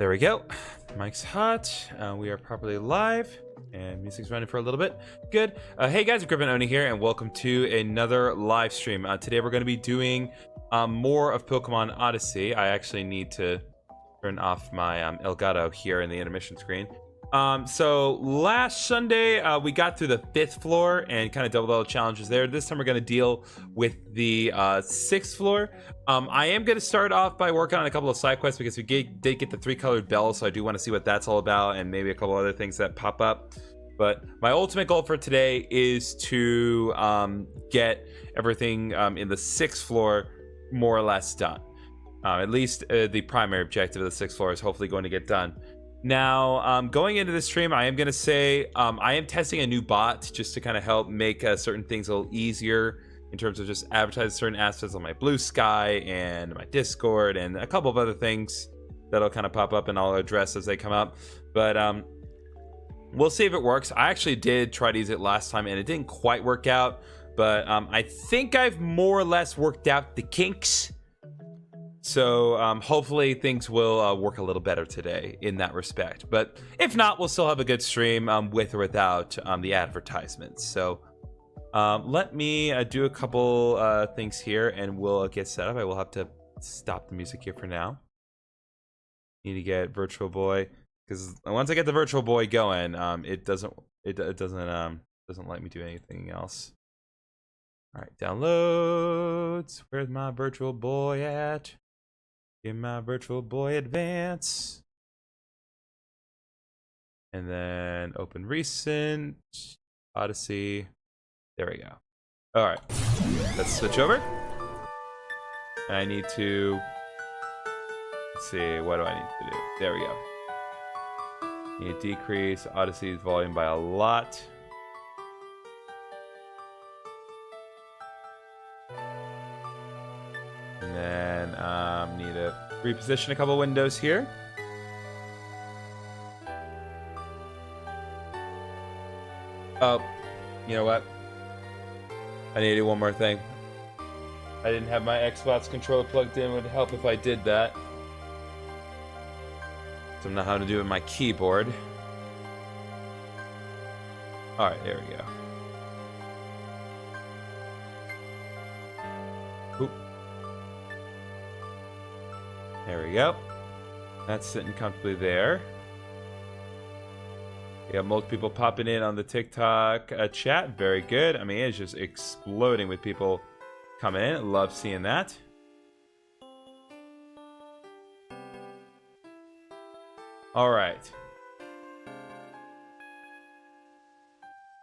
There we go. Mic's hot. We are properly live, and music's running for a little bit. Good. Hey guys, GriffinOni here, and welcome to another live stream. Today we're going to be doing more of Pokémon Odyssey. I actually need to turn off my Elgato here in the intermission screen. So last Sunday we got through the 5th floor and kind of doubled all the challenges there. This time we're going to deal with the 6th floor. I am going to start off by working on a couple of side quests because we did get the 3-colored bell, so I do want to see what that's all about and maybe a couple other things that pop up. But my ultimate goal for today is to get everything in the 6th floor more or less done. At least the primary objective of the 6th floor is hopefully going to get done. Now, going into this stream, I am going to say I am testing a new bot just to kind of help make certain things a little easier in terms of just advertising certain aspects on my Blue Sky and my Discord and a couple of other things that'll kind of pop up and I'll address as they come up. But we'll see if it works. I actually did try to use it last time and it didn't quite work out. But I think I've more or less worked out the kinks. So hopefully things will work a little better today in that respect. But if not, we'll still have a good stream with or without the advertisements. So let me do a couple things here and we'll get set up. I will have to stop the music here for now. Need to get Virtual Boy, because once I get the Virtual Boy going, it doesn't let me do anything else. All right, downloads. Where's my Virtual Boy at? Get my Virtual Boy Advance. And then open recent, Odyssey. There we go. All right, let's switch over. I need to, let's see, what do I need to do? There we go. Need to decrease Odyssey's volume by a lot. And then need to reposition a couple windows here. Oh, you know what? I need to do one more thing. I didn't have my Xbox controller plugged in. It would help if I did that. So I'm not having to do it with my keyboard. Alright, there we go. Oop. There we go. That's sitting comfortably there. We got most people popping in on the TikTok chat. Very good. I mean, it's just exploding with people coming in. Love seeing that. All right.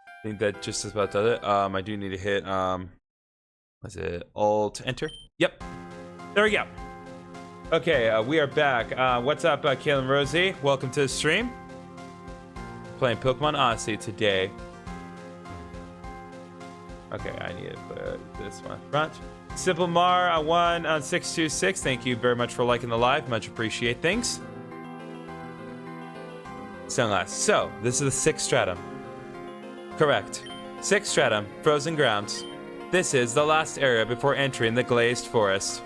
I think that just about does it. I do need to hit, was it Alt Enter? Yep. There we go. Okay, we are back. What's up, Kaylin Rosie? Welcome to the stream. Playing Pokemon Odyssey today. Okay, I need to put this one in front. Simple Mar 1 on 626. Thank you very much for liking the live. Much appreciate things. Sunglass. So, this is the 6th stratum. Correct. 6th stratum, frozen grounds. This is the last area before entering the glazed forest.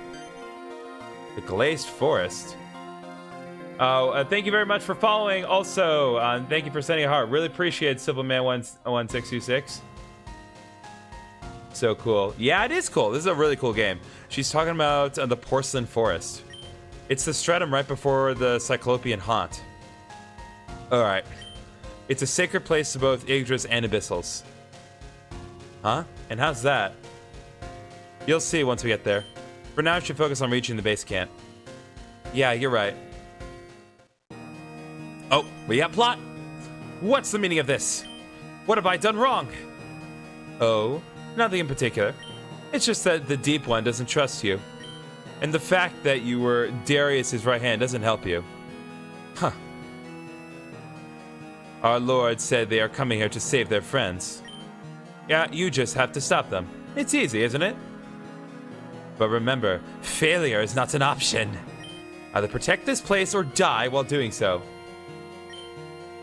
The glazed forest? Oh, thank you very much for following. Also, thank you for sending a heart. Really appreciate Simpleman1626. So cool. Yeah, it is cool. This is a really cool game. She's talking about the porcelain forest. It's the stratum right before the Cyclopean haunt. All right. It's a sacred place to both Yggdras and Abyssals. Huh? And how's that? You'll see once we get there. For now, I should focus on reaching the base camp. Yeah, you're right. Oh, we got plot. What's the meaning of this? What have I done wrong? Oh, nothing in particular. It's just that the Deep One doesn't trust you. And the fact that you were Darius's right hand doesn't help you. Huh. Our Lord said they are coming here to save their friends. Yeah, you just have to stop them. It's easy, isn't it? But remember, failure is not an option. Either protect this place or die while doing so.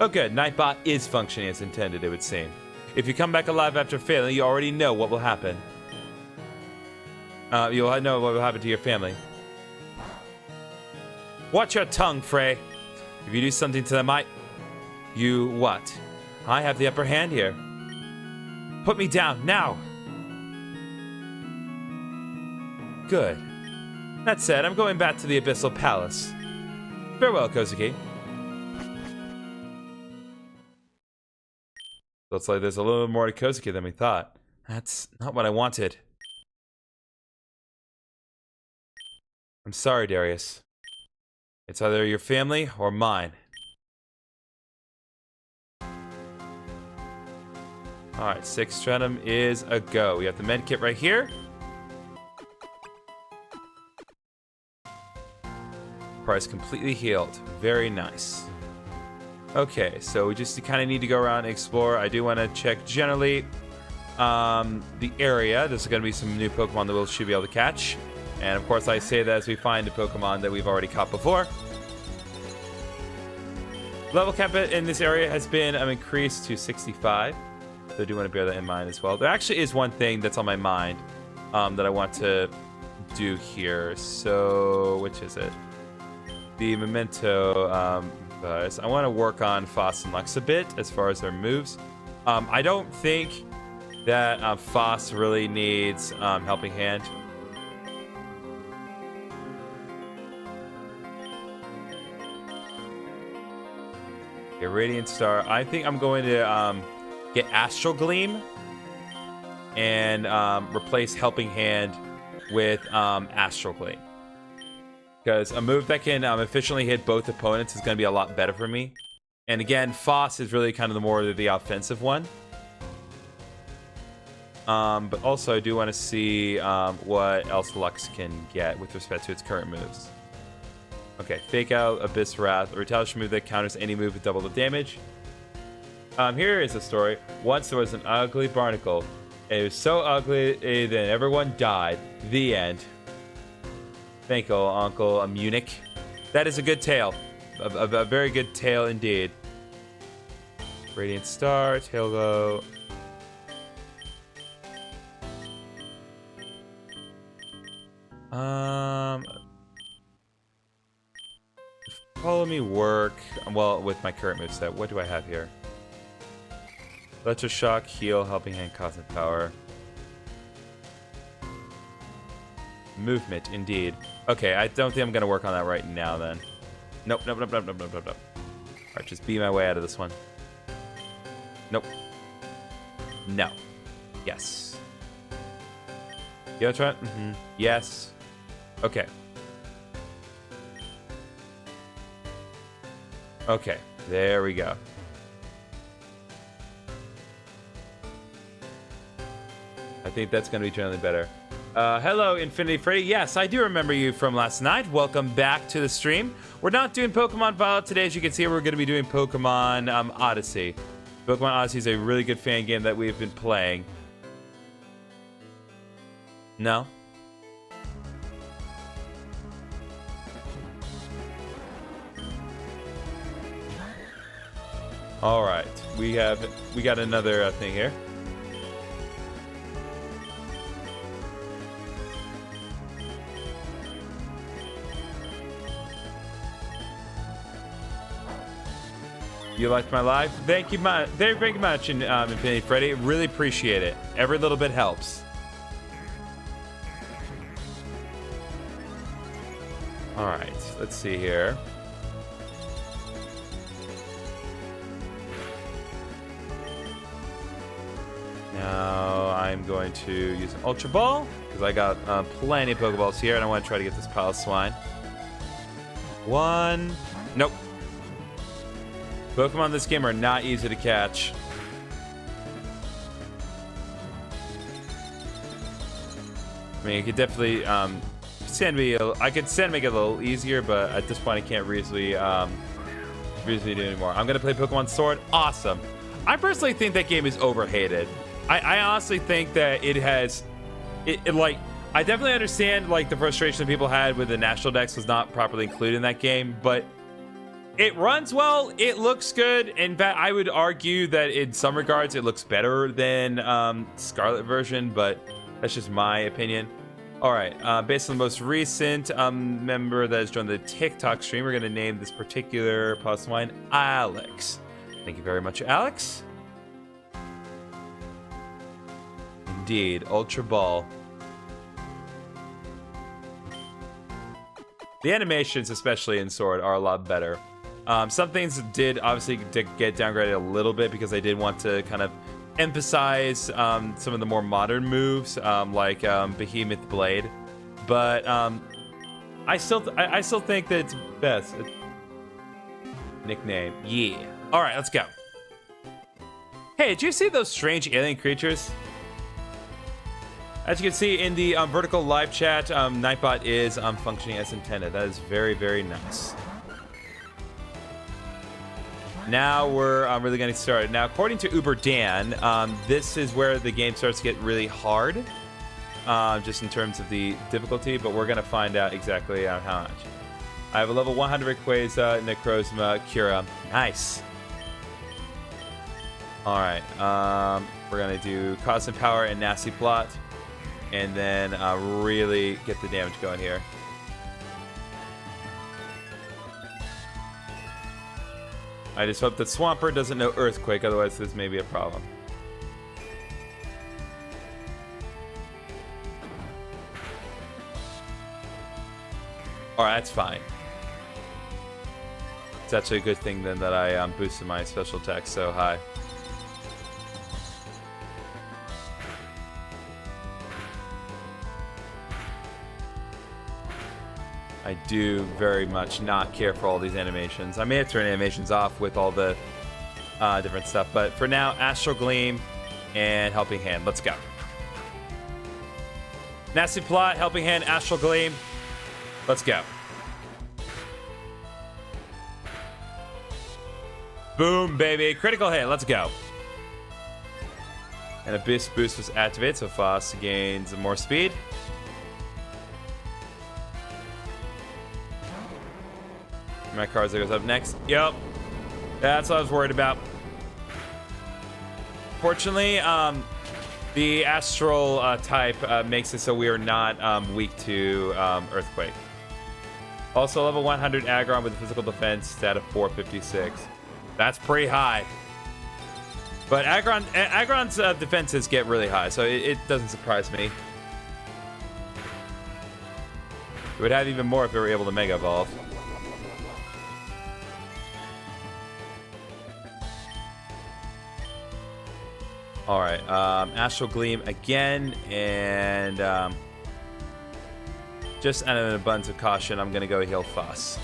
Oh good, Nightbot is functioning as intended, it would seem. If you come back alive after failing, you already know what will happen. You'll know what will happen to your family. Watch your tongue, Frey. If you do something to them, You what? I have the upper hand here. Put me down, now! Good. That said, I'm going back to the Abyssal Palace. Farewell, Kozuki. Looks like there's a little more to Kozuki than we thought. That's not what I wanted. I'm sorry, Darius. It's either your family or mine. Alright, 6 Stratum is a go. We have the med kit right here. Price completely healed. Very nice. Okay, so we just kind of need to go around and explore. I do want to check generally the area. There's going to be some new Pokemon that we should be able to catch. And of course, I say that as we find a Pokemon that we've already caught before. Level cap in this area has been increased to 65. So I do want to bear that in mind as well. There actually is one thing that's on my mind that I want to do here. So, which is it? The Memento. I want to work on Foss and Lux a bit as far as their moves. I don't think that Foss really needs Helping Hand. Okay, Radiant Star. I think I'm going to get Astral Gleam and replace Helping Hand with Astral Gleam. Because a move that can efficiently hit both opponents is going to be a lot better for me. And again, Foss is really kind of the offensive one. But also, I do want to see what else Lux can get with respect to its current moves. Okay, Fake Out, Abyss Wrath, a retaliation move that counters any move with double the damage. Here is the story. Once there was an ugly barnacle. It was so ugly that everyone died. The end. Thank you, Uncle Munich. That is a good tale. A very good tale indeed. Radiant Star, Tailglow. Follow me work. Well, with my current moveset. What do I have here? Electroshock, Heal, Helping Hand, Cosmic Power. Movement, indeed. Okay, I don't think I'm going to work on that right now, then. Nope. Alright, just beat my way out of this one. Nope. No. Yes. You want to try it? Mm-hmm. Yes. Okay. Okay, there we go. I think that's going to be generally better. Hello, Infinity Freddy. Yes, I do remember you from last night. Welcome back to the stream. We're not doing Pokemon Violet today. As you can see, we're going to be doing Pokemon Odyssey. Pokemon Odyssey is a really good fan game that we've been playing. No? All right, we got another thing here. You liked my live? Thank you very much, Infinity Freddy. Really appreciate it. Every little bit helps. All right, let's see here. Now I'm going to use an Ultra Ball because I got plenty of Pokeballs here, and I want to try to get this pile of swine. One. Nope. Pokemon in this game are not easy to catch. I mean, it could definitely I could make it a little easier, but at this point I can't reasonably do anymore. I'm gonna play Pokemon Sword. Awesome. I personally think that game is overhated. I honestly think that it has like, I definitely understand like the frustration that people had with the National Dex was not properly included in that game, but it runs well, it looks good. In fact, I would argue that in some regards it looks better than Scarlet version, but that's just my opinion. All right, based on the most recent member that has joined the TikTok stream, we're going to name this particular Postwine Alex. Thank you very much, Alex. Indeed, Ultra Ball. The animations, especially in Sword, are a lot better. Some things did obviously get downgraded a little bit because they did want to kind of emphasize some of the more modern moves, like Behemoth Blade. But I still think that it's best. Nickname, yeah. All right, let's go. Hey, did you see those strange alien creatures? As you can see in the vertical live chat, Nightbot is functioning as intended. That is very, very nice. Now we're really getting started. Now, according to Uber Dan, this is where the game starts to get really hard, just in terms of the difficulty, but we're going to find out exactly how much. I have a level 100 Rayquaza, Necrozma, Cura. Nice. All right. We're going to do Constant Power and Nasty Plot, and then really get the damage going here. I just hope that Swampert doesn't know Earthquake, otherwise this may be a problem. Alright, that's fine. It's actually a good thing then that I boosted my special attack so high. I do very much not care for all these animations. I may have turned animations off with all the different stuff, but for now, Astral Gleam and Helping Hand. Let's go. Nasty Plot, Helping Hand, Astral Gleam. Let's go. Boom, baby. Critical hit. Let's go. And Abyss Boost was activated, so Foss gains more speed. My cards that goes up next. Yep. That's what I was worried about. Fortunately, the Astral type makes it so we are not weak to Earthquake. Also, level 100 Aggron with a physical defense stat of 456. That's pretty high. But Aggron's defenses get really high, so it doesn't surprise me. It would have even more if it were able to Mega Evolve. All right, Astral Gleam again, and just out of an abundance of caution, I'm gonna go heal Foss.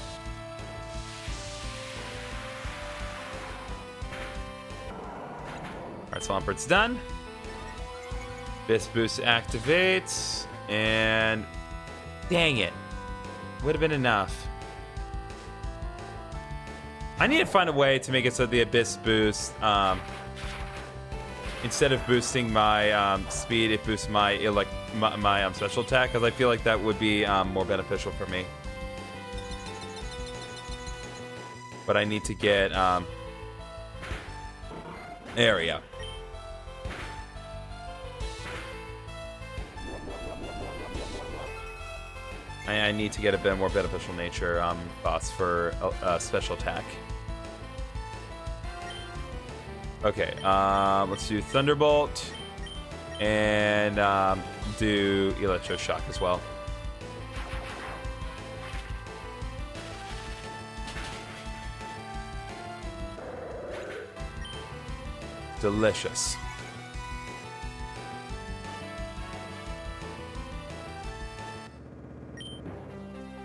All right, Swampert's done. Abyss Boost activates, and dang it, would have been enough. I need to find a way to make it so the Abyss Boost, instead of boosting my speed, it boosts my special attack, because I feel like that would be more beneficial for me. But I need to get... there we go. I need to get a bit more beneficial nature boss for special attack. Okay, let's do Thunderbolt and do Electroshock as well. Delicious.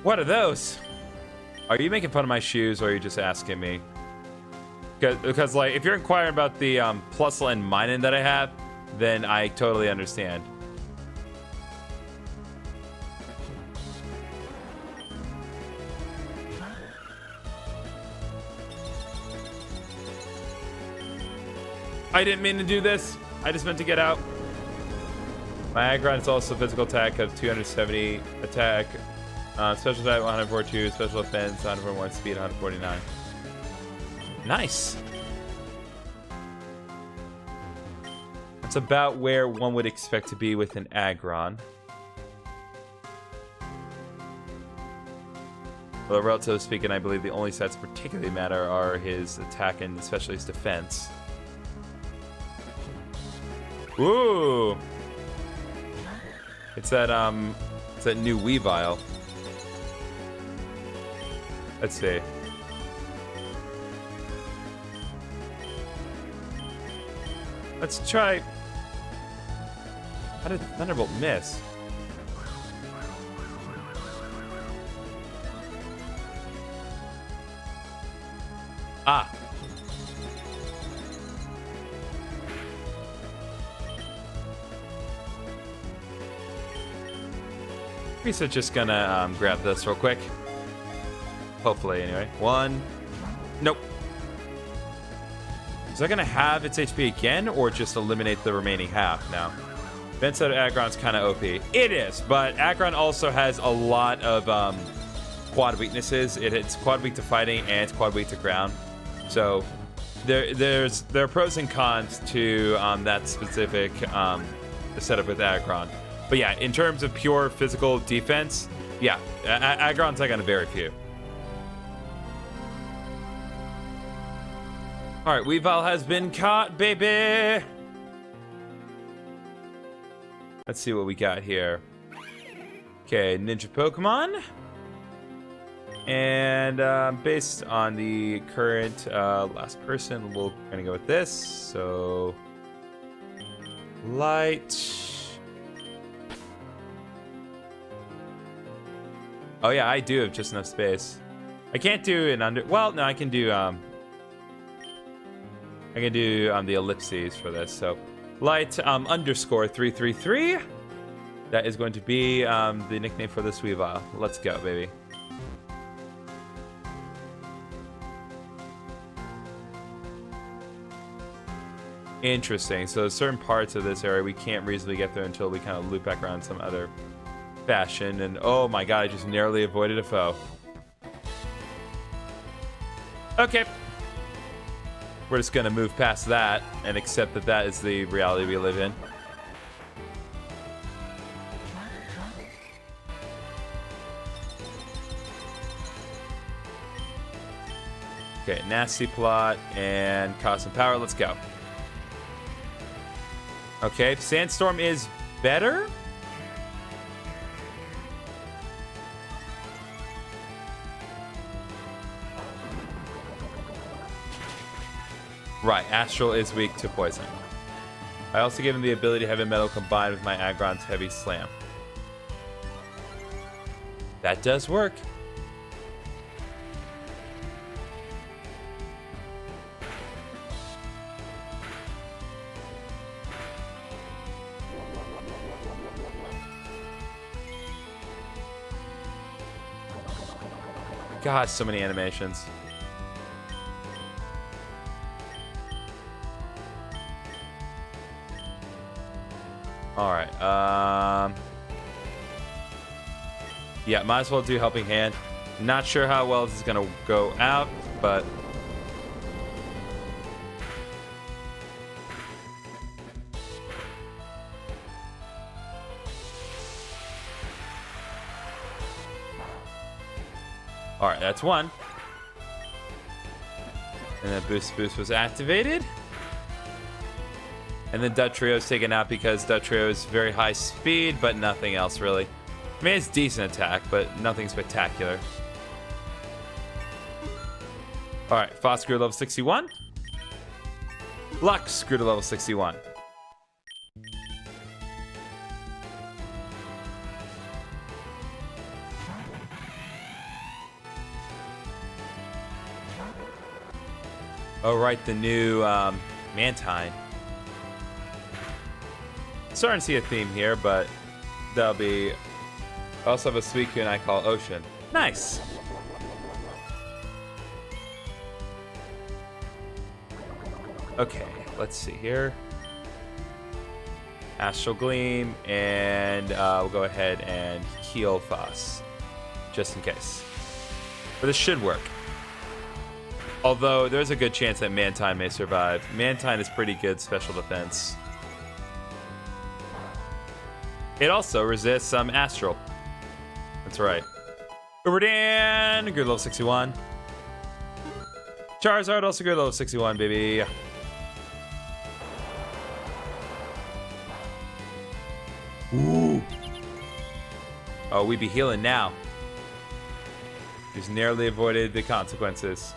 What are those? Are you making fun of my shoes, or are you just asking me? Because like, if you're inquiring about the Plusle and Minun that I have, then I totally understand. I didn't mean to do this. I just meant to get out. My Aggron is also physical attack of 270 attack. Special attack 142, special defense 141, speed 149. Nice. That's about where one would expect to be with an Aggron. Well, relatively speaking, I believe the only stats particularly matter are his attack and especially his defense. Ooh! It's that new Weavile. Let's see. Let's try. How did Thunderbolt miss? Ah. Risa just gonna grab this real quick. Hopefully, anyway. One. Nope. Is that gonna have its HP again, or just eliminate the remaining half now? Ben said Aggron's kind of OP. It is, but Aggron also has a lot of quad weaknesses. It's quad weak to fighting and it's quad weak to ground. So there are pros and cons to that specific setup with Aggron. But yeah, in terms of pure physical defense, yeah, Aggron's like on a very few. All right, Weavile has been caught, baby. Let's see what we got here. Okay, Ninja Pokemon. And based on the current last person, we're gonna go with this. So, Light. Oh yeah, I do have just enough space. I can't do an under. Well, no, I can do the ellipses for this. So, Light underscore 333. That is going to be the nickname for this Weavile. Let's go, baby. Interesting. So certain parts of this area we can't reasonably get there until we kind of loop back around some other fashion. And oh my god, I just narrowly avoided a foe. Okay. We're just gonna move past that and accept that that is the reality we live in. Okay, nasty plot and cause some power. Let's go. Okay, Sandstorm is better. Right, Astral is weak to poison. I also give him the ability to Heavy Metal combined with my Aggron's Heavy Slam. That does work. God, so many animations. All right. Yeah, might as well do Helping Hand. Not sure how well this is gonna go out, but all right, that's one. And then Boost was activated. And then Dutrio's taken out because Dutrio is very high speed, but nothing else really. I mean, it's decent attack, but nothing spectacular. All right, Foss grew to level 61. Lux grew to level 61. Oh, right, the new Mantine. Starting to see a theme here, but that'll be... I also have a Suicune I call Ocean. Nice! Okay, let's see here. Astral Gleam, and we'll go ahead and heal Foss, just in case. But this should work. Although, there's a good chance that Mantine may survive. Mantine is pretty good special defense. It also resists Astral. That's right. Uberdan, good level 61. Charizard also good level 61, baby. Ooh. Oh, we be healing now. Just narrowly avoided the consequences.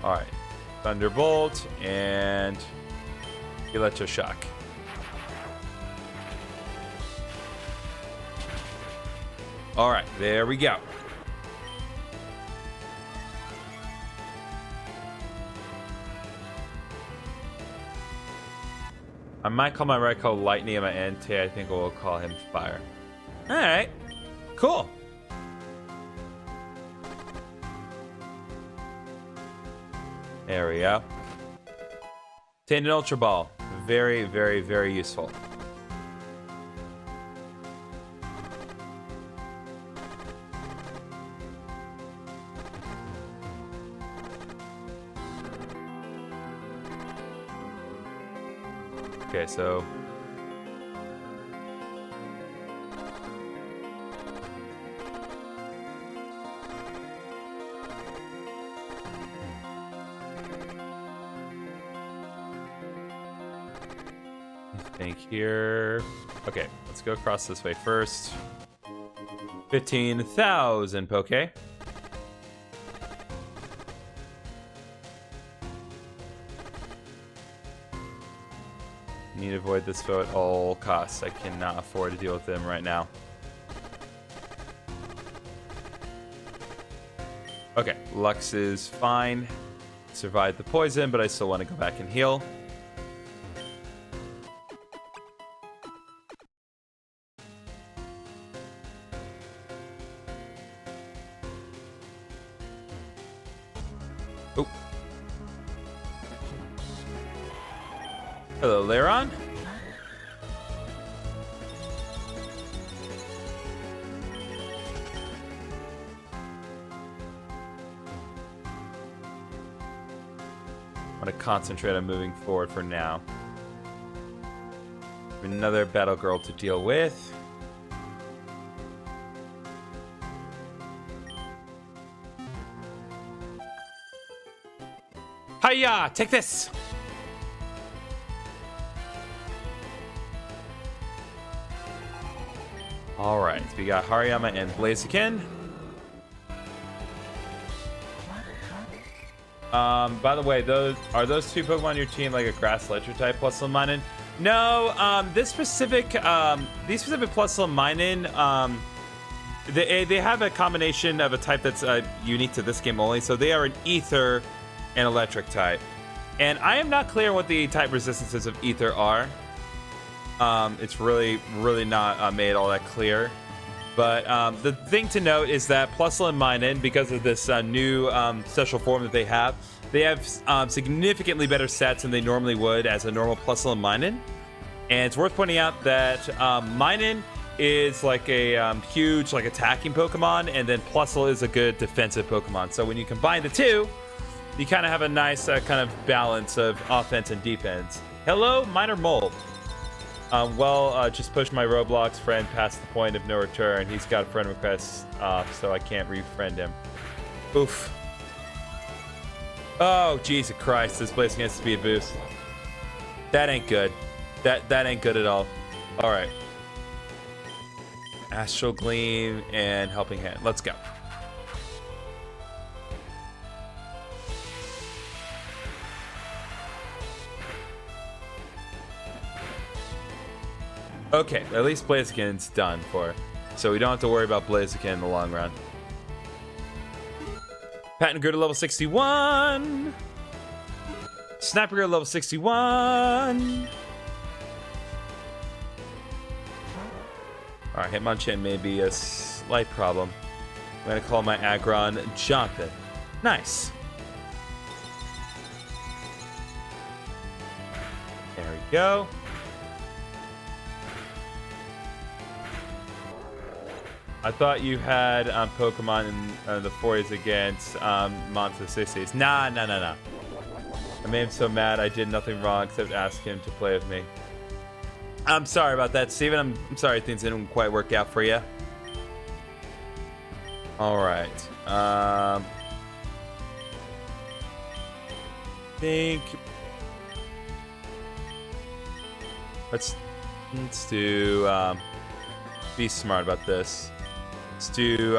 Alright. Thunderbolt and Electroshock. Alright, there we go. I might call my Raikou Lightning and my Entei. I think we'll call him Fire. Alright. Cool. There we go. Obtained an Ultra Ball. Very, very, very useful. Okay, so I think here. Okay, let's go across this way first. 15,000 Poke. Need to avoid this foe at all costs. I cannot afford to deal with them right now. Okay, Lux is fine. Survived the poison, but I still want to go back and heal. Oh. Hello, Lairon. I'm going to concentrate on moving forward for now. Another battle girl to deal with. Hiya! Take this! Alright, so we got Hariyama and Blaziken. By the way, are those two Pokemon on your team like a Grass Ledger type plus Lamainen? No, these specific plus Lamainen, they have a combination of a type that's unique to this game only, so they are an Ether and Electric type. And I am not clear what the type resistances of Ether are. It's really not made all that clear. But the thing to note is that Plusle and Minun, because of this new special form that they have significantly better stats than they normally would as a normal Plusle and Minun. And it's worth pointing out that Minun is like a huge attacking Pokemon, and then Plusle is a good defensive Pokemon. So when you combine the two, you kind of have a nice kind of balance of offense and defense. Hello, Minor Mold. Just pushed my Roblox friend past the point of no return. He's got a friend request off, so I can't refriend him. Oof. Oh, Jesus Christ. This place gets speed boost. That ain't good. That ain't good at all. Alright. Astral Gleam and Helping Hand. Let's go. Okay, at least Blaziken's done for, so we don't have to worry about Blaziken in the long run. Patent Girl to level 61. Snapper Girl level 61. Alright, Hitmonchan may be a slight problem. I'm gonna call my Aggron Jonathan. Nice. There we go. I thought you had Pokemon in the 40s against Monster 60s. Nah. I made him so mad I did nothing wrong except ask him to play with me. I'm sorry about that, Steven. I'm sorry things didn't quite work out for you. Alright. Think... Let's do... be smart about this. Let's do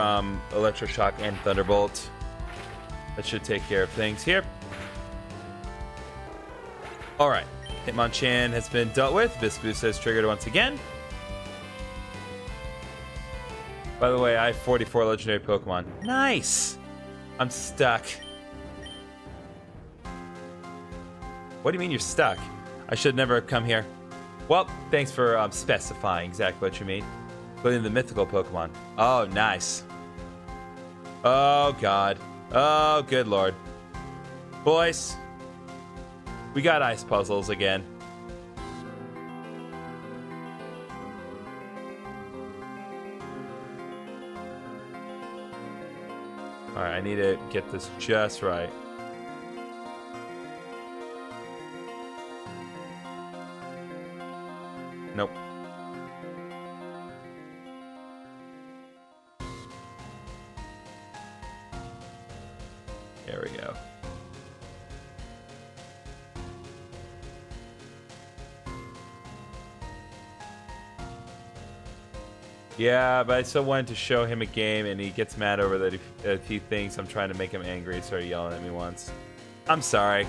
Electroshock and Thunderbolt. That should take care of things here. Alright. Hitmonchan has been dealt with. Visboost has triggered once again. By the way, I have 44 legendary Pokemon. Nice! I'm stuck. What do you mean you're stuck? I should never have come here. Well, thanks for specifying exactly what you mean. Including the mythical Pokemon. Oh, nice. Oh, God. Oh, good Lord. Boys, we got ice puzzles again. Alright, I need to get this just right. Nope. There we go. Yeah, but I still wanted to show him a game, and he gets mad over that if he thinks I'm trying to make him angry. He started yelling at me once. I'm sorry.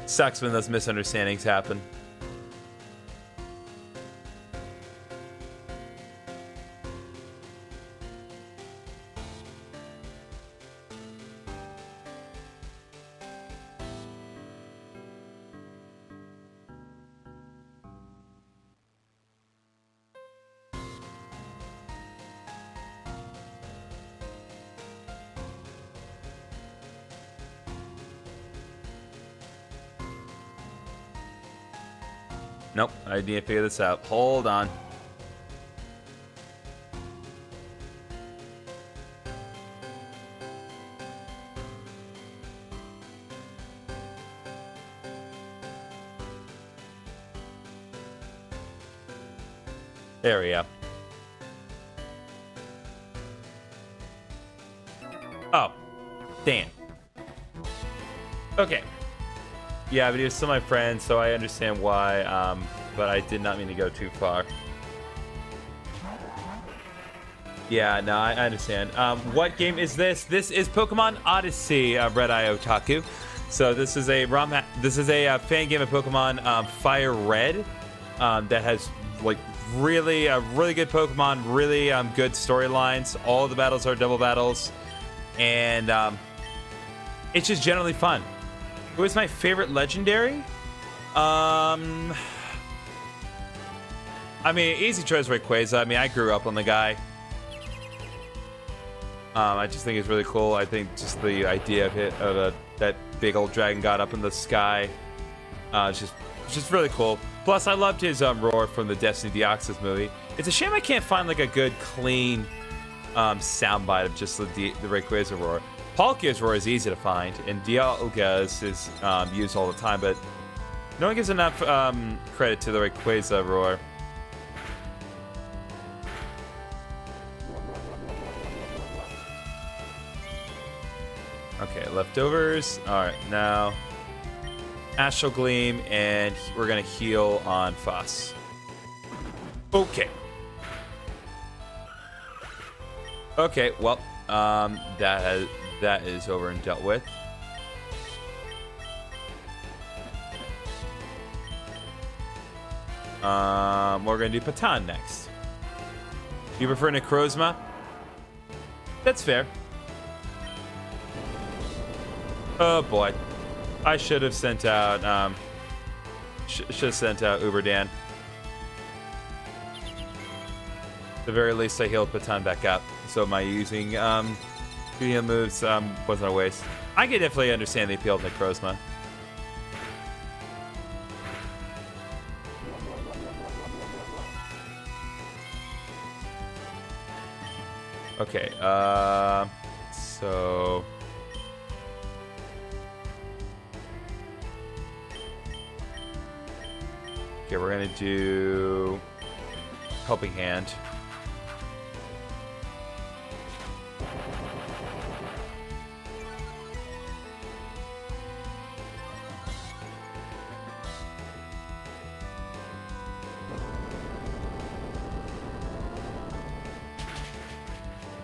Sucks when those misunderstandings happen. Nope, I need to figure this out. Hold on. There we go. Oh, damn. Okay. Yeah, but he was still my friend, so I understand why, but I did not mean to go too far. Yeah, no, I understand. What game is this? This is Pokémon Odyssey, Red Eye Otaku. So this is a fan game of Pokémon Fire Red that has like really good Pokemon, really good storylines. All the battles are double battles, and it's just generally fun. Who is my favorite legendary? I mean, easy choice, Rayquaza. I mean, I grew up on the guy. I just think it's really cool. I think just the idea of that big old dragon god up in the sky, it's just really cool. Plus, I loved his roar from the Destiny Deoxys movie. It's a shame I can't find like a good, clean soundbite of just the Rayquaza roar. Palkia's roar is easy to find, and Dialga's is used all the time, but no one gives enough credit to the Rayquaza roar. Okay, leftovers. Alright, now Astral Gleam, and we're gonna heal on Fuss. Okay. Okay, well, that is over and dealt with. We're gonna do Patan next. You prefer Necrozma? That's fair. Oh boy, I should have sent out Uberdan. At the very least, I healed Patan back up, so my using heal moves wasn't a waste. I can definitely understand the appeal of Necrozma. Okay, so... Okay, we're gonna do Helping Hand.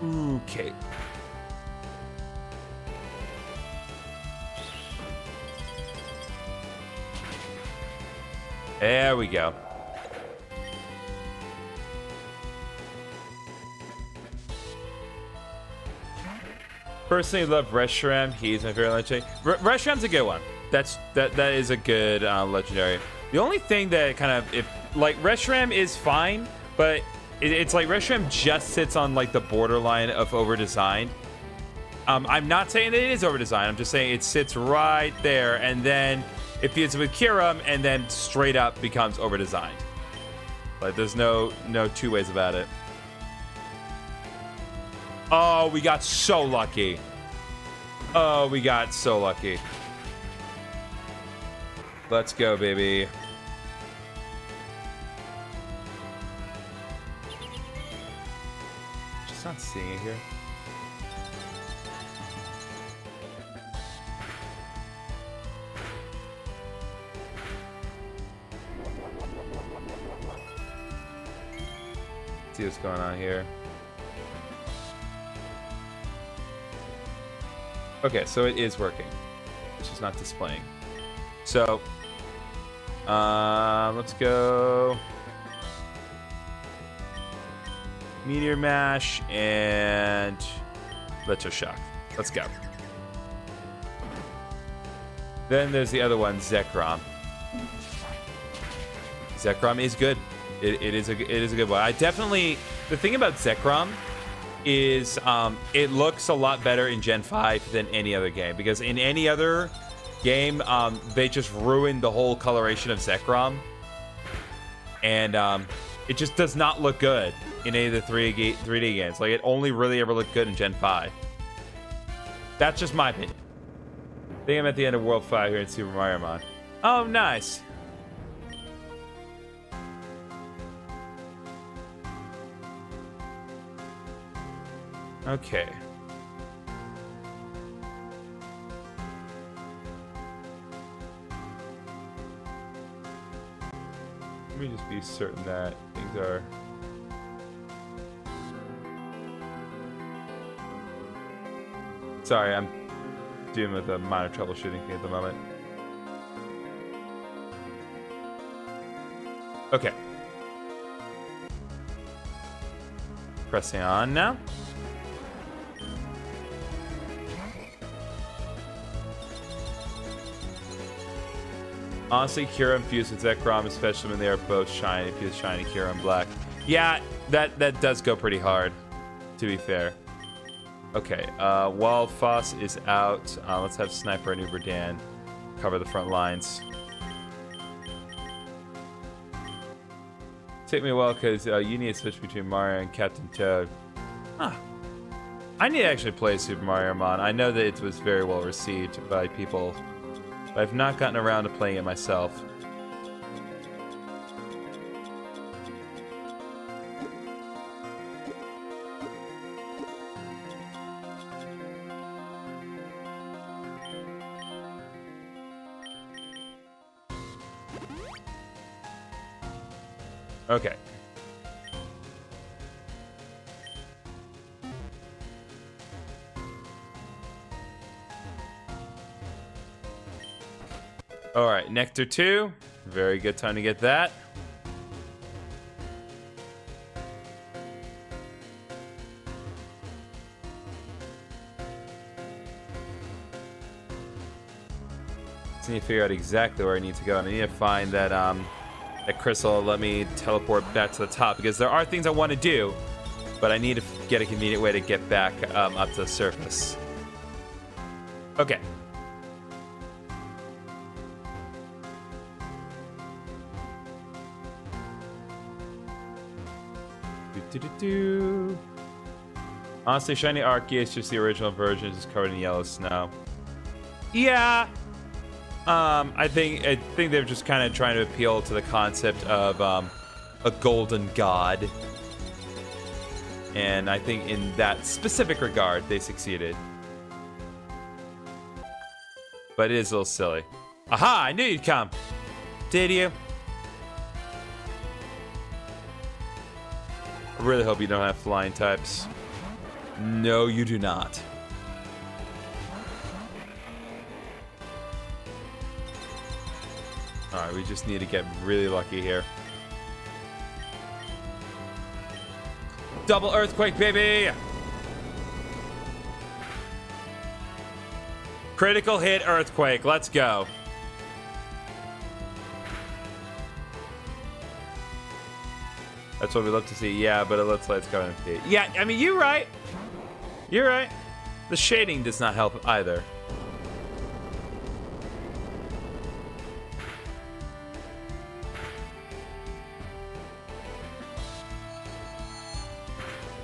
Okay. There we go. Personally, love Reshiram. He's my favorite legendary. Reshiram's a good one. That is a good legendary. The only thing that kind of Reshiram is fine, but it's like Reshiram just sits on like the borderline of over-designed. I'm not saying that it is over-designed. I'm just saying it sits right there, and then it feeds with Kyurem, and then straight up becomes over-designed. Like there's no two ways about it. Oh, we got so lucky. Oh, we got so lucky. Let's go, baby. Just not seeing it here. See what's going on here. Okay, so it is working. It's just not displaying. So, let's go Meteor Mash and Electroshock. Let's go. Then there's the other one, Zekrom. Zekrom is good. It is a good one. I definitely, the thing about Zekrom is it looks a lot better in Gen 5 than any other game, because in any other game they just ruined the whole coloration of Zekrom, and it just does not look good in any of the 3D games. Like, it only really ever looked good in Gen 5. That's just my opinion. I think I'm at the end of World 5 here in Super Mario Mon. Oh, nice. Okay. Let me just be certain that things are... Sorry, I'm dealing with a minor troubleshooting thing at the moment. Okay. Pressing on now. Honestly, Kyurem fused with Zekrom, especially when they are both shiny. Fuse shiny Kyurem black. Yeah, that does go pretty hard, to be fair. Okay, while Foss is out, let's have Sniper and Uber Dan cover the front lines. Take me a while, because you need to switch between Mario and Captain Toad. Huh. I need to actually play Super Mario Mon. I know that it was very well received by people, but I've not gotten around to playing it myself. Okay. All right, Nectar 2. Very good time to get that. Just need to figure out exactly where I need to go. And I need to find that that crystal. Let me teleport back to the top, because there are things I want to do, but I need to get a convenient way to get back up to the surface. Okay. Honestly, shiny Arceus, just the original version, is covered in yellow snow. Yeah. I think they're just kind of trying to appeal to the concept of a golden god. And I think in that specific regard, they succeeded. But it is a little silly. Aha! I knew you'd come. Did you? I really hope you don't have flying types. No, you do not. Alright, we just need to get really lucky here. Double earthquake, baby! Critical hit earthquake, let's go. That's what we love to see. Yeah, but it looks like it's going to be. Yeah, I mean, you're right. You're right. The shading does not help either.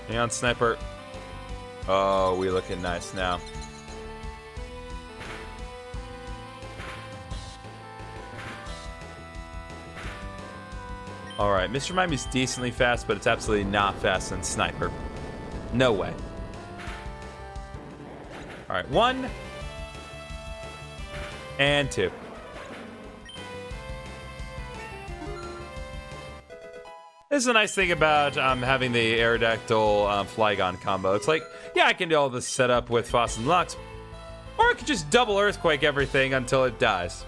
Hang on, sniper. Oh, we looking nice now. Alright, Mr. Mime's decently fast, but it's absolutely not fast than Sniper. No way. Alright, 1. And 2. This is a nice thing about having the Aerodactyl Flygon combo. It's like, yeah, I can do all this setup with Frost and Lux, or I could just double Earthquake everything until it dies.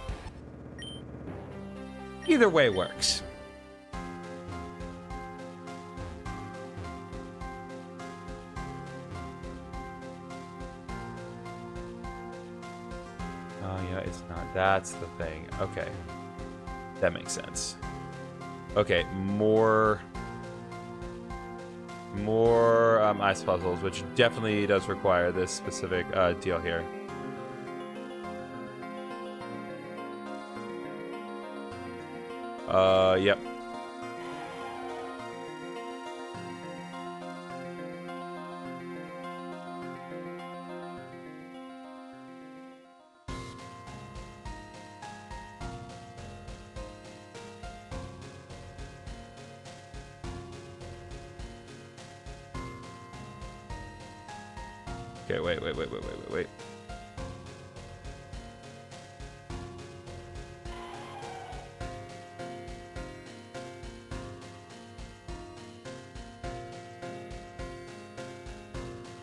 Either way works. Oh, yeah, it's not. That's the thing. Okay. That makes sense. Okay, more ice puzzles, which definitely does require this specific deal here. Yep. Okay, wait.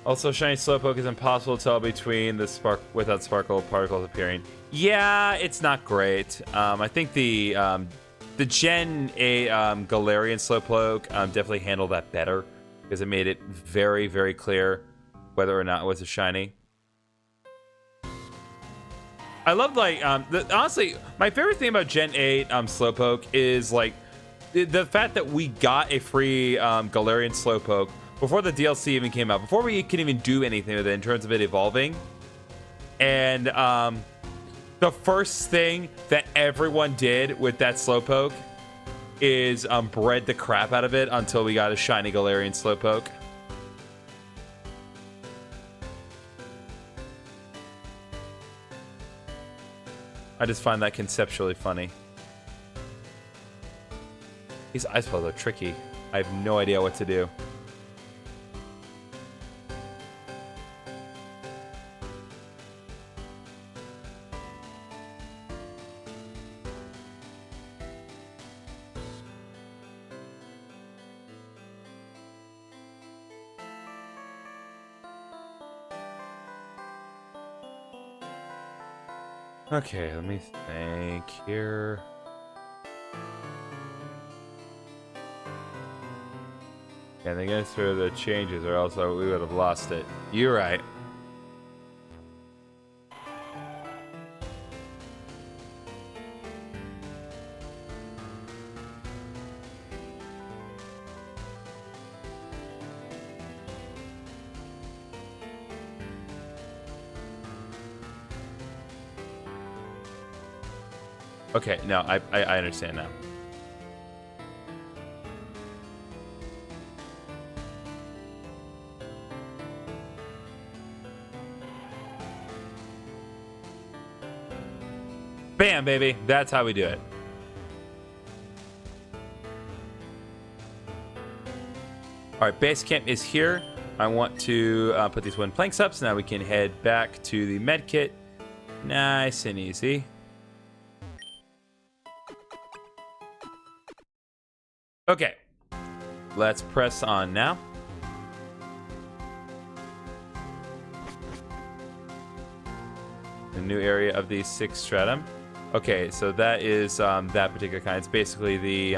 Also, shiny Slowpoke is impossible to tell between the without sparkle particles appearing. Yeah, it's not great. I think the Gen 8 Galarian Slowpoke definitely handled that better because it made it very, very clear whether or not it was a shiny. I love, like, honestly, my favorite thing about Gen 8 Slowpoke is, like, the fact that we got a free Galarian Slowpoke before the DLC even came out, before we could even do anything with it in terms of it evolving. And the first thing that everyone did with that Slowpoke is bred the crap out of it until we got a shiny Galarian Slowpoke. I just find that conceptually funny. These ice puzzles are tricky. I have no idea what to do. Okay, let me think here. Yeah, they get through the changes or else we would have lost it. You're right. Okay, no, I understand now. Bam, baby. That's how we do it. All right, base camp is here. I want to put these wooden planks up so now we can head back to the med kit. Nice and easy. Okay, let's press on now. The new area of the 6th stratum. Okay, so that is that particular kind. It's basically the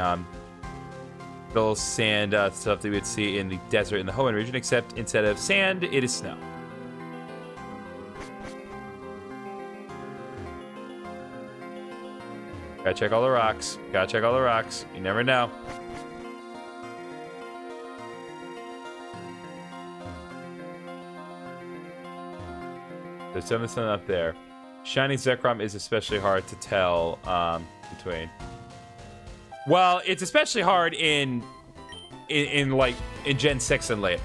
little sand stuff that we would see in the desert in the Hoenn region, except instead of sand, it is snow. Gotta check all the rocks. Gotta check all the rocks. You never know. There's something up there. Shiny Zekrom is especially hard to tell between. Well, it's especially hard in Gen 6 and later.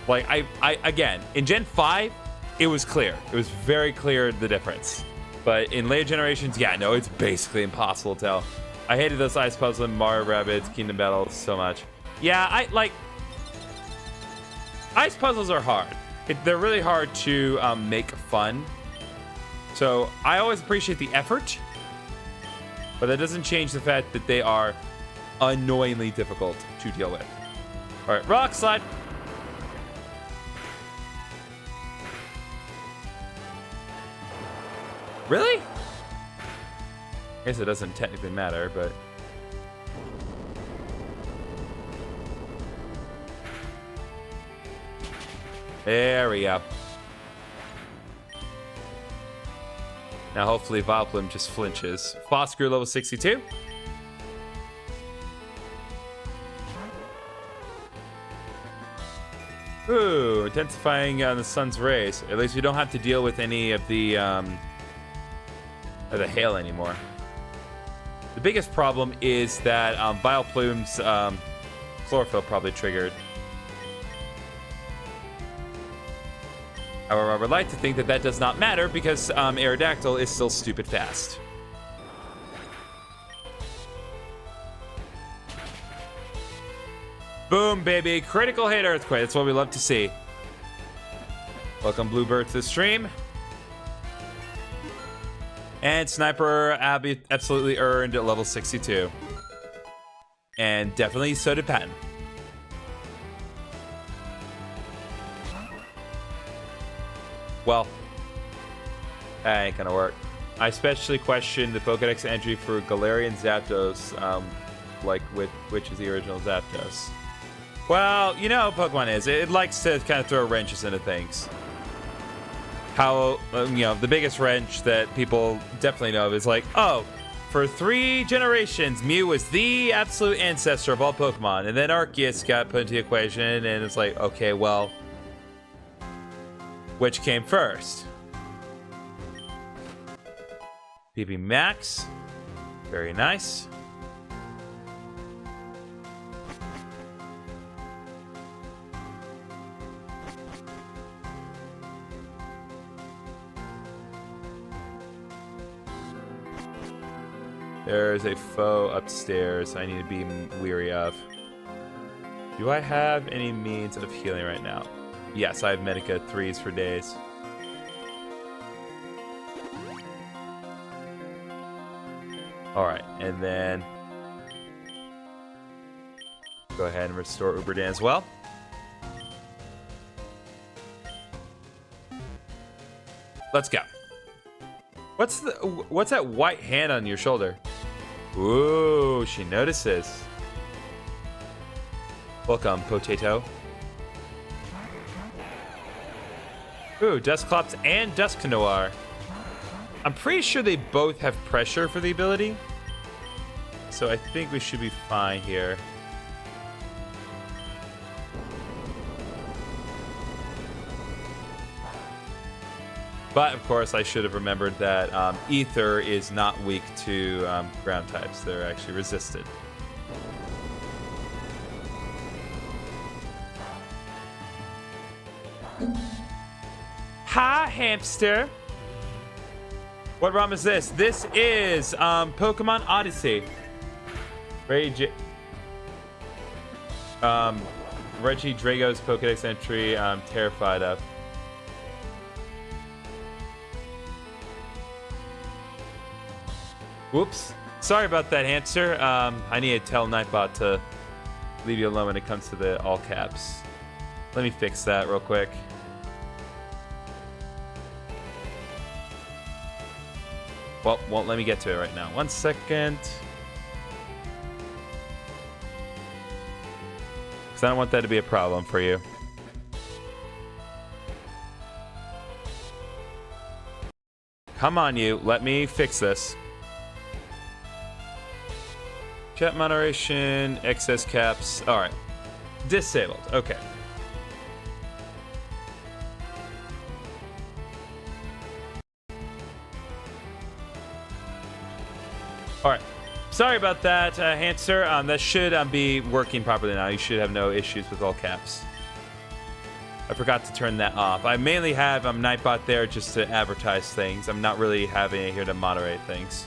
Like I again, in Gen 5, it was clear. It was very clear the difference. But in later generations, yeah, no, it's basically impossible to tell. I hated those ice puzzles in Mario Rabbids Kingdom Battles so much. Yeah, I like ice puzzles are hard. They're really hard to make fun. So I always appreciate the effort, but that doesn't change the fact that they are annoyingly difficult to deal with. All right, rock slide. Really? I guess it doesn't technically matter, but... There we go. Now hopefully Vileplume just flinches. Foskru level 62. Ooh, intensifying the sun's rays. At least we don't have to deal with any of the hail anymore. The biggest problem is that Vileplume's chlorophyll probably triggered. However, I would like to think that that does not matter because Aerodactyl is still stupid fast. Boom, baby. Critical hit Earthquake. That's what we love to see. Welcome, Bluebird, to the stream. And Sniper Abby absolutely earned at level 62. And definitely so did Patton. Well, that ain't gonna work. I especially question the Pokedex entry for Galarian Zapdos, like which is the original Zapdos. Well, you know how Pokemon is. It likes to kind of throw wrenches into things. How, you know, the biggest wrench that people definitely know of is like, oh, for 3 generations, Mew was the absolute ancestor of all Pokemon. And then Arceus got put into the equation, and it's like, okay, well, which came first? PB Max. Very nice. There's a foe upstairs I need to be weary of. Do I have any means of healing right now? Yes, I have Medica 3s for days. Alright, and then go ahead and restore Uberdan as well. Let's go. What's that white hand on your shoulder? Ooh, she notices. Welcome, Potato. Ooh, Dusclops and Dusknoir. I'm pretty sure they both have pressure for the ability. So I think we should be fine here. But, of course, I should have remembered that Ether is not weak to ground types. They're actually resisted. Hi, hamster. What ROM is this? This is Pokemon Odyssey. Reggie Drago's Pokedex entry I'm terrified of. Whoops. Sorry about that, Hamster. I need to tell Nightbot to leave you alone when it comes to the all caps. Let me fix that real quick. Well, won't let me get to it right now. 1 second. Because I don't want that to be a problem for you. Come on, you. Let me fix this. Chat moderation, excess caps. All right. Disabled. Okay. All right. Sorry about that, Hamster. That should be working properly now. You should have no issues with all caps. I forgot to turn that off. I mainly have Nightbot there just to advertise things. I'm not really having it here to moderate things.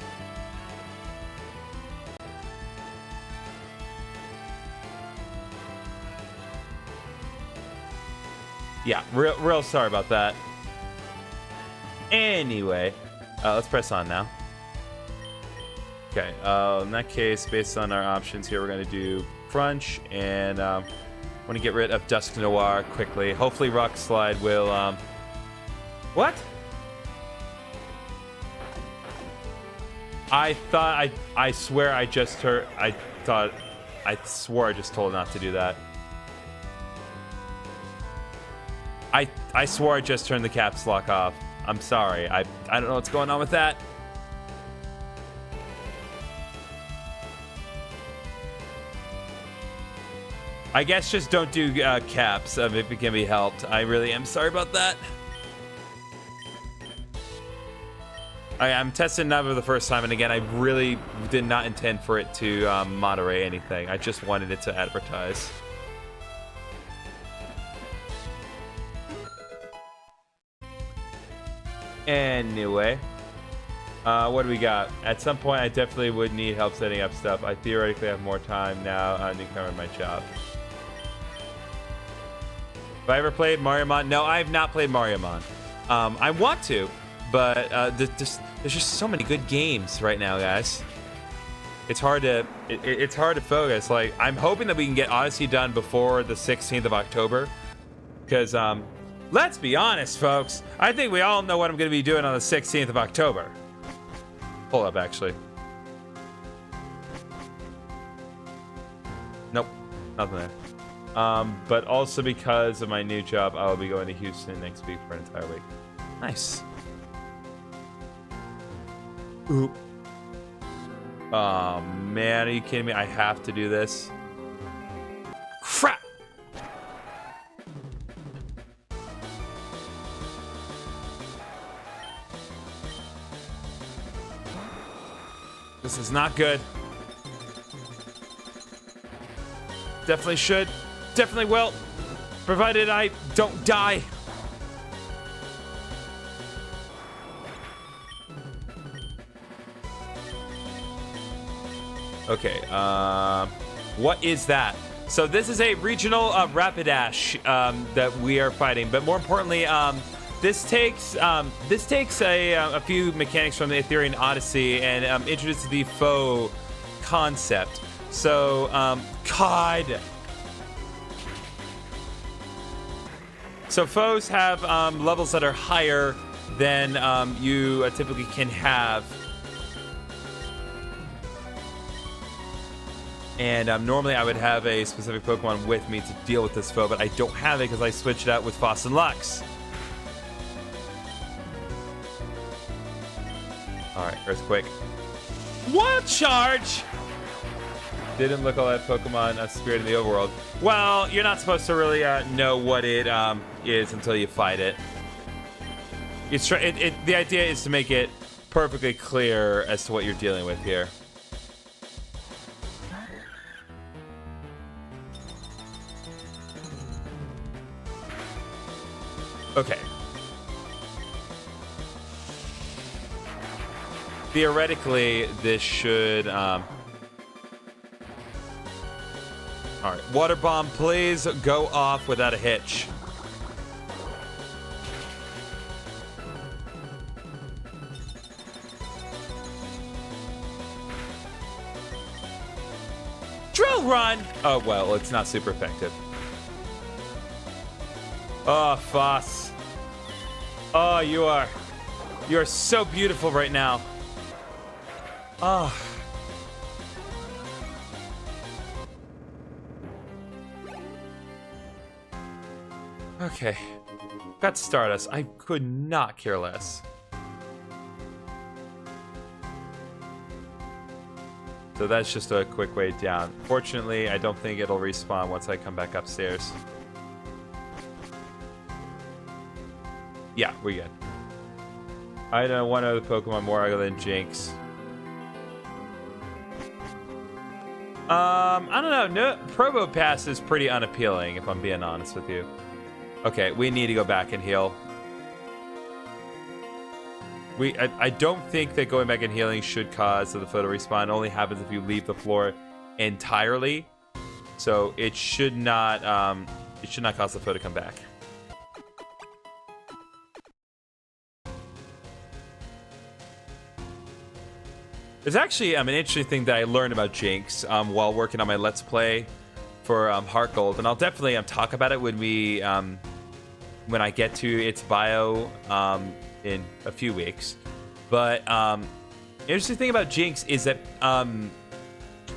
Yeah, real sorry about that. Anyway, let's press on now. Okay, in that case, based on our options here, we're going to do Crunch, and want to get rid of Dusk Noir quickly. Hopefully Rock Slide will... What? I thought... I swear I just heard... I swore I just told not to do that. I swore I just turned the caps lock off. I'm sorry. I don't know what's going on with that. I guess just don't do caps if it can be helped. I really am sorry about that. I'm testing now for the first time, and again, I really did not intend for it to moderate anything. I just wanted it to advertise. Anyway, what do we got? At some point, I definitely would need help setting up stuff. I theoretically have more time now to cover my job. Have I ever played Mario Mon? No, I have not played Mario Mon. I want to, but there's just so many good games right now, guys. It's hard to it's hard to focus. Like, I'm hoping that we can get Odyssey done before the 16th of October, because let's be honest, folks. I think we all know what I'm going to be doing on the 16th of October. Pull up, actually. Nope, nothing there. But also because of my new job, I will be going to Houston next week for an entire week. Nice. Oop. Oh, man, are you kidding me? I have to do this. Crap! This is not good. Definitely should. Definitely will. Provided I don't die. Okay, what is that? So this is a regional Rapidash that we are fighting, but more importantly, this takes a few mechanics from the Ethereum Odyssey and introduces the foe concept. So, God. So foes have levels that are higher than you typically can have. And normally I would have a specific Pokemon with me to deal with this foe, but I don't have it because I switched it out with Foss and Lux. Alright, Earthquake. Wild Charge! Didn't look all that Pokemon Spirit in the overworld. Well, you're not supposed to really know what it is until you fight it. The idea is to make it perfectly clear as to what you're dealing with here. Okay. theoretically, this should... All right, water bomb, please go off without a hitch. Drill run! Oh, well, it's not super effective. Oh, Foss. Oh, you are so beautiful right now. Oh. Okay. Got Stardust. I could not care less. So that's just a quick way down. Fortunately, I don't think it'll respawn once I come back upstairs. Yeah, we're good. I know one other Pokemon more ugly than Jinx. I don't know. No, Probopass is pretty unappealing, if I'm being honest with you. Okay, we need to go back and heal. I don't think that going back and healing should cause the photo respawn. It only happens if you leave the floor entirely. So it should not cause the photo to come back. There's actually an interesting thing that I learned about Jinx while working on my Let's Play for Heart Gold, and I'll definitely talk about it when I get to its bio in a few weeks. But interesting thing about Jinx is that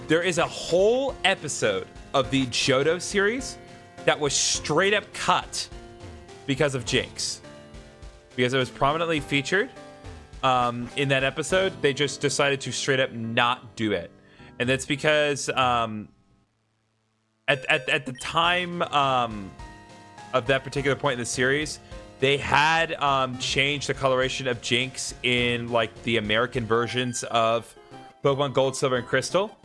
there is a whole episode of the Johto series that was straight up cut because of Jinx, because it was prominently featured. In that episode, they just decided to straight up not do it. And that's because at the time of that particular point in the series, they had changed the coloration of Jinx in like the American versions of Pokemon Gold, Silver, and Crystal.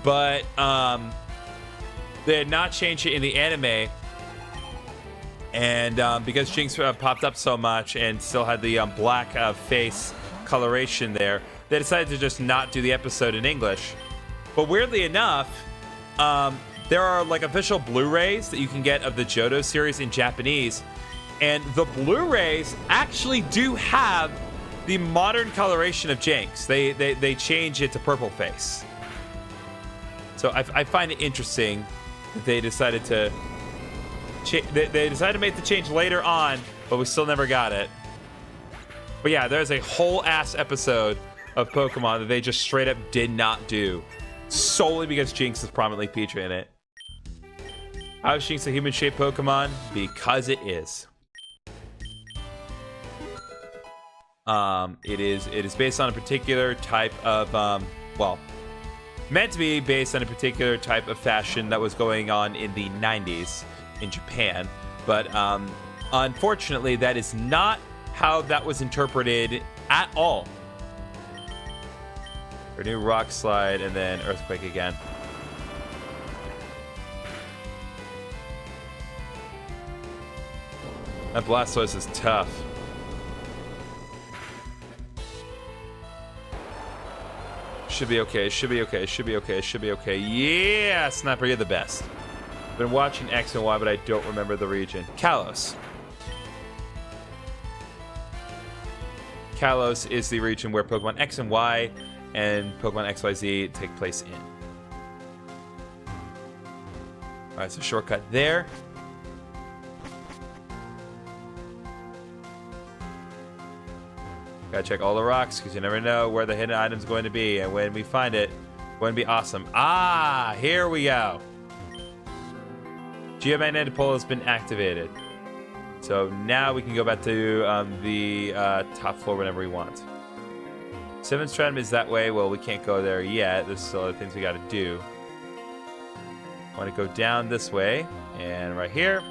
But they had not changed it in the anime. And because Jinx popped up so much and still had the black face coloration there, they decided to just not do the episode in English. But weirdly enough, there are like official Blu-rays that you can get of the Johto series in Japanese. And the Blu-rays actually do have the modern coloration of Jinx. They change it to purple face. So I find it interesting that they decided to... They decided to make the change later on, but we still never got it. But yeah, there's a whole ass episode of Pokemon that they just straight up did not do, solely because Jinx is prominently featured in it. How is Jinx a human-shaped Pokemon? Because it is. It is based on a particular type of well, meant to be based on a particular type of fashion that was going on in the 90s. In Japan, but unfortunately that is not how that was interpreted at all. A new rock slide and then earthquake again. That Blastoise is tough. Should be okay, should be okay, should be okay, should be okay. Yeah, Sniper, you're the best. Been watching X and Y, but I don't remember the region. Kalos. Kalos is the region where Pokemon X and Y and Pokemon XYZ take place in. Alright, so shortcut there. Gotta check all the rocks, because you never know where the hidden item's going to be, and when we find it, it's going to be awesome. Ah, here we go. Geomagnetic Pole has been activated. So now we can go back to the top floor whenever we want. Seventh Stratum is that way. Well, we can't go there yet. There's still other things we got to do. Want to go down this way. And right here.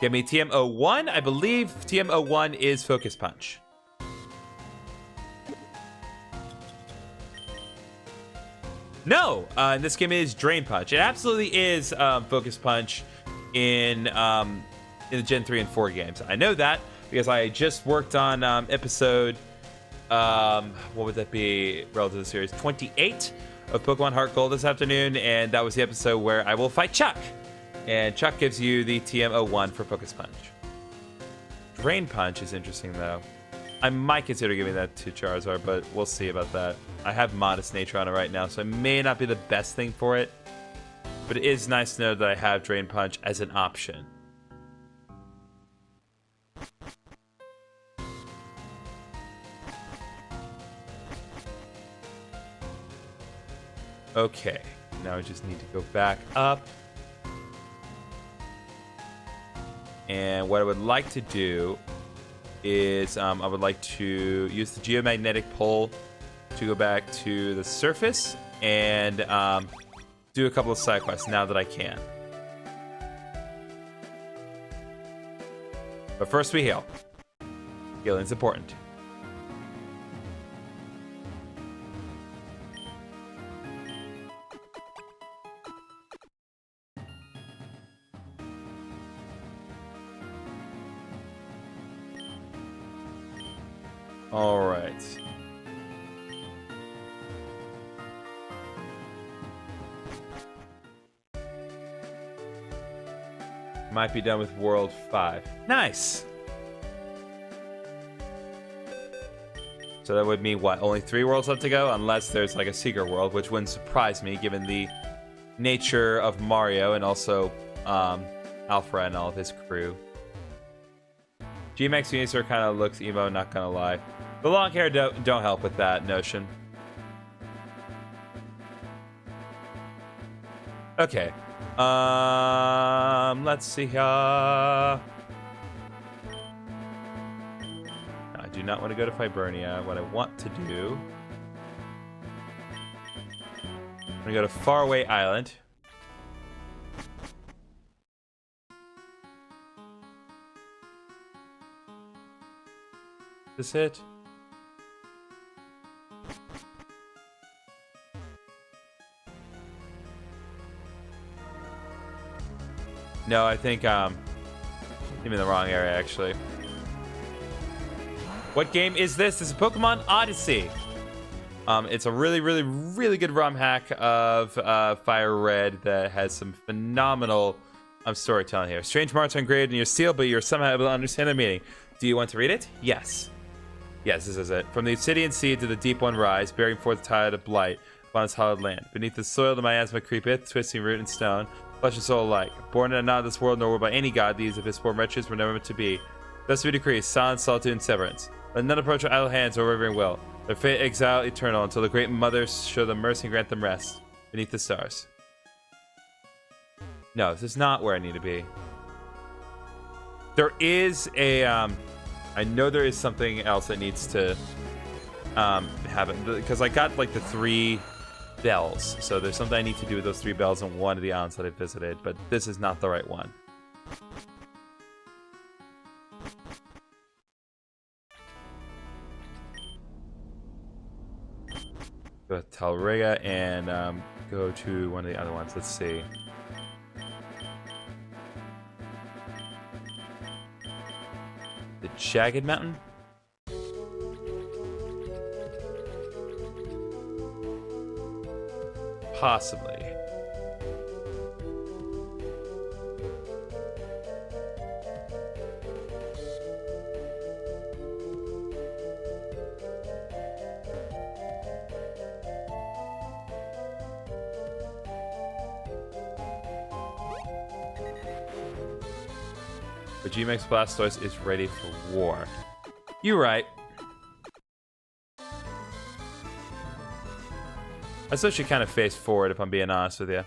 Give me TM01. I believe TM01 is Focus Punch. No, in this game it is Drain Punch. It absolutely is Focus Punch in the Gen 3 and 4 games. I know that because I just worked on episode what would that be relative to the series? 28 of Pokemon Heart Gold this afternoon, and that was the episode where I will fight Chuck. And Chuck gives you the TM01 for Focus Punch. Drain Punch is interesting, though. I might consider giving that to Charizard, but we'll see about that. I have Modest Nature on it right now, so it may not be the best thing for it. But it is nice to know that I have Drain Punch as an option. Okay, now I just need to go back up. And what I would like to do is I would like to use the geomagnetic pole to go back to the surface and do a couple of side quests now that I can. But first we heal. Healing's important. All right. Might be done with World 5. Nice! So that would mean what? Only 3 worlds left to go? Unless there's like a secret world, which wouldn't surprise me given the nature of Mario and also Alpha and all of his crew. G-Max Venusaur kind of looks emo, not gonna lie. The long hair don't help with that notion. Okay. Let's see here. I do not want to go to Fibernia. What I want to do, I'm gonna go to Faraway Island. Is this it? No, I think I'm in the wrong area, actually. What game is this? This is Pokémon Odyssey. It's a really, really, really good ROM hack of Fire Red that has some phenomenal storytelling here. Strange marks are engraved in your steel, but you're somehow able to understand their meaning. Do you want to read it? Yes. Yes, this is it. From the obsidian sea to the deep one rise, bearing forth the tide of blight upon its hallowed land. Beneath the soil the miasma creepeth, twisting root and stone, flesh and soul alike. Born in not of this world, nor were by any god, these of his poor wretches were never meant to be. Thus we decree silence, solitude, and severance. Let none approach with idle hands or wavering will. Their fate exile eternal, until the great mothers show them mercy and grant them rest beneath the stars. No, this is not where I need to be. There is a, I know there is something else that needs to happen, because I got like the 3 bells, so there's something I need to do with those 3 bells on one of the islands that I visited, but this is not the right one. Go to Talrega and go to one of the other ones. Let's see. The Jagged Mountain? Possibly. But G-Max Blastoise is ready for war. You're right. I still should kind of face forward if I'm being honest with you.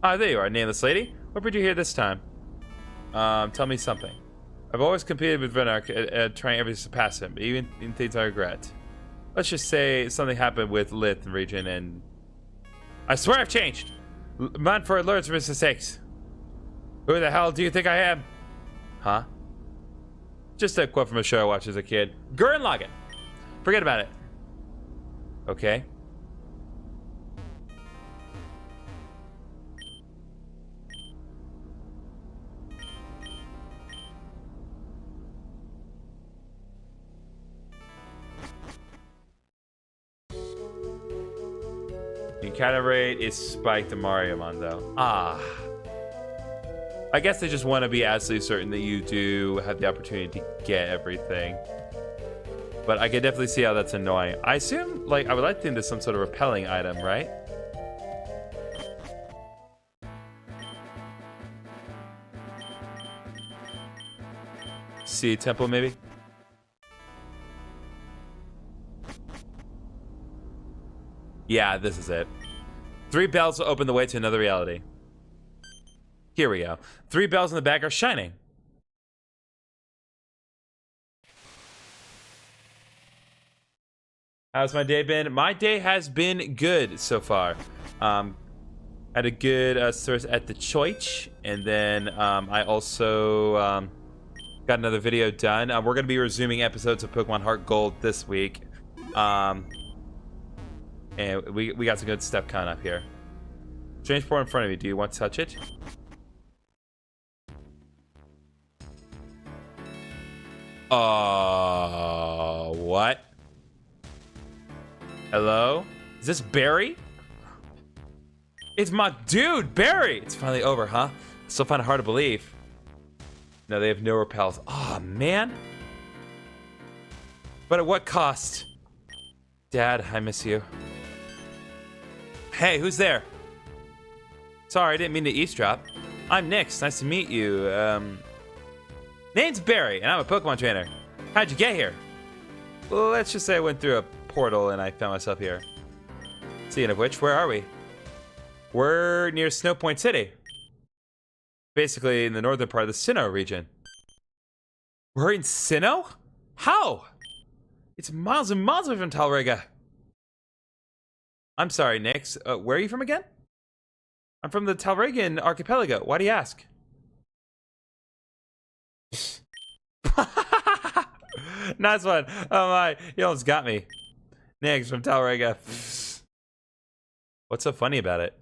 Ah, there you are, nameless lady. What brought you here this time? Tell me something. I've always competed with Venark at trying everything to surpass him, even in things I regret. Let's just say something happened with Lith region and... I swear I've changed! Man for alerts for his mistakes. Who the hell do you think I am? Huh? Just a quote from a show I watched as a kid. Gurren Lagann. Forget about it. Okay. Encounter rate is spiked to Mariamon, though. Ah. I guess they just want to be absolutely certain that you do have the opportunity to get everything. But I can definitely see how that's annoying. I assume, like, I would like to think there's some sort of repelling item, right? Sea temple, maybe? Yeah, this is it. 3 bells will open the way to another reality. Here we go. 3 bells in the back are shining. How's my day been? My day has been good so far. Had a good service at the church, and then I also got another video done. We're going to be resuming episodes of Pokemon Heart Gold this week. And we got some good stuff coming up here. Strange port in front of me. Do you want to touch it? What? Hello? Is this Barry? It's my dude, Barry! It's finally over, huh? Still find it hard to believe. No, they have no repels. Aw, man. But at what cost? Dad, I miss you. Hey, who's there? Sorry, I didn't mean to eavesdrop. I'm Nyx. Nice to meet you. Name's Barry, and I'm a Pokemon trainer. How'd you get here? Well, let's just say I went through a portal and I found myself here. Speaking of which, where are we? We're near Snow Point City. Basically in the northern part of the Sinnoh region. We're in Sinnoh? How? It's miles and miles away from Talrega. I'm sorry, Nyx. Where are you from again? I'm from the Talregan archipelago. Why do you ask? Nice one. Oh my, you almost got me. Nyx from Talrega. What's so funny about it?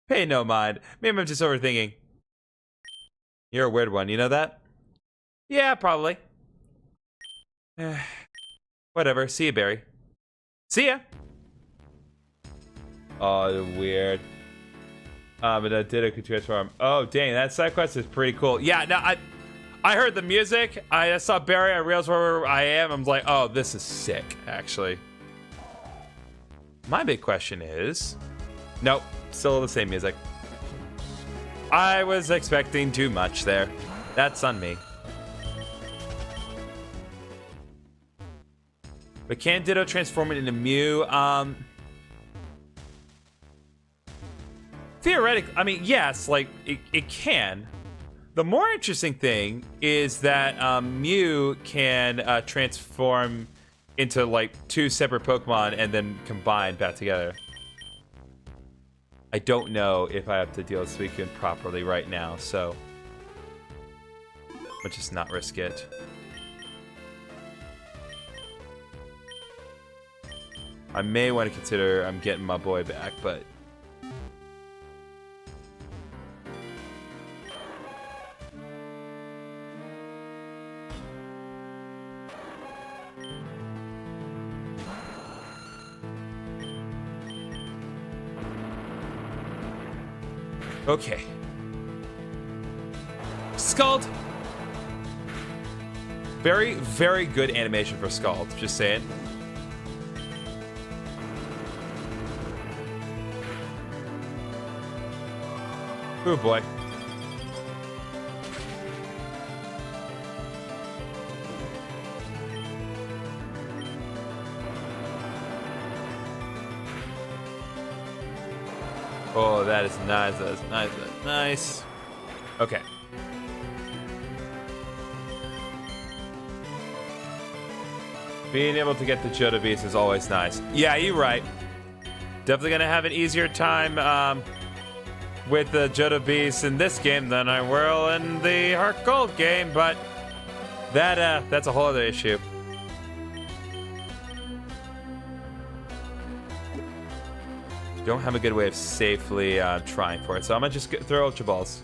Pay no mind. Maybe I'm just overthinking. You're a weird one, you know that? Yeah, probably. Whatever. See you, Barry. See ya. Oh, weird. But I did a could transform. Oh, dang, that side quest is pretty cool. Yeah, no, I heard the music. I saw Barry. I realized where I am. I'm like, oh, this is sick, actually. My big question is, nope, still the same music. I was expecting too much there. That's on me. But can Ditto transform it into Mew? Theoretically, I mean, yes, like, it can. The more interesting thing is that Mew can transform into, like, 2 separate Pokemon and then combine back together. I don't know if I have to deal with Suicune properly right now, so I'll just not risk it. I may want to consider getting my boy back, but okay. Scald! Very, very good animation for Scald, just saying. Oh boy. Oh, that is nice, that is nice, that is nice. Okay. Being able to get the Johto Beast is always nice. Yeah, you're right. Definitely gonna have an easier time with the Johto Beast in this game than I will in the Heart Gold game, but that's a whole other issue. Don't have a good way of safely trying for it, so I'm gonna just throw Ultra Balls.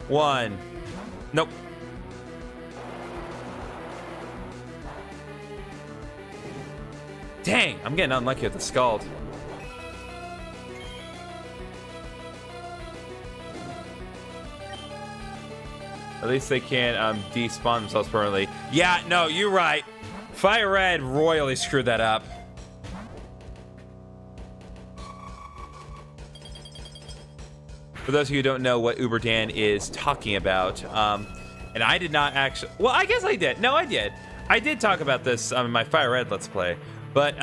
1. Nope. Dang, I'm getting unlucky with the Scald. At least they can despawn themselves permanently. Yeah, no, you're right. Fire Red royally screwed that up. For those of you who don't know what Uber Dan is talking about, and I did not actually... Well, I guess I did. No, I did. I did talk about this in my Fire Red Let's Play. But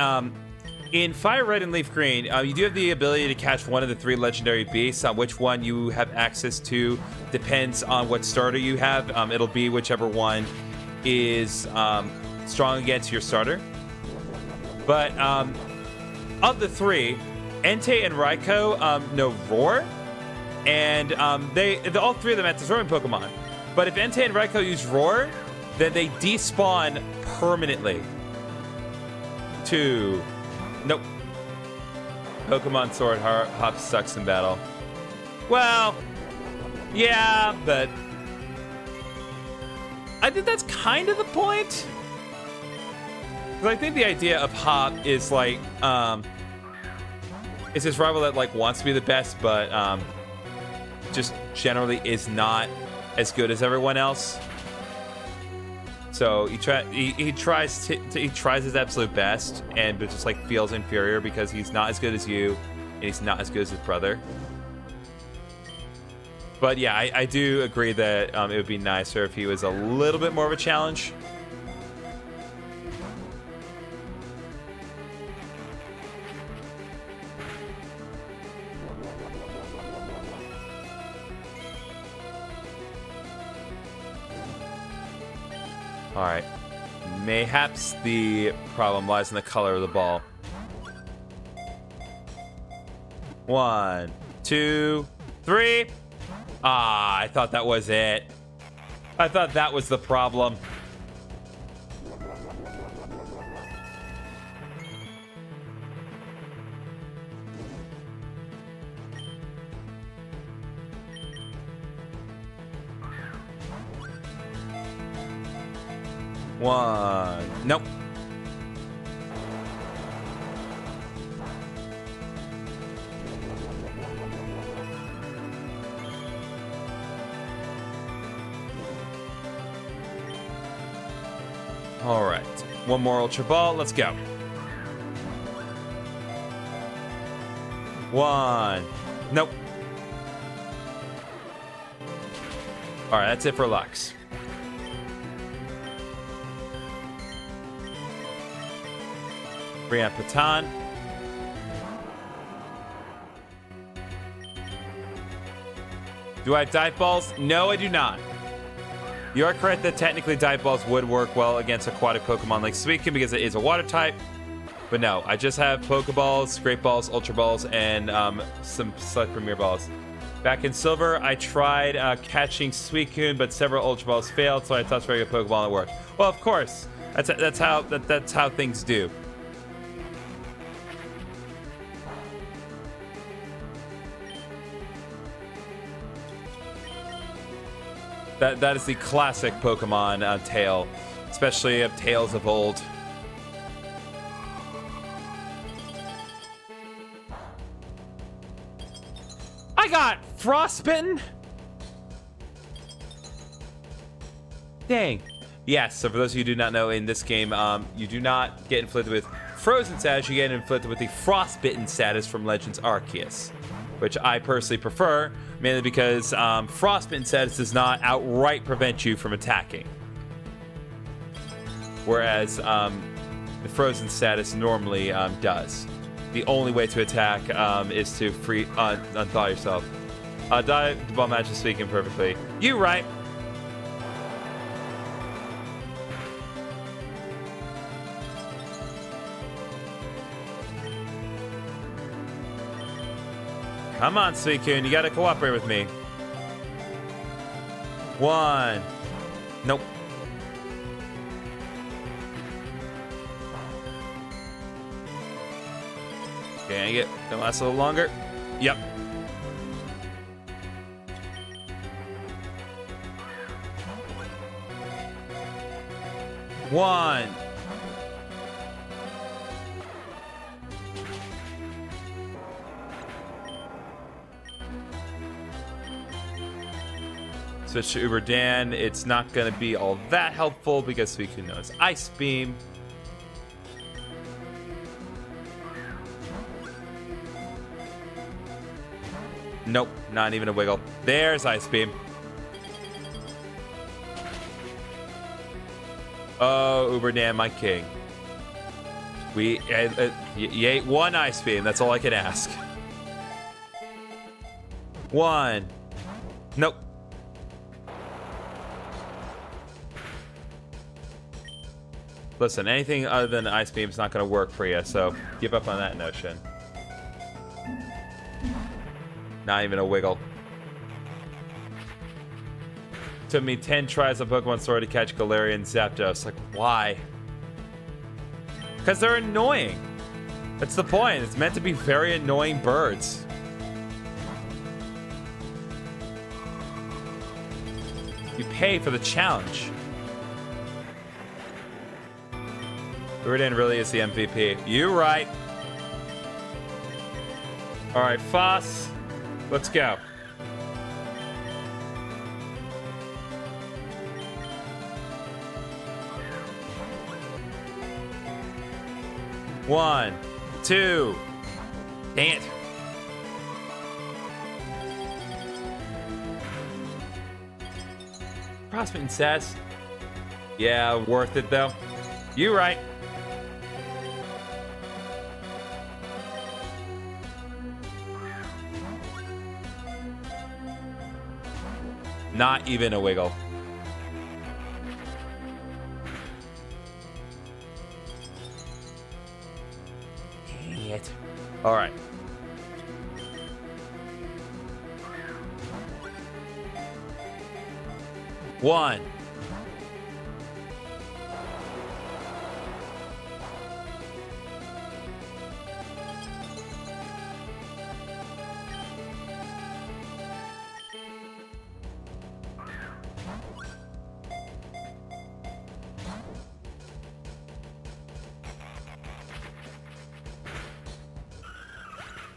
in Fire Red and Leaf Green, you do have the ability to catch one of the 3 legendary beasts. Which one you have access to depends on what starter you have. It'll be whichever one is strong against your starter. But of the 3, Entei and Raikou know Roar. And all 3 of them have throwing Pokemon. But if Entei and Raikou use Roar, then they despawn permanently. 2. Nope. Pokemon Sword Hop sucks in battle. Well, yeah, but I think that's kind of the point. Because I think the idea of Hop is like, it's this rival that like wants to be the best, but just generally is not as good as everyone else. So he tries his absolute best, and but just like feels inferior because he's not as good as you, and he's not as good as his brother. But yeah, I do agree that it would be nicer if he was a little bit more of a challenge. All right. Mayhaps the problem lies in the color of the ball. 1, 2, 3. Ah, I thought that was it. I thought that was the problem. One. Nope. All right. One more Ultra Ball. Let's go. 1. Nope. All right. That's it for Lux. Brian Patan. Do I have dive balls? No, I do not. You are correct that technically dive balls would work well against aquatic Pokemon like Suicune because it is a water type. But no, I just have Pokeballs, Great Balls, Ultra Balls, and some Select Premier Balls. Back in Silver, I tried catching Suicune, but several Ultra Balls failed, so I touched regular Pokeball and it worked. Well, of course, that's how things do. That is the classic Pokemon tale, especially of tales of old. I got frostbitten. Dang. Yes, so for those of you who do not know, in this game, you do not get inflicted with frozen status, you get inflicted with the frostbitten status from Legends Arceus, which I personally prefer, mainly because frostbitten status does not outright prevent you from attacking. Whereas the frozen status normally does. The only way to attack is to unthaw yourself. The ball match is speaking perfectly. You right. Come on, Suicune, you gotta cooperate with me. 1. Nope. Dang it. Gonna last a little longer. Yep. One. Switch to Uber Dan. It's not going to be all that helpful because Suicune knows Ice Beam. Nope, not even a wiggle. There's Ice Beam. Oh, Uber Dan, my king. You ate one Ice Beam. That's all I can ask. One. Nope. Listen, anything other than Ice Beam is not going to work for you, so give up on that notion. Not even a wiggle. Took me 10 tries on Pokemon Sword to catch Galarian and Zapdos. Like, why? Because they're annoying. That's the point. It's meant to be very annoying birds. You pay for the challenge. Uridan really is the MVP. You're right. All right, Foss. Let's go. One, two. Dang it. Prospect says, yeah, worth it though. You right. Not even a wiggle. Dang it. All right. One.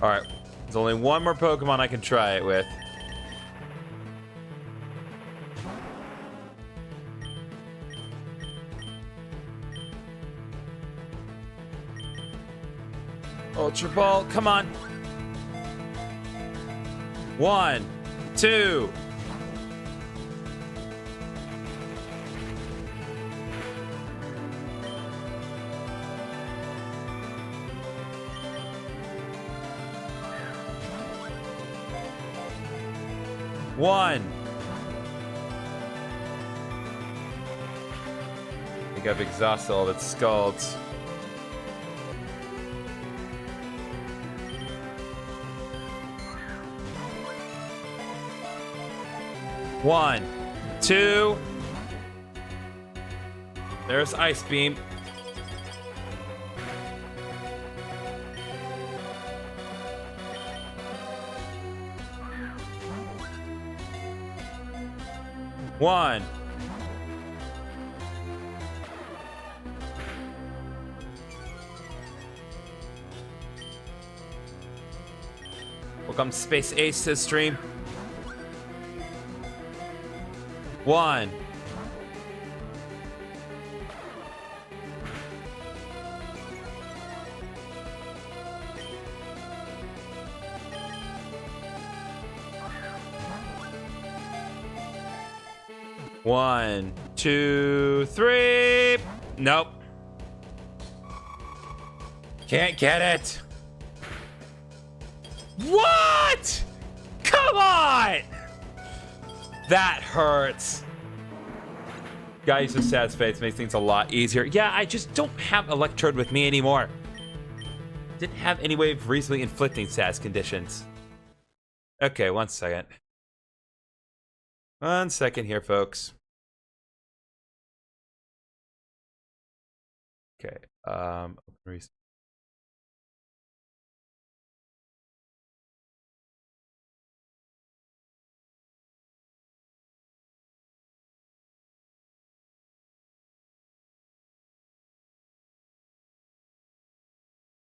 All right. There's only one more Pokemon I can try it with. Ultra Ball, come on. One, two. One. I think I've exhausted all of its scalds. One, two. There's Ice Beam. One. Welcome Space Ace to the stream. One. One, two, three. Nope. Can't get it. What? Come on! That hurts. Guys with sad face makes things a lot easier. Yeah, I just don't have Electrode with me anymore. Didn't have any way of reasonably inflicting SAS conditions. Okay, 1 second. 1 second here, folks. Okay,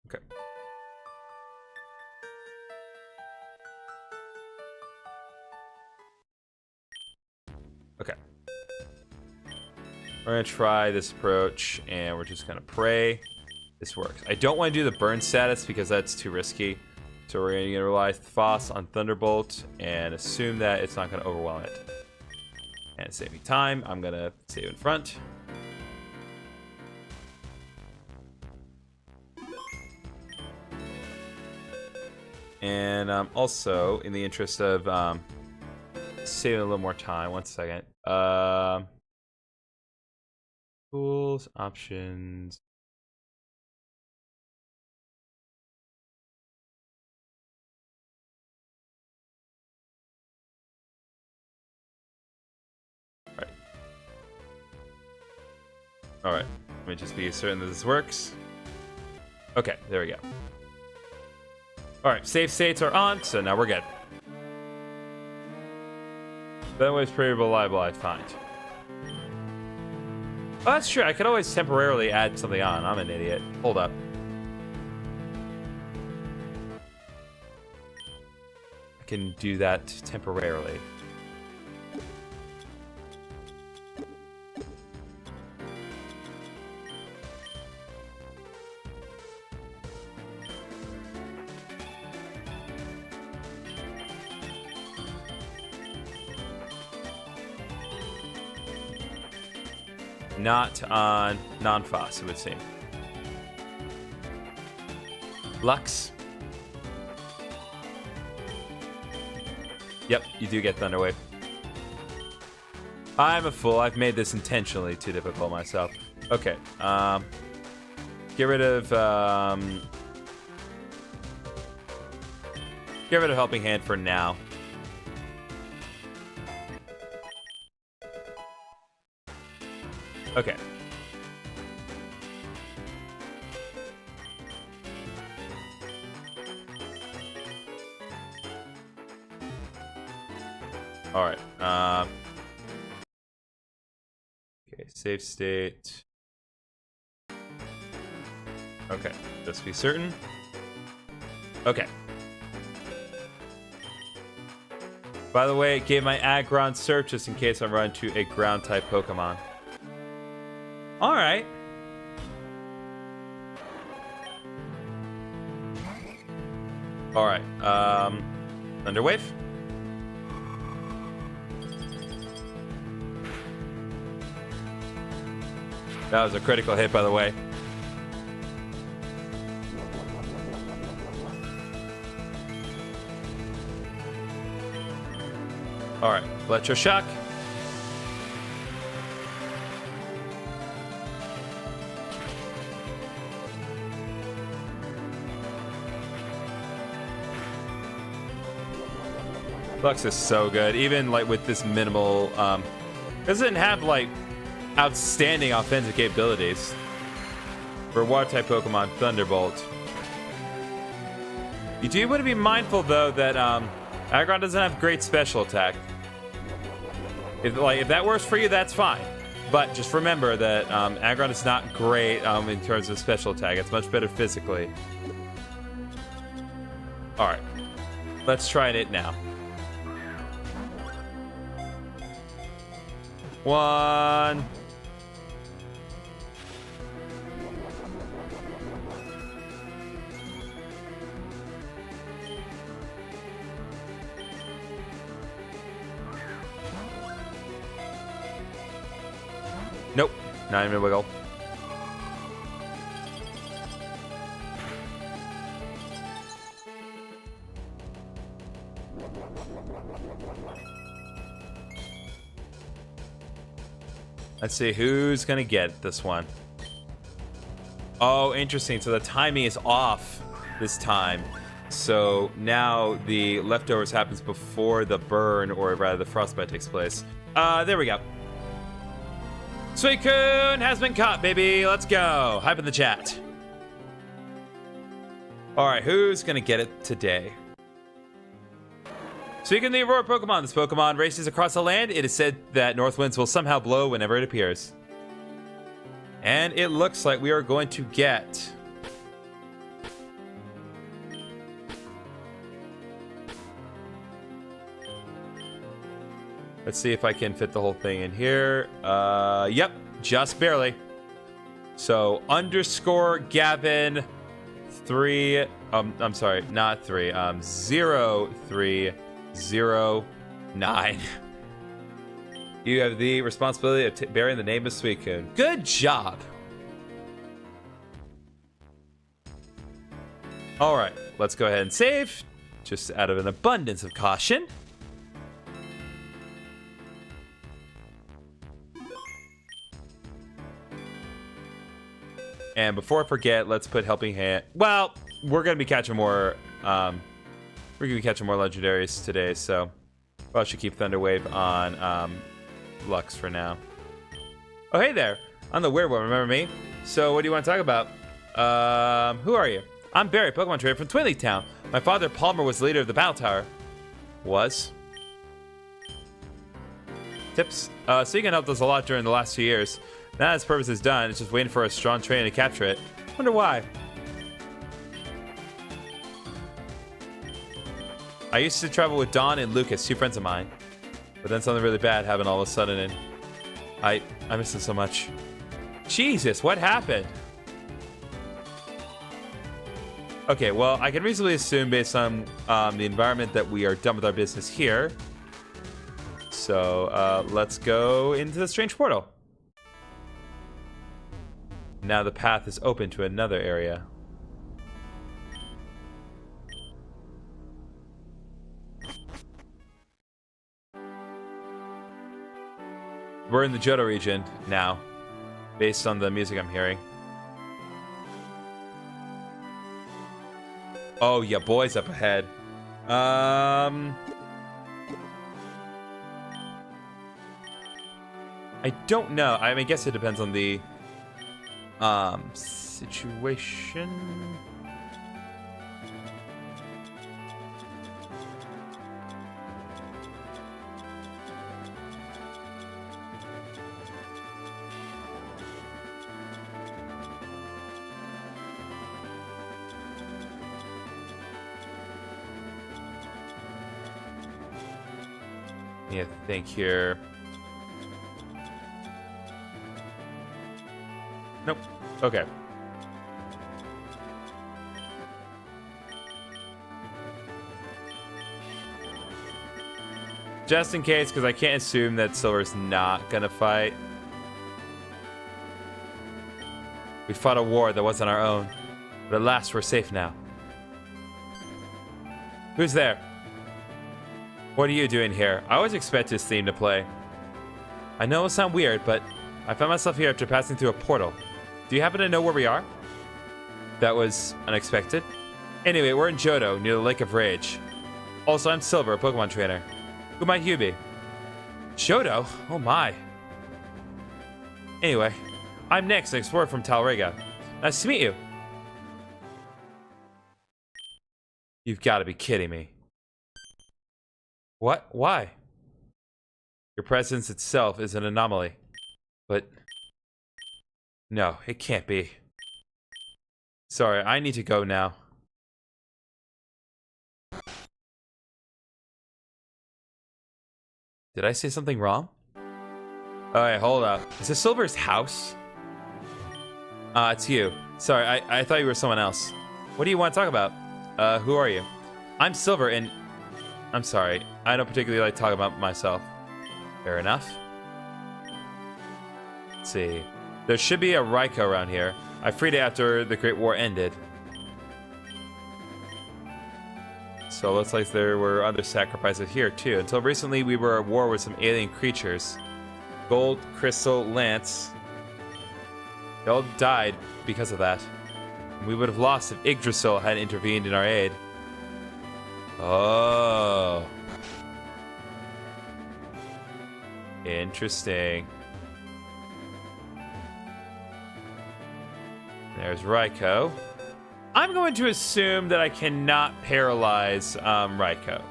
okay. Okay. We're going to try this approach, and we're just going to pray this works. I don't want to do the burn status because that's too risky. So we're going to rely Foss on Thunderbolt and assume that it's not going to overwhelm it. And saving time, I'm going to save in front. And also, in the interest of saving a little more time, 1 second. Tools, options. All right. Let me just be certain that this works. Okay, there we go. All right, save states are on, so now we're good. That was pretty reliable, I find. Oh, that's true. I could always temporarily add something on. I'm an idiot. Hold up. I can do that temporarily. Not on non-Foss, it would seem. Lux. Yep, you do get Thunderwave. I'm a fool. I've made this intentionally too difficult myself. Okay. Get rid of Helping Hand for now. Okay. All right. Okay, save state. Okay, just be certain. Okay. By the way, it gave my Aggron search just in case I run into a ground-type Pokemon. All right. All right. Thunderwave. That was a critical hit, by the way. All right. Electroshock. Lux is so good, even like with this minimal. Doesn't have like outstanding offensive capabilities. For Water-type Pokemon, Thunderbolt. You do want to be mindful though that Aggron doesn't have great special attack. If that works for you, that's fine. But just remember that Aggron is not great in terms of special attack. It's much better physically. All right, let's try it now. 1. Nope, not even a wiggle. Let's see who's gonna get this one. Oh, interesting. So the timing is off this time. So now the leftovers happens before the burn, or rather the frostbite takes place. There we go. Suicune has been caught, baby. Let's go. Hype in the chat. All right, who's gonna get it today? Speaking of the Aurora Pokemon, this Pokemon races across the land. It is said that north winds will somehow blow whenever it appears. And it looks like we are going to get... Let's see if I can fit the whole thing in here. Yep, just barely. So underscore Gavin 3. I'm sorry, not 3. 0309. You have the responsibility of bearing the name of Suicune. Good job. All right, let's go ahead and save, just out of an abundance of caution. And before I forget, let's put Helping Hand. Well, we're gonna be catching more. We're gonna be catching more legendaries today, so I should keep Thunderwave on Lux for now. Oh, hey there! I'm the weird one. Remember me? So, what do you want to talk about? Who are you? I'm Barry, Pokemon trainer from Twinley Town. My father, Palmer, was the leader of the Battle Tower. Was. Tips. Suicune helped us a lot during the last 2 years. Now that its purpose is done, it's just waiting for a strong trainer to capture it. Wonder why. I used to travel with Dawn and Lucas, 2 friends of mine. But then something really bad happened all of a sudden, and I miss them so much. Jesus, what happened? Okay, well, I can reasonably assume based on the environment that we are done with our business here. So let's go into the strange portal. Now the path is open to another area. We're in the Johto region now, based on the music I'm hearing. Oh yeah, boys up ahead. I don't know. I mean, I guess it depends on the situation. Yeah, think here. Nope. Okay. Just in case, because I can't assume that Silver's not gonna fight. We fought a war that wasn't our own, but at last we're safe now. Who's there? What are you doing here? I always expect this theme to play. I know it'll sound weird, but I found myself here after passing through a portal. Do you happen to know where we are? That was unexpected. Anyway, we're in Johto, near the Lake of Rage. Also, I'm Silver, a Pokemon trainer. Who might you be? Johto? Oh my. Anyway, I'm Nyx, an explorer from Talrega. Nice to meet you. You've got to be kidding me. What? Why? Your presence itself is an anomaly. But no, it can't be. Sorry, I need to go now. Did I say something wrong? Alright, hold up. Is this Silver's house? It's you. Sorry, I thought you were someone else. What do you want to talk about? Who are you? I'm Silver, and I'm sorry. I don't particularly like talking about myself. Fair enough. Let's see. There should be a Raikou around here. I freed it after the Great War ended. So it looks like there were other sacrifices here too. Until recently, we were at war with some alien creatures. Gold, Crystal, Lance. They all died because of that. We would have lost if Yggdrasil had intervened in our aid. Oh. Interesting. There's Raikou. I'm going to assume that I cannot paralyze Raikou.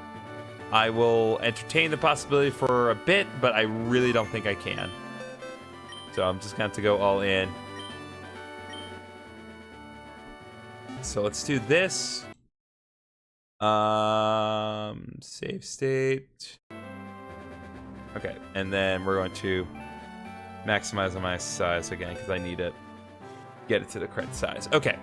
I will entertain the possibility for a bit, but I really don't think I can. So I'm just going to have to go all in. So let's do this. Save state. Okay, and then we're going to maximize on my size again because I need to get it to the correct size. Okay.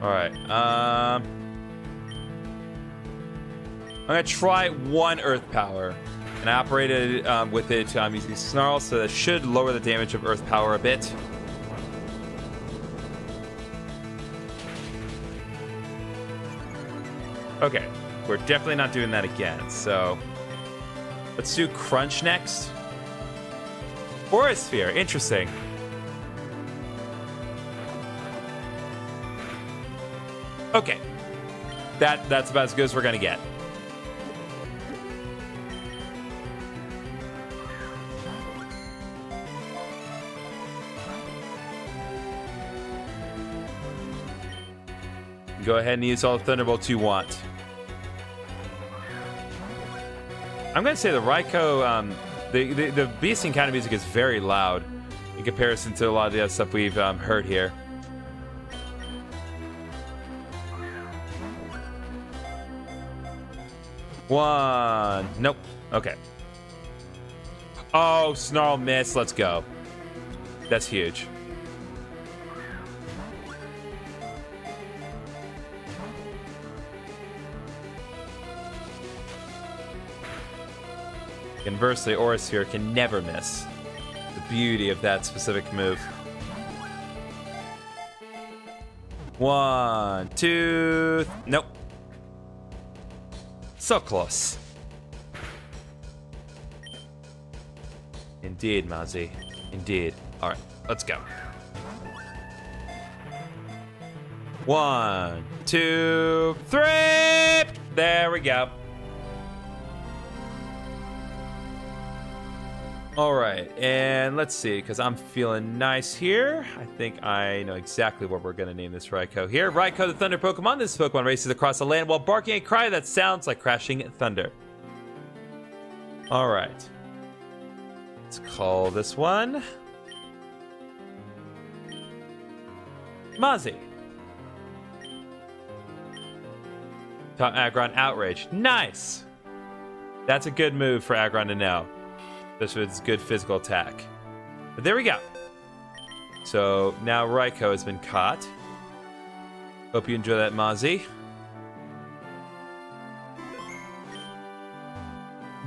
Alright, I'm gonna try one Earth Power. And I operated with it using Snarl, so that should lower the damage of Earth Power a bit. Okay, we're definitely not doing that again, so let's do Crunch next. Aura Sphere, interesting. Okay, that's about as good as we're gonna get. Go ahead and use all the Thunderbolts you want. I'm gonna say the Raikou, the Beast Encounter music is very loud in comparison to a lot of the other stuff we've heard here. One. Nope. Okay. Oh, Snarl missed. Let's go. That's huge. Conversely, Aura Sphere can never miss. The beauty of that specific move. One, two. Nope. So close. Indeed, Mazi. Indeed. Alright, let's go. One, two, three! There we go. Alright, and let's see, because I'm feeling nice here. I think I know exactly what we're going to name this Raikou here. Raikou, the Thunder Pokemon. This Pokemon races across the land while barking a cry that sounds like crashing thunder. Alright. Let's call this one Mozzie. Taught Aggron Outrage. Nice! That's a good move for Aggron to know. Especially with its good physical attack. But there we go. So now Raikou has been caught. Hope you enjoy that, Mozzie.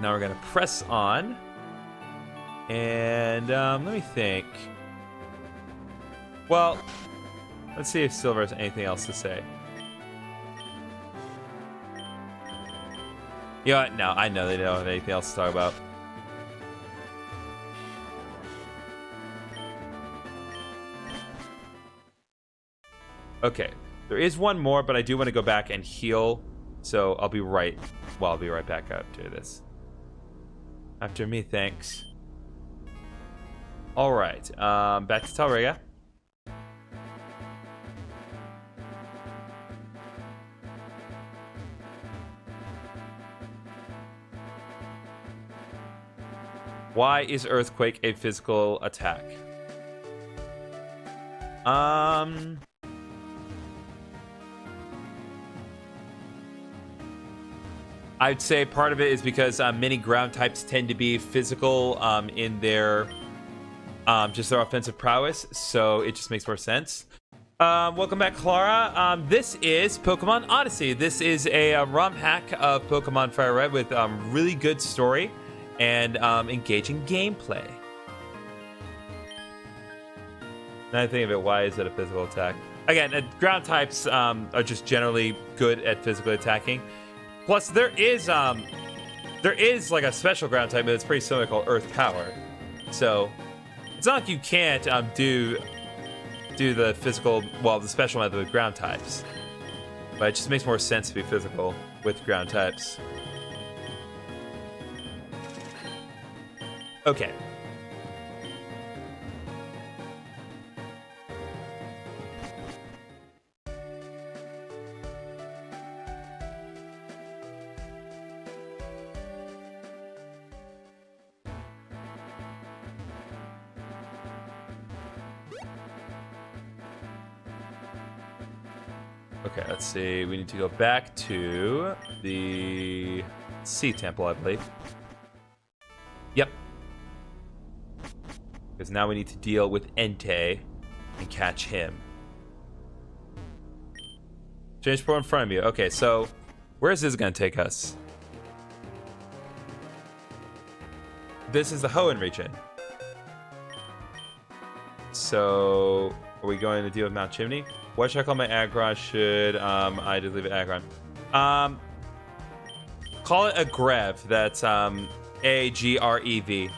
Now we're going to press on. And let me think. Well, let's see if Silver has anything else to say. You know what? No, I know they don't have anything else to talk about. Okay, there is one more, but I do want to go back and heal, so I'll be right back up to this. After me, thanks. All right, back to Talrega. Why is Earthquake a physical attack? I'd say part of it is because many ground types tend to be physical in their just their offensive prowess, so it just makes more sense. Welcome back, Clara. This is Pokemon Odyssey. This is a ROM hack of Pokemon Fire Red with really good story and engaging gameplay. Now I think of it, why is it a physical attack? Again, ground types are just generally good at physically attacking. Plus, there is like a special ground type that's pretty similar called Earth Power. So it's not like you can't do the physical, well, the special method with ground types. But it just makes more sense to be physical with ground types. Okay. Okay, let's see. We need to go back to the Sea Temple, I believe. Yep. Because now we need to deal with Entei and catch him. Change point in front of you. Okay, so where is this going to take us? This is the Hoenn region. So, are we going to deal with Mount Chimney? What should I call my Aggron? Should I just leave it Aggron? Call it a Grev. That's A-G-R-E-V.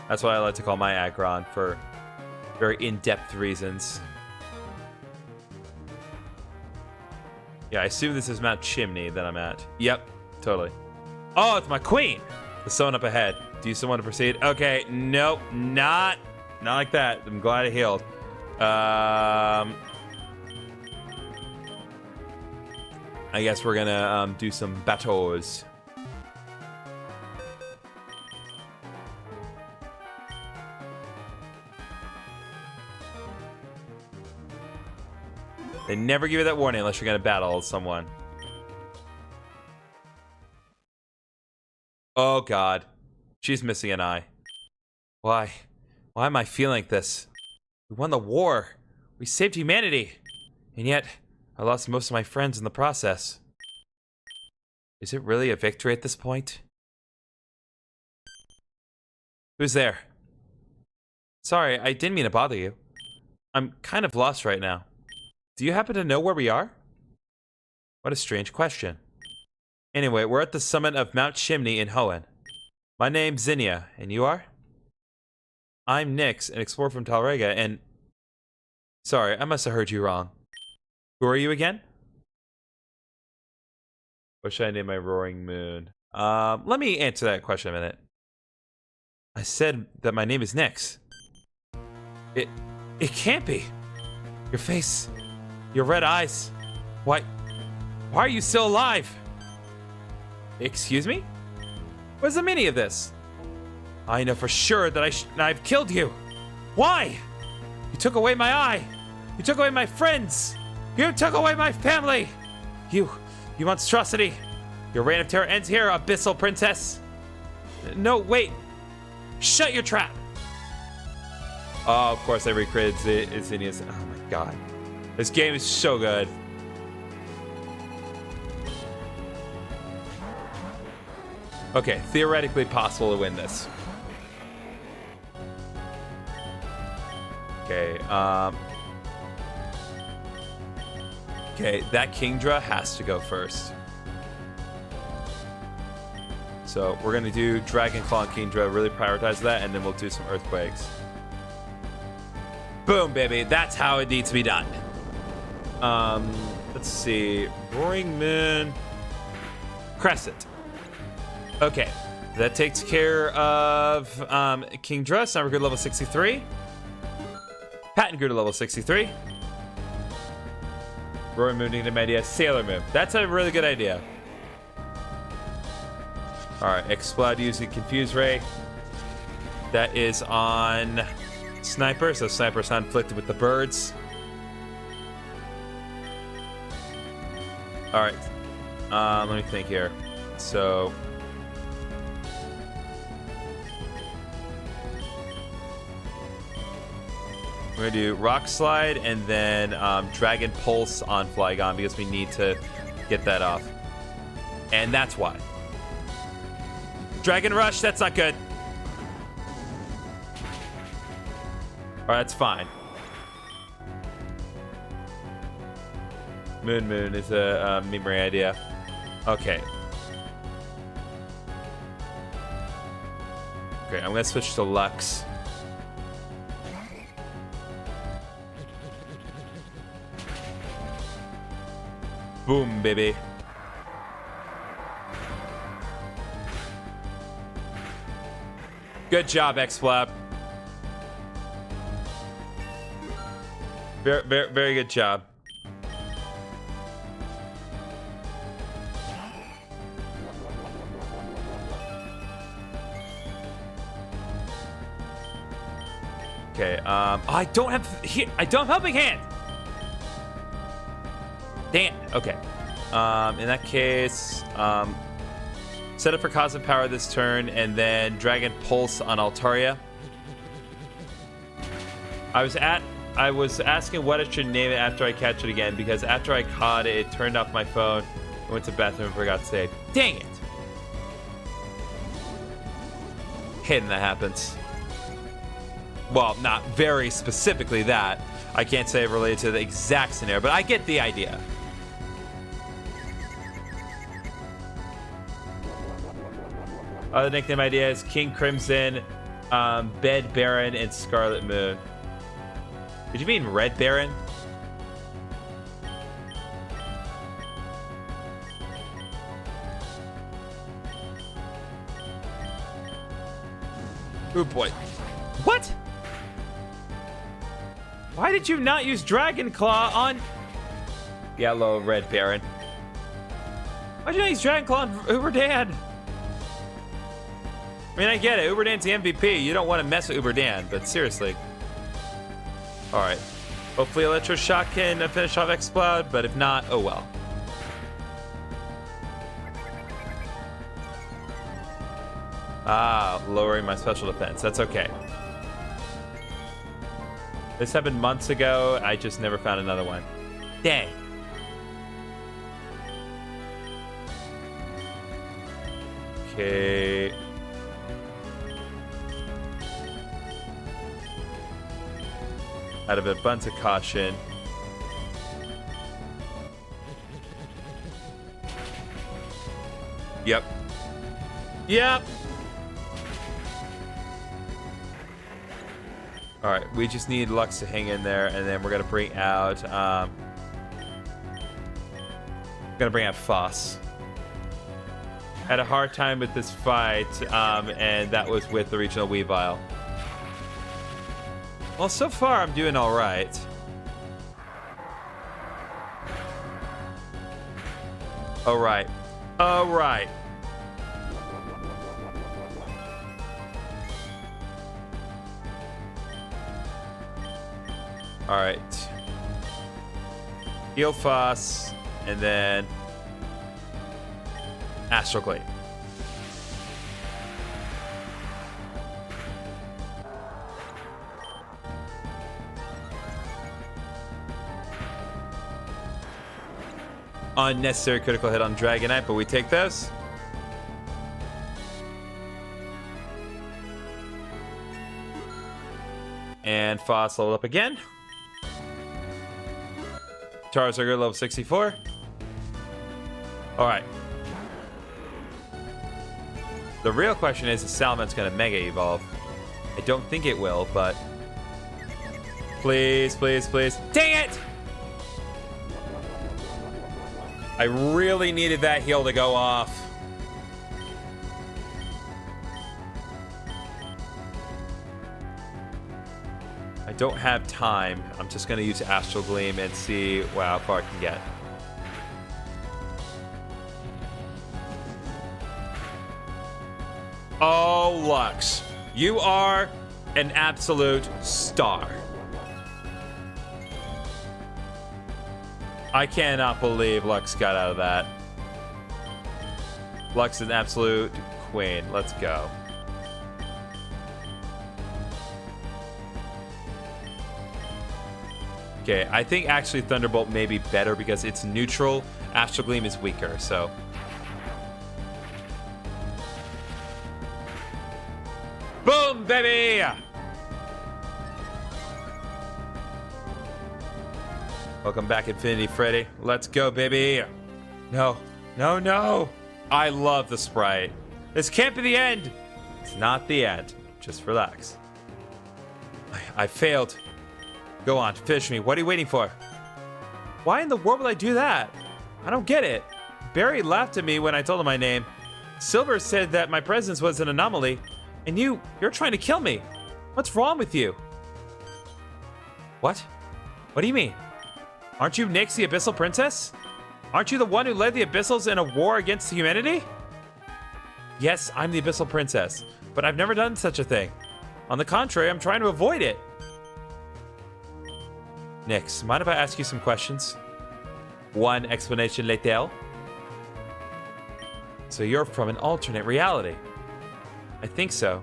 That's what I like to call my Aggron for very in-depth reasons. Yeah, I assume this is Mount Chimney that I'm at. Yep, totally. Oh, it's my queen! The sun up ahead. Do you still want to proceed? Okay, nope, not like that. I'm glad I healed. I guess we're gonna do some battles. They never give you that warning unless you're gonna battle someone. Oh god. She's missing an eye. Why? Why am I feeling like this? We won the war. We saved humanity. And yet, I lost most of my friends in the process. Is it really a victory at this point? Who's there? Sorry, I didn't mean to bother you. I'm kind of lost right now. Do you happen to know where we are? What a strange question. Anyway, we're at the summit of Mount Chimney in Hoenn. My name's Zinnia, and you are? I'm Nyx, an explorer from Talrega, and... Sorry, I must have heard you wrong. Who are you again? What should I name my roaring moon? Let me answer that question a minute. I said that my name is Nyx. It can't be. Your face, your red eyes. Why are you still alive? Excuse me? What's the meaning of this? I know for sure that I've killed you. Why? You took away my eye. You took away my friends. You took away my family. You monstrosity. Your reign of terror ends here, abyssal princess. No, wait. Shut your trap. Oh, of course I recreated Zinnia's. Oh my god. This game is so good. Okay, theoretically possible to win this. Okay, okay, that Kingdra has to go first. So we're gonna do Dragon Claw and Kingdra, really prioritize that, and then we'll do some Earthquakes. Boom, baby, that's how it needs to be done. Let's see, Roaring Moon, Crescent. Okay, that takes care of Kingdra. So now we're good level 63. Patent grew to level 63. Roaring Moon, Kingdom idea, Sailor Moon. That's a really good idea. Alright, Explode using Confuse Ray. That is on Sniper, so Sniper's not inflicted with the birds. Alright, let me think here. So... we're gonna do Rock Slide and then Dragon Pulse on Flygon because we need to get that off. And that's why. Dragon Rush, that's not good. Alright, that's fine. Moon is a memory idea. Okay. Okay, I'm gonna switch to Lux. Boom, baby. Good job, X-Flap. Very good job. Okay, I don't have helping hand. Damn. Okay. In that case, set up for Cosmic Power this turn, and then Dragon Pulse on Altaria. I was asking what I should name it after I catch it again, because after I caught it, it turned off my phone, I went to the bathroom and forgot to save. Dang it! Hating that happens. Well, not very specifically that. I can't say it related to the exact scenario, but I get the idea. Other nickname ideas: King Crimson, Bed Baron, and Scarlet Moon. Did you mean Red Baron? Oh boy. What? Why did you not use Dragon Claw on Yellow Red Baron? Why'd you not use Dragon Claw on Uberdan? I mean, I get it. Uberdan's the MVP. You don't want to mess with Uberdan, but seriously. Alright. Hopefully Electroshock can finish off X-Cloud, but if not, oh well. Ah, lowering my special defense. That's okay. This happened months ago. I just never found another one. Dang. Okay. Out of abundance of caution. Yep. Yep. All right, we just need Lux to hang in there, and then we're gonna bring out Foss. Had a hard time with this fight, and that was with the regional Weavile. Well, so far I'm doing all right. All right. All right. All right. Heal Foss, and then Astral Glade. Unnecessary critical hit on Dragonite, but we take those. And Foss leveled up again. Charizard level 64. Alright. The real question is Salamence going to Mega Evolve? I don't think it will, but... Please, please, please. Dang it! I really needed that heal to go off. I don't have time. I'm just going to use Astral Gleam and see how far I can get. Oh, Lux. You are an absolute star. I cannot believe Lux got out of that. Lux is an absolute queen. Let's go. Okay, I think actually Thunderbolt may be better because it's neutral. Astral Gleam is weaker, so... Boom, baby! Welcome back, Infinity Freddy. Let's go, baby. No, no, no. I love the sprite. This can't be the end. It's not the end. Just relax. I failed. Go on, finish me. What are you waiting for? Why in the world would I do that? I don't get it. Barry laughed at me when I told him my name. Silver said that my presence was an anomaly. And you're trying to kill me. What's wrong with you? What? What do you mean? Aren't you Nyx, the Abyssal Princess? Aren't you the one who led the Abyssals in a war against humanity? Yes, I'm the Abyssal Princess, but I've never done such a thing. On the contrary, I'm trying to avoid it. Nyx, mind if I ask you some questions? One explanation later. So you're from an alternate reality. I think so.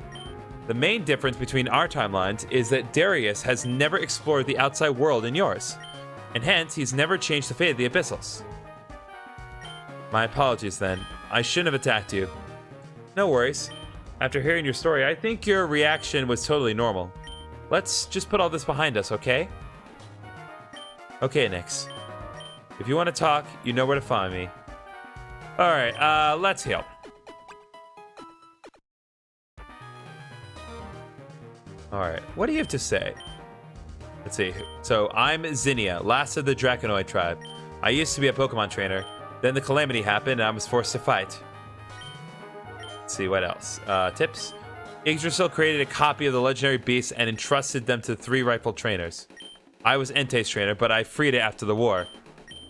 The main difference between our timelines is that Darius has never explored the outside world in yours, and hence he's never changed the fate of the Abyssals. My apologies then. I shouldn't have attacked you. No worries. After hearing your story, I think your reaction was totally normal. Let's just put all this behind us, okay? Okay, Nyx. If you want to talk, you know where to find me. Alright, let's heal. Alright, what do you have to say? Let's see. So, I'm Zinnia, last of the GriffinOni tribe. I used to be a Pokemon trainer. Then the calamity happened and I was forced to fight. Let's see, what else? Tips? Yggdrasil created a copy of the legendary beast and entrusted them to 3 rightful trainers. I was Entei's trainer, but I freed it after the war.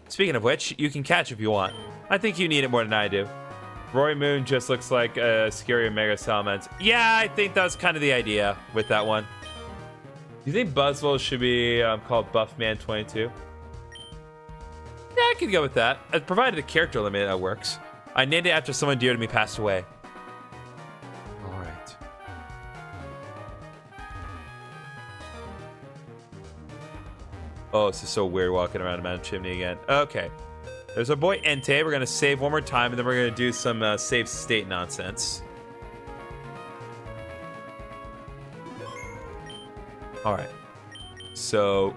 Speaking of which, you can catch if you want. I think you need it more than I do. Roy Moon just looks like a scary Omega Salamence. Yeah, I think that was kind of the idea with that one. Do you think Buzzwole should be called Buffman22? Yeah, I could go with that, provided the character limit works. I named it after someone dear to me passed away. Alright. Oh, this is so weird walking around a mountain chimney again. Okay. There's our boy Entei. We're going to save one more time, and then we're going to do some save state nonsense. Alright. So,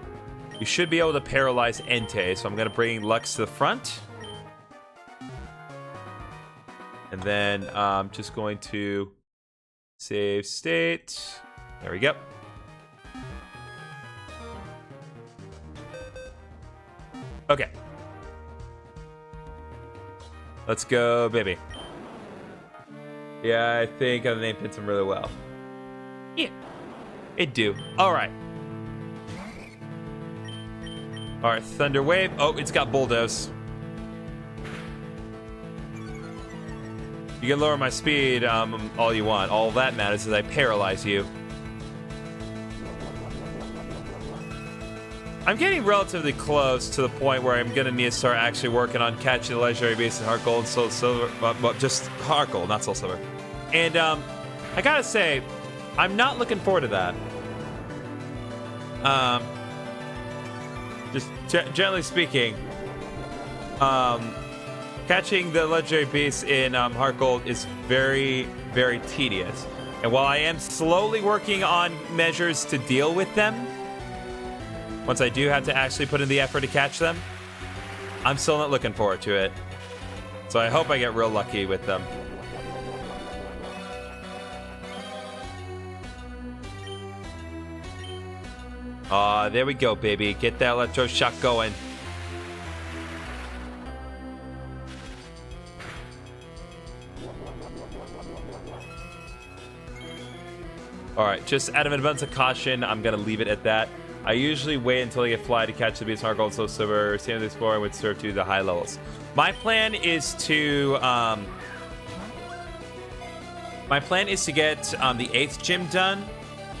you should be able to paralyze Entei. So I'm going to bring Lux to the front. And then I'm just going to save state. There we go. Okay. Let's go, baby. Yeah, I think the name fits him really well. Yeah, it do. All right. All right, Thunder Wave. Oh, it's got Bulldoze. You can lower my speed all you want. All that matters is I paralyze you. I'm getting relatively close to the point where I'm going to need to start actually working on catching the legendary beasts in Heart Gold and Soul Silver. Well, just Heart Gold, not Soul Silver. And I gotta say, I'm not looking forward to that. Just generally speaking, catching the legendary beasts in Heart Gold is very, very tedious. And while I am slowly working on measures to deal with them, once I do have to actually put in the effort to catch them, I'm still not looking forward to it. So I hope I get real lucky with them. Aw, there we go, baby. Get that electro shock going. Alright, just out of an abundance of caution, I'm going to leave it at that. I usually wait until I get fly to catch the beast, Heart Gold, Soul Silver. Standard Explorer would serve to the high levels. My plan is to get the 8th gym done,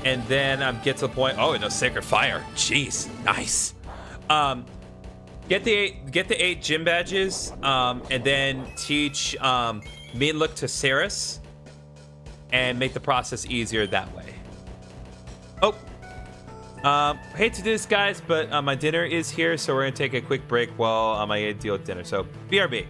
and then get to the point. Oh, no, Sacred Fire. Jeez, nice. Get the 8 gym badges, and then teach Mean Look to Ceres, and make the process easier that way. Oh. Hate to do this, guys, but my dinner is here, so we're gonna take a quick break while I deal with dinner. So, BRB.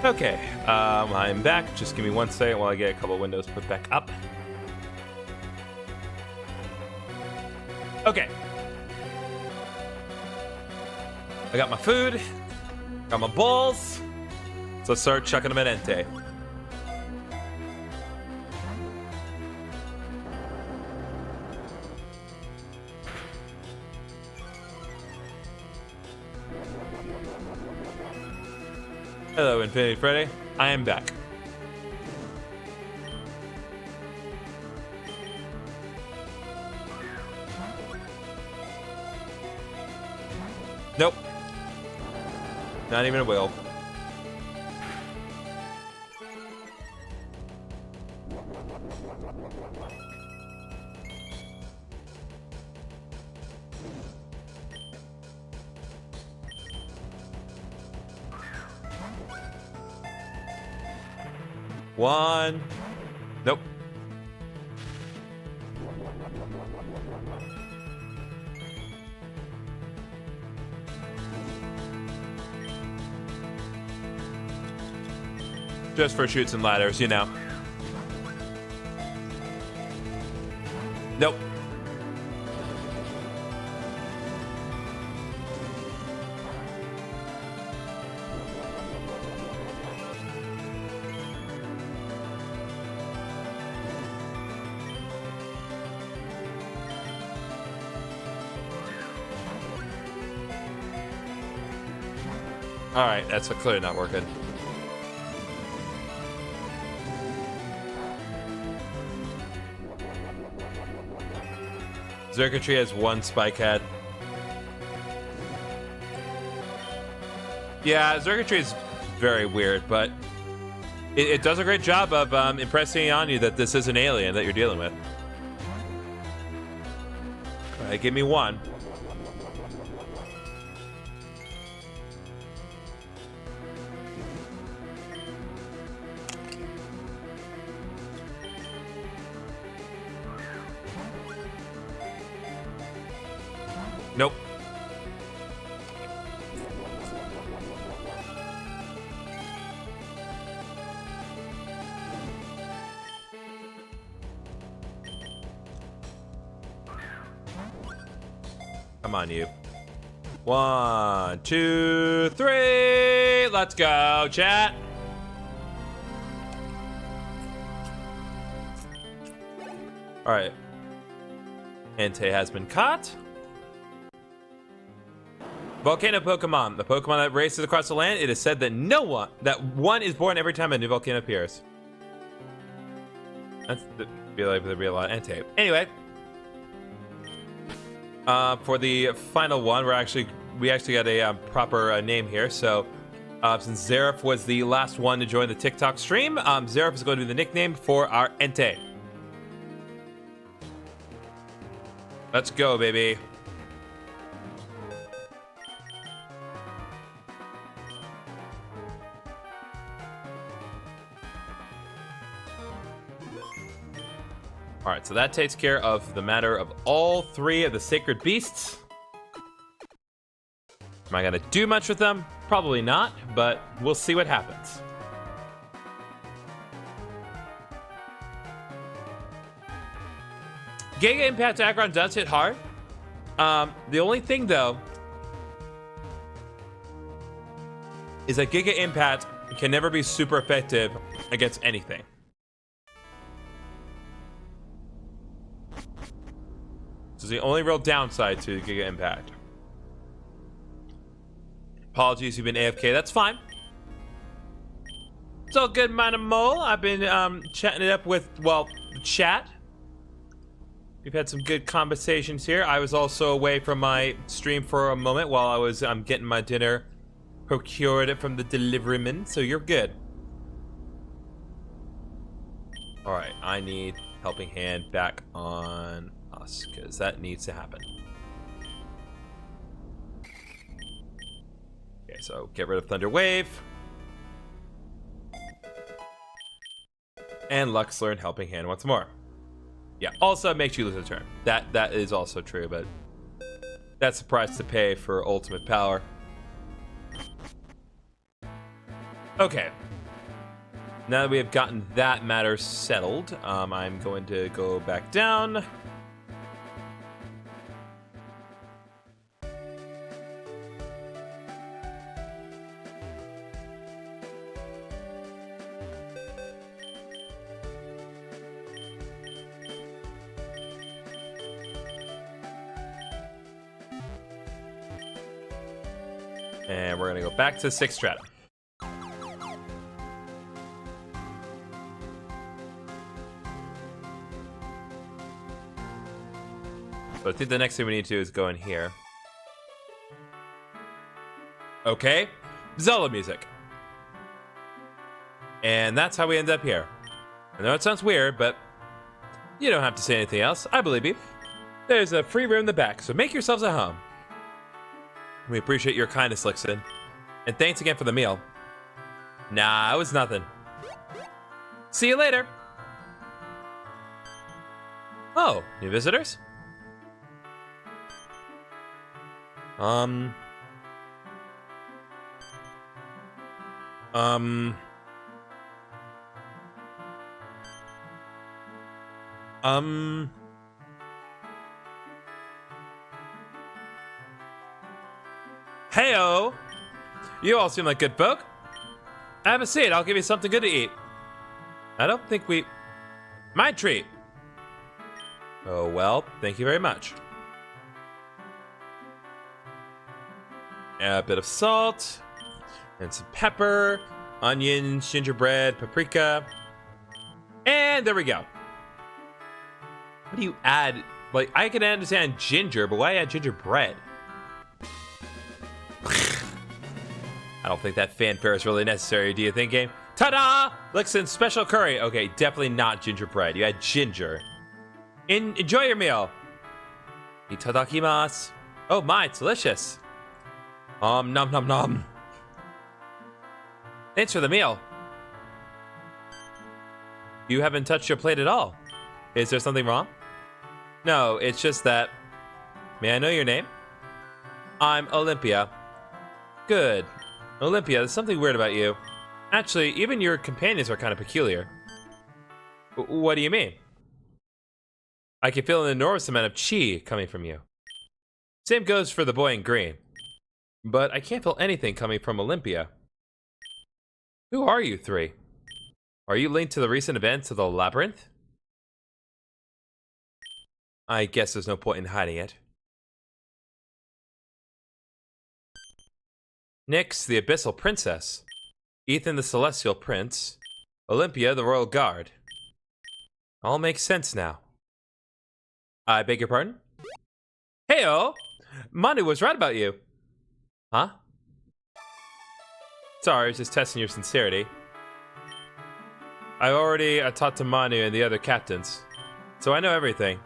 Okay, I'm back. Just give me 1 second while I get a couple windows put back up. Okay. I got my food. Got my balls. So let's start chucking them at Entei. Hello, Infinity Freddy. I am back. Nope. Not even a wheel. One. Nope. Just for shoots and ladders, you know. Nope. All right, that's clearly not working. Xurkitree has 1 spike head. Yeah, Xurkitree is very weird, but it does a great job of impressing on you that this is an alien that you're dealing with. All right, give me 1. Nope. Come on, you. 1, 2, 3. Let's go, chat. All right. Entei has been caught. Volcano Pokemon. The Pokemon that races across the land. It is said that one is born every time a new volcano appears. There'd be a lot of Entei. Anyway. For the final one, we actually got a proper name here. So, since Xerath was the last one to join the TikTok stream, Xerath is going to be the nickname for our Entei. Let's go, baby. All right, so that takes care of the matter of all 3 of the sacred beasts. Am I gonna do much with them? Probably not, but we'll see what happens. Giga Impact Aggron does hit hard. The only thing, though, is that Giga Impact can never be super effective against anything. This is the only real downside to Giga Impact. Apologies, you've been AFK. That's fine. It's all good, Mana Mole. I've been chatting it up with, well, chat. We've had some good conversations here. I was also away from my stream for a moment while I was getting my dinner procured from the deliveryman, so you're good. All right, I need Helping Hand back on us, because that needs to happen. Okay, so get rid of Thunder Wave. And Luxler and Helping Hand once more. Yeah, also makes you lose a turn. That is also true, but that's the price to pay for ultimate power. Okay. Now that we have gotten that matter settled, I'm going to go back down. And we're going to go back to 6th stratum. So I think the next thing we need to do is go in here. Okay. Zelda music. And that's how we end up here. I know it sounds weird, but you don't have to say anything else. I believe you. There's a free room in the back, so make yourselves at home. We appreciate your kindness, Lixin. And thanks again for the meal. Nah, it was nothing. See you later. Oh, new visitors? Heyo! You all seem like good folk. Have a seat, I'll give you something good to eat. I don't think we... My treat. Oh, well, thank you very much. A bit of salt, and some pepper, onions, gingerbread, paprika. And there we go. What do you add? Like, I can understand ginger, but why add gingerbread? I don't think that fanfare is really necessary, do you think, game? Ta-da! Lixin's special curry. Okay, definitely not gingerbread. You had ginger. Enjoy your meal. Itadakimasu. Oh my, it's delicious. Nom nom nom. Thanks for the meal. You haven't touched your plate at all. Is there something wrong? No, it's just that... May I know your name? I'm Olympia. Good. Olympia, there's something weird about you. Actually, even your companions are kind of peculiar. What do you mean? I can feel an enormous amount of chi coming from you. Same goes for the boy in green. But I can't feel anything coming from Olympia. Who are you three? Are you linked to the recent events of the labyrinth? I guess there's no point in hiding it. Nyx, the Abyssal Princess. Ethan, the Celestial Prince. Olympia, the Royal Guard. All makes sense now. I beg your pardon? Heyo! Manu was right about you. Huh? Sorry, I was just testing your sincerity. I already talked to Manu and the other captains, so I know everything.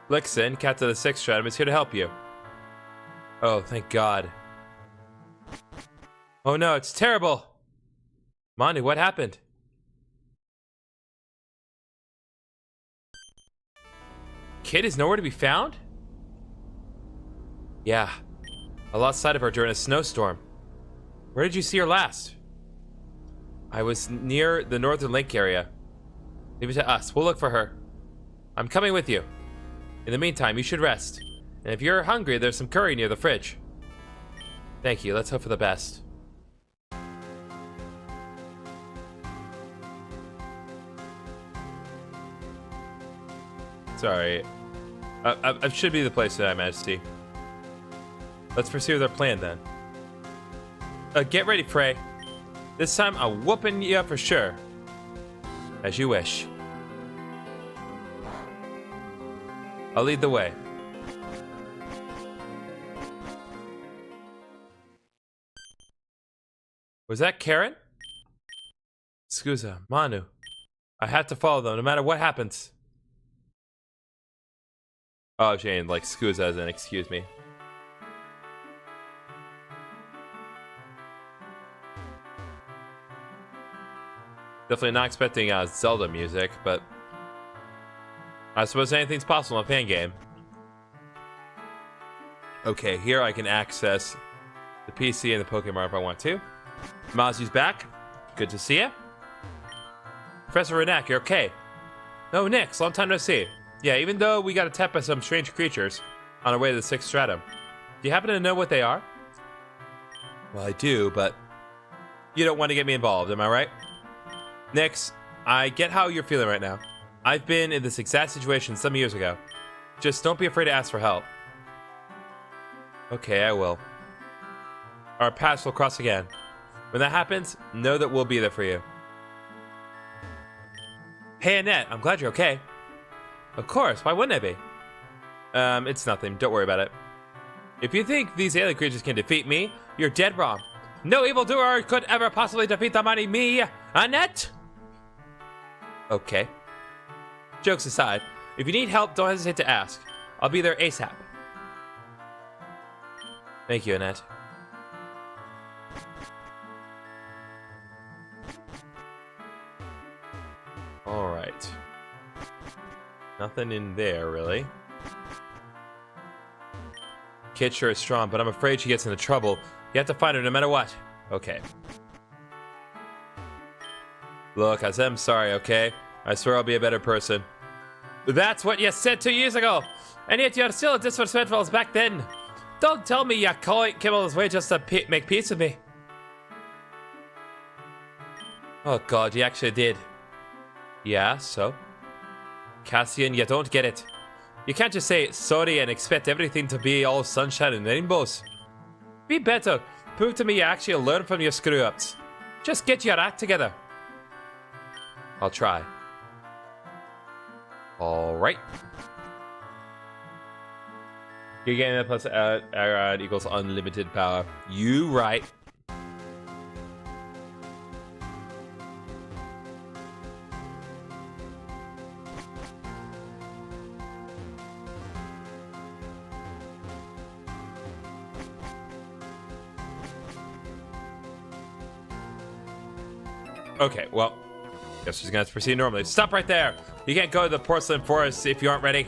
Lixin, captain of the 6th stratum, is here to help you. Oh, thank God. Oh no, it's terrible! Manu, what happened? Kid is nowhere to be found? Yeah. I lost sight of her during a snowstorm. Where did you see her last? I was near the Northern Lake area. Leave it to us. We'll look for her. I'm coming with you. In the meantime, you should rest. And if you're hungry, there's some curry near the fridge. Thank you. Let's hope for the best. Sorry. I should be the place, Your Majesty. Let's pursue their plan, then. Get ready, Frey. This time, I'm whooping you up for sure. As you wish. I'll lead the way. Was that Karen? Scusa, Manu. I have to follow them, no matter what happens. Oh, Jane, like, scusa as in excuse me. Definitely not expecting Zelda music, but I suppose anything's possible in a fan game. Okay, here I can access the PC and the Pokemon if I want to. Mazu's back. Good to see you. Professor Renak, you're okay. Oh, Nix, long time no see. Yeah, even though we got attacked by some strange creatures on our way to the 6th stratum. Do you happen to know what they are? Well, I do, but you don't want to get me involved, am I right? Nix, I get how you're feeling right now. I've been in this exact situation some years ago. Just don't be afraid to ask for help. Okay, I will. Our paths will cross again. When that happens, know that we'll be there for you. Hey, Annette, I'm glad you're okay. Of course, why wouldn't I be? It's nothing, don't worry about it. If you think these alien creatures can defeat me, you're dead wrong. No evildoer could ever possibly defeat the mighty me, Annette! Okay. Jokes aside, if you need help, don't hesitate to ask. I'll be there ASAP. Thank you, Annette. Alright. Nothing in there, really. Kid sure is strong, but I'm afraid she gets into trouble. You have to find her no matter what. Okay. Look, I said I'm sorry, okay? I swear I'll be a better person. That's what you said 2 years ago! And yet you're still as disrespectful as back then! Don't tell me you came all this way just to make peace with me. Oh god, you actually did. Yeah, so? Cassian, you don't get it. You can't just say sorry and expect everything to be all sunshine and rainbows. Be better. Prove to me you actually learn from your screw-ups. Just get your act together. I'll try. Alright. You're getting that plus add equals unlimited power. You right. Okay, well, guess she's gonna have to proceed normally. Stop right there! You can't go to the porcelain forest if you aren't ready.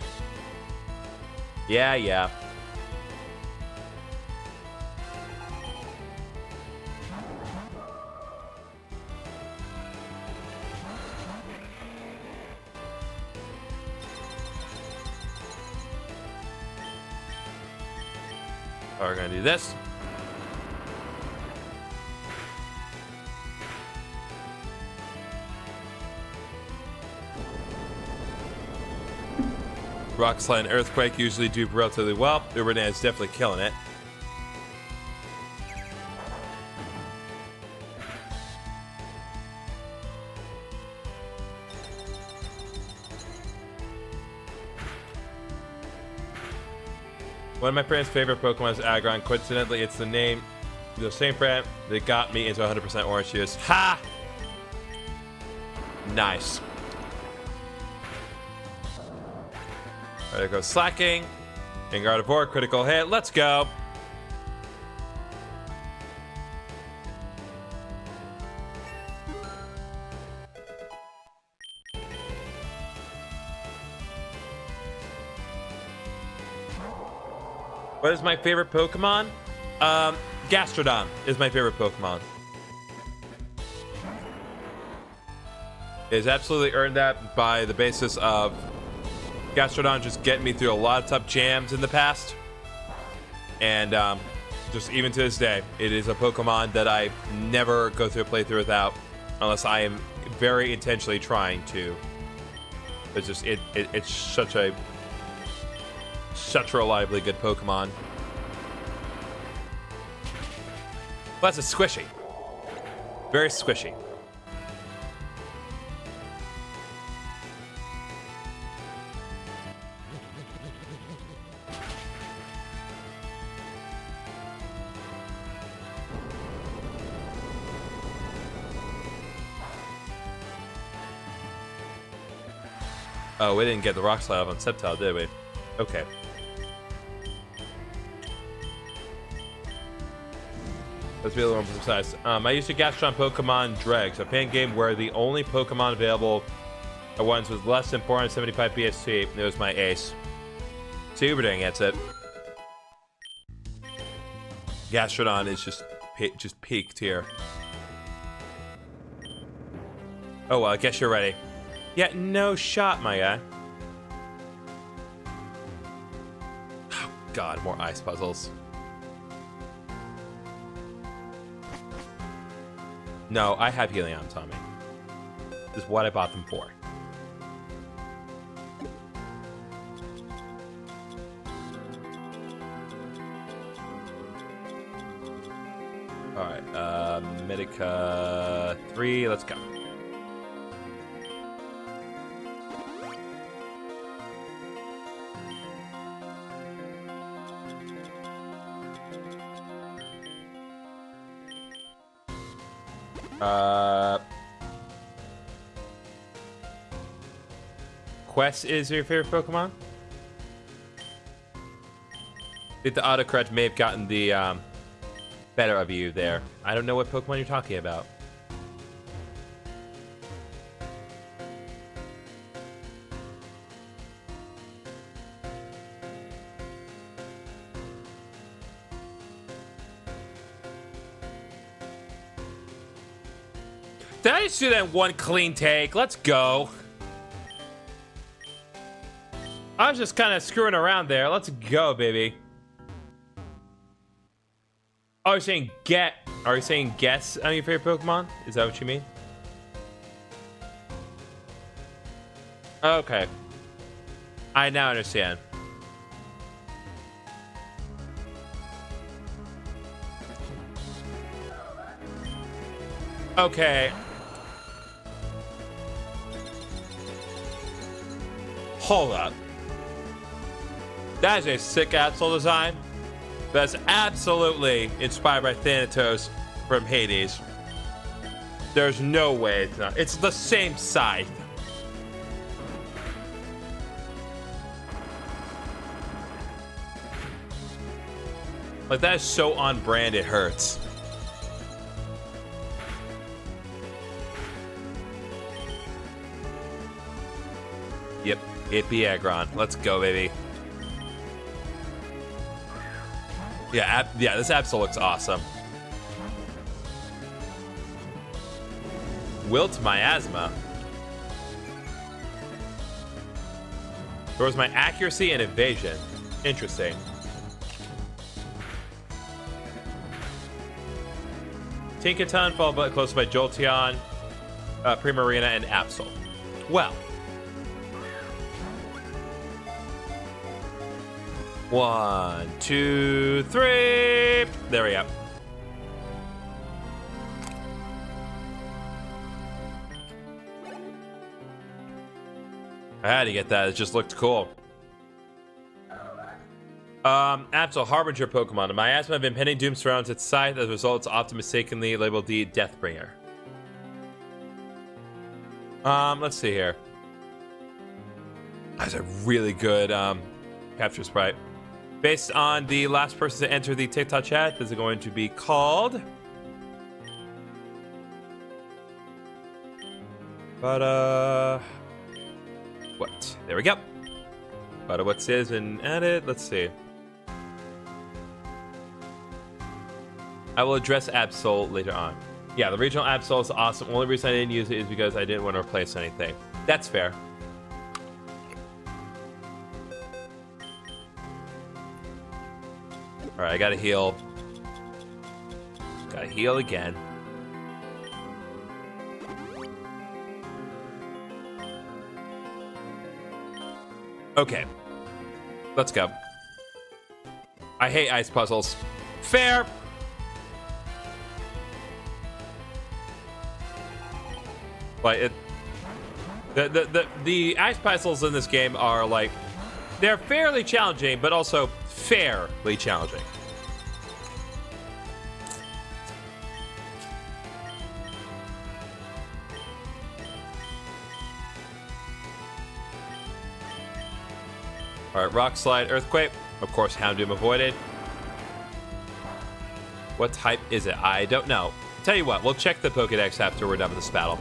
Yeah. We're gonna do this. Rock Slide and Earthquake usually do relatively well. Ubernan is definitely killing it. One of my friend's favorite Pokemon is Aggron. Coincidentally, it's the same friend that got me into 100% orange juice. Ha! Nice. There goes Slacking. Gardevoir, critical hit. Let's go. What is my favorite Pokemon? Gastrodon is my favorite Pokemon. It has absolutely earned that by the basis of Gastrodon just getting me through a lot of tough jams in the past. And just even to this day, it is a Pokemon that I never go through a playthrough without, unless I am very intentionally trying to. It's just it's such a reliably good Pokemon. Plus it's squishy. Very squishy. Oh, we didn't get the Rock Slide on Sceptile, did we? Okay. Let's be a little more precise. I used to Gastron Pokemon Dregs, a fan game where the only Pokemon available at once was less than 475 BST. It was my ace. Superdang, that's it. Gastrodon is just peaked here. Oh, well, I guess you're ready. Yeah, no shot, my guy. Oh, God, more ice puzzles. No, I have helium, Tommy. This is what I bought them for. Alright, Medica 3, let's go. Quest is your favorite Pokemon? I think the autocorrect may have gotten the better of you there. I don't know what Pokemon you're talking about. Did I just do that in one clean take? Let's go. I was just kind of screwing around there. Let's go, baby. Oh, you're saying get. Are you saying guess on your favorite Pokemon? Is that what you mean? Okay. I now understand. Okay. Hold up. That is a sick Absol design. That's absolutely inspired by Thanatos from Hades. There's no way it's not. It's the same scythe. Like, that is so on brand, it hurts. Yep, Hippie Aggron. Let's go, baby. Yeah, this Absol looks awesome. Wilt Miasma. Where's my accuracy and evasion? Interesting. Tinkaton followed by close by Jolteon, Primarina, and Absol. Well. 1, 2, 3. There we go. I had to get that. It just looked cool. Absol, Harbinger Pokemon. Miasma of impending doom surrounds its scythe. As a result, it's often mistakenly labeled the Deathbringer. Let's see here. That's a really good capture sprite. Based on the last person to enter the TikTok chat, this is going to be called... What? There we go. But what says and edit? Let's see. I will address Absol later on. Yeah, the regional Absol is awesome. Only reason I didn't use it is because I didn't want to replace anything. That's fair. Alright, I gotta heal. Gotta heal again. Okay. Let's go. I hate ice puzzles. Fair! Like, the ice puzzles in this game are, like... They're fairly challenging, but also fairly challenging. Alright, Rock Slide, Earthquake. Of course, Houndoom avoided. What type is it? I don't know. Tell you what, we'll check the Pokedex after we're done with this battle.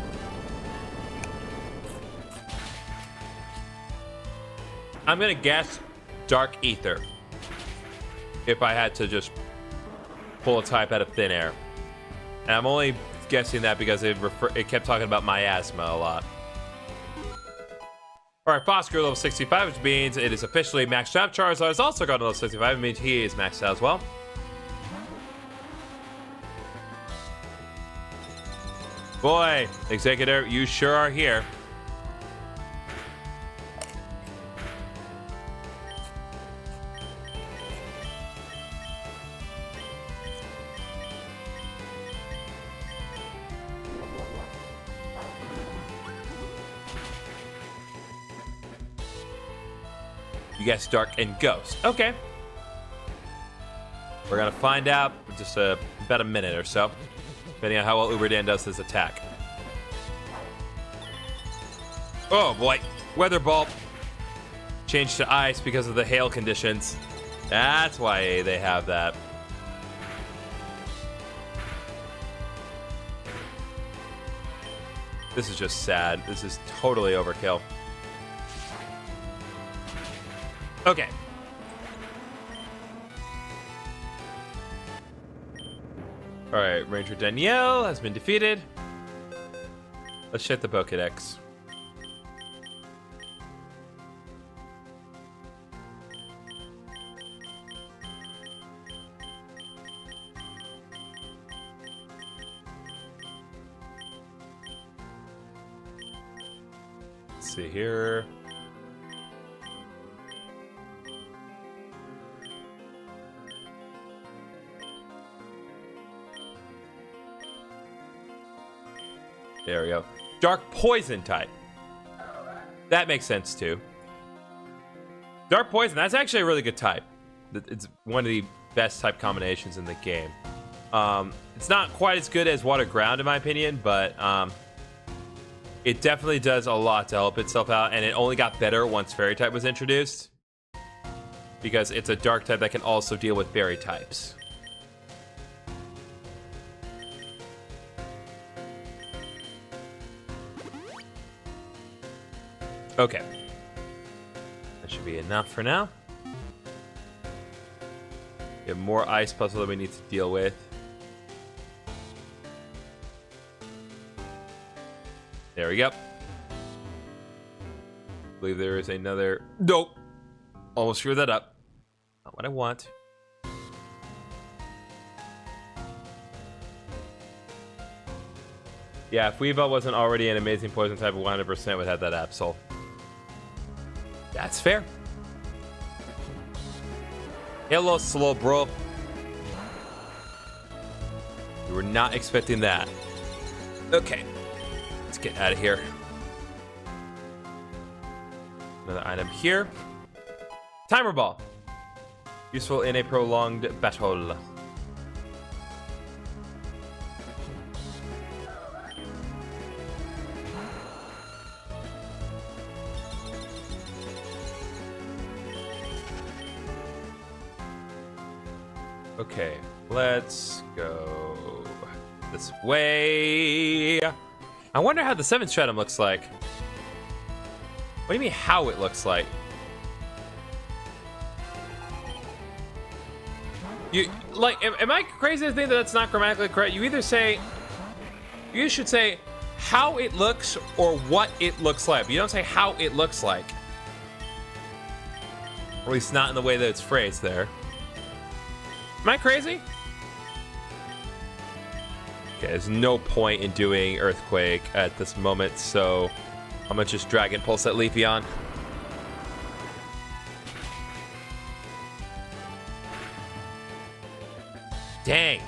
I'm gonna guess Dark Ether. If I had to just pull a type out of thin air. And I'm only guessing that because it kept talking about miasma a lot. Alright, Fox grew level 65, which means it is officially maxed out. Charizard has also got to level 65, which means he is maxed out as well. Boy, Executor, you sure are here. You guess Dark and Ghost. Okay. We're gonna find out in just about a minute or so, depending on how well Uberdan does his attack. Oh boy, Weather Ball changed to ice because of the hail conditions. That's why they have that. This is just sad. This is totally overkill. Okay. Alright, Ranger Danielle has been defeated. Let's check the Pokédex. Let's see here. There we go. Dark Poison type. That makes sense too. Dark Poison, that's actually a really good type. It's one of the best type combinations in the game. It's not quite as good as Water Ground in my opinion, but it definitely does a lot to help itself out, and it only got better once Fairy type was introduced, because it's a dark type that can also deal with berry types. Okay. That should be enough for now. We have more ice puzzle that we need to deal with. There we go. I believe there is another... Nope! Almost screwed that up. Not what I want. Yeah, if Weavile wasn't already an amazing poison type, 100% would have that Absol. That's fair. Hello, slow bro. We were not expecting that. Okay, let's get out of here. Another item here. Timer ball. Useful in a prolonged battle. Okay, let's go this way. I wonder how the 7th stratum looks like. What do you mean how it looks like? You like am I crazy to think that that's not grammatically correct? You either should say how it looks or what it looks like. But you don't say how it looks like. Or at least not in the way that it's phrased there. Am I crazy? Okay, there's no point in doing Earthquake at this moment, so I'm gonna just Dragon Pulse at Leafeon. Dang.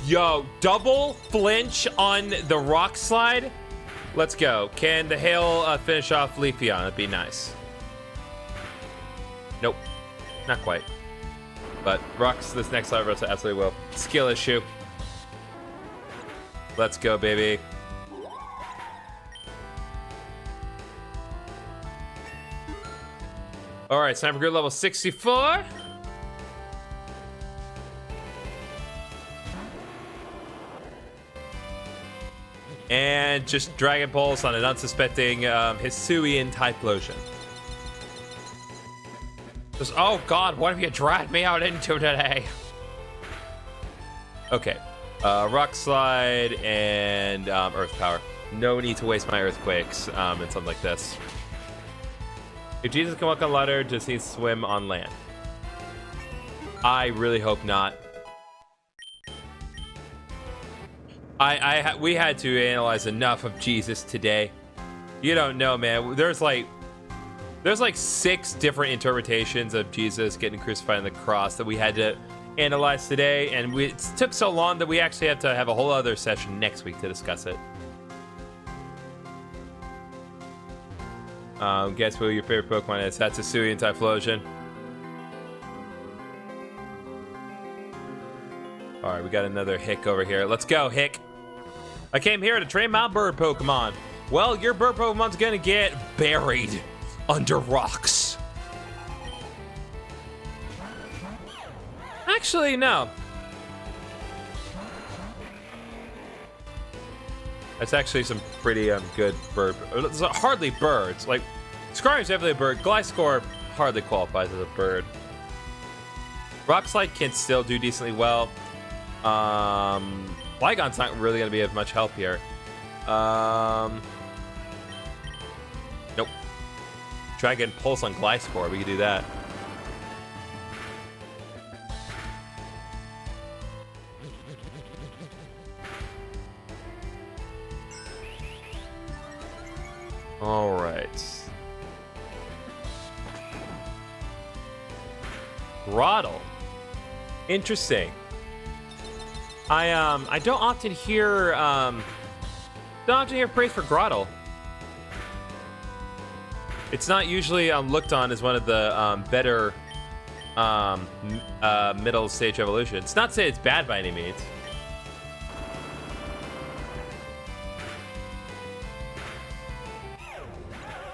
Yo, double flinch on the rock slide? Let's go. Can the hail finish off Leafeon? That'd be nice. Nope, not quite. But rocks this next level, so absolutely will. Skill issue. Let's go, baby. All right, time for grid level 64. And just Dragon Pulse on an unsuspecting Hisuian Typhlosion. Just, oh god, what have you dragged me out into today? Okay. Rock Slide and Earth Power. No need to waste my Earthquakes in something like this. If Jesus can walk on water, does he swim on land? I really hope not. We had to analyze enough of Jesus today. You don't know, man. There's like 6 different interpretations of Jesus getting crucified on the cross that we had to analyze today, and it took so long that we actually have to have a whole other session next week to discuss it. Guess who your favorite Pokemon is? That's a Hisuian Typhlosion. Alright, we got another Hick over here. Let's go, Hick. I came here to train my bird Pokemon. Well, your bird Pokemon's gonna get buried under rocks. Actually, no. That's actually some pretty good bird. It's hardly birds. Like, Scrying's definitely a bird. Gliscor hardly qualifies as a bird. Rock Slide can still do decently well. Flygon's not really going to be of much help here. Nope. Dragon Pulse on Gliscor. We can do that. All right. Groddle. Interesting. I don't often hear praise for Groddle. It's not usually looked on as one of the better middle stage evolutions. Not to say it's bad by any means.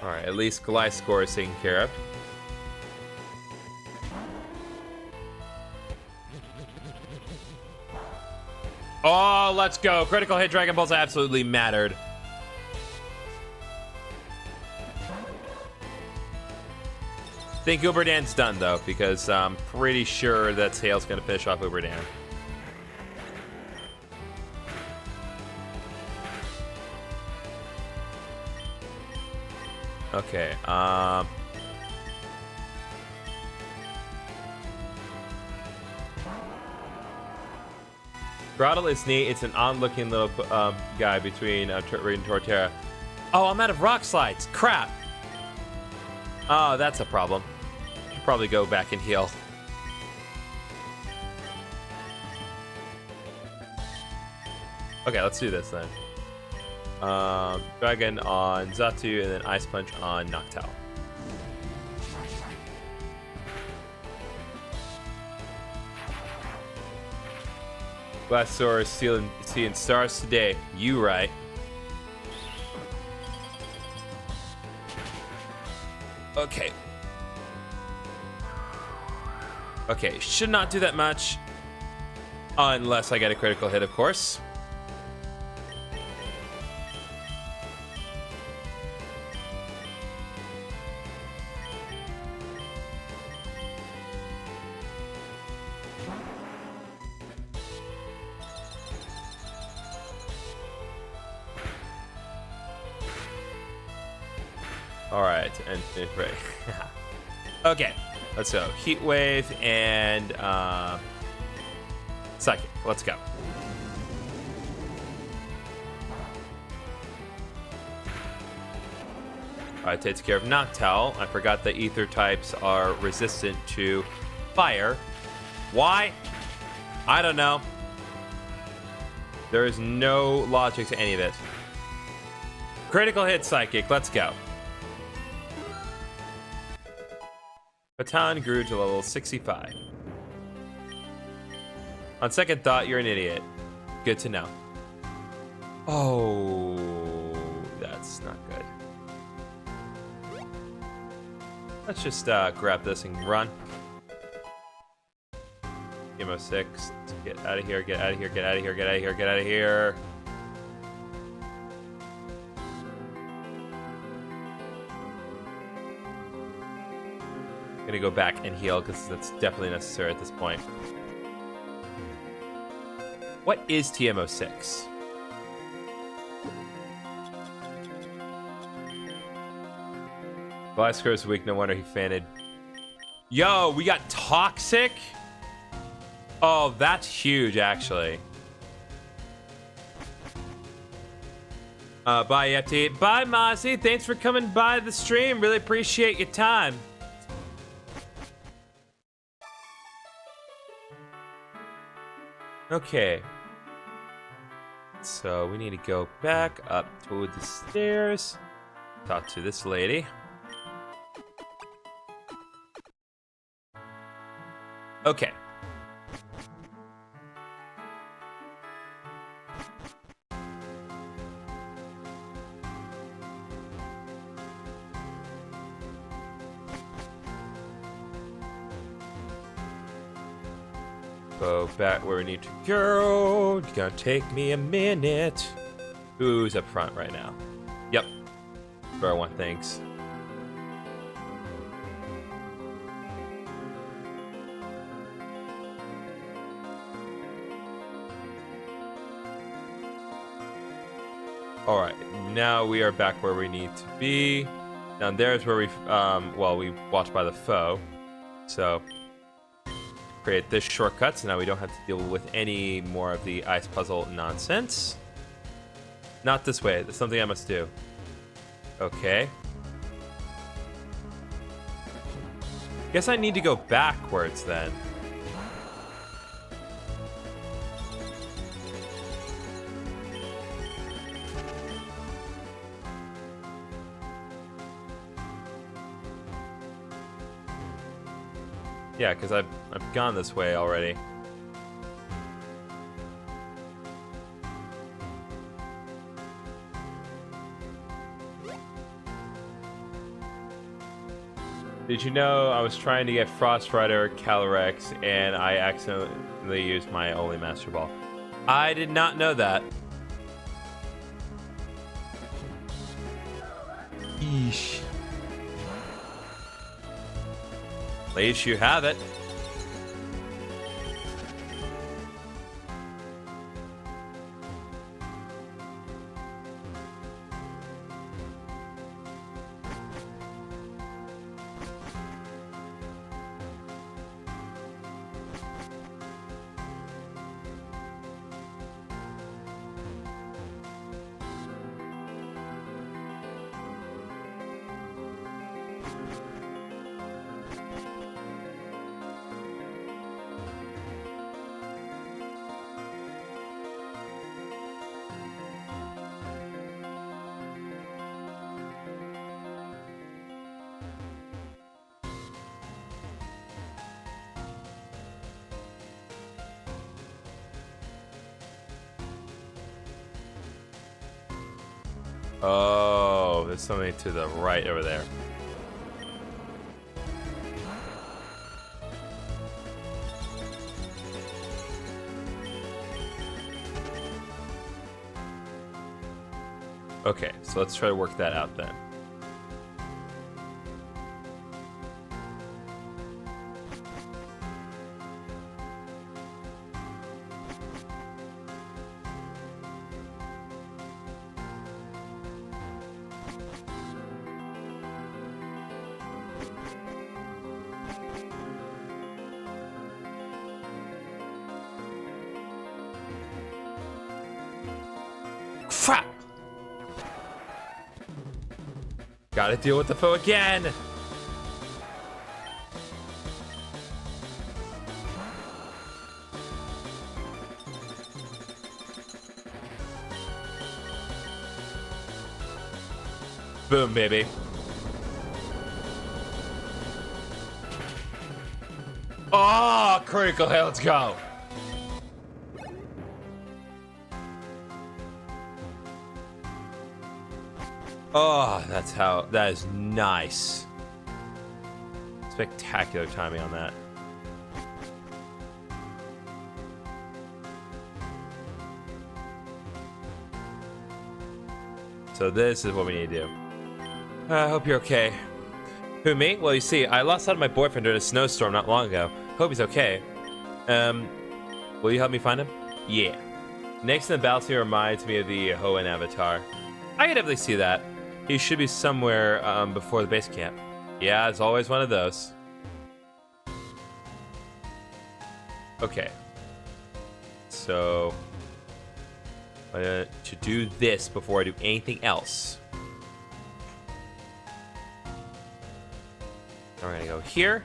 Alright, at least Gliscor is taken care of. Oh, let's go. Critical hit Dragon Balls absolutely mattered. I think Uberdan's done, though, because I'm pretty sure that Tail's going to finish off Uberdan. Okay, Groddle is neat. It's an odd-looking little guy between Rig and Torterra. Oh, I'm out of Rock Slides. Crap. Oh, that's a problem. Should probably go back and heal. Okay, let's do this then. Dragon on Xatu, and then Ice Punch on Noctowl. Blastoise seeing stars today. You right. Okay. Okay, should not do that much. Unless I get a critical hit, of course. Alright, and right. Okay, let's go. Heat Wave and Psychic. Let's go. Alright, takes care of Noctowl. I forgot that ether types are resistant to fire. Why? I don't know. There is no logic to any of it. Critical hit Psychic. Let's go. Baton grew to level 65. On second thought, you're an idiot. Good to know. Oh, that's not good. Let's just grab this and run. Game 06. Let's get out of here, get out of here, get out of here, get out of here, get out of here. Gonna go back and heal because that's definitely necessary at this point. What is TM06? Glasgow's weak, no wonder he fainted. Yo, we got Toxic? Oh, that's huge, actually. Bye, Yeti. Bye, Mozzie. Thanks for coming by the stream. Really appreciate your time. Okay. So we need to go back up to the stairs. Talk to this lady. Okay. Go back where we need to go. It's gonna take me a minute. Who's up front right now? Yep. Where I want things. Alright, now we are back where we need to be. Down there is where we, we watched by the foe. So, create this shortcut, so now we don't have to deal with any more of the ice puzzle nonsense. Not this way, that's something I must do. Okay. Guess I need to go backwards then. Yeah, because I've gone this way already. Did you know I was trying to get Frost Rider Calyrex and I accidentally used my only Master Ball? I did not know that. Eesh. At least you have it. Oh, there's something to the right over there. Okay, so let's try to work that out then. Crap! Gotta deal with the foe again! Boom, baby. Oh, critical hit, let's go! Oh, that is nice. Spectacular timing on that. So this is what we need to do. I hope you're okay. Who, me? Well, you see, I lost sight of my boyfriend during a snowstorm not long ago. Hope he's okay. Will you help me find him? Yeah. Next in the battle scene reminds me of the Hoenn avatar. I can definitely see that. He should be somewhere before the base camp. Yeah, it's always one of those. Okay. So, I should do this before I do anything else. We're gonna go here.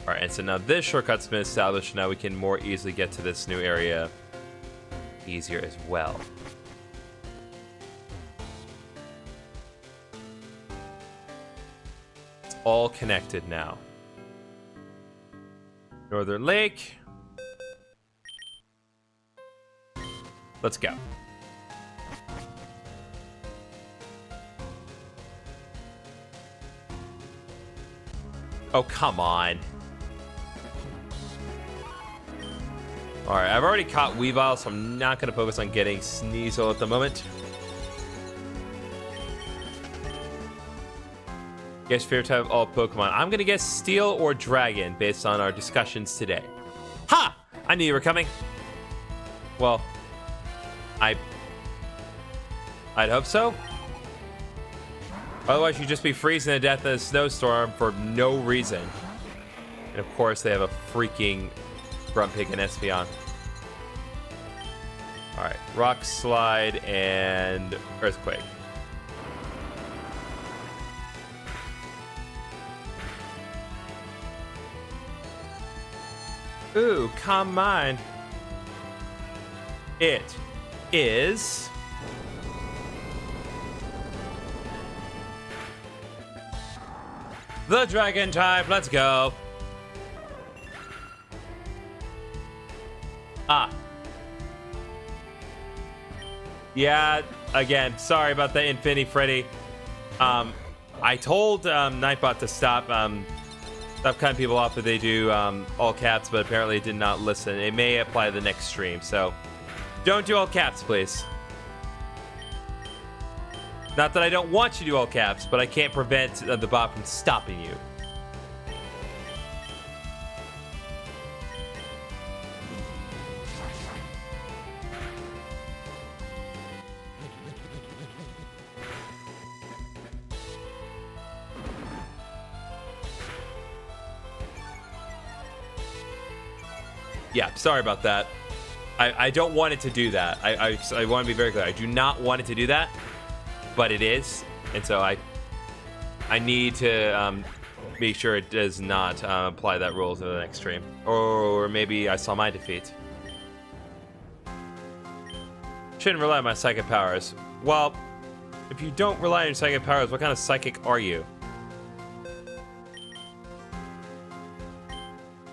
Alright, and so now this shortcut's been established. Now we can more easily get to this new area easier as well. It's all connected now. Northern Lake. Let's go. Oh, come on. Alright, I've already caught Weavile, so I'm not going to focus on getting Sneasel at the moment. Guess your favorite type of all Pokemon. I'm going to guess Steel or Dragon based on our discussions today. Ha! I knew you were coming. Well, I'd hope so. Otherwise, you'd just be freezing to death in a snowstorm for no reason. And of course, they have a freaking Grumpig and Espeon. Alright, Rock Slide and Earthquake. Ooh, come on. It is the Dragon type. Let's go. Ah. Yeah, again, sorry about the Infinity Freddy. I told Nightbot to stop cutting people off if they do all caps, but apparently it did not listen. It may apply to the next stream, so don't do all caps, please. Not that I don't want you to do all caps, but I can't prevent the bot from stopping you. Yeah, sorry about that. I don't want it to do that. I want to be very clear. I do not want it to do that, but it is. And so I need to make sure it does not apply that rule to the next stream. Or maybe I saw my defeat. Shouldn't rely on my psychic powers. Well, if you don't rely on your psychic powers, what kind of psychic are you?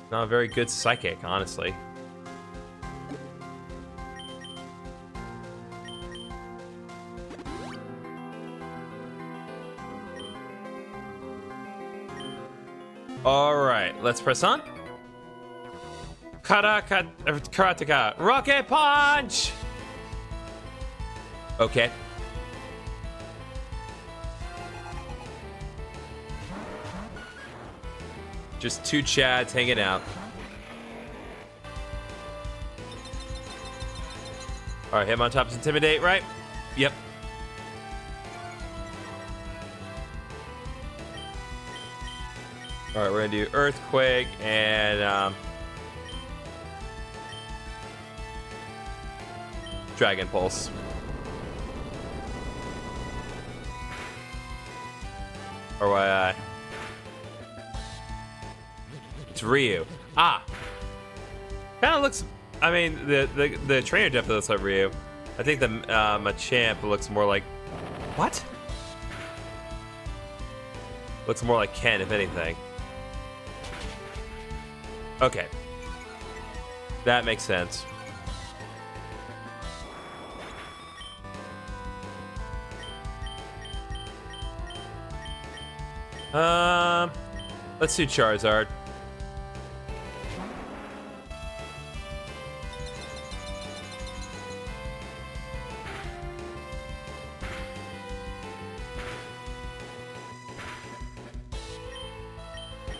Not a very good psychic, honestly. Alright, let's press on. Karateka. Rocket Punch! Okay. Just two Chads hanging out. Alright, him on top is Intimidate, right? Yep. Alright, we're gonna do Earthquake and Dragon Pulse. Or why it's Ryu. Ah! Kinda looks, I mean, the trainer definitely looks like Ryu. I think the Machamp looks more like, what? Looks more like Ken, if anything. Okay. That makes sense. Let's do Charizard.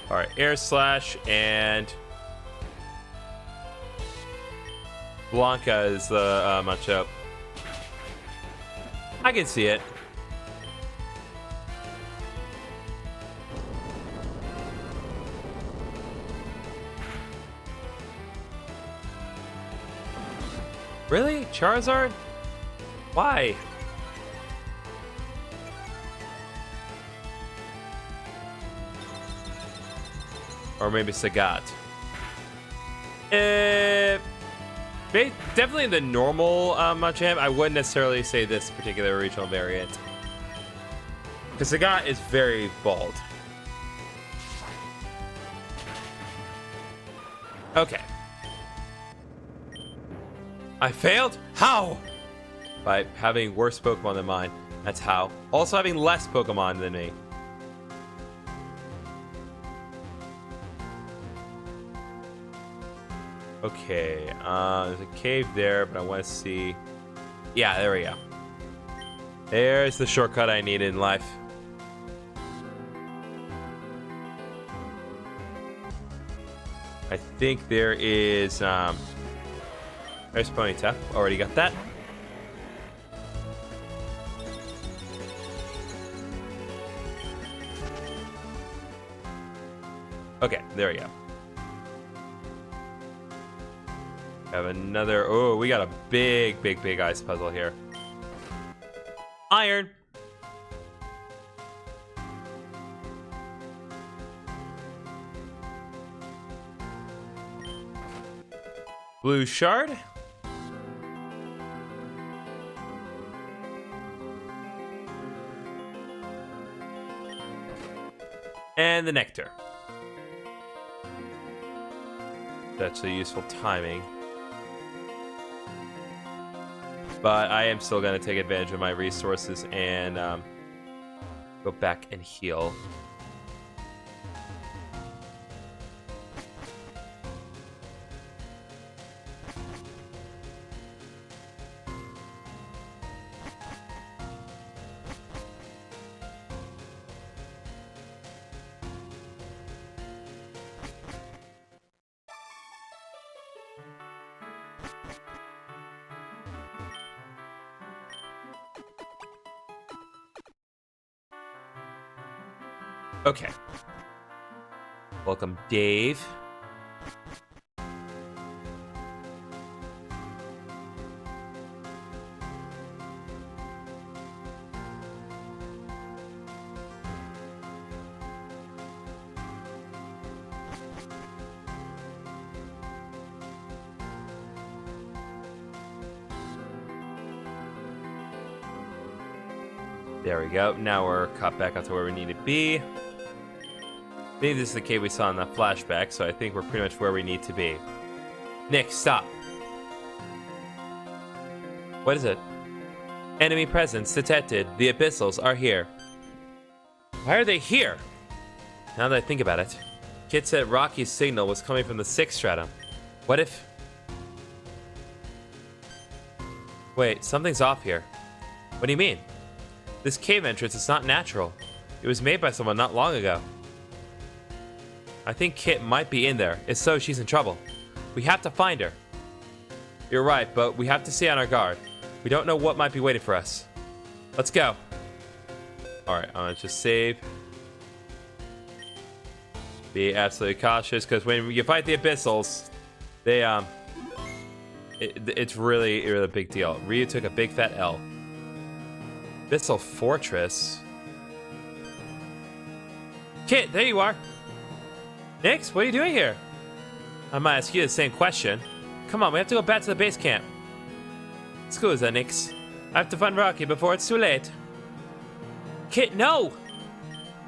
All right, Air Slash and Blanca is the matchup. I can see it. Really? Charizard? Why? Or maybe Sagat. Definitely the normal Machamp. I wouldn't necessarily say this particular regional variant. Because Sagat is very bald. Okay. I failed? How? By having worse Pokemon than mine. That's how. Also having less Pokemon than me. Okay, there's a cave there, but I want to see... Yeah, there we go. There's the shortcut I needed in life. I think there is... There's Ponyta. Already got that. Okay, there we go. Have another... Oh, we got a big ice puzzle here. Iron. Blue shard. And the nectar. That's a useful timing. But I am still going to take advantage of my resources and go back and heal. Okay. Welcome, Dave. There we go. Now we're caught back up to where we need to be. I think this is the cave we saw in the flashback, so I think we're pretty much where we need to be. Nick, stop. What is it? Enemy presence detected. The Abyssals are here. Why are they here? Now that I think about it. Kit said Rocky's signal was coming from the 6th stratum. What if... Wait, something's off here. What do you mean? This cave entrance is not natural. It was made by someone not long ago. I think Kit might be in there. If so, she's in trouble. We have to find her. You're right, but we have to stay on our guard. We don't know what might be waiting for us. Let's go. Alright, I'm gonna just save. Be absolutely cautious, because when you fight the Abyssals, they, it's really a big deal. Ryu took a big fat L. Abyssal Fortress? Kit, there you are. Nix, what are you doing here? I might ask you the same question. Come on, we have to go back to the base camp. Scusa, Nix. I have to find Rocky before it's too late. Kit, no!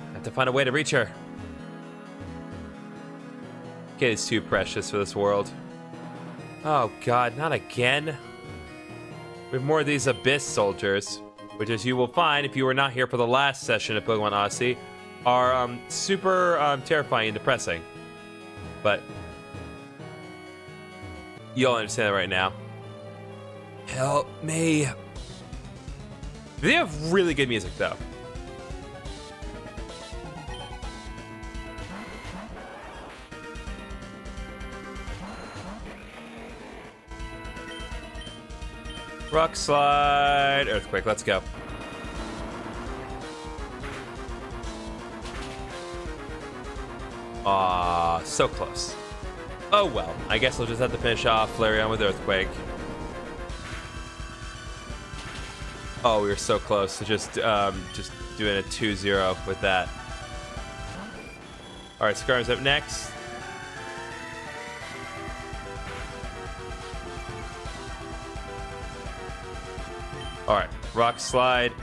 I have to find a way to reach her. Kit is too precious for this world. Oh god, not again. We have more of these Abyss soldiers, which, as you will find if you were not here for the last session of Pokémon Odyssey, are super terrifying and depressing. But you'll understand that right now. Help me. They have really good music, though. Rock slide, earthquake. Let's go. Ah, so close. Oh well, I guess we'll just have to finish off Flareon with earthquake. Oh, we were so close to just doing a 2-0 with that. All right, Skarm's up next. All right, Rock Slide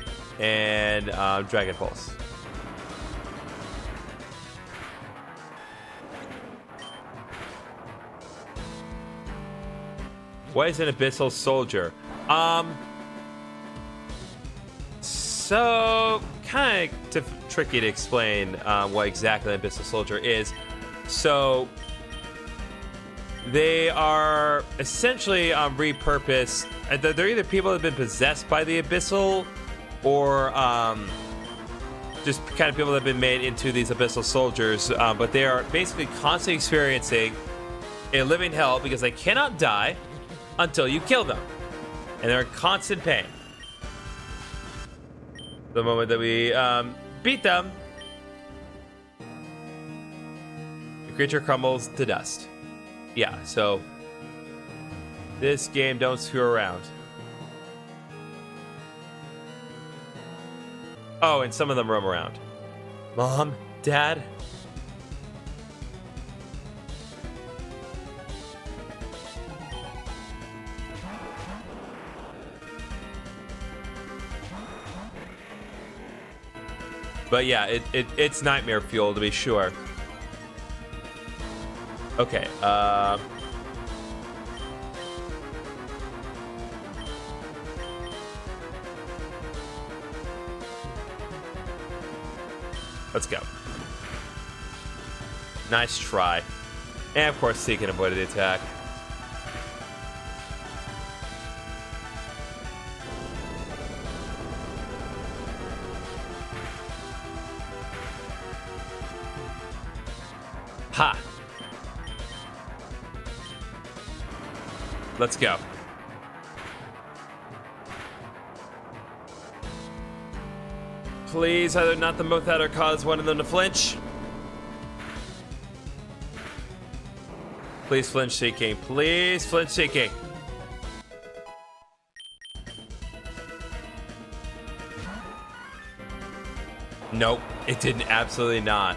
and Dragon Pulse. What is an Abyssal Soldier? So kind of tricky to explain what exactly an Abyssal Soldier is. So they are essentially repurposed. They're either people that have been possessed by the Abyssal, or just kind of people that have been made into these Abyssal Soldiers. But they are basically constantly experiencing a living hell because they cannot die until you kill them, and they're in constant pain. The moment that we beat them, the creature crumbles to dust. Yeah, so this game don't screw around. Oh, and some of them roam around. Mom, Dad. But yeah, it's nightmare fuel to be sure. Okay, let's go. Nice try. And of course, Seek and avoided the attack. Ha! Let's go. Please, either not them both out or cause one of them to flinch. Please flinch seeking. Please flinch seeking. Nope, it didn't. Absolutely not.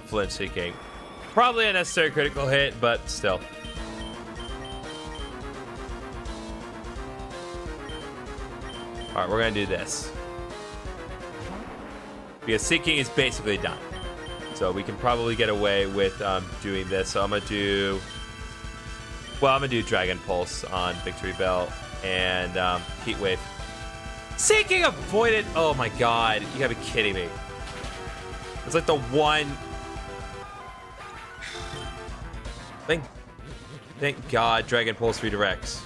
Flinch seeking. Probably a necessary critical hit, but still. Alright, we're gonna do this. Because Seeking is basically done. So we can probably get away with doing this. So I'm gonna do... Well, I'm gonna do Dragon Pulse on Victory Bell and Heat Wave. Seeking avoided... Oh my god, you gotta be kidding me. It's like the one... Thank God Dragon Pulse redirects.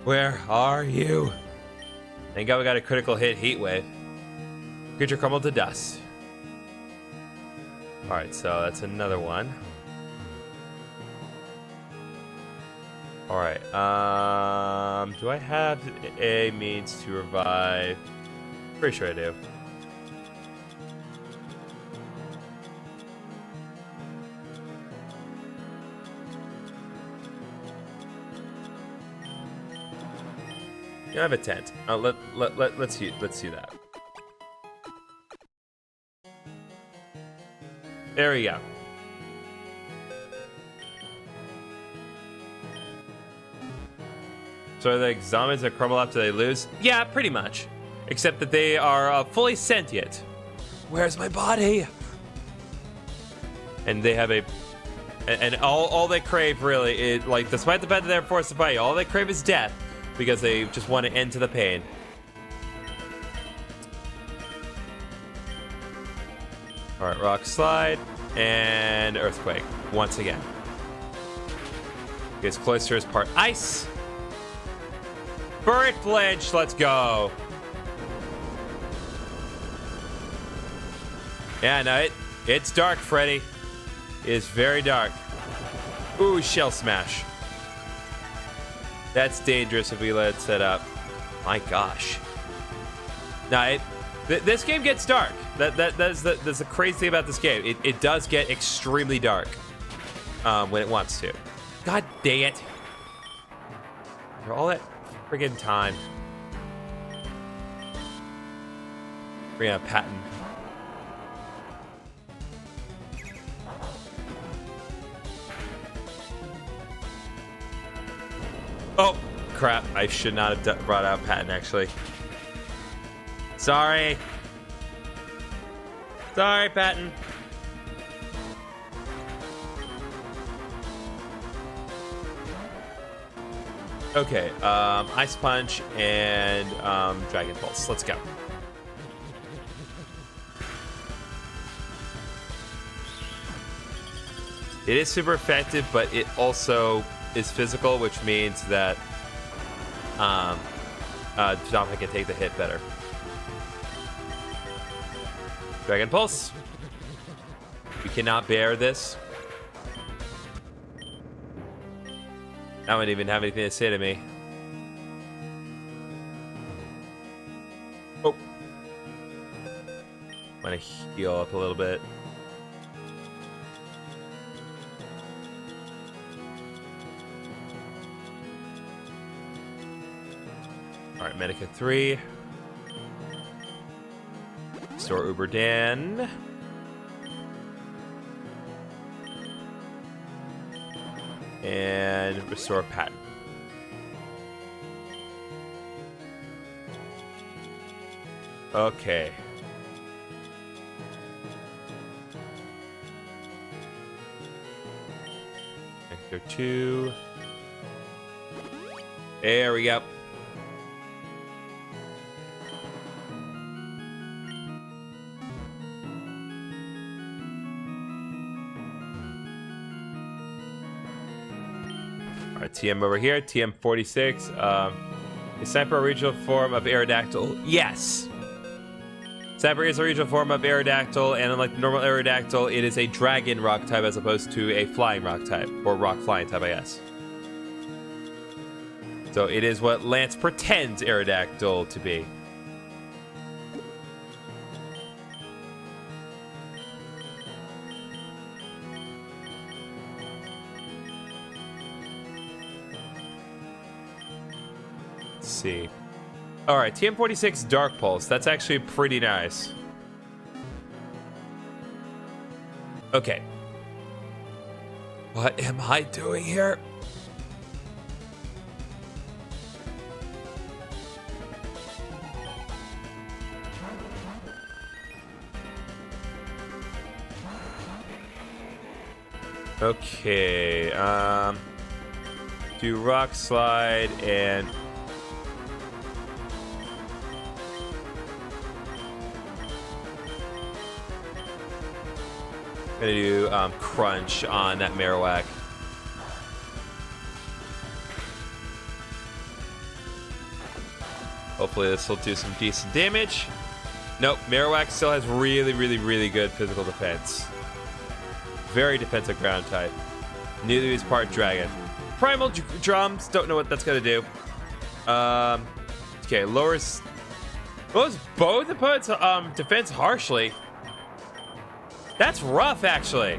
Where are you? Thank God we got a critical hit Heat Wave. Creature crumbled to dust. Alright, so that's another one. Alright, do I have a means to revive? Pretty sure I do. I have a tent. Let's do that. There we go. So are the zombies that crumble after they lose? Yeah, pretty much. Except that they are fully sentient. Where's my body? And they have a... And all they crave really is, like, despite the fact that they're forced to fight, all they crave is death. Because they just want an end to the pain. Alright, Rock Slide and Earthquake once again. Because Cloister is part ice. Bird Flinch, let's go. Yeah, no, it's dark, Freddy. It is very dark. Ooh, Shell Smash. That's dangerous if we let it set up. My gosh. Now, this game gets dark. That's the crazy thing about this game. It does get extremely dark when it wants to. God dang it. For all that friggin' time. Bring out Patton. Oh, crap. I should not have brought out Patton, actually. Sorry. Sorry, Patton. Okay, Ice Punch and Dragon Pulse. Let's go. It is super effective, but it also is physical, which means that Dominic can take the hit better. Dragon Pulse. We cannot bear this. I wouldn't even have anything to say to me. Oh. Want to heal up a little bit. Alright, Medica 3. Restore Uber Dan. And restore Patton. Okay. Nectar 2. There we go. Alright, TM over here, TM46. Is Sniper a regional form of Aerodactyl? Yes! Sniper is a regional form of Aerodactyl, and unlike the normal Aerodactyl, it is a dragon rock type as opposed to a flying rock type, or rock flying type, I guess. So it is what Lance pretends Aerodactyl to be. See. All right, TM46 Dark Pulse. That's actually pretty nice. Okay. What am I doing here? Okay. Do Rock Slide and gonna do Crunch on that Marowak. Hopefully this will do some decent damage. Nope, Marowak still has really good physical defense. Very defensive ground type. Neither is part dragon. Primal drums, don't know what that's gonna do. Okay, lowers both opponents' defense harshly. That's rough, actually.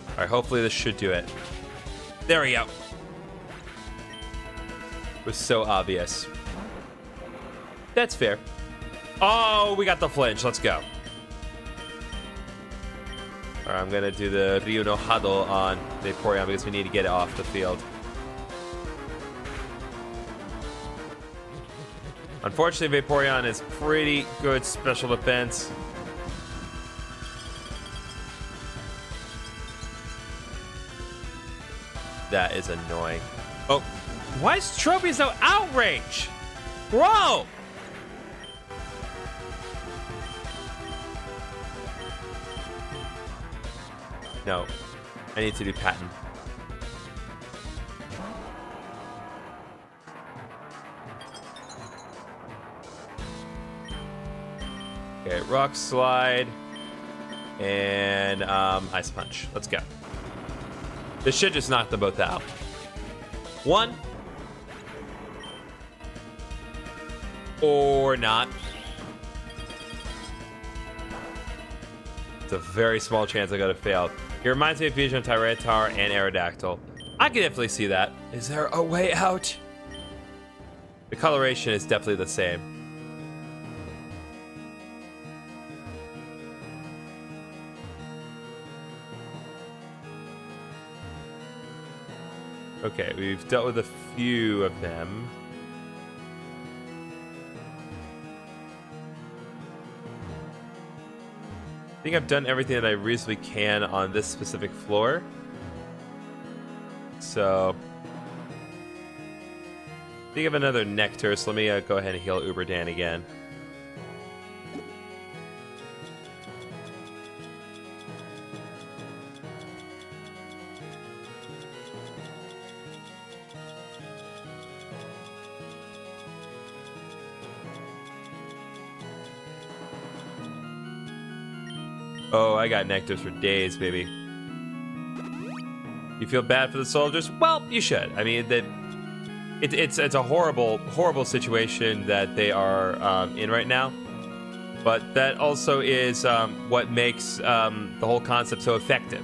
All right, hopefully this should do it. There we go. It was so obvious. That's fair. Oh, we got the flinch. Let's go. All right, I'm gonna do the Ryu no Huddle on Vaporeon because we need to get it off the field. Unfortunately, Vaporeon is pretty good special defense. That is annoying. Oh, why is Trophy so outraged? Bro! No, I need to do Patton. Okay, Rock Slide. And Ice Punch. Let's go. This should just knock them both out. 1. Or not. It's a very small chance I got to fail. It reminds me of Fusion Tyranitar and Aerodactyl. I can definitely see that. Is there a way out? The coloration is definitely the same. Okay, we've dealt with a few of them. I think I've done everything that I reasonably can on this specific floor. So, I think I have another Nectar, so let me go ahead and heal Uber Dan again. Oh, I got Nectars for days, baby. You feel bad for the soldiers? Well, you should. I mean, it's a horrible situation that they are in right now. But that also is what makes the whole concept so effective.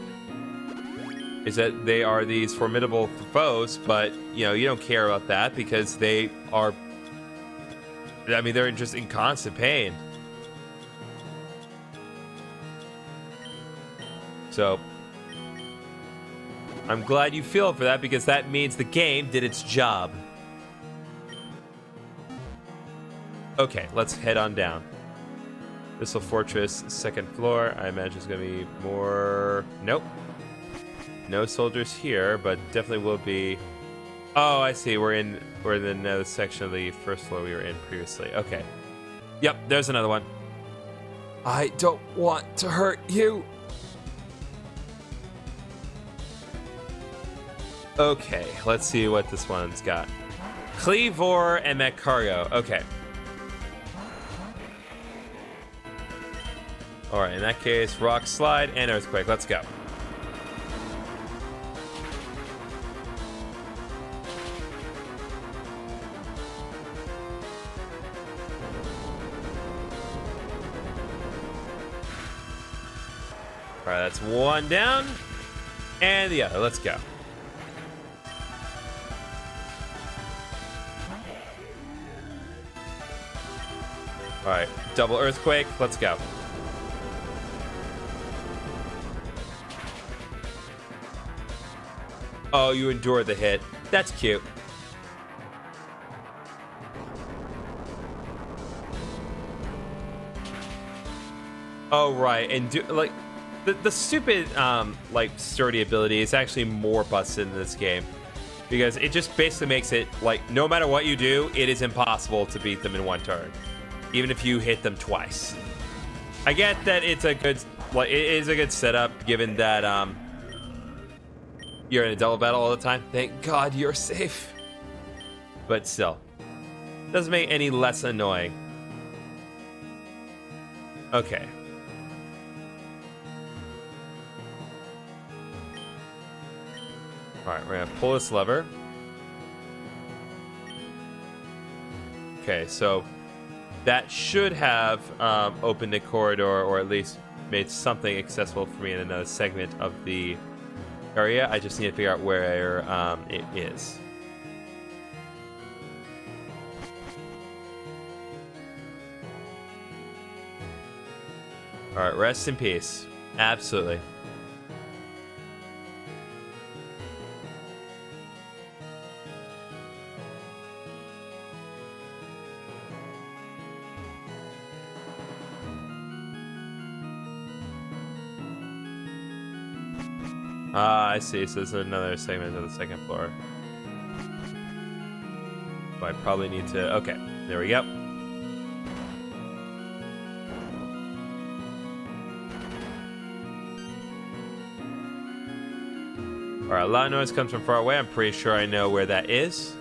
Is that they are these formidable foes, but you don't care about that because they are. I mean, they're just in constant pain. So, I'm glad you feel for that because that means the game did its job. Okay, let's head on down. Missile Fortress, 2nd floor. I imagine it's going to be more... Nope. No soldiers here, but definitely will be... Oh, I see. We're in another section of the 1st floor we were in previously. Okay. Yep, there's another one. I don't want to hurt you. Okay, let's see what this one's got. Cleavor and Mech Cargo. Okay. Alright, in that case, Rock Slide and Earthquake. Let's go. Alright, that's one down. And the other. Let's go. Alright, double Earthquake, let's go. Oh, you endured the hit. That's cute. Oh, right, and the stupid, sturdy ability is actually more busted in this game. Because it just basically makes it, no matter what you do, it is impossible to beat them in one turn. Even if you hit them twice. I get that it's a good, it is a good setup, given that you're in a double battle all the time. Thank God you're safe. But still, doesn't make it any less annoying. Okay. All right, we're gonna pull this lever. Okay, so. That should have opened a corridor, or at least made something accessible for me in another segment of the area. I just need to figure out where it is. All right, rest in peace. Absolutely. I see. So this is another segment of the 2nd floor. So I probably need to... Okay, there we go. Alright, a lot of noise comes from far away. I'm pretty sure I know where that is.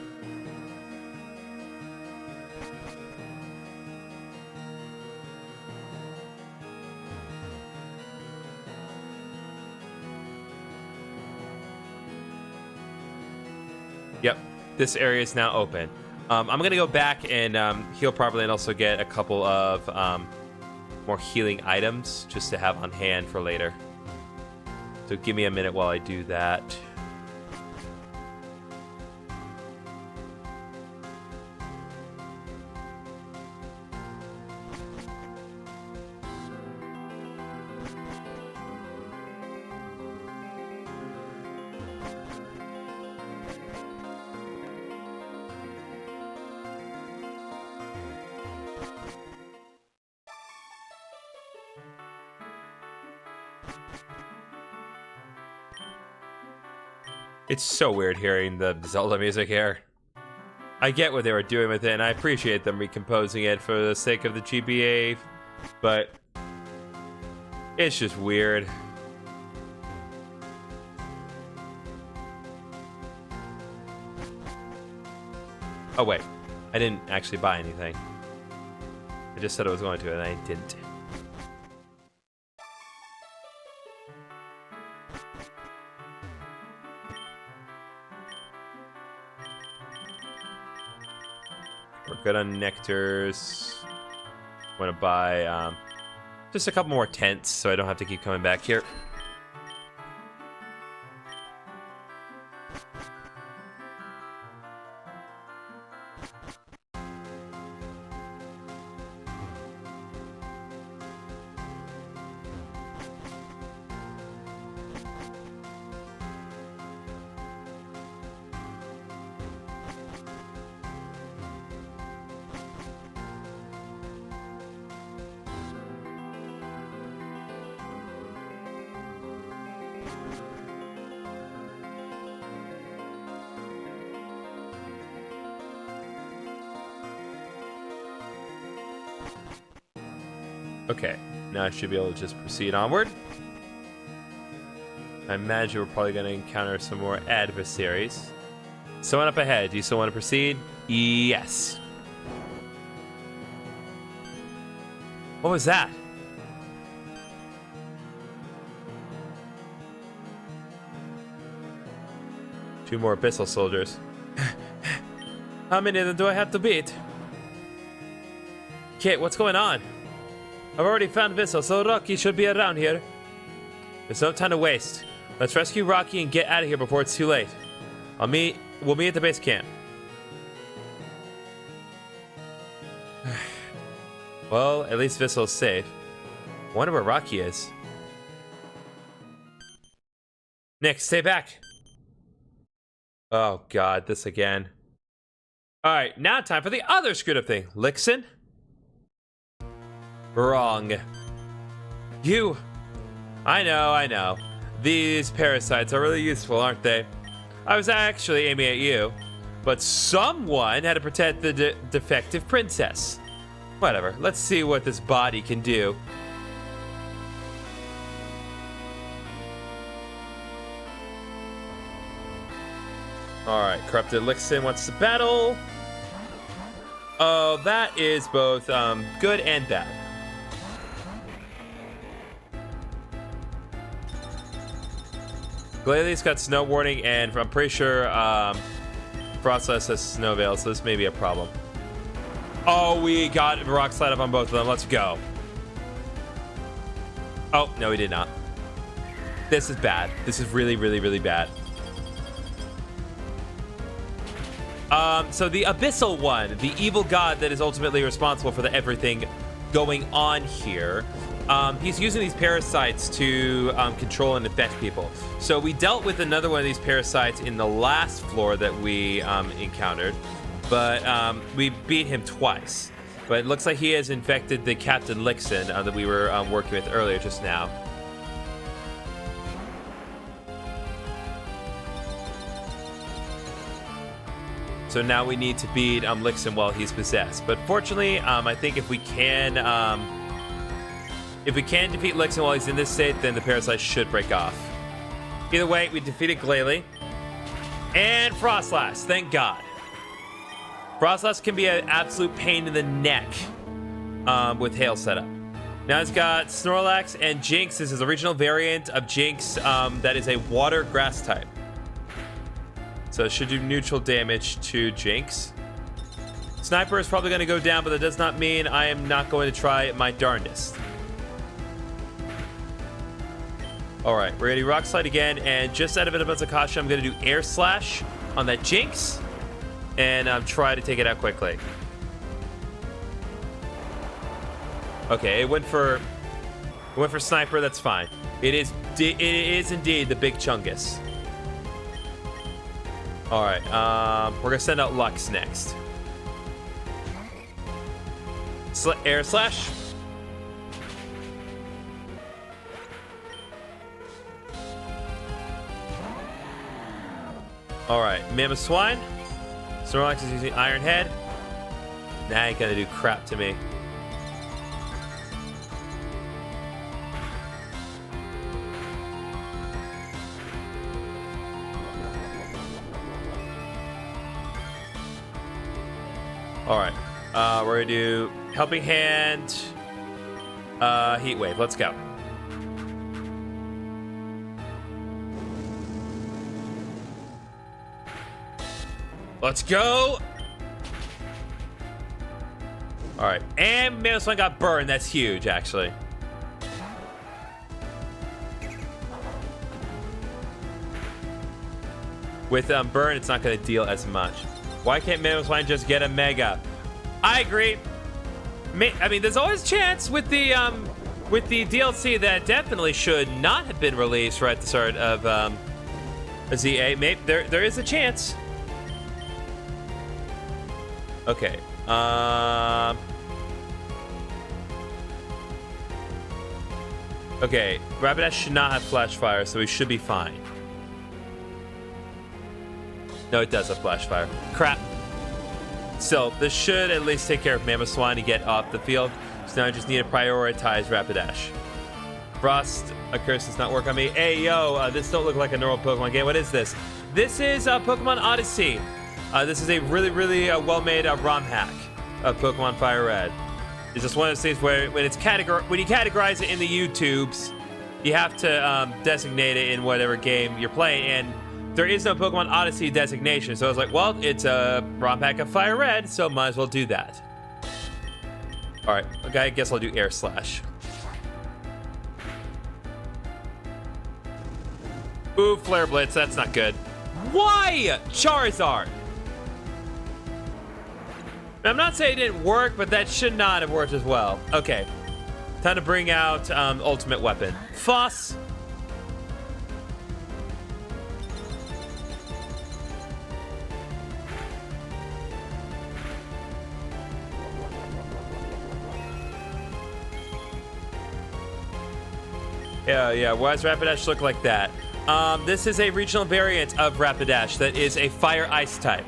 Yep, this area is now open. I'm going to go back and heal properly and also get a couple of more healing items just to have on hand for later. So give me a minute while I do that. It's so weird hearing the Zelda music here. I get what they were doing with it, and I appreciate them recomposing it for the sake of the GBA, but it's just weird. Oh wait, I didn't actually buy anything. I just said I was going to, and I didn't. We're good on nectars. Want to buy just a couple more tents so I don't have to keep coming back here. Okay, now I should be able to just proceed onward. I imagine we're probably going to encounter some more adversaries. Someone up ahead, do you still want to proceed? Yes. What was that? Two more abyssal soldiers. How many of them do I have to beat? Kit, what's going on? I've already found Vissel, so Rocky should be around here. There's no time to waste. Let's rescue Rocky and get out of here before it's too late. We'll meet at the base camp. Well, at least Vissel's safe. I wonder where Rocky is. Nick, stay back. Oh god, this again. Alright, now time for the other screwed up thing. Lixin? Wrong. You. I know. These parasites are really useful, aren't they? I was actually aiming at you, but someone had to protect the defective princess. Whatever, let's see what this body can do. Alright, Corrupted Lixin wants to battle. Oh, that is both good and bad. Glalie got snow warning, and I'm pretty sure Frostlass has snow veil, so this may be a problem. Oh, we got rock slide up on both of them. Let's go. Oh, no, we did not. This is bad. This is really, really, really bad. So the Abyssal one, the evil god that is ultimately responsible for everything going on here, he's using these parasites to control and infect people. So we dealt with another one of these parasites in the last floor that we encountered, but we beat him twice. But it looks like he has infected the Captain Lixin that we were working with earlier just now. So now we need to beat Lixin while he's possessed. But fortunately, I think if we can defeat Lixin while he's in this state, then the parasite should break off. Either way, we defeated Glalie. And Frostlass, thank God. Frostlass can be an absolute pain in the neck with Hail setup. Now it's got Snorlax and Jinx. This is a regional variant of Jinx that is a water grass type. So it should do neutral damage to Jinx. Sniper is probably going to go down, but that does not mean I am not going to try my darndest. Alright, we're going to do Rock Slide again, and just out of an abundance of caution, I'm going to do Air Slash on that Jinx, and try to take it out quickly. Okay, it went for Sniper, that's fine. It is indeed the big Chungus. Alright, we're going to send out Lux next. Air Slash. Alright, Mamoswine. Snorlax is using Iron Head. Nah, ain't gonna do crap to me. Alright, we're gonna do Helping Hand, Heat Wave. Let's go. Let's go. All right, and Mamoswine got burned. That's huge, actually. With burn, it's not going to deal as much. Why can't Mamoswine just get a Mega? I agree. I mean, there's always a chance with the DLC that definitely should not have been released right at the start of a ZA. Maybe there is a chance. Okay. Okay. Rapidash should not have Flash Fire, so we should be fine. No, it does have Flash Fire. Crap. So, this should at least take care of Mamoswine to get off the field. So now I just need to prioritize Rapidash. Frost, a curse does not work on me. Hey, yo, this don't look like a normal Pokemon game. What is this? This is Pokémon Odyssey. This is a really, really well-made ROM hack of Pokémon Fire Red. It's just one of those things where when you categorize it in the YouTubes, you have to designate it in whatever game you're playing, and there is no Pokemon Odyssey designation, so I was like, well, it's a ROM hack of Fire Red, so might as well do that. Alright, okay, I guess I'll do Air Slash. Ooh, Flare Blitz, that's not good. Why? Charizard! I'm not saying it didn't work, but that should not have worked as well. Okay, time to bring out Ultimate Weapon. Fuss. Yeah, why does Rapidash look like that? This is a regional variant of Rapidash that is a Fire-Ice type.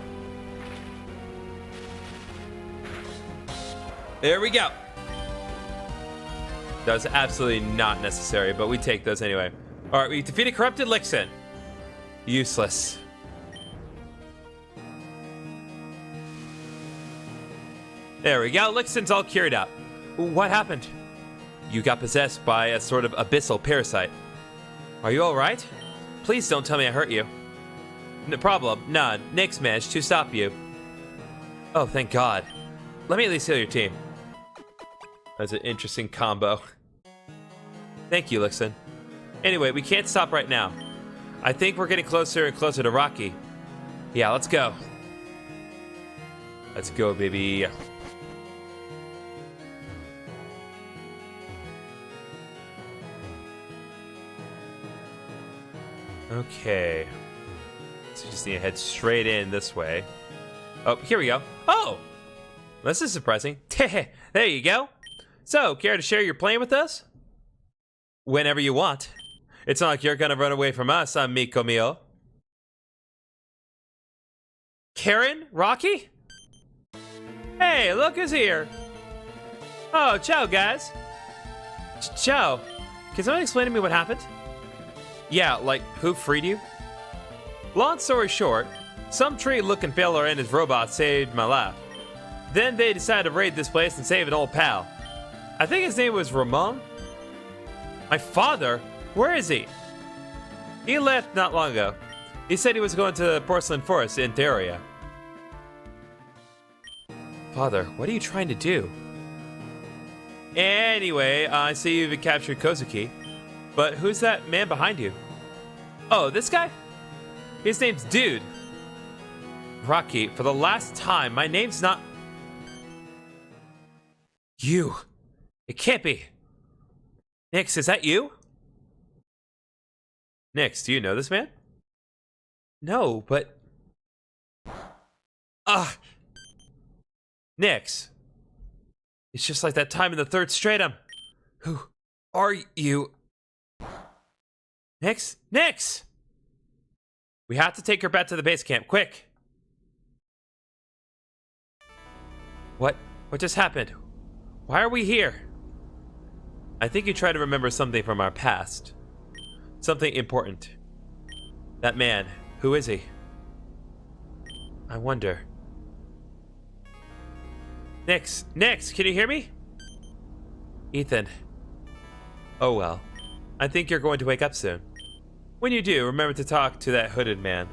There we go. That was absolutely not necessary, but we take those anyway. All right, we defeated Corrupted Lixin. Useless. There we go. Lixin's all cured up. What happened? You got possessed by a sort of abyssal parasite. Are you all right? Please don't tell me I hurt you. No problem. None. Nyx managed to stop you. Oh, thank God. Let me at least heal your team. That's an interesting combo. Thank you, Lixin. Anyway, we can't stop right now. I think we're getting closer and closer to Rocky. Yeah, let's go. Let's go, baby. Okay. So just need to head straight in this way. Oh, here we go. Oh! This is surprising. There you go. So, care to share your plan with us? Whenever you want. It's not like you're gonna run away from us, amico mio. Karen? Rocky? Hey, look who's here. Oh, ciao, guys. Ciao. Can someone explain to me what happened? Yeah, like, who freed you? Long story short, some tree-looking fella and his robot saved my life. Then they decided to raid this place and save an old pal. I think his name was Ramon? My father? Where is he? He left not long ago. He said he was going to the Porcelain Forest in Theria. Father, what are you trying to do? Anyway, I see you've captured Kozuki. But who's that man behind you? Oh, this guy? His name's Dude. Rocky, for the last time, my name's not... You. It can't be. Nix, is that you? Nix, do you know this man? No, but... Nix. It's just like that time in the third stratum. Who are you? Nix? Nix! We have to take her back to the base camp, quick! What? What just happened? Why are we here? I think you try to remember something from our past. Something important. That man, who is he? I wonder. Nix, can you hear me? Ethan. Oh well. I think you're going to wake up soon. When you do, remember to talk to that hooded man.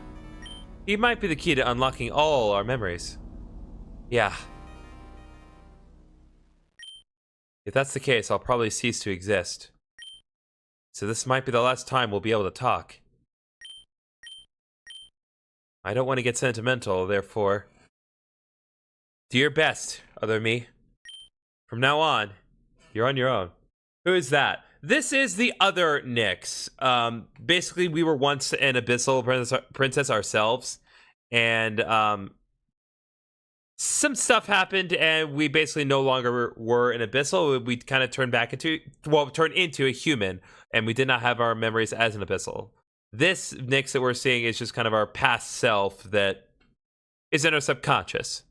He might be the key to unlocking all our memories. Yeah. If that's the case, I'll probably cease to exist. So this might be the last time we'll be able to talk. I don't want to get sentimental, therefore... Do your best, other me. From now on, you're on your own. Who is that? This is the other Nix. Basically, we were once an abyssal princess ourselves, and some stuff happened, and we basically no longer were an abyssal. We kind of turned into a human, and we did not have our memories as an abyssal. This Nix that we're seeing is just kind of our past self that is in our subconscious.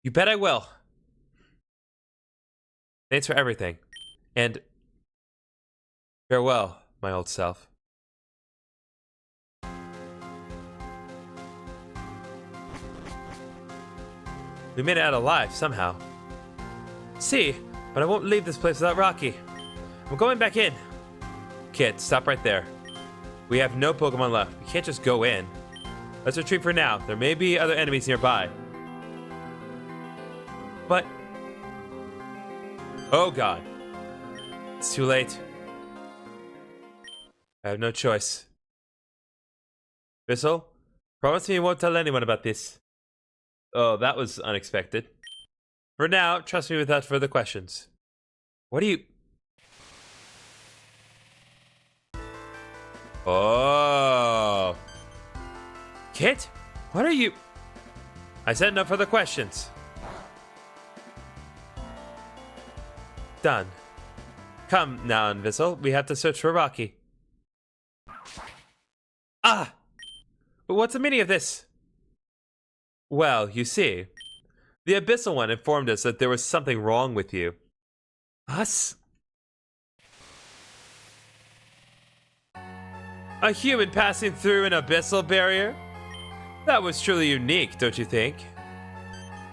You bet I will. Thanks for everything. And farewell, my old self. We made it out alive, somehow. See, but I won't leave this place without Rocky. I'm going back in. Kid, stop right there. We have no Pokemon left. We can't just go in. Let's retreat for now. There may be other enemies nearby. But... Oh god. It's too late. I have no choice. Bissell, promise me you won't tell anyone about this. Oh, that was unexpected. For now, trust me without further questions. What do you... Oh. Kit? What are you... I said no further questions. Done. Come now, Invisible. We have to search for Rocky. Ah! But what's the meaning of this? Well, you see, the Abyssal One informed us that there was something wrong with you. Us? A human passing through an abyssal barrier? That was truly unique, don't you think?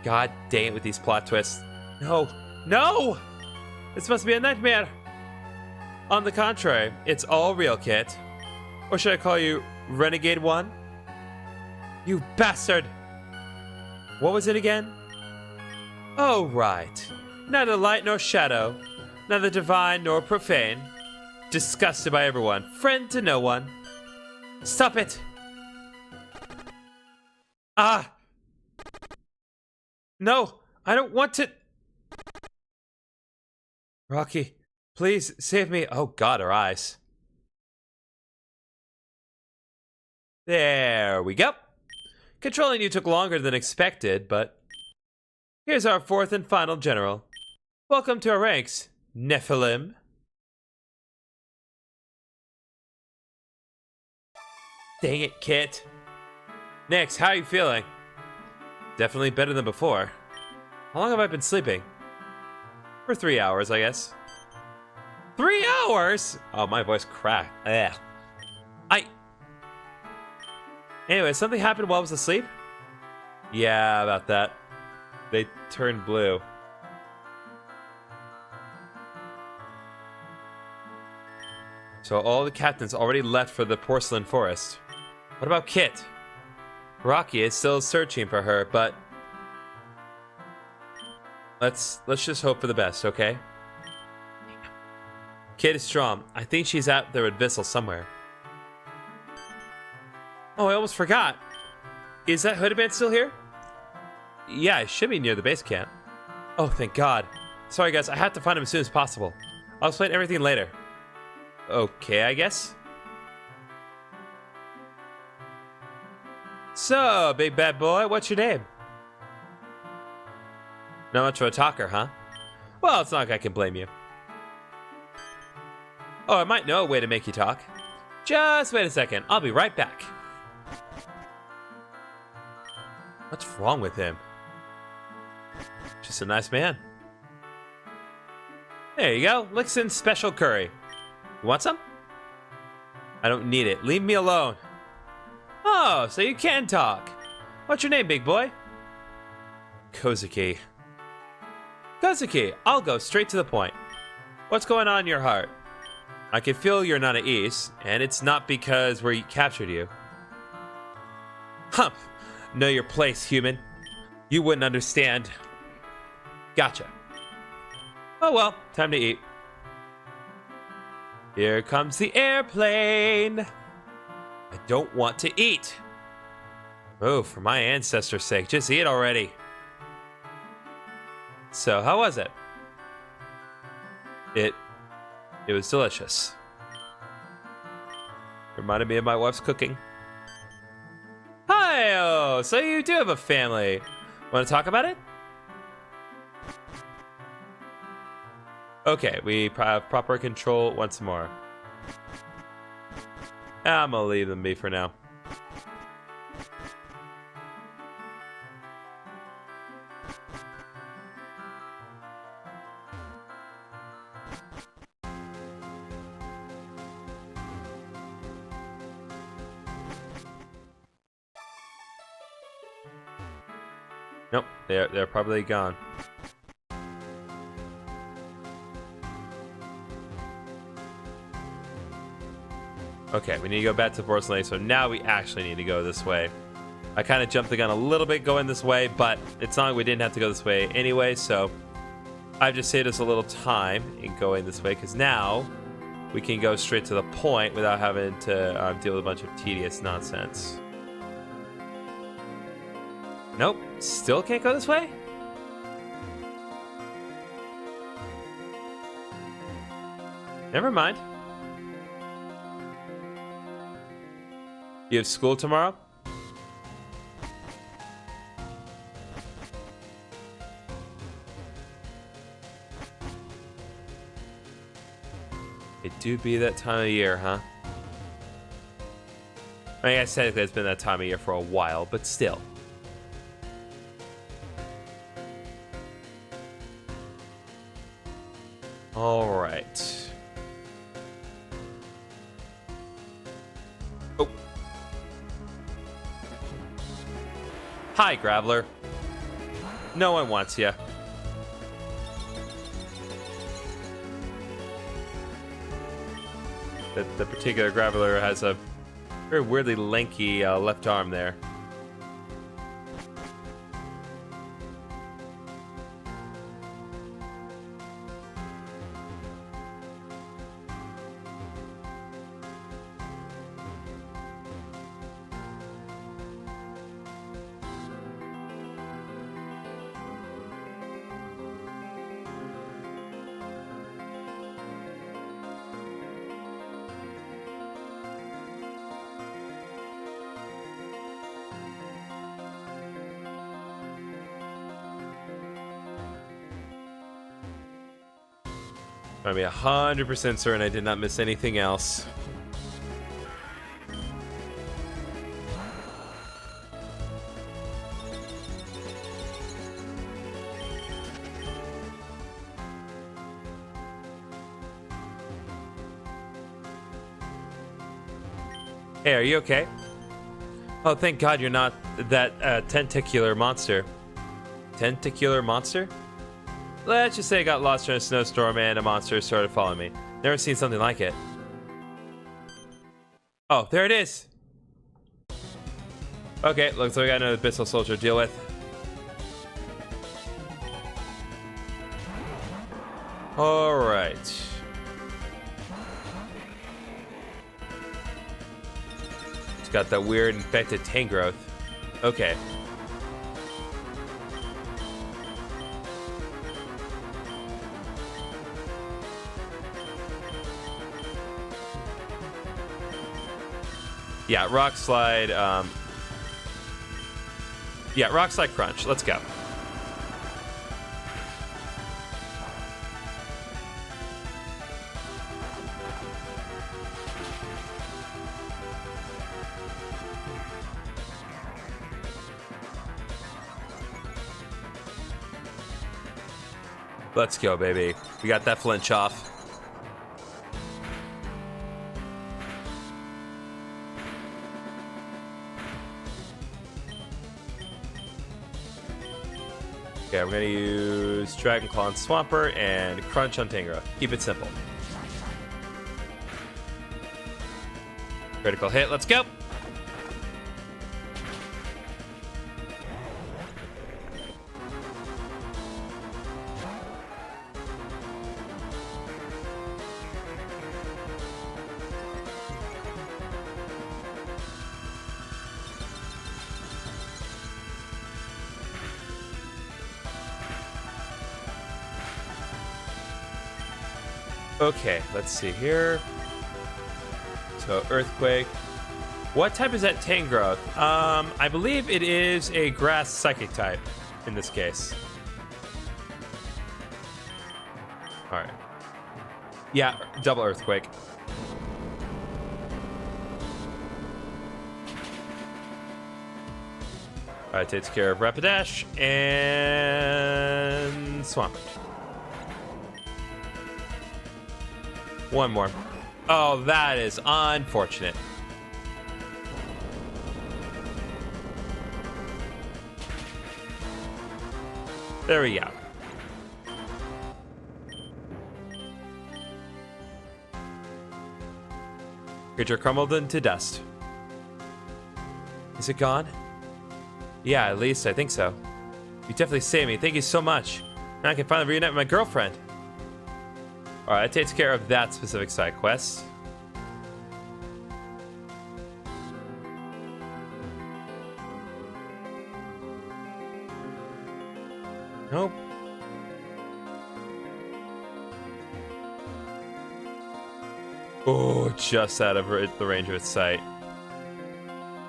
God dang it with these plot twists. No. No! This must be a nightmare. On the contrary, it's all real, Kit. Or should I call you Renegade One? You bastard! What was it again? Oh, right. Neither light nor shadow. Neither divine nor profane. Disgusted by everyone. Friend to no one. Stop it! Ah! No! I don't want to... Rocky, please save me. Oh god, her eyes. There we go. Controlling you took longer than expected, but... Here's our fourth and final general. Welcome to our ranks, Nephilim. Dang it, Kit. Next, how are you feeling? Definitely better than before. How long have I been sleeping? For 3 hours, I guess. 3 hours? Oh, my voice cracked. Ugh. Anyway, something happened while I was asleep? Yeah, about that. They turned blue. So all the captains already left for the Porcelain Forest. What about Kit? Rocky is still searching for her, but let's just hope for the best, okay? Kit is strong. I think she's out there with Vissel somewhere. Oh, I almost forgot. Is that Hooded Man still here? Yeah, it should be near the base camp. Oh, thank God. Sorry, guys. I have to find him as soon as possible. I'll explain everything later. Okay, I guess. So, big bad boy, what's your name? Not much of a talker, huh? Well, it's not like I can blame you. Oh, I might know a way to make you talk. Just wait a second. I'll be right back. What's wrong with him? Just a nice man. There you go. Lixon's special curry. You want some? I don't need it. Leave me alone. Oh, so you can talk. What's your name, big boy? Kozuki. Kozuki, I'll go straight to the point. What's going on in your heart? I can feel you're not at ease, and it's not because we captured you. Humph. Know your place, human. You wouldn't understand. Gotcha. Oh well, time to eat. Here comes the airplane. I don't want to eat. Oh, for my ancestors' sake, just eat already. So, how was it? It was delicious. Reminded me of my wife's cooking. Hi-oh! So you do have a family. Want to talk about it? Okay, we have proper control once more. I'm gonna leave them be for now. Nope, they're probably gone. Okay, we need to go back to the Forest Lake, so now we actually need to go this way. I kind of jumped the gun a little bit going this way, but it's not like we didn't have to go this way anyway, so I've just saved us a little time in going this way, because now we can go straight to the point without having to deal with a bunch of tedious nonsense. Nope, still can't go this way? Never mind. You have school tomorrow? It do be that time of year, huh? I mean, I said it's been that time of year for a while, but still. All right. Oh. Hi, Graveler. No one wants you. The particular Graveler has a very weirdly lanky left arm there. I'm gonna be 100% certain I did not miss anything else. Hey, are you okay? Oh, thank God you're not that tentacular monster. Tentacular monster? Let's just say I got lost during a snowstorm and a monster started following me. Never seen something like it. Oh, there it is. Okay, looks like we got another Abyssal Soldier to deal with. Alright. It's got that weird infected Tangrowth. Okay. Yeah, Rock Slide, yeah, Rock Slide Crunch. Let's go. Let's go, baby. We got that flinch off. Okay, we're gonna use Dragon Claw on Swampert and Crunch on Tangrowth. Keep it simple. Critical hit, let's go! Okay, let's see here. So, Earthquake. What type is that Tangrowth? I believe it is a Grass Psychic type in this case. Alright. Yeah, double Earthquake. Alright, takes care of Rapidash and Swampert. One more. Oh, that is unfortunate. There we go. Creature crumbled into dust. Is it gone? Yeah, at least I think so. You definitely saved me. Thank you so much. Now I can finally reunite with my girlfriend. Alright, that takes care of that specific side quest. Nope. Oh, just out of the range of its sight.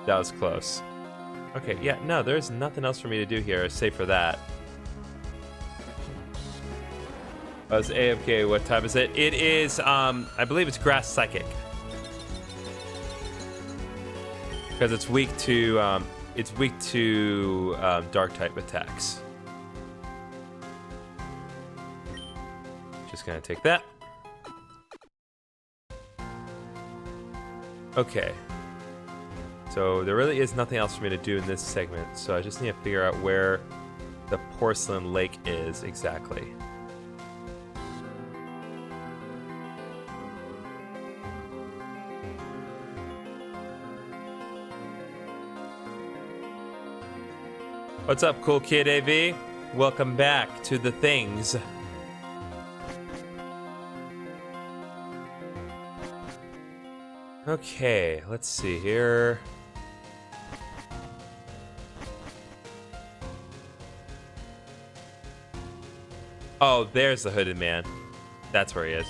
That was close. Okay, yeah, no, there's nothing else for me to do here, save for that. I was AFK, what type is it? It is, I believe it's Grass Psychic. Because it's weak to, Dark type attacks. Just gonna take that. Okay. So there really is nothing else for me to do in this segment, so I just need to figure out where the Porcelain Lake is exactly. What's up, cool kid AV? Welcome back to the things. Okay, let's see here. Oh, there's the hooded man. That's where he is.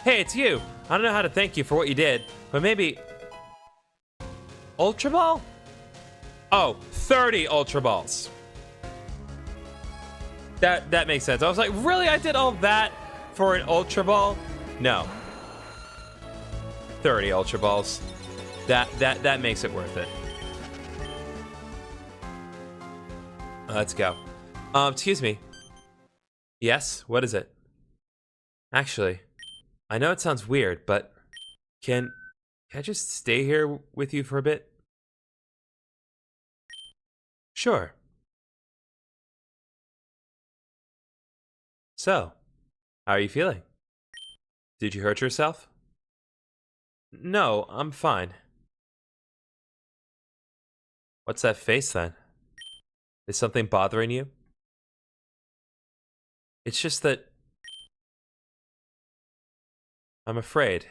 Hey, it's you. I don't know how to thank you for what you did, but maybe... Ultra Ball? Oh, 30 Ultra Balls. That makes sense. I was like, really? I did all that for an Ultra Ball? No. 30 Ultra Balls. That makes it worth it. Let's go. Excuse me. Yes, what is it? Actually, I know it sounds weird, but can I just stay here with you for a bit? Sure. So, how are you feeling? Did you hurt yourself? No, I'm fine. What's that face then? Is something bothering you? It's just that I'm afraid.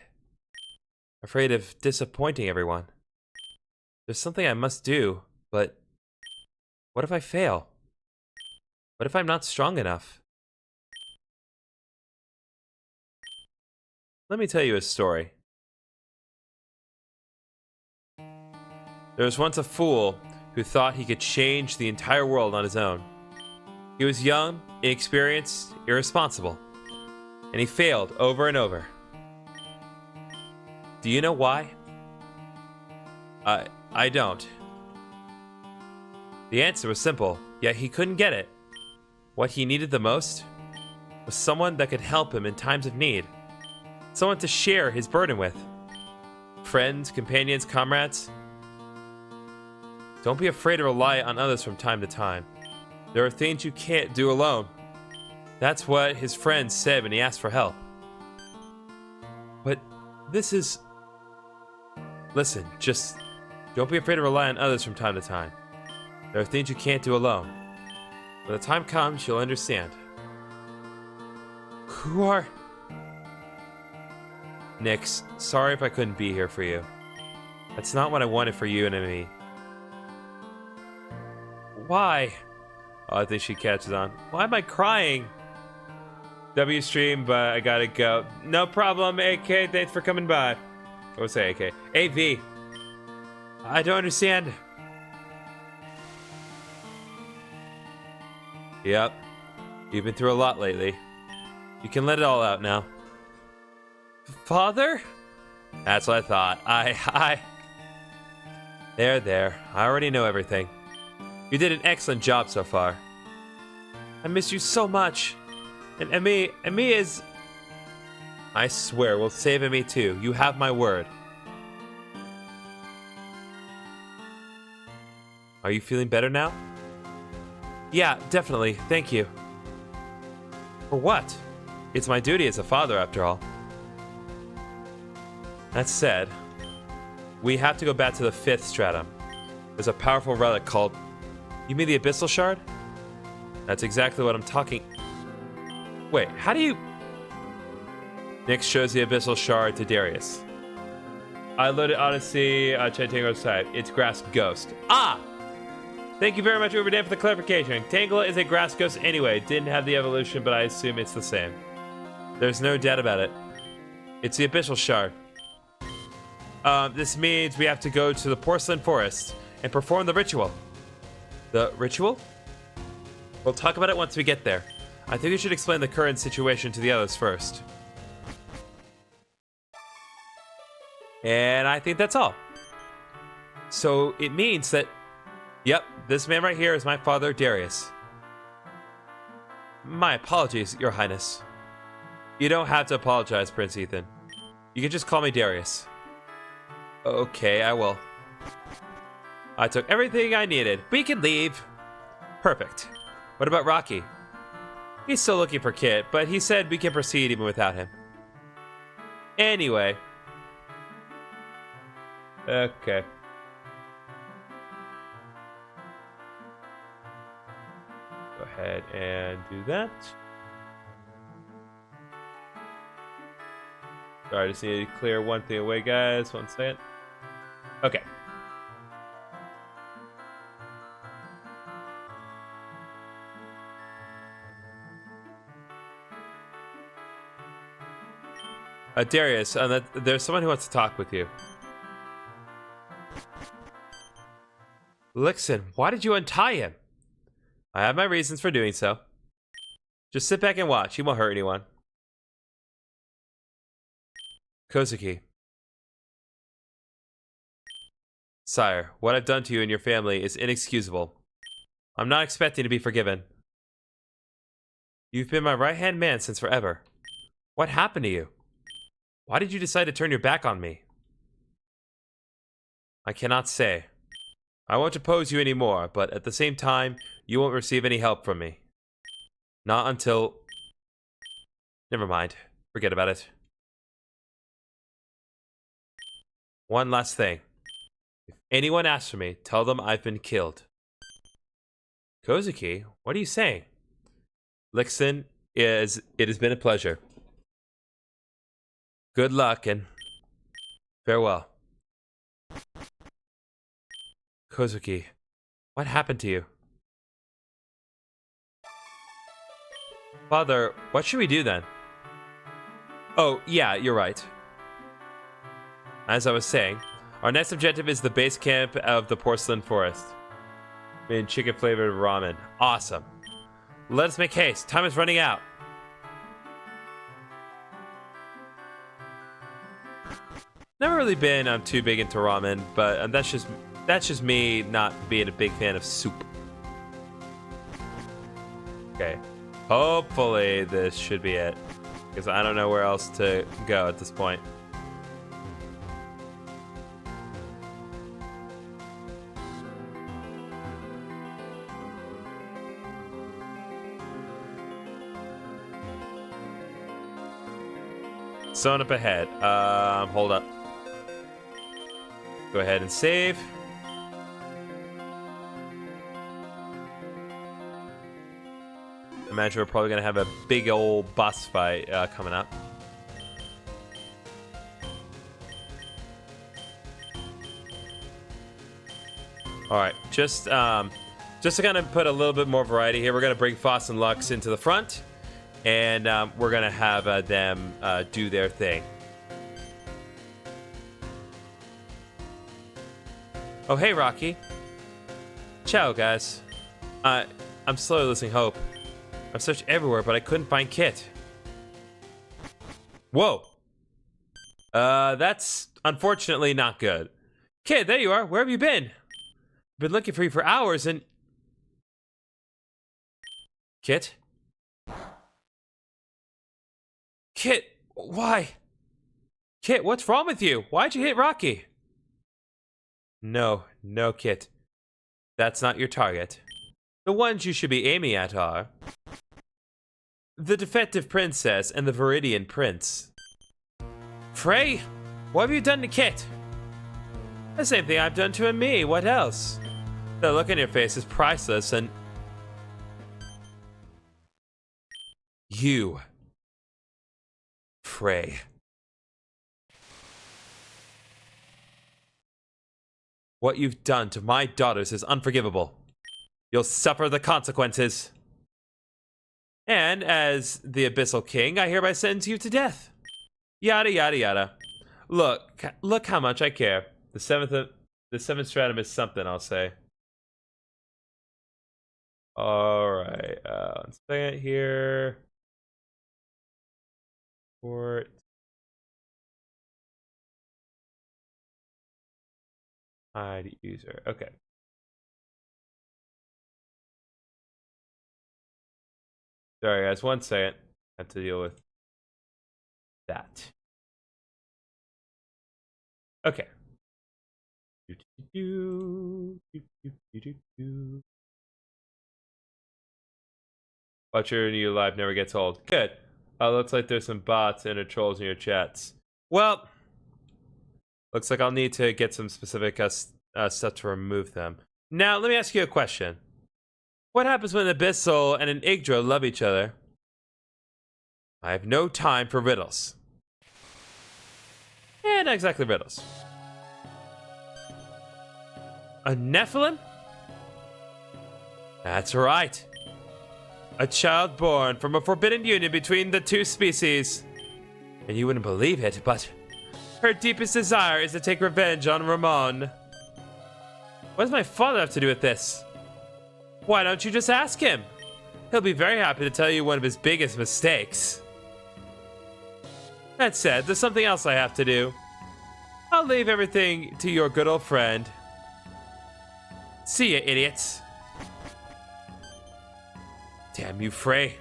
Afraid of disappointing everyone. There's something I must do, but what if I fail? What if I'm not strong enough? Let me tell you a story. There was once a fool who thought he could change the entire world on his own. He was young, inexperienced, irresponsible, and he failed over and over. Do you know why? I don't. The answer was simple, yet he couldn't get it. What he needed the most was someone that could help him in times of need. Someone to share his burden with. Friends, companions, comrades. Don't be afraid to rely on others from time to time. There are things you can't do alone. That's what his friend said when he asked for help. But this is... Listen, just don't be afraid to rely on others from time to time. There are things you can't do alone. When the time comes, you'll understand. Who are... Nix, sorry if I couldn't be here for you. That's not what I wanted for you and me. Why? Oh, I think she catches on. Why am I crying? W stream, but I gotta go. No problem, AK. Thanks for coming by. What say AK? AV. I don't understand. Yep. You've been through a lot lately. You can let it all out now. Father? That's what I thought. There. I already know everything. You did an excellent job so far. I miss you so much. And Emmy is... I swear, we'll save Emmy too. You have my word. Are you feeling better now? Yeah, definitely. Thank you. For what? It's my duty as a father, after all. That said, we have to go back to the 5th stratum. There's a powerful relic called... You mean the Abyssal Shard? That's exactly what I'm talking... Wait, how do you... Nix shows the Abyssal Shard to Darius. I loaded Odyssey, Tango's type. It's Grass Ghost. Ah! Thank you very much, Uberdan, for the clarification. Tangela is a Grass Ghost anyway. Didn't have the evolution, but I assume it's the same. There's no doubt about it. It's the Abyssal Shard. This means we have to go to the Porcelain Forest and perform the ritual. The ritual? We'll talk about it once we get there. I think we should explain the current situation to the others first. And I think that's all. So it means that... Yep, this man right here is my father, Darius. My apologies, Your Highness. You don't have to apologize, Prince Ethan. You can just call me Darius. Okay, I will. I took everything I needed. We can leave. Perfect. What about Rocky? He's still looking for Kit, but he said we can proceed even without him. Anyway. Okay. Go ahead and do that. Sorry, I just need to clear one thing away, guys. 1 second. Okay. Darius, there's someone who wants to talk with you. Lixin, why did you untie him? I have my reasons for doing so. Just sit back and watch. He won't hurt anyone. Kozuki. Sire, what I've done to you and your family is inexcusable. I'm not expecting to be forgiven. You've been my right-hand man since forever. What happened to you? Why did you decide to turn your back on me? I cannot say. I won't oppose you anymore, but at the same time, you won't receive any help from me. Not until... Never mind. Forget about it. One last thing. Anyone asks for me, tell them I've been killed. Kozuki, what are you saying? Lixin, it has been a pleasure. Good luck and farewell. Kozuki, what happened to you? Father, what should we do then? Oh, yeah, you're right. As I was saying, our next objective is the base camp of the Porcelain Forest. Made chicken-flavored ramen. Awesome. Let us make haste. Time is running out. Never really been too big into ramen, but that's just me not being a big fan of soup. Okay. Hopefully this should be it, because I don't know where else to go at this point. Zone up ahead. Hold up. Go ahead and save. Imagine we're probably gonna have a big old boss fight coming up. All right, just to kind of put a little bit more variety here, we're gonna bring Foss and Lux into the front, and we're gonna have them do their thing. Oh, hey, Rocky. Ciao, guys. I'm slowly losing hope. I've searched everywhere, but I couldn't find Kit. Whoa. That's unfortunately not good. Kit, there you are. Where have you been? I've been looking for you for hours and... Kit? Kit, why? Kit, what's wrong with you? Why'd you hit Rocky? No, Kit. That's not your target. The ones you should be aiming at are... the defective princess and the Viridian prince. Frey, what have you done to Kit? The same thing I've done to me. What else? The look on your face is priceless and... You. Frey. What you've done to my daughters is unforgivable. You'll suffer the consequences. And as the Abyssal King, I hereby sentence you to death. Yada yada yada. Look how much I care. The seventh stratum is something, I'll say. Alright, 1 second here. Port. Hide user. Okay. Sorry, guys. 1 second. I have to deal with that. Okay. Watch your new live never gets old. Good. Looks like there's some bots and trolls in your chats. Well, looks like I'll need to get some specific stuff to remove them. Now, let me ask you a question. What happens when an Abyssal and an Yggdra love each other? I have no time for riddles. Eh, not exactly riddles. A Nephilim? That's right. A child born from a forbidden union between the two species. And you wouldn't believe it, but her deepest desire is to take revenge on Ramon. What does my father have to do with this? Why don't you just ask him? He'll be very happy to tell you one of his biggest mistakes. That said, there's something else I have to do. I'll leave everything to your good old friend. See ya, idiots. Damn you, Frey.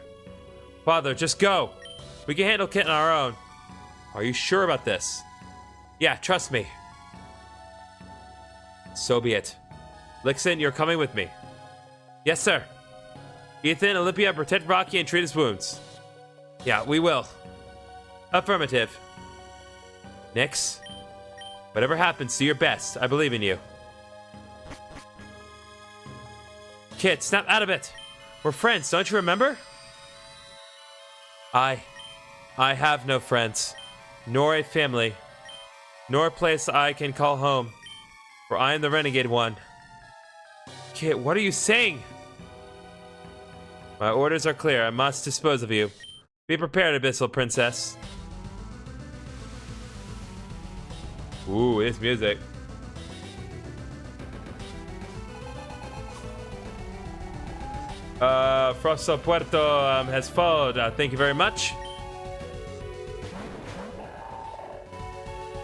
Father, just go. We can handle Kit on our own. Are you sure about this? Yeah, trust me. So be it. Lixin, you're coming with me. Yes, sir. Ethan, Olympia, protect Rocky and treat his wounds. Yeah, we will. Affirmative. Nyx, whatever happens, do your best. I believe in you. Kid, snap out of it. We're friends, don't you remember? I have no friends, nor a family, nor a place I can call home, for I am the renegade one. Kid, what are you saying? My orders are clear. I must dispose of you. Be prepared, Abyssal Princess. Ooh, this music. Frosto Puerto has followed. Thank you very much.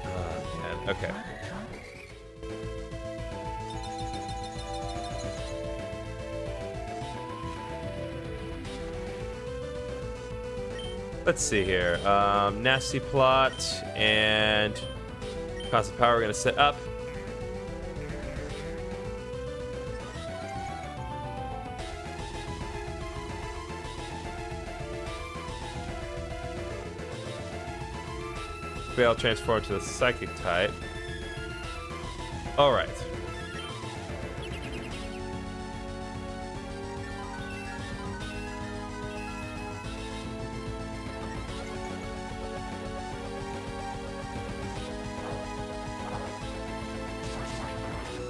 Man, okay. Let's see here. Nasty plot and cost of power we're gonna set up. Fail transform to the psychic type. All right.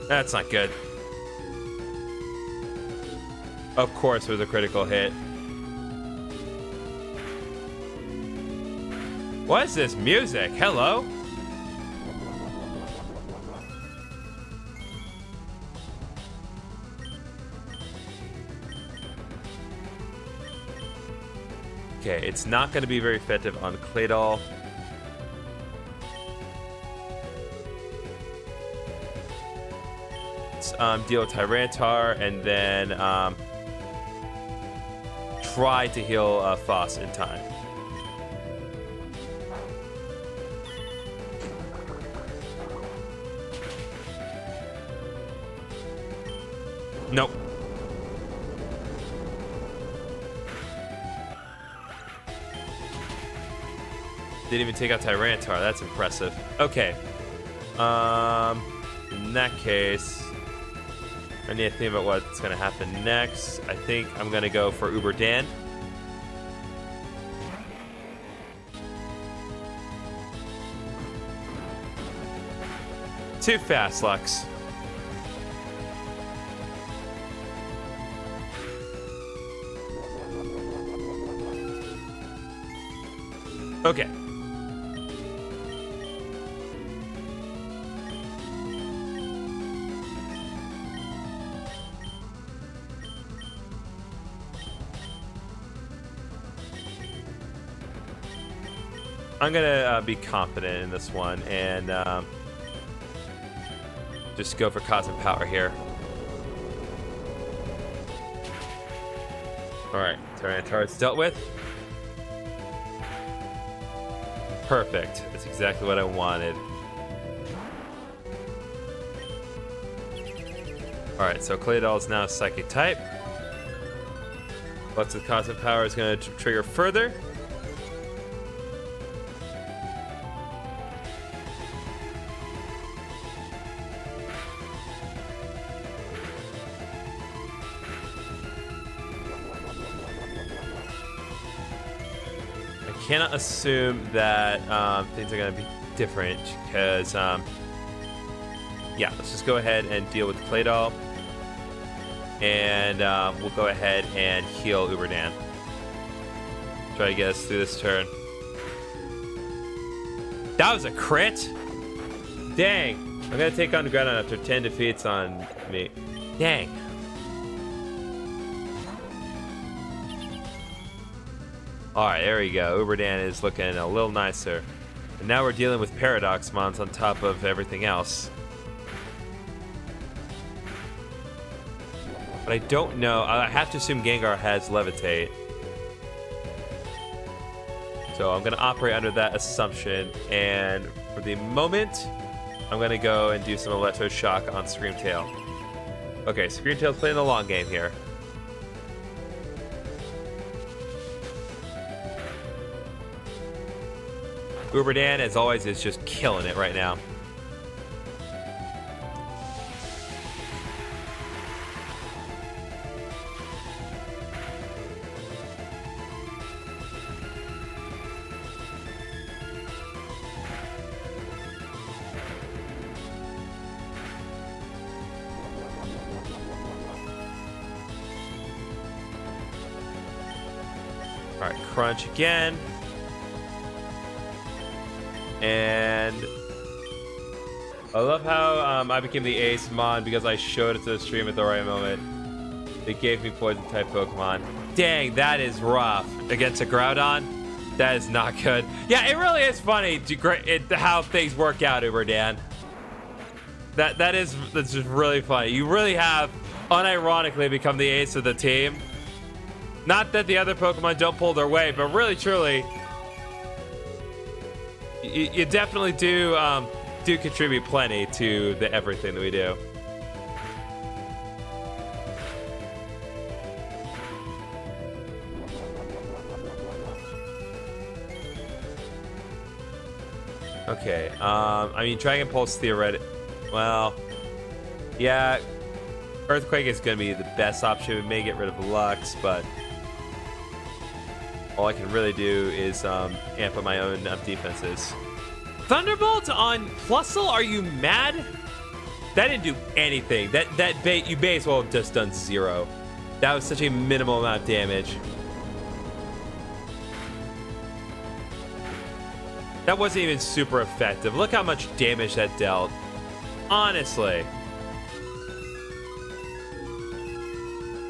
That's not good. Of course, it was a critical hit. What is this music? Hello? Okay, it's not going to be very effective on Claydol. Deal with Tyranitar, and then try to heal Foss in time. Nope. Didn't even take out Tyranitar. That's impressive. Okay. In that case, I need to think about what's going to happen next. I think I'm going to go for Uber Dan. Too fast, Lux. Okay. I'm gonna be confident in this one and just go for Cosmic Power here. Alright, Tyranitar's dealt with. Perfect. That's exactly what I wanted. Alright, so Claydol is now Psychic type. Lots of Cosmic Power is going to trigger further. Cannot assume that things are going to be different because, yeah, let's just go ahead and deal with Claydol. And we'll go ahead and heal Uberdan. Try to get us through this turn. That was a crit? Dang. I'm going to take on Grenon after 10 defeats on me. Dang. Alright, there we go. Uberdan is looking a little nicer. And now we're dealing with Paradox Mons on top of everything else. But I don't know. I have to assume Gengar has Levitate. So I'm going to operate under that assumption. And for the moment, I'm going to go and do some Electroshock on Screamtail. Okay, Screamtail's playing the long game here. Uberdan, as always, is just killing it right now. Alright, crunch again. And I love how I became the ace mon because I showed it to the stream at the right moment. It gave me poison type Pokemon. Dang, that is rough. Against a Groudon? That is not good. Yeah, it really is funny how things work out, Uberdan. That's just really funny. You really have unironically become the ace of the team. Not that the other Pokemon don't pull their weight, but really, truly, you definitely do contribute plenty to everything that we do. Okay, I mean, Dragon Pulse theoretically, well, yeah, Earthquake is going to be the best option. We may get rid of Lux, but all I can really do is amp up my own defenses. Thunderbolt on Plusle? Are you mad? That didn't do anything. You may as well have just done 0. That was such a minimal amount of damage. That wasn't even super effective. Look how much damage that dealt. Honestly.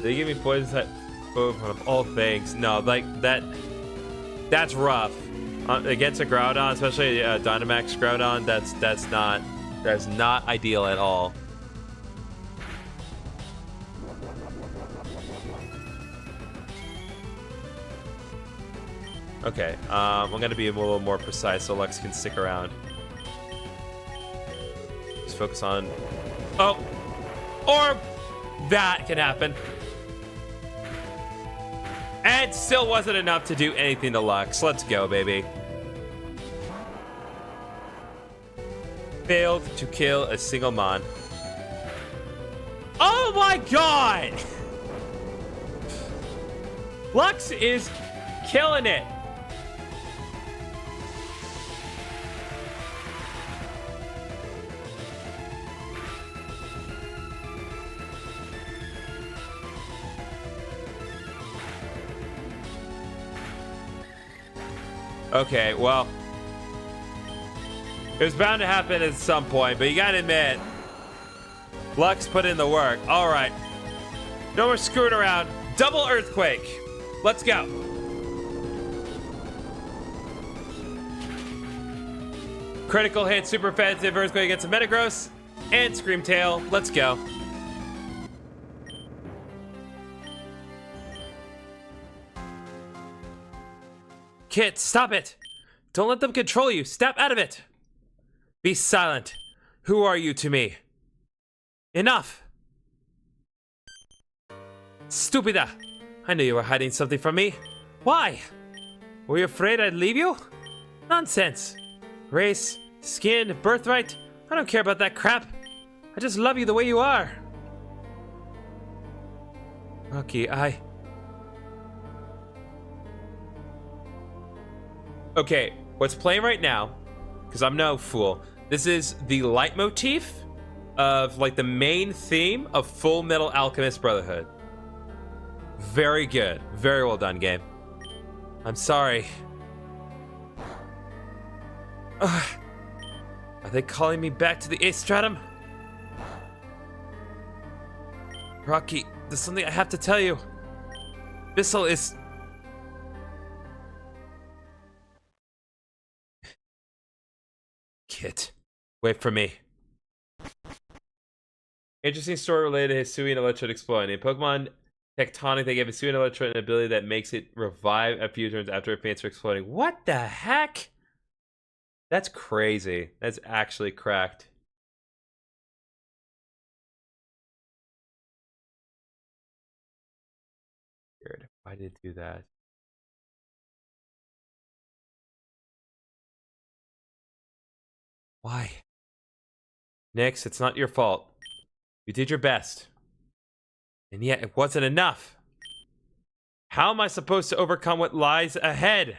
They give me poison type of all things. No, like that's rough. Against a Groudon, especially Dynamax Groudon, that's not ideal at all. Okay, I'm gonna be a little more precise so Lux can stick around. Just focus on... Oh! Or that can happen. And still wasn't enough to do anything to Lux. Let's go, baby. Failed to kill a single mon. Oh my god! Lux is killing it. Okay, well, it was bound to happen at some point, but you gotta admit, Lux put in the work. All right, no more screwing around. Double Earthquake. Let's go. Critical hit, super offensive, Earthquake against a Metagross, and Scream Tail. Let's go. Kit, stop it! Don't let them control you. Step out of it. Be silent. Who are you to me? Enough! Stupida! I knew you were hiding something from me. Why? Were you afraid I'd leave you? Nonsense. Race, skin, birthright. I don't care about that crap. I just love you the way you are. Rocky, Okay, what's playing right now, because I'm no fool, this is the leitmotif of, like, the main theme of Full Metal Alchemist Brotherhood. Very good. Very well done, game. I'm sorry. Are they calling me back to the 8th Stratum? Rocky, there's something I have to tell you. Bissell is... Kit, wait for me. Interesting story related to Hisui and Electrode exploding. In Pokemon Tectonic, they gave Hisui and Electrode an ability that makes it revive a few turns after it faints for exploding. What the heck? That's crazy. That's actually cracked. Weird. Why did it do that? Why? Nyx, it's not your fault. You did your best. And yet it wasn't enough. How am I supposed to overcome what lies ahead?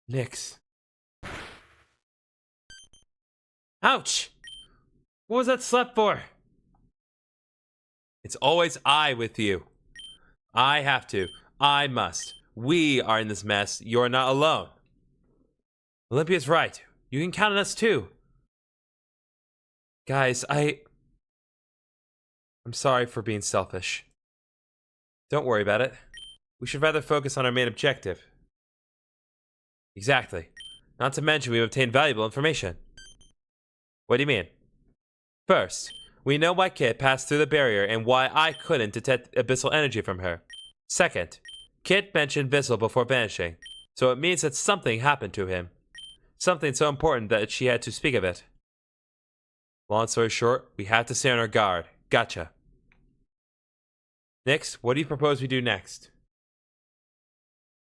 Nyx. Ouch! What was that slap for? It's always I with you. I have to. I must. We are in this mess. You're not alone. Olympia's right. You can count on us too. Guys, I'm sorry for being selfish. Don't worry about it. We should rather focus on our main objective. Exactly. Not to mention we've obtained valuable information. What do you mean? First, we know why Kit passed through the barrier and why I couldn't detect abyssal energy from her. Second, Kit mentioned Bissell before vanishing, so it means that something happened to him. Something so important that she had to speak of it. Long story short, we have to stay on our guard. Gotcha. Next, what do you propose we do next?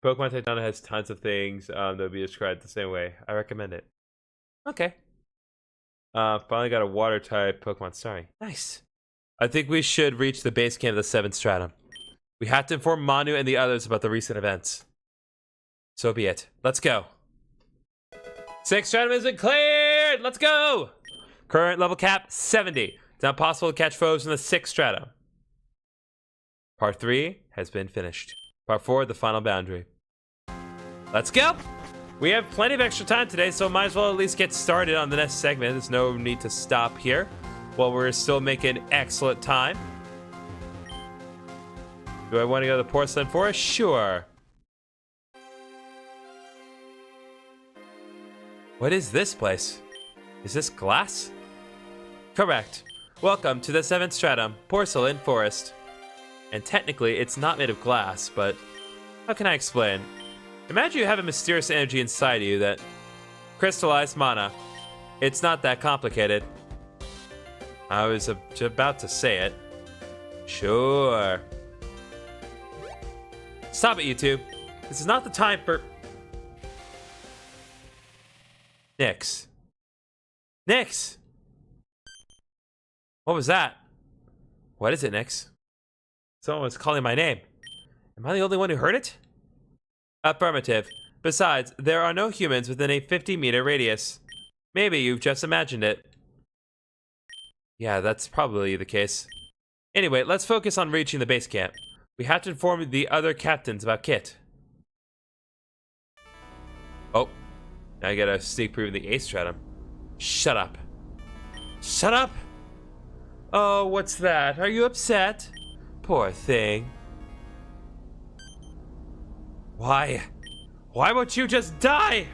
Pokemon Titana has tons of things that will be described the same way. I recommend it. Okay. Finally got a water type Pokemon. Sorry. Nice. I think we should reach the base camp of the 7th Stratum. We have to inform Manu and the others about the recent events. So be it. Let's go. 6th Stratum has been cleared! Let's go! Current level cap, 70. It's not possible to catch foes in the 6th Stratum. Part 3 has been finished. Part 4, the final boundary. Let's go! We have plenty of extra time today, so might as well at least get started on the next segment. There's no need to stop here while we're still making excellent time. Do I want to go to the Porcelain Forest? Sure. What is this place? Is this glass? Correct. Welcome to the 7th Stratum, Porcelain Forest. And technically, it's not made of glass, but how can I explain? Imagine you have a mysterious energy inside you that crystallized mana. It's not that complicated. I was about to say it. Sure. Stop it, you two. This is not the time for... Nyx. Nyx! What was that? What is it, Nyx? Someone was calling my name. Am I the only one who heard it? Affirmative. Besides, there are no humans within a 50-meter radius. Maybe you've just imagined it. Yeah, that's probably the case. Anyway, let's focus on reaching the base camp. We have to inform the other captains about Kit. Oh, now I gotta sneak preview the 8th Stratum. Shut up. Shut up! Oh, what's that? Are you upset? Poor thing. Why? Why won't you just die?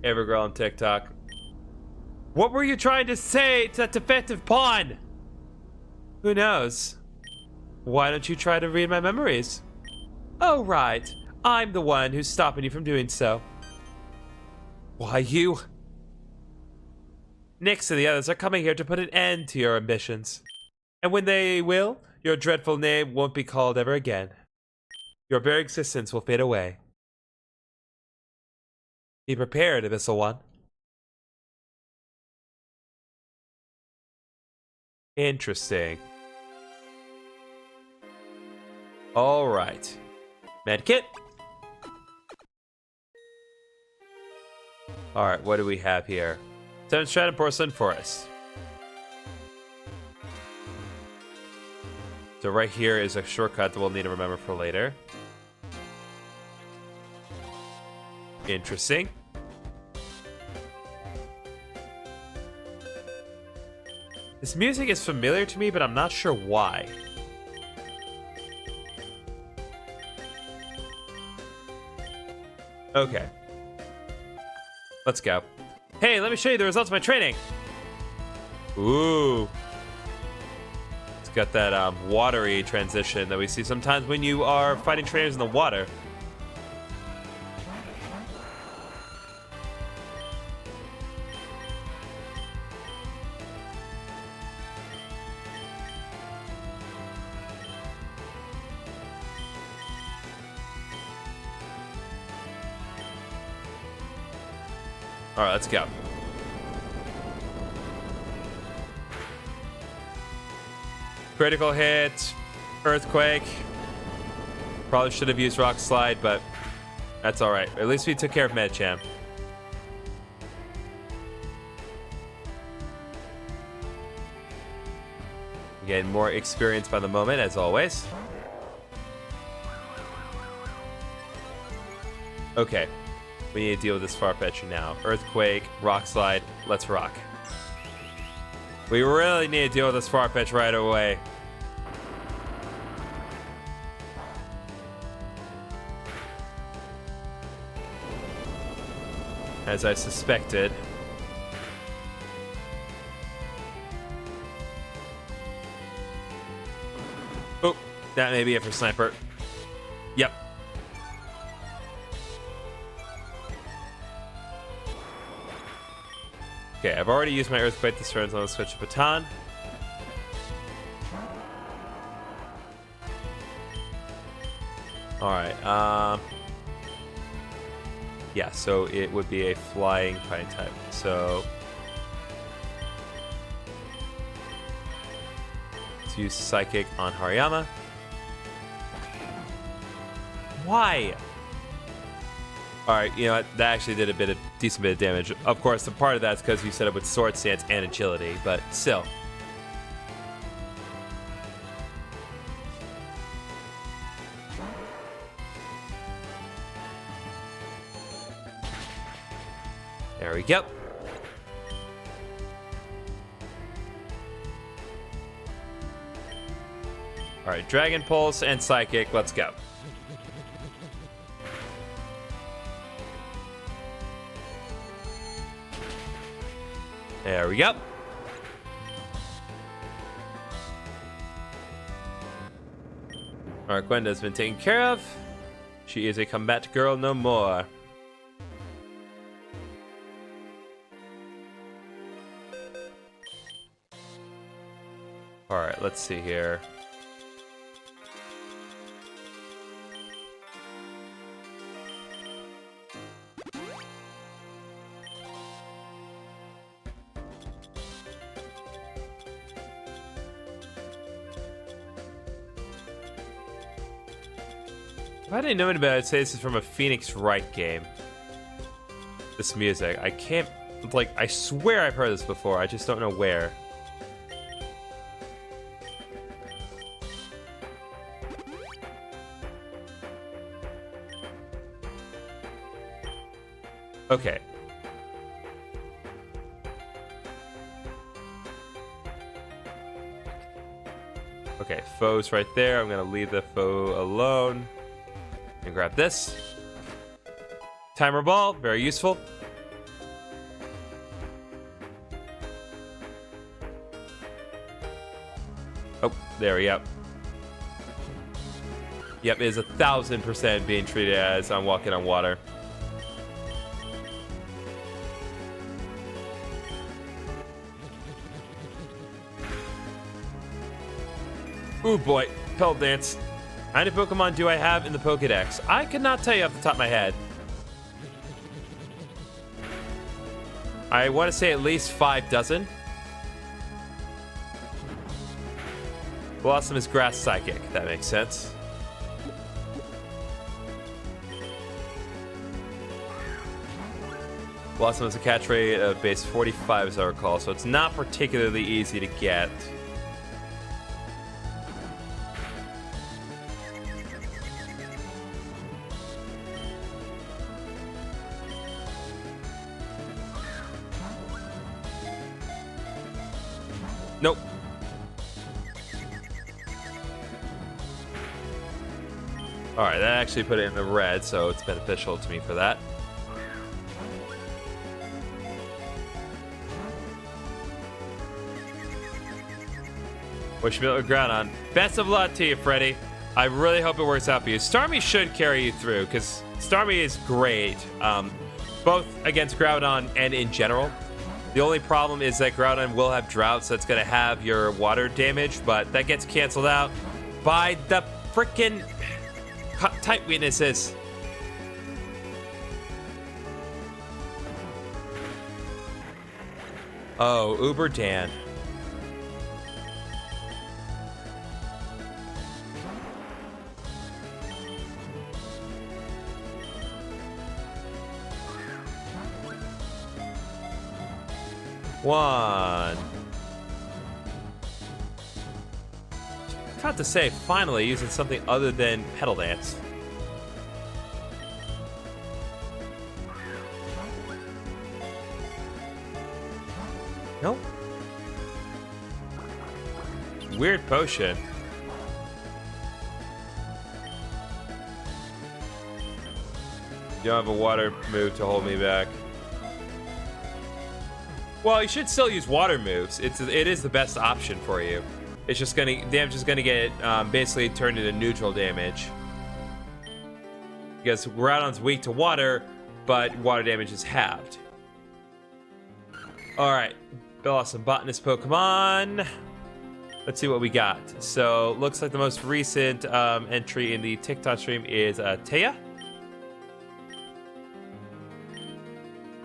Evergirl on TikTok. What were you trying to say to that defective pawn? Who knows? Why don't you try to read my memories? Oh, right. I'm the one who's stopping you from doing so. Why, you? Nyx and the others are coming here to put an end to your ambitions. And when they will, your dreadful name won't be called ever again. Your very existence will fade away. Be prepared, Abyssal One. Interesting. Alright. Medkit. Alright, what do we have here? 7th Stratum Porcelain Forest. So right here is a shortcut that we'll need to remember for later. Interesting. This music is familiar to me, but I'm not sure why. Okay. Let's go. Hey, let me show you the results of my training. Ooh. It's got that watery transition that we see sometimes when you are fighting trainers in the water. Alright, let's go. Critical hit, earthquake. Probably should have used rock slide, but that's alright. At least we took care of Medicham. Getting more experience by the moment, as always. Okay. We need to deal with this Farfetch'd now. Earthquake, Rock Slide, let's rock. We really need to deal with this Farfetch'd right away. As I suspected. Oh, that may be it for Sniper. Yep. Okay, I've already used my Earthquake this turn, so I'll switch to Baton. Alright, yeah, so it would be a flying fighting type. So let's use Psychic on Hariyama. Why? Alright, you know what? That actually did a decent bit of damage. Of course, the part of that's because you set up with Sword Stance and Agility, but still. There we go. Alright, Dragon Pulse and Psychic, let's go. There we go. Alright, Gwenda's been taken care of. She is a combat girl no more. Alright, let's see here. If I didn't know anybody, I'd say this is from a Phoenix Wright game. This music. I can't... Like, I swear I've heard this before. I just don't know where. Okay. Okay, foe's right there. I'm gonna leave the foe alone. And grab this. Timer ball, very useful. Oh, there we go. Yep, it is 1000% being treated as I'm walking on water. Ooh boy, Pell Dance. How many Pokemon do I have in the Pokedex? I could not tell you off the top of my head. I want to say at least 5 dozen. Blossom is Grass Psychic, that makes sense. Blossom has a catch rate of base 45 as I recall, so it's not particularly easy to get. Nope. Alright, that actually put it in the red, so it's beneficial to me for that. Wish me luck with Groudon. Best of luck to you, Freddy. I really hope it works out for you. Starmie should carry you through, because Starmie is great, both against Groudon and in general. The only problem is that Groudon will have Drought, so it's going to have your water damage, but that gets canceled out by the frickin' type weaknesses. Oh, Uber Dan. One. about to say, finally, using something other than Petal Dance. Nope. Weird potion. You don't have a water move to hold me back. Well, you should still use water moves. It is the best option for you. It's just damage is gonna get basically turned into neutral damage. Because Groudon's weak to water, but water damage is halved. Alright, build off some botanist Pokemon. Let's see what we got. So, looks like the most recent entry in the TikTok stream is Taya.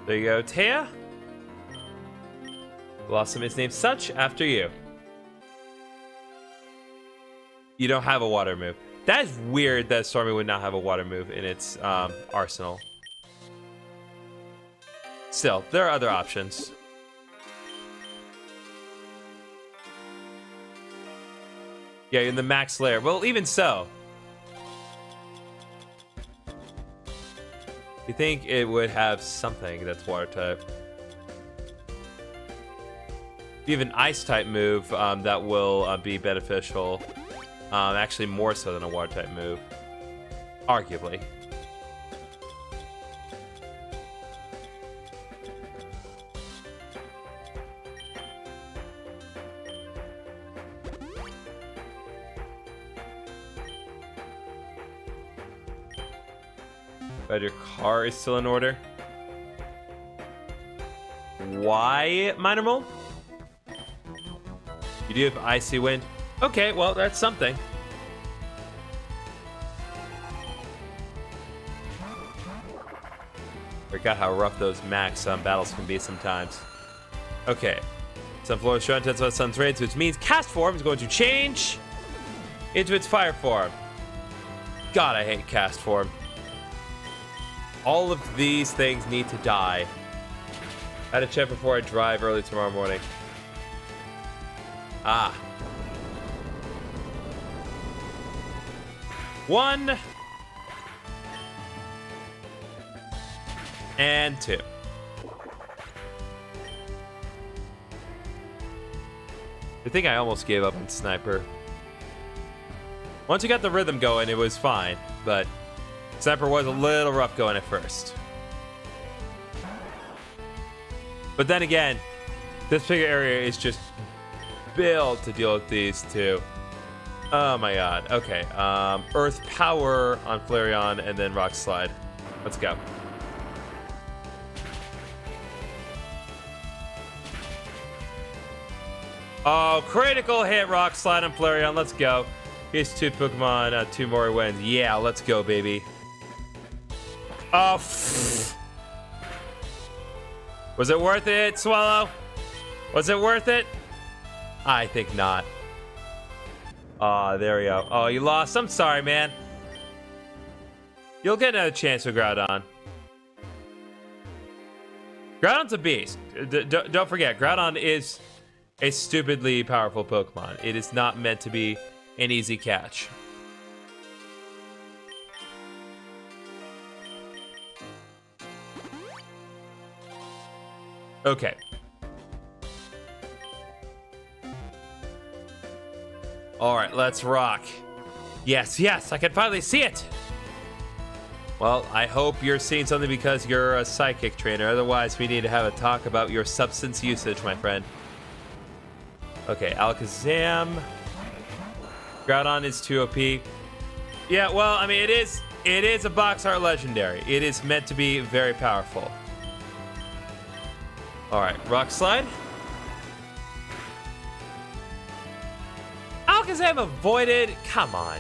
There you go, Taya. Blossom is named such after you. You don't have a water move. That is weird that Stormy would not have a water move in its arsenal. Still, there are other options. Yeah, in the max layer. Well, even so. You think it would have something that's water type. You have an ice type move that will be beneficial. Actually, more so than a water type move. Arguably. But your car is still in order. Why, Minor Mole? You do have Icy Wind. Okay, well, that's something. Forgot how rough those max battles can be sometimes. Okay. Sunflower is showing that's what Sun's raid, which means cast form is going to change into its fire form. God, I hate cast form. All of these things need to die. I had to check before I drive early tomorrow morning. Ah. 1 and 2. I think I almost gave up on Sniper. Once you got the rhythm going, it was fine, but Sniper was a little rough going at first. But then again, this bigger area is just built to deal with these two. Oh my god. Okay. Earth Power on Flareon and then Rock Slide. Let's go. Oh, critical hit Rock Slide on Flareon. Let's go. Here's 2 Pokemon, 2 more wins. Yeah, let's go, baby. Oh, was it worth it, Swallow? Was it worth it? I think not. Ah, there we go. Oh, you lost. I'm sorry, man. You'll get another chance with Groudon. Groudon's a beast. Don't forget, Groudon is a stupidly powerful Pokemon. It is not meant to be an easy catch. Okay. All right, let's rock. Yes, yes, I can finally see it. Well, I hope you're seeing something because you're a psychic trainer. Otherwise, we need to have a talk about your substance usage, my friend. Okay, Alakazam. Groudon is 2 OP. Yeah, well, I mean, it is a box art legendary. It is meant to be very powerful. All right, Rock Slide. Alakazam avoided. Come on.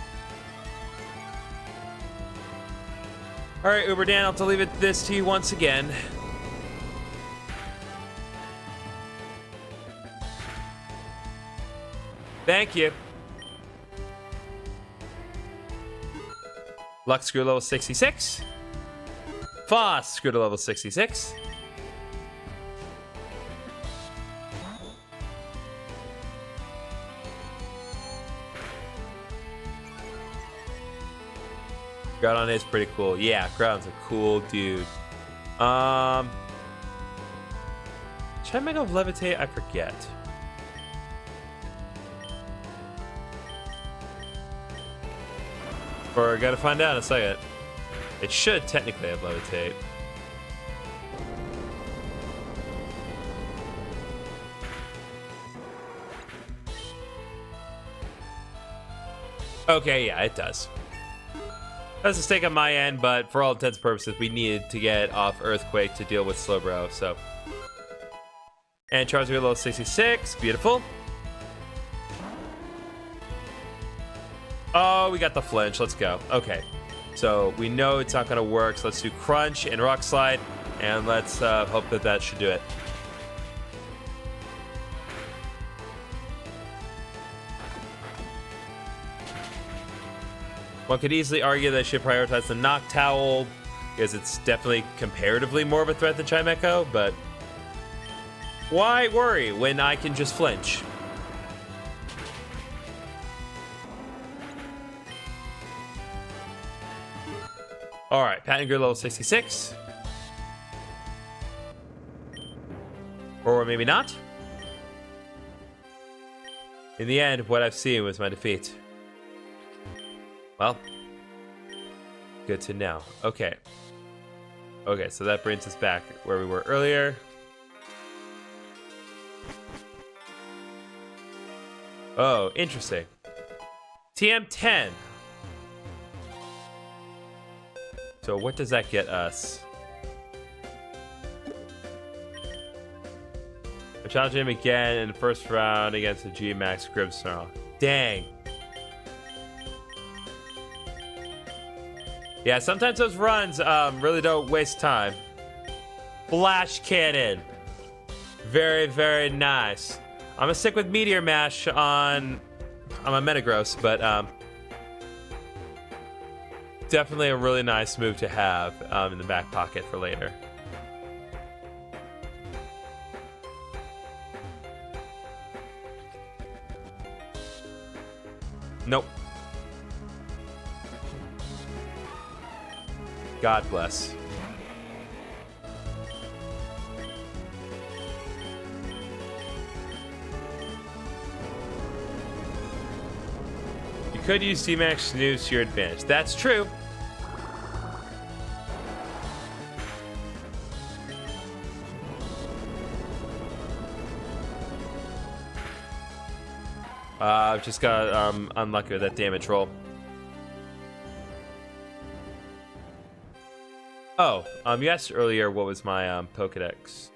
All right, Uber Dan, I'll have to leave this to you once again. Thank you. Lux grew to level 66. Foss grew to level 66. Groudon is pretty cool. Yeah, Groudon's a cool dude. Should I make up Levitate? I forget. We're gonna find out in a second. It should technically have Levitate. Okay, yeah, it does. That's a mistake on my end, but for all intents and purposes, we needed to get off Earthquake to deal with Slowbro, so. And Charizard level 66, beautiful. Oh, we got the flinch, let's go. Okay, so we know it's not gonna work, so let's do Crunch and Rock Slide, and let's hope that that should do it. One could easily argue that I should prioritize the Knock Towel, because it's definitely comparatively more of a threat than Chimecho, but why worry when I can just flinch? Alright, Patent Gear level 66. Or maybe not. In the end, what I've seen was my defeat. Well, good to know. Okay. Okay, so that brings us back where we were earlier. Oh, interesting. TM10. So what does that get us? I challenged him again in the first round against the G-Max Grimmsnarl. Dang. Yeah, sometimes those runs really don't waste time. Flash Cannon. Very, very nice. I'm gonna stick with Meteor Mash on my Metagross, but definitely a really nice move to have in the back pocket for later. Nope. God bless. You could use C-Max Snooze to your advantage. That's true. Just got unlucky with that damage roll. Oh, you asked earlier what was my Pokedex.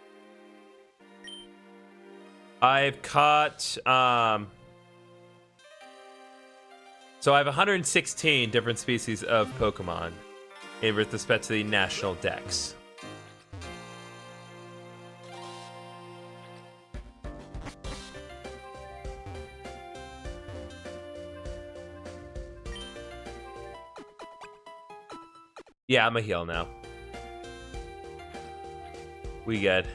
I've caught so I have 116 different species of Pokemon in with respect to the national dex. Yeah, I'm a heal now. We good.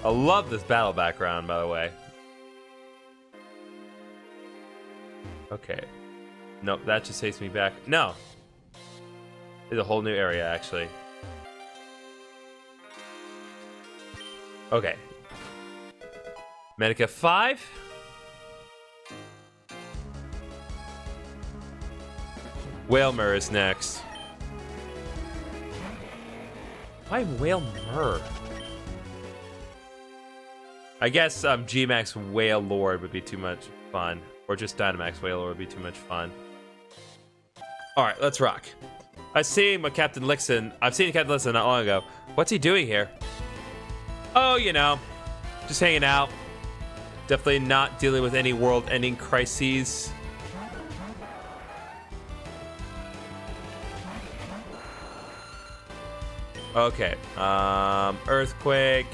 I love this battle background, by the way. Okay. Nope, that just takes me back. No. There's a whole new area, actually. Okay. Medica 5. Whalmer is next. Why Whalmer? I guess G-Max Whale Lord would be too much fun. Or just Dynamax Whale Lord would be too much fun. Alright, let's rock. I've seen Captain Lixon not long ago. What's he doing here? Oh, you know, just hanging out. Definitely not dealing with any world-ending crises. Okay, Earthquake.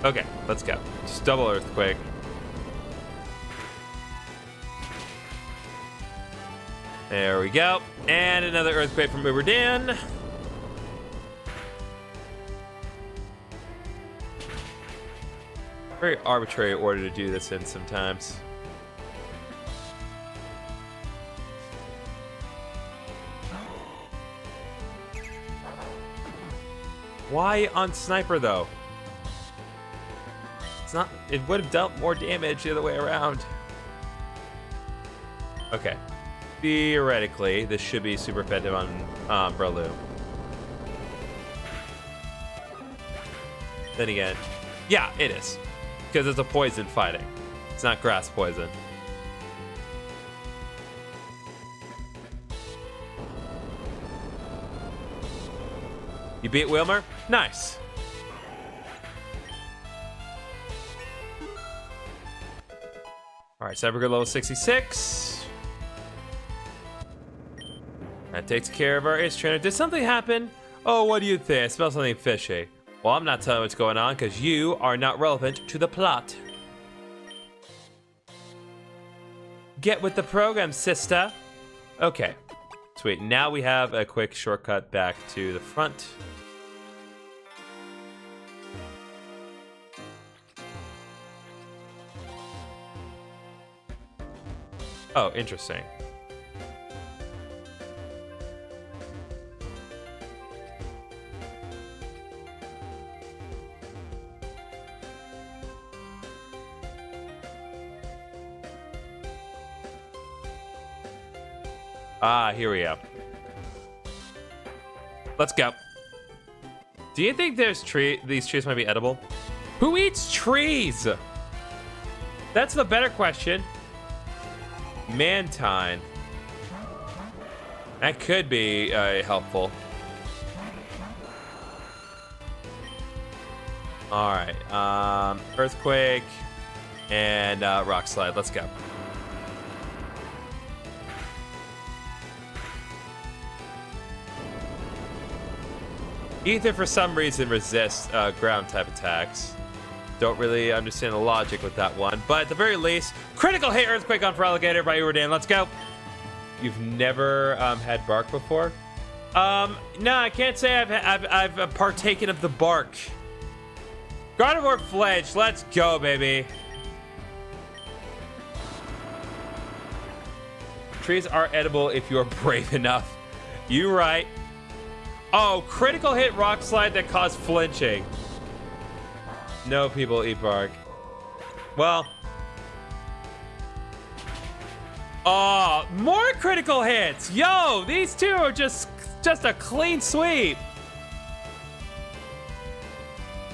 Okay, let's go. Just double earthquake. There we go. And another earthquake from Uber Dan. Very arbitrary order to do this in sometimes. Why on Sniper though? It's not. It would have dealt more damage the other way around. Okay. Theoretically, this should be super effective on Breloom. Then again, yeah, it is. Because it's a poison fighting. It's not grass poison. You beat Wilmer? Nice. Alright, Cybergirl level 66. That takes care of our Ace Trainer. Did something happen? Oh, what do you think? I smell something fishy. Well, I'm not telling you what's going on because you are not relevant to the plot. Get with the program, sister. Okay. Sweet. Now we have a quick shortcut back to the front. Oh, interesting. Ah, here we go. Let's go. Do you think these trees might be edible? Who eats trees? That's the better question. Mantine. That could be helpful. All right. Earthquake and Rock Slide. Let's go. Ether, for some reason, resists ground type attacks. Don't really understand the logic with that one. But at the very least, critical hit Earthquake on Feraligatr by Uberdan. Let's go. You've never had bark before? No, I can't say I've partaken of the bark. Gardevoir Fledge. Let's go, baby. Trees are edible if you're brave enough. You right. Oh, critical hit Rock Slide that caused flinching. No people eat bark. Well. Oh, more critical hits. Yo, these two are just a clean sweep.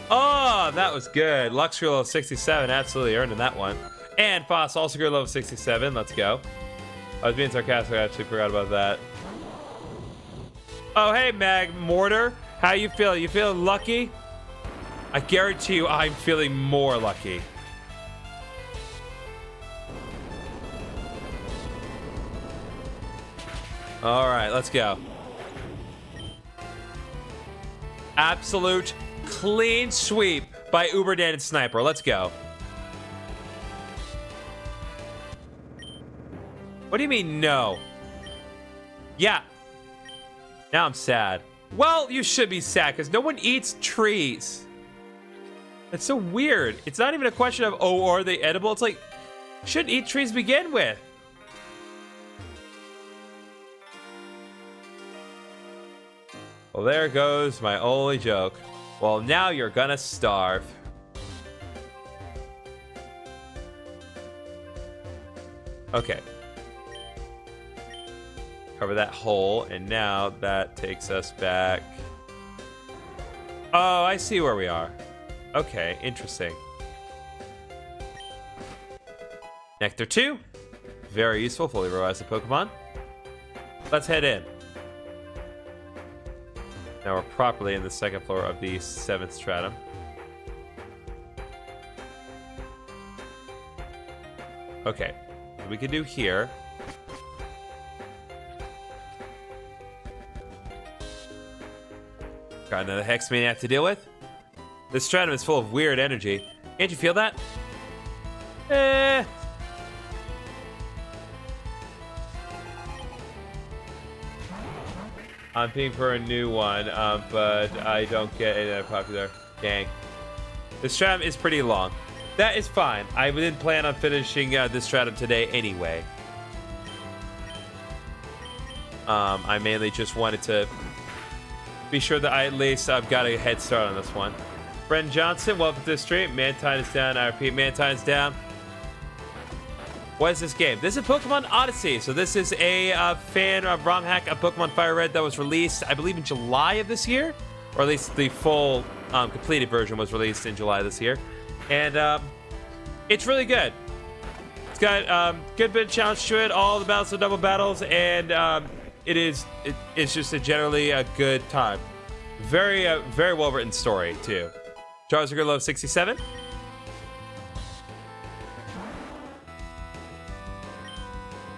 Oh, that was good. Luxury level 67, absolutely earning that one. And Foss also grew level 67. Let's go. I was being sarcastic. I actually forgot about that. Oh, hey, Mag Mortar. How you feeling? You feeling lucky? I guarantee you I'm feeling more lucky. All right, let's go. Absolute clean sweep by Uberdan and Sniper. Let's go. What do you mean, no? Yeah. Now I'm sad. Well, you should be sad because no one eats trees. That's so weird. It's not even a question of, oh, are they edible? It's like, shouldn't eat trees to begin with. Well, there goes my only joke. Well, now you're gonna starve. Okay. Cover that hole, and now that takes us back. Oh, I see where we are. Okay, interesting. Nectar 2. Very useful, fully revised the Pokemon. Let's head in. Now we're properly in the second floor of the 7th stratum. Okay, what we can do here. Got another Hex Maniac to deal with. This stratum is full of weird energy. Can't you feel that? Eh. I'm thinking for a new one, but I don't get it that popular. Dang. The stratum is pretty long. That is fine. I didn't plan on finishing this stratum today anyway. I mainly just wanted to be sure that I at least got a head start on this one. Brendan Johnson, welcome to the stream. Mantine is down. I repeat, Mantine is down. What is this game? This is Pokémon Odyssey. So this is a fan ROM hack of Pokémon Fire Red that was released, I believe, in July of this year. Or at least the full completed version was released in July this year. And it's really good. It's got good bit of challenge to it. All the battles are double battles. And it's just generally a good time. Very well written story, too. Charles Good Love 67.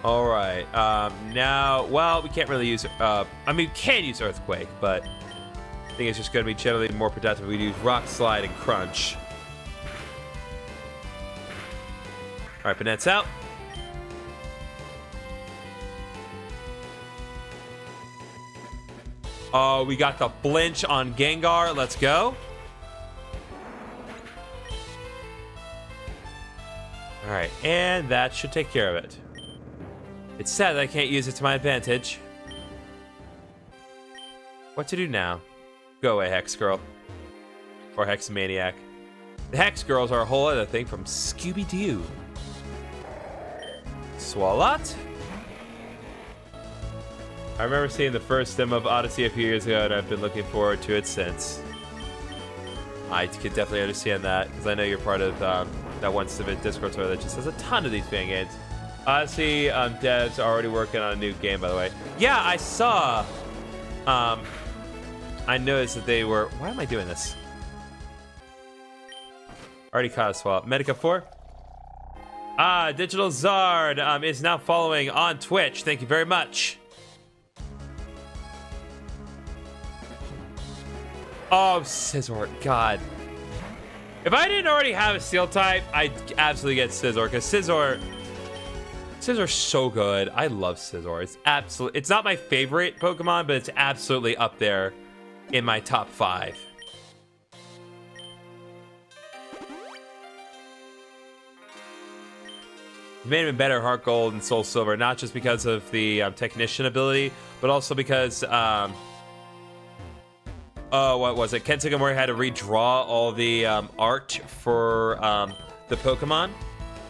All right. Now, well, we can't really use. I mean, we can use Earthquake, but I think it's just going to be generally more productive. We use Rock Slide and Crunch. All right, Banette's out. Oh, we got the flinch on Gengar. Let's go. All right, and that should take care of it. It's sad that I can't use it to my advantage. What to do now? Go away, Hex Girl. Or Hex Maniac. The Hex Girls are a whole other thing from Scooby-Doo. Swalot? I remember seeing the first demo of Odyssey a few years ago, and I've been looking forward to it since. I could definitely understand that, because I know you're part of that one Civic Discord server that just has a ton of these fan games. Odyssey devs are already working on a new game, by the way. Yeah, I saw. I noticed that they were. Why am I doing this? Already caught a swap. Medica 4. Digital Zard is now following on Twitch. Thank you very much. Oh, Scizor, God. If I didn't already have a Steel type, I'd absolutely get Scizor, because Scizor's so good. I love Scizor. It's not my favorite Pokemon, but it's absolutely up there in my top 5. Made him better Heart Gold and Soul Silver, not just because of the Technician ability, but also because what was it? Ken Sugimori had to redraw all the art for the Pokemon,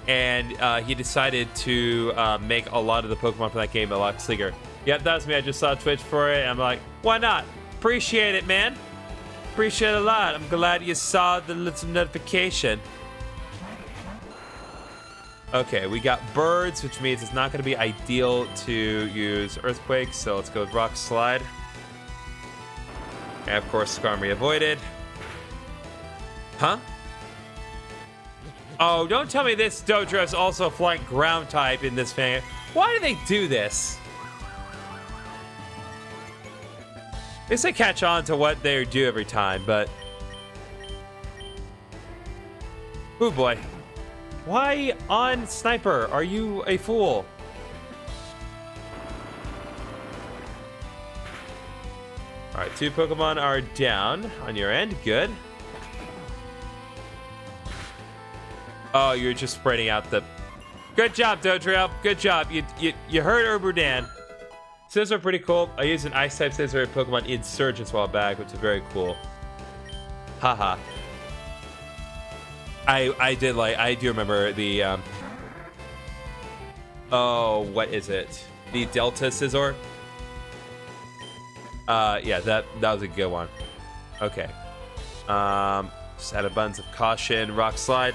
and he decided to make a lot of the Pokemon for that game a lot sleeker. Yep, that was me. I just saw Twitch for it, and I'm like, why not? Appreciate it, man. Appreciate it a lot. I'm glad you saw the little notification. Okay, we got birds, which means it's not going to be ideal to use Earthquake, so let's go with Rock Slide. And of course, Skarmory avoided. Huh? Oh, don't tell me this Dojo is also a flying ground type in this thing. Why do they do this? At least they catch on to what they do every time, but... Oh boy. Why on Sniper? Are you a fool? Alright, 2 Pokemon are down on your end. Good. Oh, you're just spreading out the... Good job, Dodrio. Good job. You heard Urbudan. Scizor are pretty cool. I used an Ice-type Scizor Pokemon Insurgence a while back, which is very cool. Haha. I do remember the... Oh, what is it? The Delta Scizor? Yeah, that was a good one. Okay. Just add a bunch of caution. Rock Slide.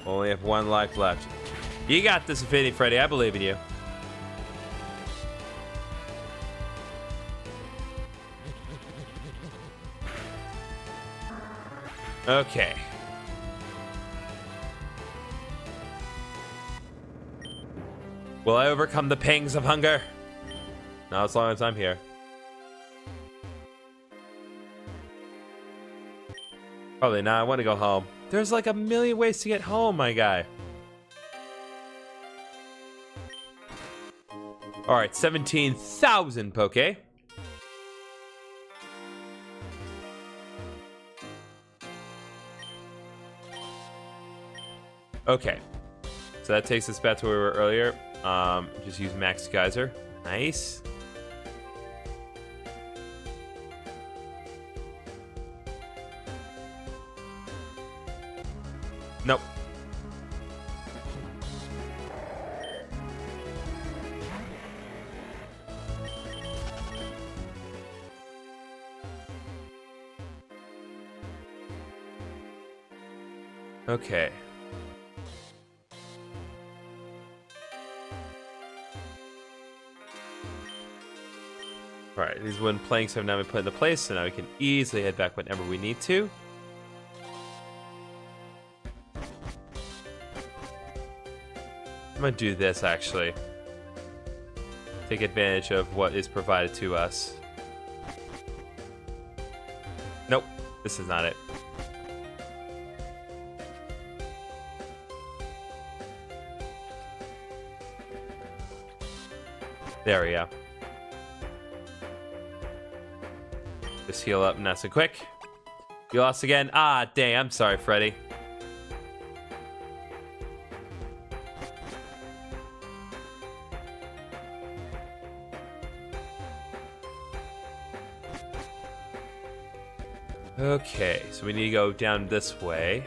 Only have 1 life left. You got this, Infinity Freddy. I believe in you. Okay. Will I overcome the pangs of hunger? Not as long as I'm here. Probably not. I want to go home. There's like a million ways to get home, my guy. All right, 17,000 Poke. Okay, so that takes us back to where we were earlier. Just use Max Geyser. Nice. Nope. Okay. Alright, these wooden planks have now been put into place, so now we can easily head back whenever we need to. I'm gonna do this, actually. Take advantage of what is provided to us. Nope, this is not it. There we go. Just heal up nice and quick. You lost again? Ah, dang, I'm sorry, Freddy. Okay, so we need to go down this way.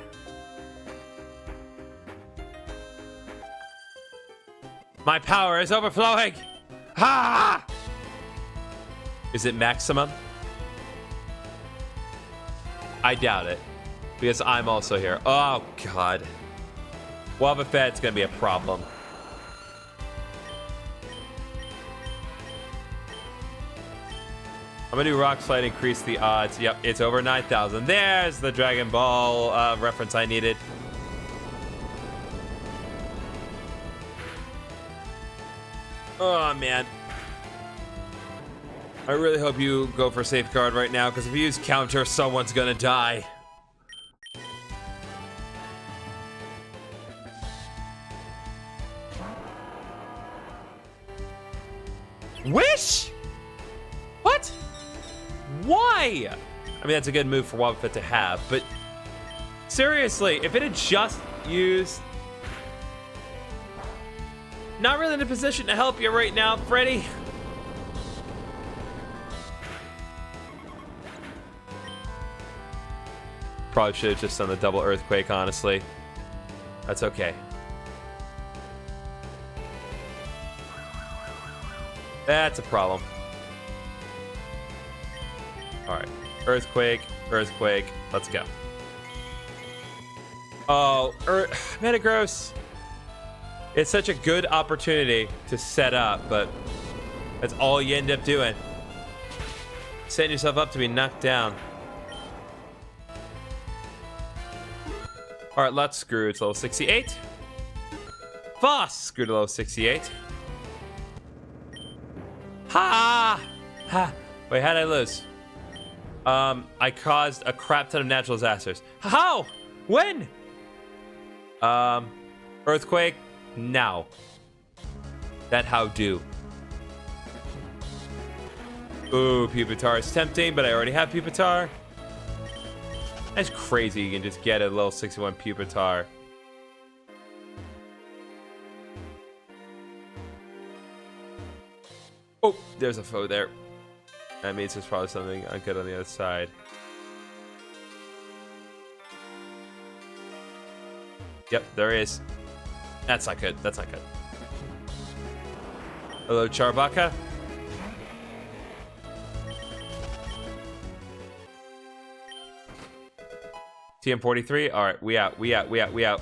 My power is overflowing! Ha! Is it maximum? I doubt it, because I'm also here. Oh, God. Wobbuffet's gonna be a problem. I'm gonna do Rock Slide, increase the odds. Yep, it's over 9,000. There's the Dragon Ball reference I needed. Oh, man. I really hope you go for Safeguard right now, because if you use Counter, someone's gonna die. Wish? What? Why? I mean, that's a good move for Wobbuffet to have, but seriously, if it had just used... Not really in a position to help you right now, Freddy. Probably should have just done the double Earthquake, honestly. That's okay. That's a problem. Alright. Earthquake, Earthquake. Let's go. Oh, Metagross. It's such a good opportunity to set up, but that's all you end up doing. Setting yourself up to be knocked down. Alright, let's screw. It's level 68. Voss screw to level 68. Ha! Ha! Wait, how did I lose? I caused a crap ton of natural disasters. How? When? Earthquake? Now. That how do. Ooh, Pupitar is tempting, but I already have Pupitar. That's crazy, you can just get a level 61 Pupitar. Oh, there's a foe there. That means there's probably something good on the other side. Yep, there is. That's not good. That's not good. Hello, Charbaka. TM43. All right, we out. We out. We out. We out.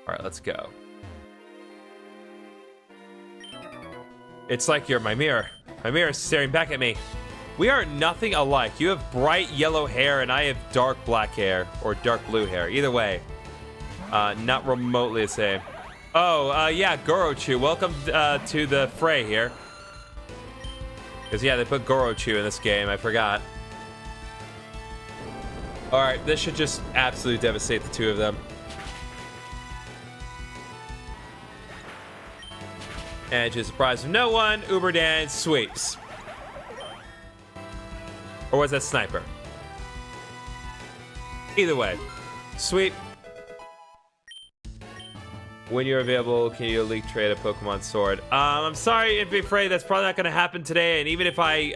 All right, let's go. It's like you're my mirror. My mirror is staring back at me. We are nothing alike. You have bright yellow hair, and I have dark black hair. Or dark blue hair. Either way. Not remotely the same. Oh, yeah, Gorochu. Welcome to the fray here. Because, yeah, they put Gorochu in this game. I forgot. Alright, this should just absolutely devastate the two of them. And to the surprise of no one, Uberdan sweeps. Or was that Sniper? Either way. Sweep. When you're available, can you elite trade a Pokemon Sword? I'm sorry, if you're afraid that's probably not going to happen today. And even if I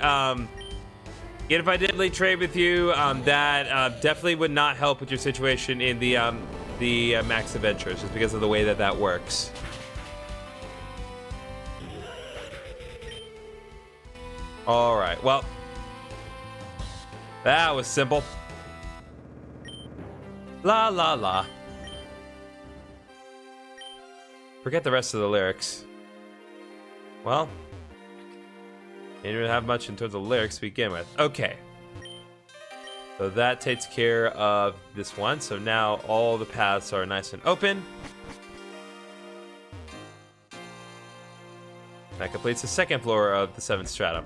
did elite trade with you, that definitely would not help with your situation in the Max Adventures, just because of the way that that works. All right, well, that was simple. La la la. Forget the rest of the lyrics. Well, didn't really have much in terms of lyrics to begin with. Okay. So that takes care of this one. So now all the paths are nice and open. That completes the second floor of the 7th stratum.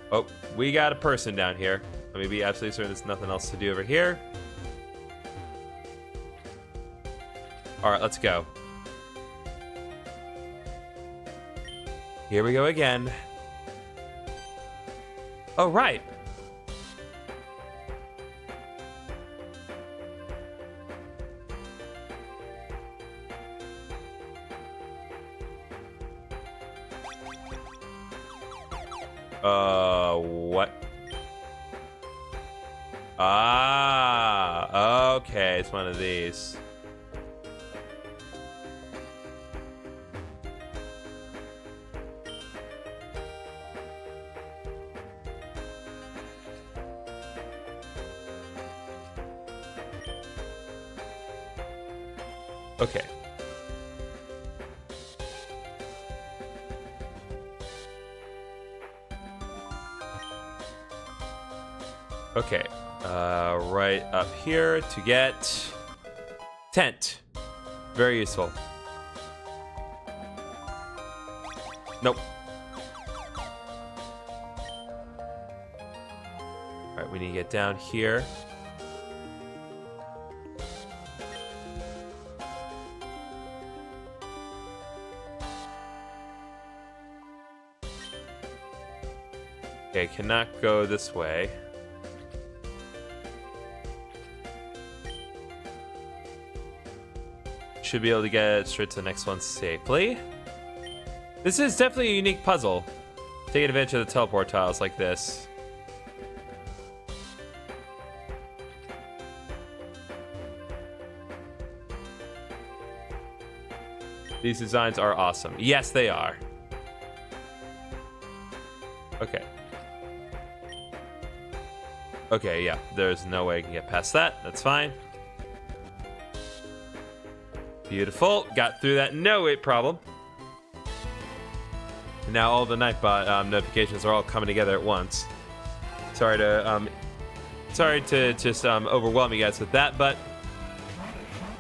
Oh, we got a person down here. Let me be absolutely certain there's nothing else to do over here. Alright, let's go. Here we go again. Oh, right. What? Ah, okay, it's one of these. Okay. Okay. Right up here to get tent. Very useful. Nope. All right, we need to get down here. Okay, cannot go this way. Should be able to get straight to the next one safely. This is definitely a unique puzzle. Take advantage of the teleport tiles like this. These designs are awesome. Yes, they are. Okay. Okay, yeah. There's no way I can get past that. That's fine. Beautiful. Got through that no-wait problem. And now all the Nightbot notifications are all coming together at once. Sorry to just overwhelm you guys with that, but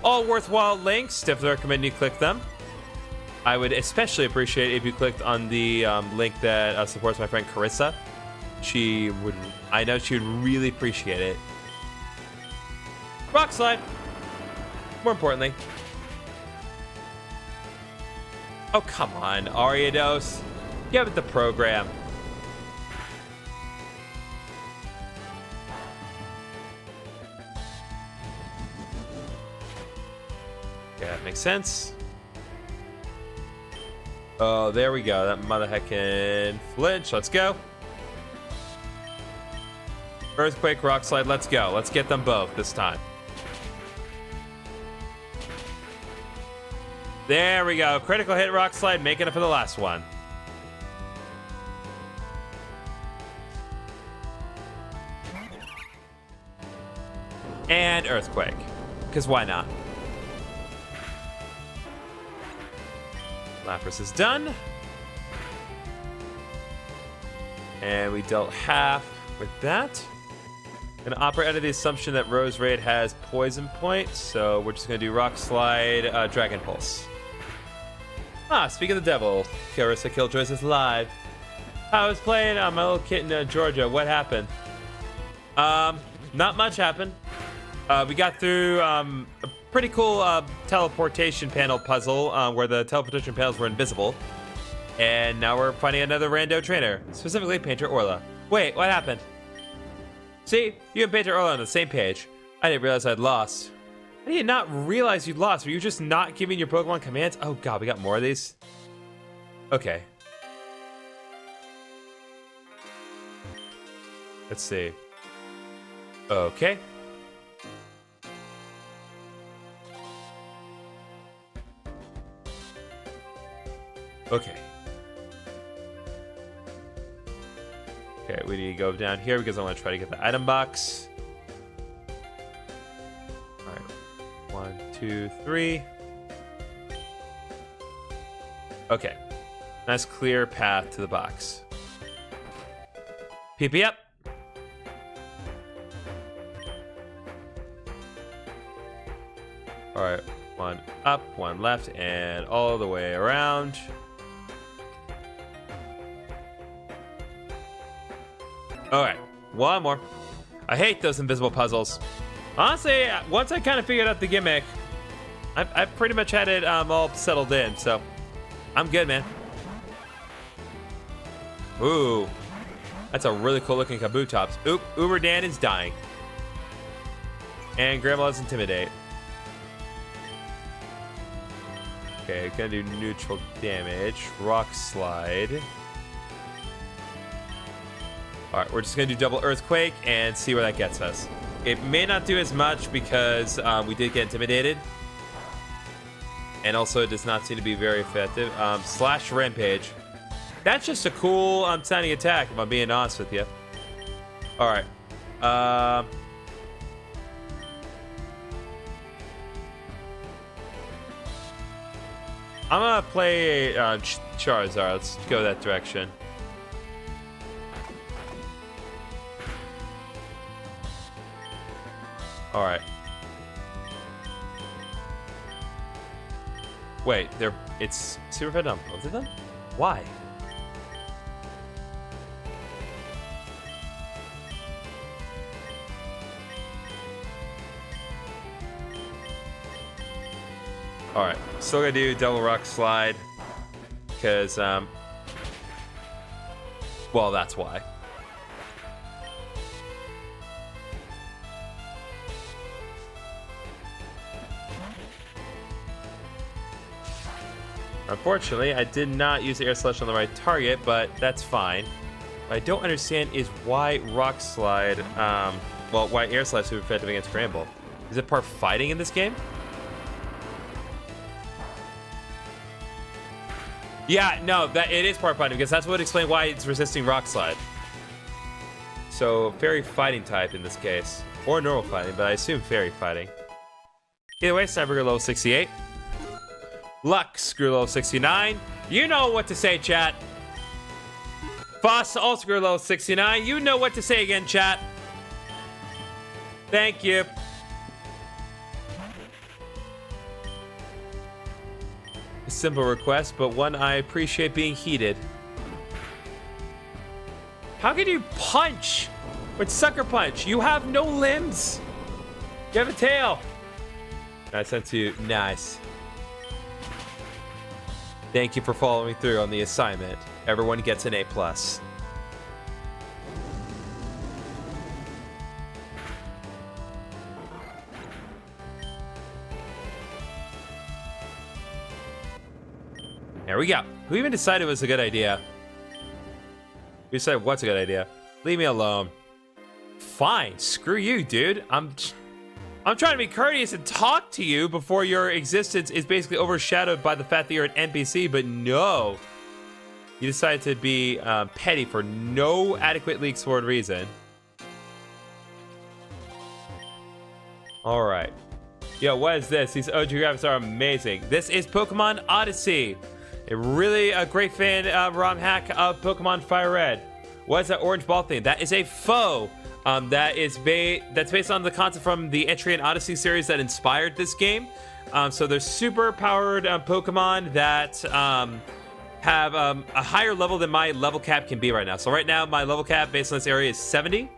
all worthwhile links. Definitely recommend you click them. I would especially appreciate if you clicked on the link that supports my friend Carissa. I know she would really appreciate it. Rock slide. More importantly. Oh, come on, Ariados. Get with the program. Yeah, that makes sense. Oh, there we go. That mother heckin' flinch. Let's go. Earthquake, rock slide. Let's go. Let's get them both this time. There we go. Critical hit, rock slide, making it for the last one. And earthquake. Because why not? Lapras is done. And we dealt half with that. Gonna operate under the assumption that Rose Raid has poison points, so we're just gonna do Rock Slide, Dragon Pulse. Speak of the devil, Clarissa Killjoys is live. I was playing my little kit in Georgia. What happened? Not much happened. We got through a pretty cool teleportation panel puzzle where the teleportation panels were invisible. And now we're finding another rando trainer, specifically Painter Orla. Wait, what happened? See, you and Painter Orla on the same page. I didn't realize I'd lost. I did not realize you'd lost. Were you just not giving your Pokemon commands? Oh god, we got more of these? Okay. Let's see. Okay. Okay. Okay, we need to go down here because I want to try to get the item box. Alright. 1, 2, 3. Okay. Nice clear path to the box. PP up. Alright. 1 up, 1 left, and all the way around. Alright, 1 more. I hate those invisible puzzles. Honestly, once I kind of figured out the gimmick, I've pretty much had it all settled in, so I'm good, man. Ooh, that's a really cool looking Kabutops. Oop, Uber Dan is dying. And Grandma's Intimidate. Okay, gonna do neutral damage. Rock Slide. Alright, we're just gonna do double Earthquake and see where that gets us. It may not do as much because we did get intimidated. And also it does not seem to be very effective. Slash Rampage. That's just a cool sounding attack, if I'm being honest with you. Alright. I'm gonna play Charizard. Let's go that direction. Alright. Wait, it's super fed on both of them? Why? Alright, still gonna do double Rock Slide. Because, well, that's why. Unfortunately, I did not use the Air Slash on the right target, but that's fine. What I don't understand is why Rock Slide, well, why Air Slash would be effective against Gramble. Is it part fighting in this game? Yeah, no, it is part fighting because that's what would explain why it's resisting Rock Slide. So, fairy fighting type in this case. Or normal fighting, but I assume fairy fighting. Either way, Cybergirl level 68. Lux, screw level 69. You know what to say, chat. Foss, also screw level 69. You know what to say again, chat. Thank you. A simple request, but one I appreciate being heated. How can you punch with Sucker Punch? You have no limbs. You have a tail. I sent you. Nice. Thank you for following through on the assignment. Everyone gets an A+. There we go. Who even decided it was a good idea? Who said what's a good idea? Leave me alone. Fine. Screw you, dude. I'm trying to be courteous and talk to you before your existence is basically overshadowed by the fact that you're an NPC, but no. You decided to be petty for no adequately explored reason. Alright. Yo, what is this? These OG graphics are amazing. This is Pokémon Odyssey. A really great fan Rom hack of Pokémon Fire Red. What is that orange ball thing? That is a foe. That's based on the concept from the Etrian Odyssey series that inspired this game. So they're super powered Pokemon that have a higher level than my level cap can be right now. So right now, my level cap based on this area is 70.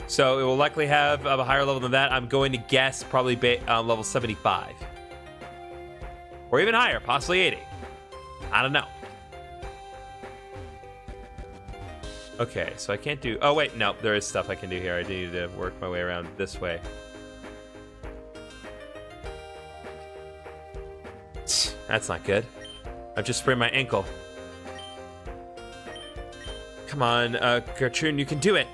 So it will likely have a higher level than that. I'm going to guess probably level 75. Or even higher, possibly 80. I don't know. Okay, so I can't do... Oh, wait, no, there is stuff I can do here. I need to work my way around this way. That's not good. I've just sprained my ankle. Come on, Gertrude, you can do it.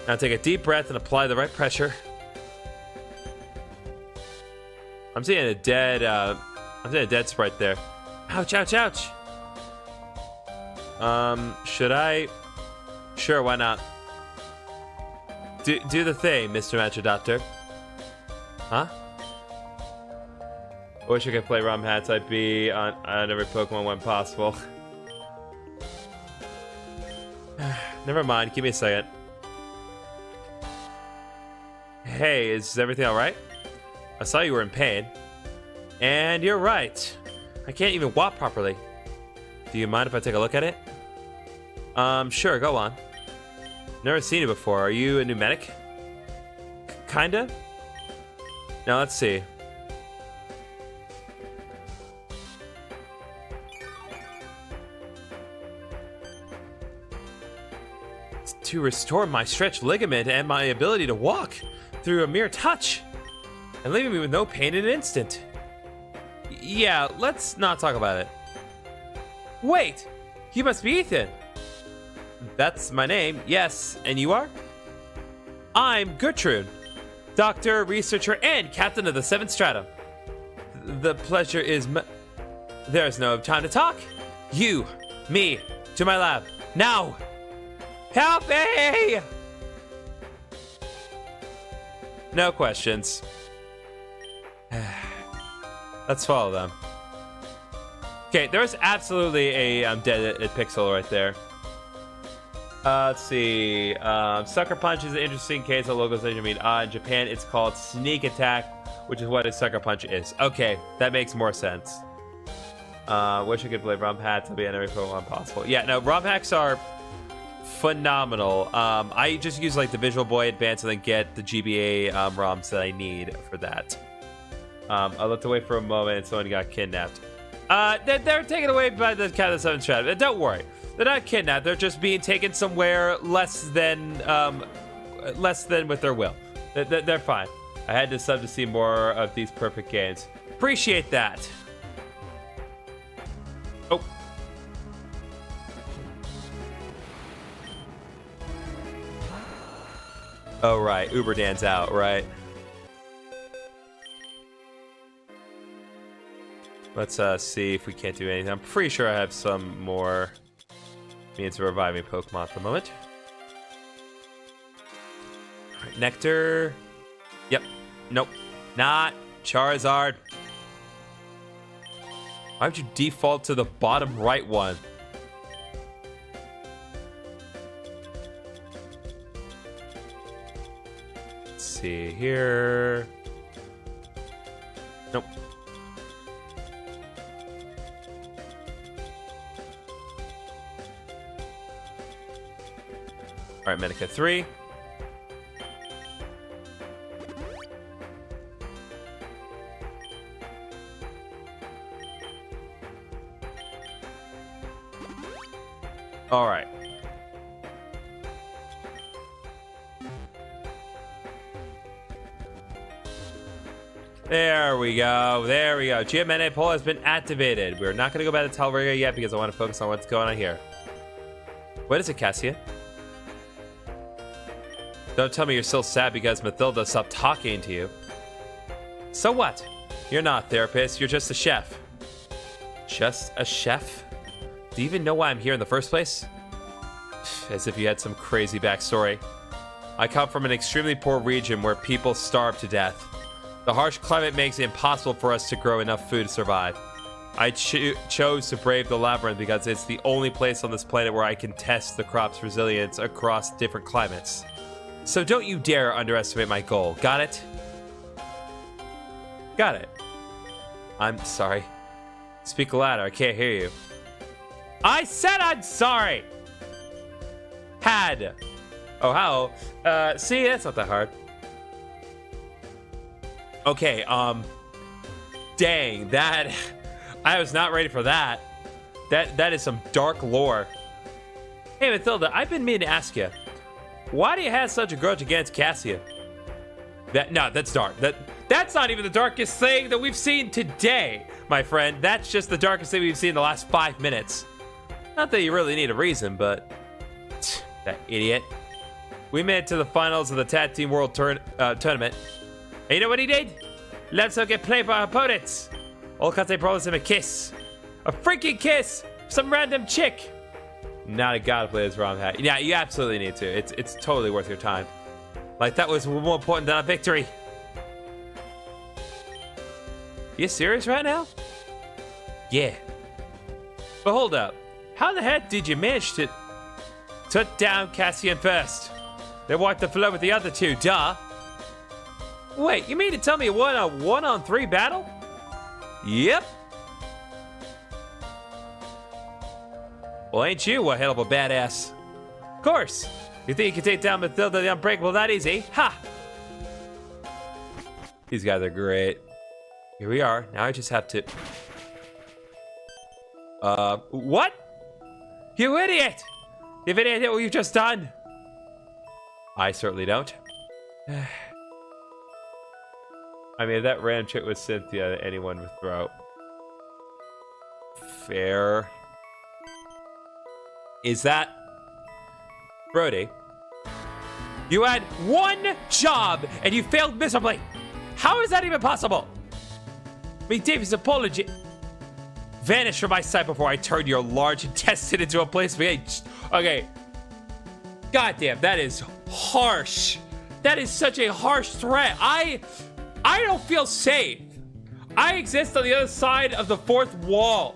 Now take a deep breath and apply the right pressure. I'm seeing a dead sprite there. Ouch, ouch, ouch. Should I? Sure, why not? Do the thing, Mr. Matcha Doctor. Huh? I wish I could play Rom Hacks. I'd be on every Pokemon when possible. Never mind, give me a second. Hey, is everything alright? I saw you were in pain. And you're right. I can't even walk properly. Do you mind if I take a look at it? Sure, go on. Never seen you before. Are you a new medic? Kinda? Now let's see. To restore my stretched ligament and my ability to walk through a mere touch, and leaving me with no pain in an instant. Yeah, let's not talk about it. Wait, you must be Ethan. That's my name, yes, and you are? I'm Gertrude, doctor, researcher, and captain of the 7th Stratum. The pleasure is There's no time to talk. You, me, to my lab, now! Help me! No questions. Let's follow them. Okay, there's absolutely a dead pixel right there. Let's see. Sucker Punch is an interesting case of localization. In Japan, it's called Sneak Attack, which is what a Sucker Punch is. Okay, that makes more sense. Wish I could play Rom Hacks. I'll be on every Pokemon possible. Yeah, no, Rom Hacks are phenomenal. I just use like the Visual Boy Advance and then get the GBA ROMs that I need for that. I looked away for a moment and someone got kidnapped. They're taken away by the Cat of the 7th Stratum. Don't worry. They're not kidnapped. They're just being taken somewhere less than with their will. They're fine. I had to sub to see more of these perfect games. Appreciate that. Oh. Oh, right. Uber Dan's out, right? Let's see if we can't do anything. I'm pretty sure I have some more means of reviving Pokemon at the moment. All right, Nectar. Yep. Nope. Not Charizard. Why would you default to the bottom right one? Let's see here. Nope. All right, Medica 3. All right. There we go. There we go. Geomagnetic Pole has been activated. We're not going to go back to Talriga yet because I want to focus on what's going on here. What is it, Cassia? Don't tell me you're still sad because Mathilda stopped talking to you. So what? You're not a therapist. You're just a chef. Just a chef? Do you even know why I'm here in the first place? As if you had some crazy backstory. I come from an extremely poor region where people starve to death. The harsh climate makes it impossible for us to grow enough food to survive. I chose to brave the labyrinth because it's the only place on this planet where I can test the crop's resilience across different climates. So don't you dare underestimate my goal. Got it? Got it. I'm sorry. Speak louder. I can't hear you. I said I'm sorry! Had. Oh, how? See, that's not that hard. Okay, dang, that... I was not ready for that. That is some dark lore. Hey, Mathilda, I've been meaning to ask you. Why do you have such a grudge against Cassia? No, that's dark. That's not even the darkest thing that we've seen today, my friend. That's just the darkest thing we've seen in the last 5 minutes. Not that you really need a reason, but... that idiot. We made it to the finals of the Tag Team World Tournament. And you know what he did? Let's go get played by our opponents. All because they promised him a kiss. A freaking kiss! Some random chick! Not a god to play as Rom Hack. Yeah, you absolutely need to. It's totally worth your time. Like, that was more important than a victory. You serious right now? Yeah. But hold up. How the heck did you manage to put down Cassian first? Then walk the floor with the other two, duh. Wait, you mean to tell me it won a 1-on-3 battle? Yep. Well, ain't you a hell of a badass? Of course. You think you can take down Mathilda the Unbreakable that easy? Ha! These guys are great. Here we are. Now I just have to... what? You idiot! You have any idea what you've just done? I certainly don't. I mean, if that random chick was Cynthia, anyone would throw. Fair. Is that... Brody, you had one job and you failed miserably. How is that even possible? Make Davy's apology. Vanish from my sight before I turn your large intestine into a place for okay. Goddamn, that is harsh. That is such a harsh threat. I don't feel safe. I exist on the other side of the fourth wall.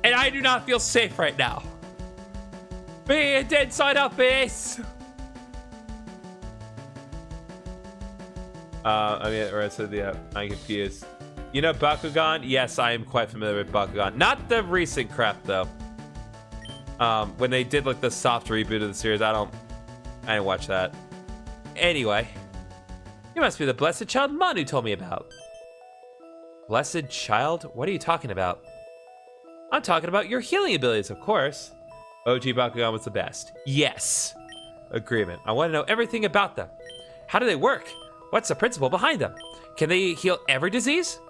And I do not feel safe right now. Be a dead side up, base. I mean, the rest of the I'm confused. You know Bakugan? Yes, I am quite familiar with Bakugan. Not the recent crap though. When they did like the soft reboot of the series, I didn't watch that. Anyway, you must be the blessed child Manu told me about. Blessed child? What are you talking about? I'm talking about your healing abilities, of course. OG Bakugan was the best. Yes. Agreement. I want to know everything about them. How do they work? What's the principle behind them? Can they heal every disease?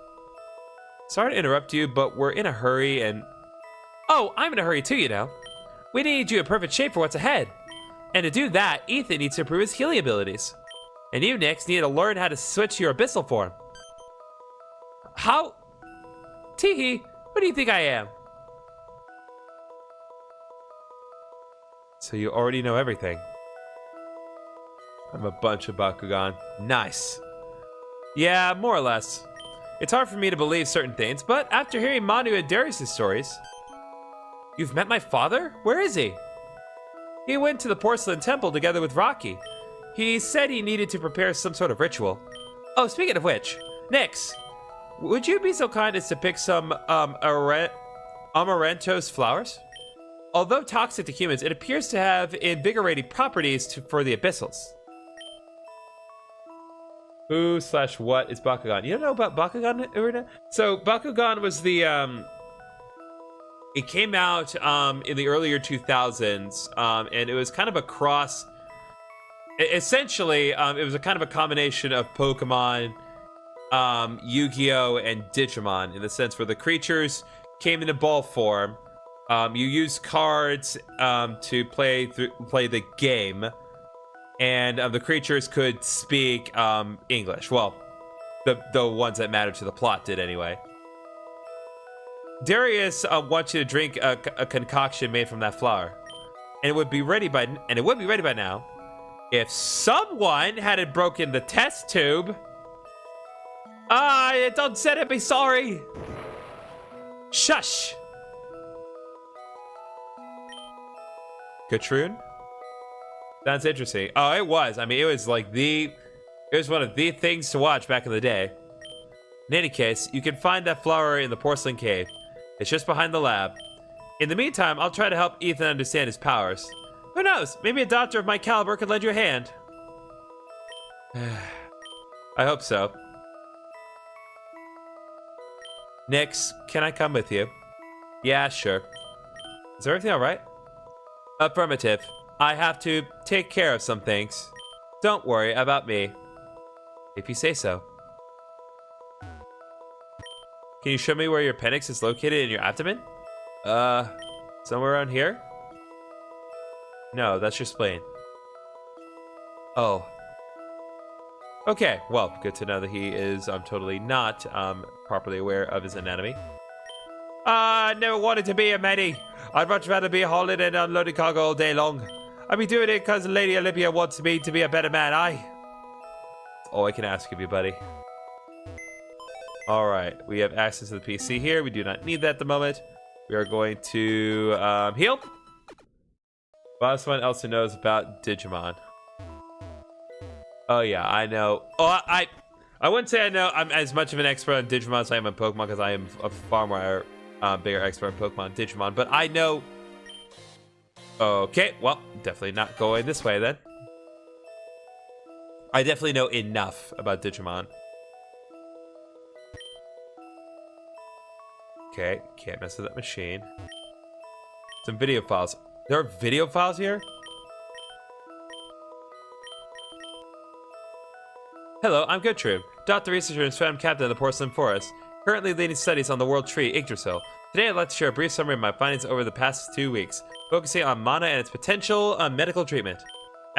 Sorry to interrupt you, but we're in a hurry and... Oh, I'm in a hurry too, you know. We need you in perfect shape for what's ahead. And to do that, Ethan needs to improve his healing abilities. And you, Nix, need to learn how to switch to your abyssal form. How? Teehee, what do you think I am? So you already know everything. I'm a bunch of Bakugan. Nice. Yeah, more or less. It's hard for me to believe certain things, but after hearing Manu and Darius' stories... You've met my father? Where is he? He went to the Porcelain Temple together with Rocky. He said he needed to prepare some sort of ritual. Oh, speaking of which, Nix, would you be so kind as to pick some Amaranthos flowers? Although toxic to humans, it appears to have invigorating properties for the abyssals. Who/what is Bakugan? You don't know about Bakugan, Urina? So Bakugan was the it came out in the earlier 2000s, and it was kind of a cross. Essentially, it was a kind of a combination of Pokemon, Yu-Gi-Oh, and Digimon in the sense where the creatures came in a ball form. You use cards to play the game, and the creatures could speak English. Well, the ones that mattered to the plot did anyway. Darius wants you to drink a concoction made from that flower, and it would be ready by now if someone hadn't broken the test tube. Don't say it. Be sorry. Shush! Katroon? Sounds interesting. Oh, it was. I mean, it was like it was one of the things to watch back in the day. In any case, you can find that flower in the porcelain cave. It's just behind the lab. In the meantime, I'll try to help Ethan understand his powers. Who knows? Maybe a doctor of my caliber could lend you a hand. I hope so. Nix, can I come with you? Yeah, sure. Is everything alright? Affirmative. I have to take care of some things. Don't worry about me. If you say so. Can you show me where your appendix is located in your abdomen? Somewhere around here? No, that's your spleen. Oh. Okay, well, good to know that he is totally not properly aware of his anatomy. I never wanted to be a Medi. I'd much rather be hauling and unloading cargo all day long. I'd be doing it because Lady Olympia wants me to be a better man, That's all I can ask of you, buddy. Alright, we have access to the PC here. We do not need that at the moment. We are going to heal. Well, someone else who knows about Digimon. Oh yeah, I know. Oh, I wouldn't say I know I'm as much of an expert on Digimon as I am on Pokemon, because I am a far more bigger expert on Pokemon and Digimon. But I know. Okay, well, definitely not going this way then. I definitely know enough about Digimon. Okay, can't mess with that machine. Some video files. There are video files here? Hello, I'm Gertrude, Dr. Researcher and Swam Captain of the Porcelain Forest, currently leading studies on the world tree, Yggdrasil. Today I'd like to share a brief summary of my findings over the past 2 weeks, focusing on mana and its potential medical treatment.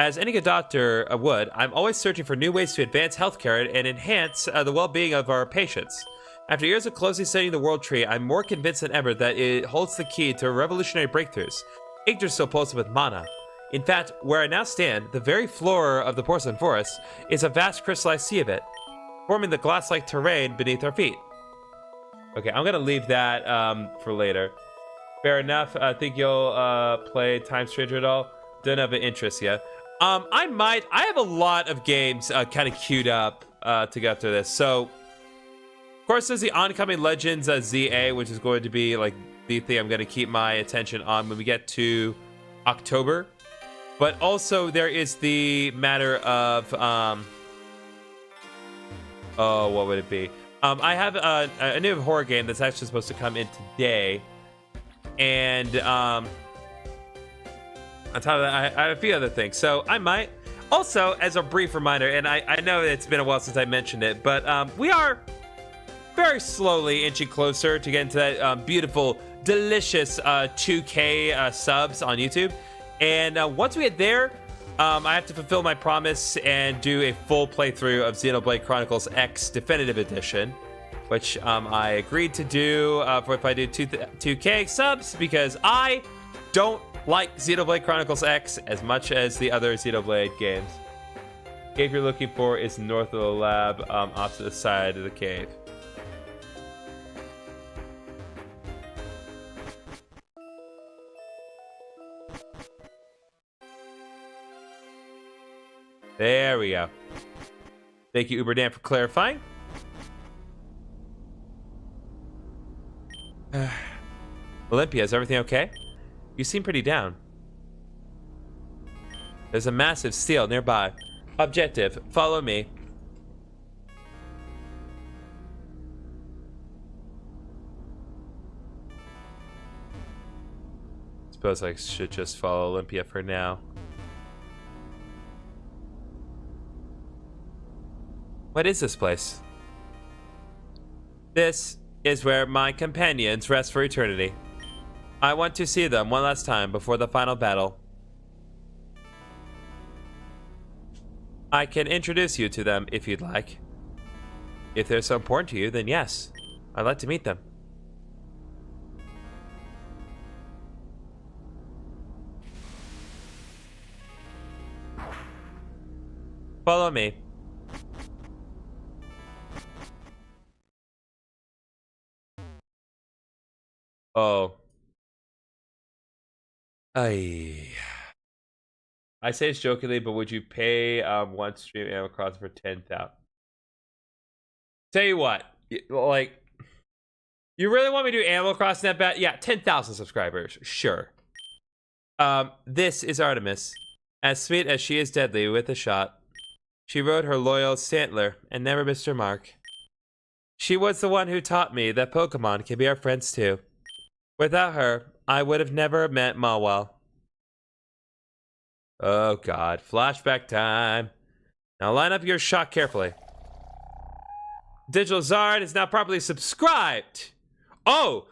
As any good doctor would, I'm always searching for new ways to advance healthcare and enhance the well-being of our patients. After years of closely studying the world tree, I'm more convinced than ever that it holds the key to revolutionary breakthroughs. Yggdrasil pulses with mana. In fact, where I now stand, the very floor of the porcelain forest is a vast crystallized sea of it, forming the glass-like terrain beneath our feet. Okay, I'm gonna leave that for later. Fair enough. I think you'll play Time Stranger at all. Don't have an interest yet. I might. I have a lot of games kind of queued up to go through this. So, of course, there's the oncoming Legends ZA, which is going to be like the thing I'm going to keep my attention on when we get to October. But also there is the matter of oh, what would it be? I have a new horror game that's actually supposed to come in today, and on top of that, I have a few other things. So I might also, as a brief reminder, and I know it's been a while since I mentioned it, but we are very slowly inching closer to getting to that beautiful, delicious 2K subs on YouTube. And once we get there, I have to fulfill my promise and do a full playthrough of Xenoblade Chronicles X Definitive Edition, which I agreed to do for if I do 2K subs, because I don't like Xenoblade Chronicles X as much as the other Xenoblade games. The cave you're looking for is north of the lab, opposite the side of the cave. There we go. Thank you, UberDan, for clarifying. Olympia, is everything okay? You seem pretty down. There's a massive seal nearby. Objective, follow me. Suppose I should just follow Olympia for now. What is this place? This is where my companions rest for eternity. I want to see them one last time before the final battle. I can introduce you to them if you'd like. If they're so important to you, then yes, I'd like to meet them. Follow me. Oh. I say it's jokingly, but would you pay one stream Animal Crossing for 10,000? Tell you what, like, you really want me to do Animal Crossing that bad? Yeah, 10,000 subscribers, sure. This is Artemis. As sweet as she is deadly with a shot. She rode her loyal Santler and never missed her mark. She was the one who taught me that Pokemon can be our friends too. Without her, I would have never met Mawile. Oh god, flashback time. Now line up your shot carefully. Digital Zard is now properly subscribed. Oh,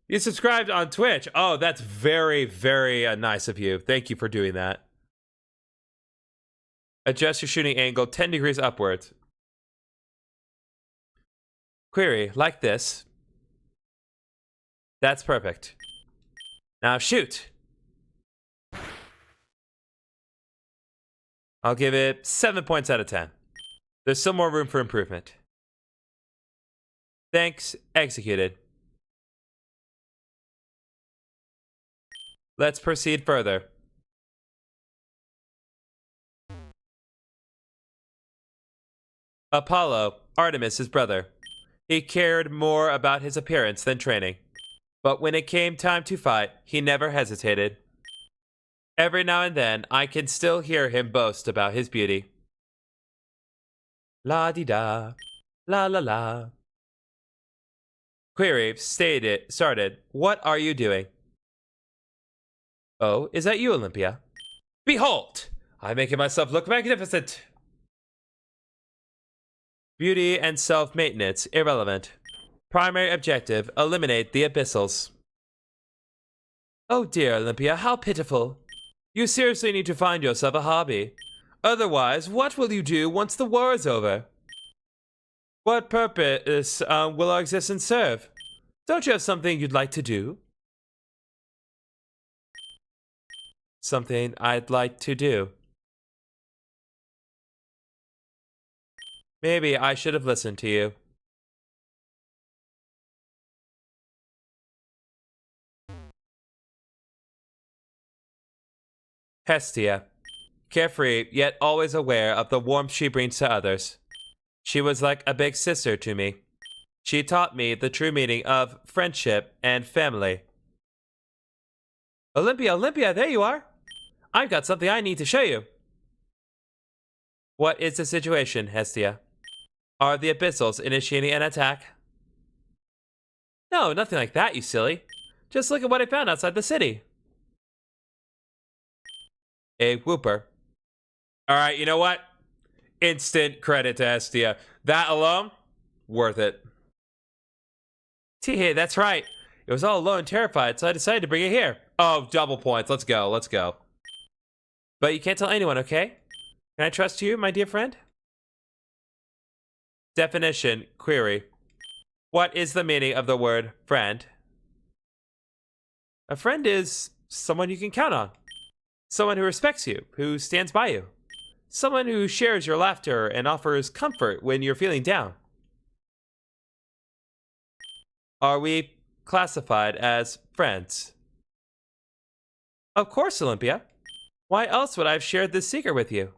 you subscribed on Twitch. Oh, that's very, very nice of you. Thank you for doing that. Adjust your shooting angle 10 degrees upwards. Query, like this. That's perfect. Now shoot. I'll give it 7 points out of 10. There's still more room for improvement. Thanks, executed. Let's proceed further. Apollo, Artemis's brother. He cared more about his appearance than training. But when it came time to fight, he never hesitated. Every now and then, I can still hear him boast about his beauty. La-di-da, la-la-la. Query started. What are you doing? Oh, is that you, Olympia? Behold! I'm making myself look magnificent. Beauty and self-maintenance, irrelevant. Primary objective, eliminate the abyssals. Oh dear, Olympia, how pitiful. You seriously need to find yourself a hobby. Otherwise, what will you do once the war is over? What purpose will our existence serve? Don't you have something you'd like to do? Something I'd like to do. Maybe I should have listened to you. Hestia. Carefree, yet always aware of the warmth she brings to others. She was like a big sister to me. She taught me the true meaning of friendship and family. Olympia, there you are. I've got something I need to show you. What is the situation, Hestia? Are the abyssals initiating an attack? No, nothing like that, you silly. Just look at what I found outside the city. A whooper. Alright, you know what? Instant credit to Hestia. That alone, worth it. Tee, that's right. It was all alone and terrified, so I decided to bring it here. Oh, double points. Let's go, let's go. But you can't tell anyone, okay? Can I trust you, my dear friend? Definition, query. What is the meaning of the word friend? A friend is someone you can count on. Someone who respects you, who stands by you. Someone who shares your laughter and offers comfort when you're feeling down. Are we classified as friends? Of course, Olympia. Why else would I have shared this secret with you?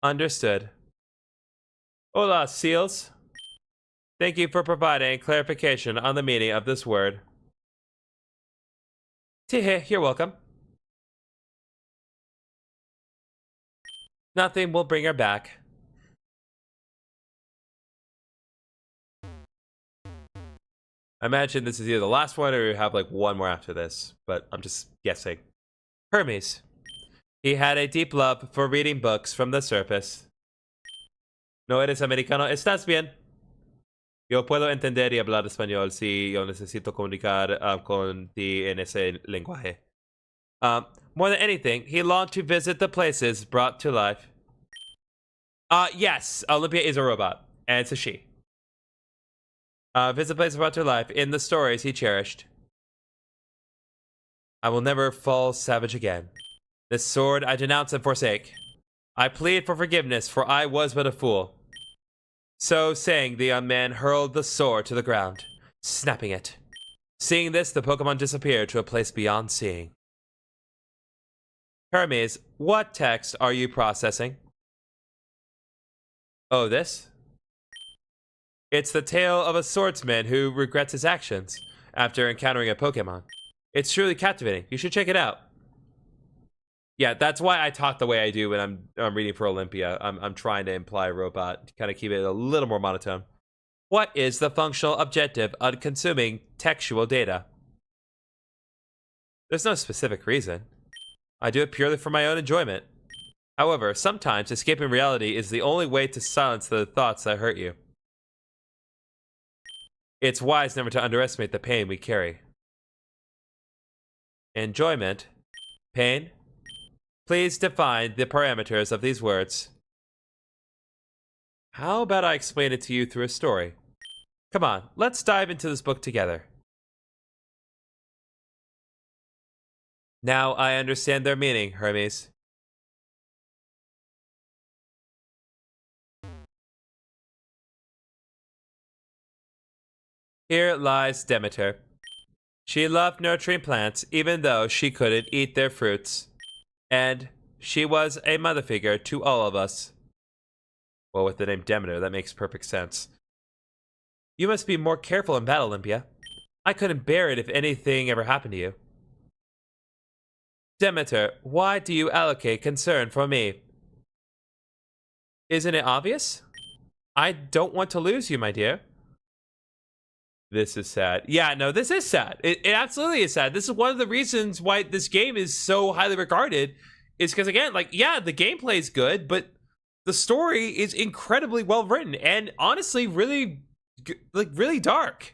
Understood. Hola, seals. Thank you for providing clarification on the meaning of this word. Tee, you're welcome. Nothing will bring her back. I imagine this is either the last one or you have like one more after this, but I'm just guessing. Hermes. He had a deep love for reading books from the surface. No eres americano, estás bien. Yo puedo entender y hablar español si yo necesito comunicar con ti en ese lenguaje. More than anything, he longed to visit the places brought to life. Yes, Olympia is a robot, and it's a she. Visit places brought to life in the stories he cherished. I will never fall savage again. This sword I denounce and forsake. I plead for forgiveness, for I was but a fool. So saying, the young man hurled the sword to the ground. snapping it. Seeing this, the Pokemon disappeared to a place beyond seeing. Hermes, what text are you processing? Oh, this? It's the tale of a swordsman who regrets his actions after encountering a Pokemon. It's truly captivating. You should check it out. Yeah, that's why I talk the way I do when I'm reading for Olympia. I'm trying to imply robot, to kind of keep it a little more monotone. What is the functional objective of consuming textual data? There's no specific reason. I do it purely for my own enjoyment. However, sometimes escaping reality is the only way to silence the thoughts that hurt you. It's wise never to underestimate the pain we carry. Enjoyment. Pain. Please define the parameters of these words. How about I explain it to you through a story? Come on, let's dive into this book together. Now I understand their meaning, Hermes. Here lies Demeter. She loved nurturing plants even though she couldn't eat their fruits. And she was a mother figure to all of us. Well, with the name Demeter, that makes perfect sense. You must be more careful in battle, Olympia. I couldn't bear it if anything ever happened to you. Demeter, why do you allocate concern for me? Isn't it obvious? I don't want to lose you, my dear. This is sad. Yeah, no, this is sad. It absolutely is sad. This is one of the reasons why this game is so highly regarded. Is because, again, like, yeah, the gameplay is good, but the story is incredibly well written and honestly really, like, really dark.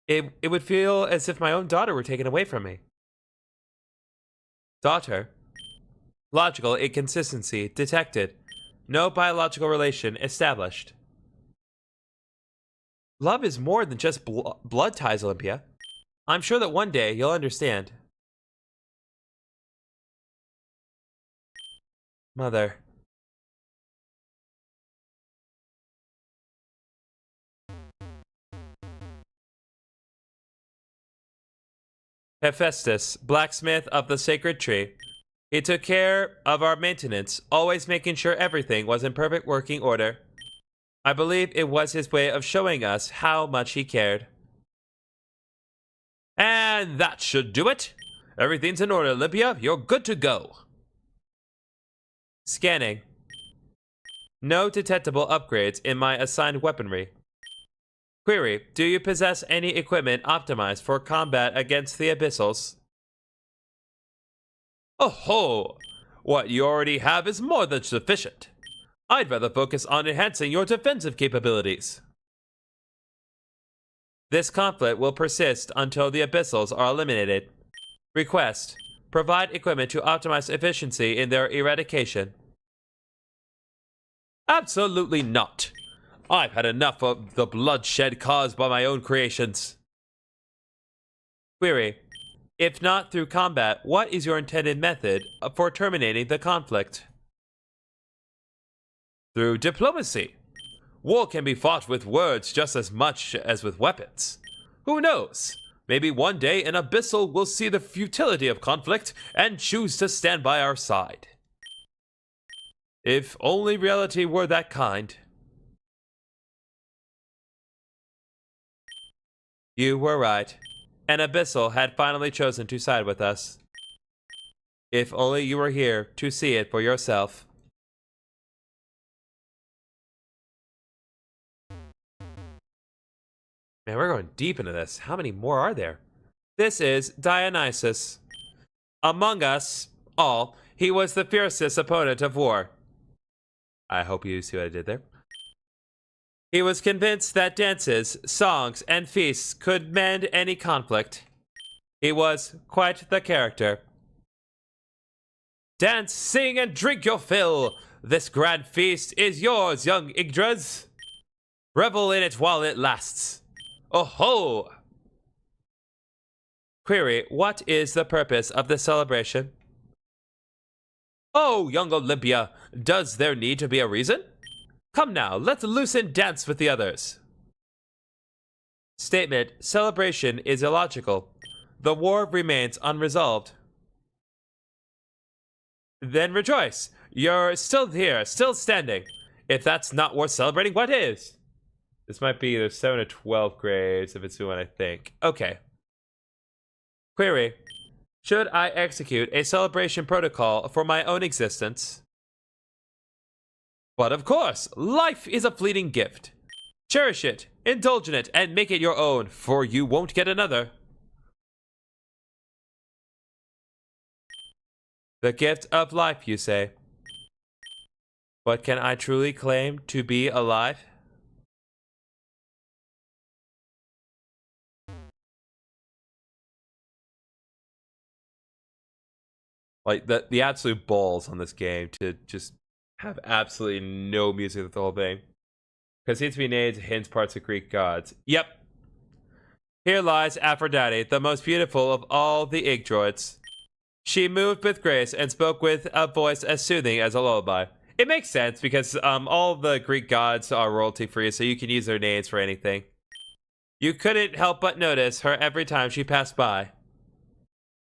It would feel as if my own daughter were taken away from me. Daughter. Logical inconsistency detected. No biological relation established. Love is more than just blood ties, Olympia. I'm sure that one day you'll understand. Mother. Hephaestus, blacksmith of the sacred tree. He took care of our maintenance, always making sure everything was in perfect working order. I believe it was his way of showing us how much he cared. And that should do it. Everything's in order, Olympia. You're good to go. Scanning. No detectable upgrades in my assigned weaponry. Query, do you possess any equipment optimized for combat against the Abyssals? Oh ho! What you already have is more than sufficient. I'd rather focus on enhancing your defensive capabilities. This conflict will persist until the Abyssals are eliminated. Request, provide equipment to optimize efficiency in their eradication. Absolutely not. I've had enough of the bloodshed caused by my own creations. Query, if not through combat, what is your intended method for terminating the conflict? Through diplomacy. War can be fought with words just as much as with weapons. Who knows? Maybe one day an Abyssal will see the futility of conflict and choose to stand by our side. If only reality were that kind. You were right. An Abyssal had finally chosen to side with us. If only you were here to see it for yourself. Man, we're going deep into this. How many more are there? This is Dionysus. Among us all, he was the fiercest opponent of war. I hope you see what I did there. He was convinced that dances, songs, and feasts could mend any conflict. He was quite the character. Dance, sing, and drink your fill. This grand feast is yours, young Yggdrasil. Revel in it while it lasts. Oh ho! Query, what is the purpose of the celebration? Oh, young Olympia, does there need to be a reason? Come now, let's loose and dance with the others. Statement: celebration is illogical. The war remains unresolved. Then rejoice. You're still here, still standing. If that's not worth celebrating, what is? This might be either 7 or 12 grades if it's the one I think. Okay. Query: should I execute a celebration protocol for my own existence? But of course, life is a fleeting gift. Cherish it, indulge in it, and make it your own, for you won't get another. The gift of life, you say. But can I truly claim to be alive? Like, the absolute balls on this game to just have absolutely no music with the whole thing. Because seems to be named hints parts of Greek gods. Yep. Here lies Aphrodite, the most beautiful of all the Yggdrasids. She moved with grace and spoke with a voice as soothing as a lullaby. It makes sense because all the Greek gods are royalty free, so you can use their names for anything. You couldn't help but notice her every time she passed by.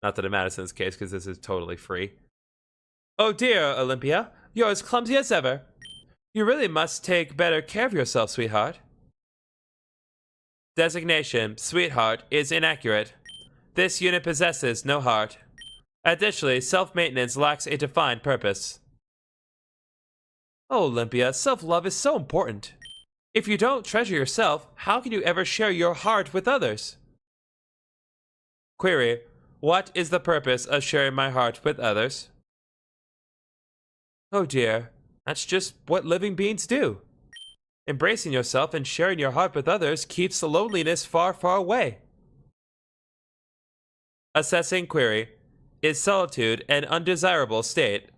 Not that it matters in this case, because this is totally free. Oh dear, Olympia, you're as clumsy as ever. You really must take better care of yourself, sweetheart. Designation, sweetheart, is inaccurate. This unit possesses no heart. Additionally, self-maintenance lacks a defined purpose. Oh, Olympia, self-love is so important. If you don't treasure yourself, how can you ever share your heart with others? Query: what is the purpose of sharing my heart with others? Oh dear, that's just what living beings do. Embracing yourself and sharing your heart with others keeps the loneliness far, far away. Assessing query: is solitude an undesirable state?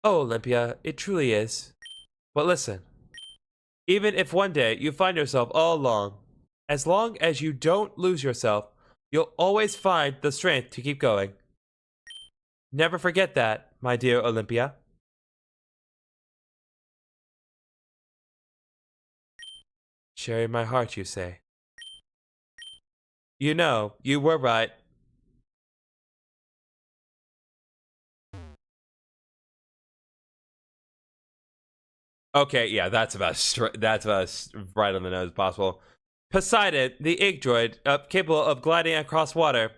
Oh, Olympia, it truly is. But listen, even if one day you find yourself all alone, as long as you don't lose yourself, you'll always find the strength to keep going. Never forget that, my dear Olympia. Sharing my heart, you say. You know, you were right. Okay, yeah, that's about right on the nose possible. Poseidon, the Yggdrasil, capable of gliding across water.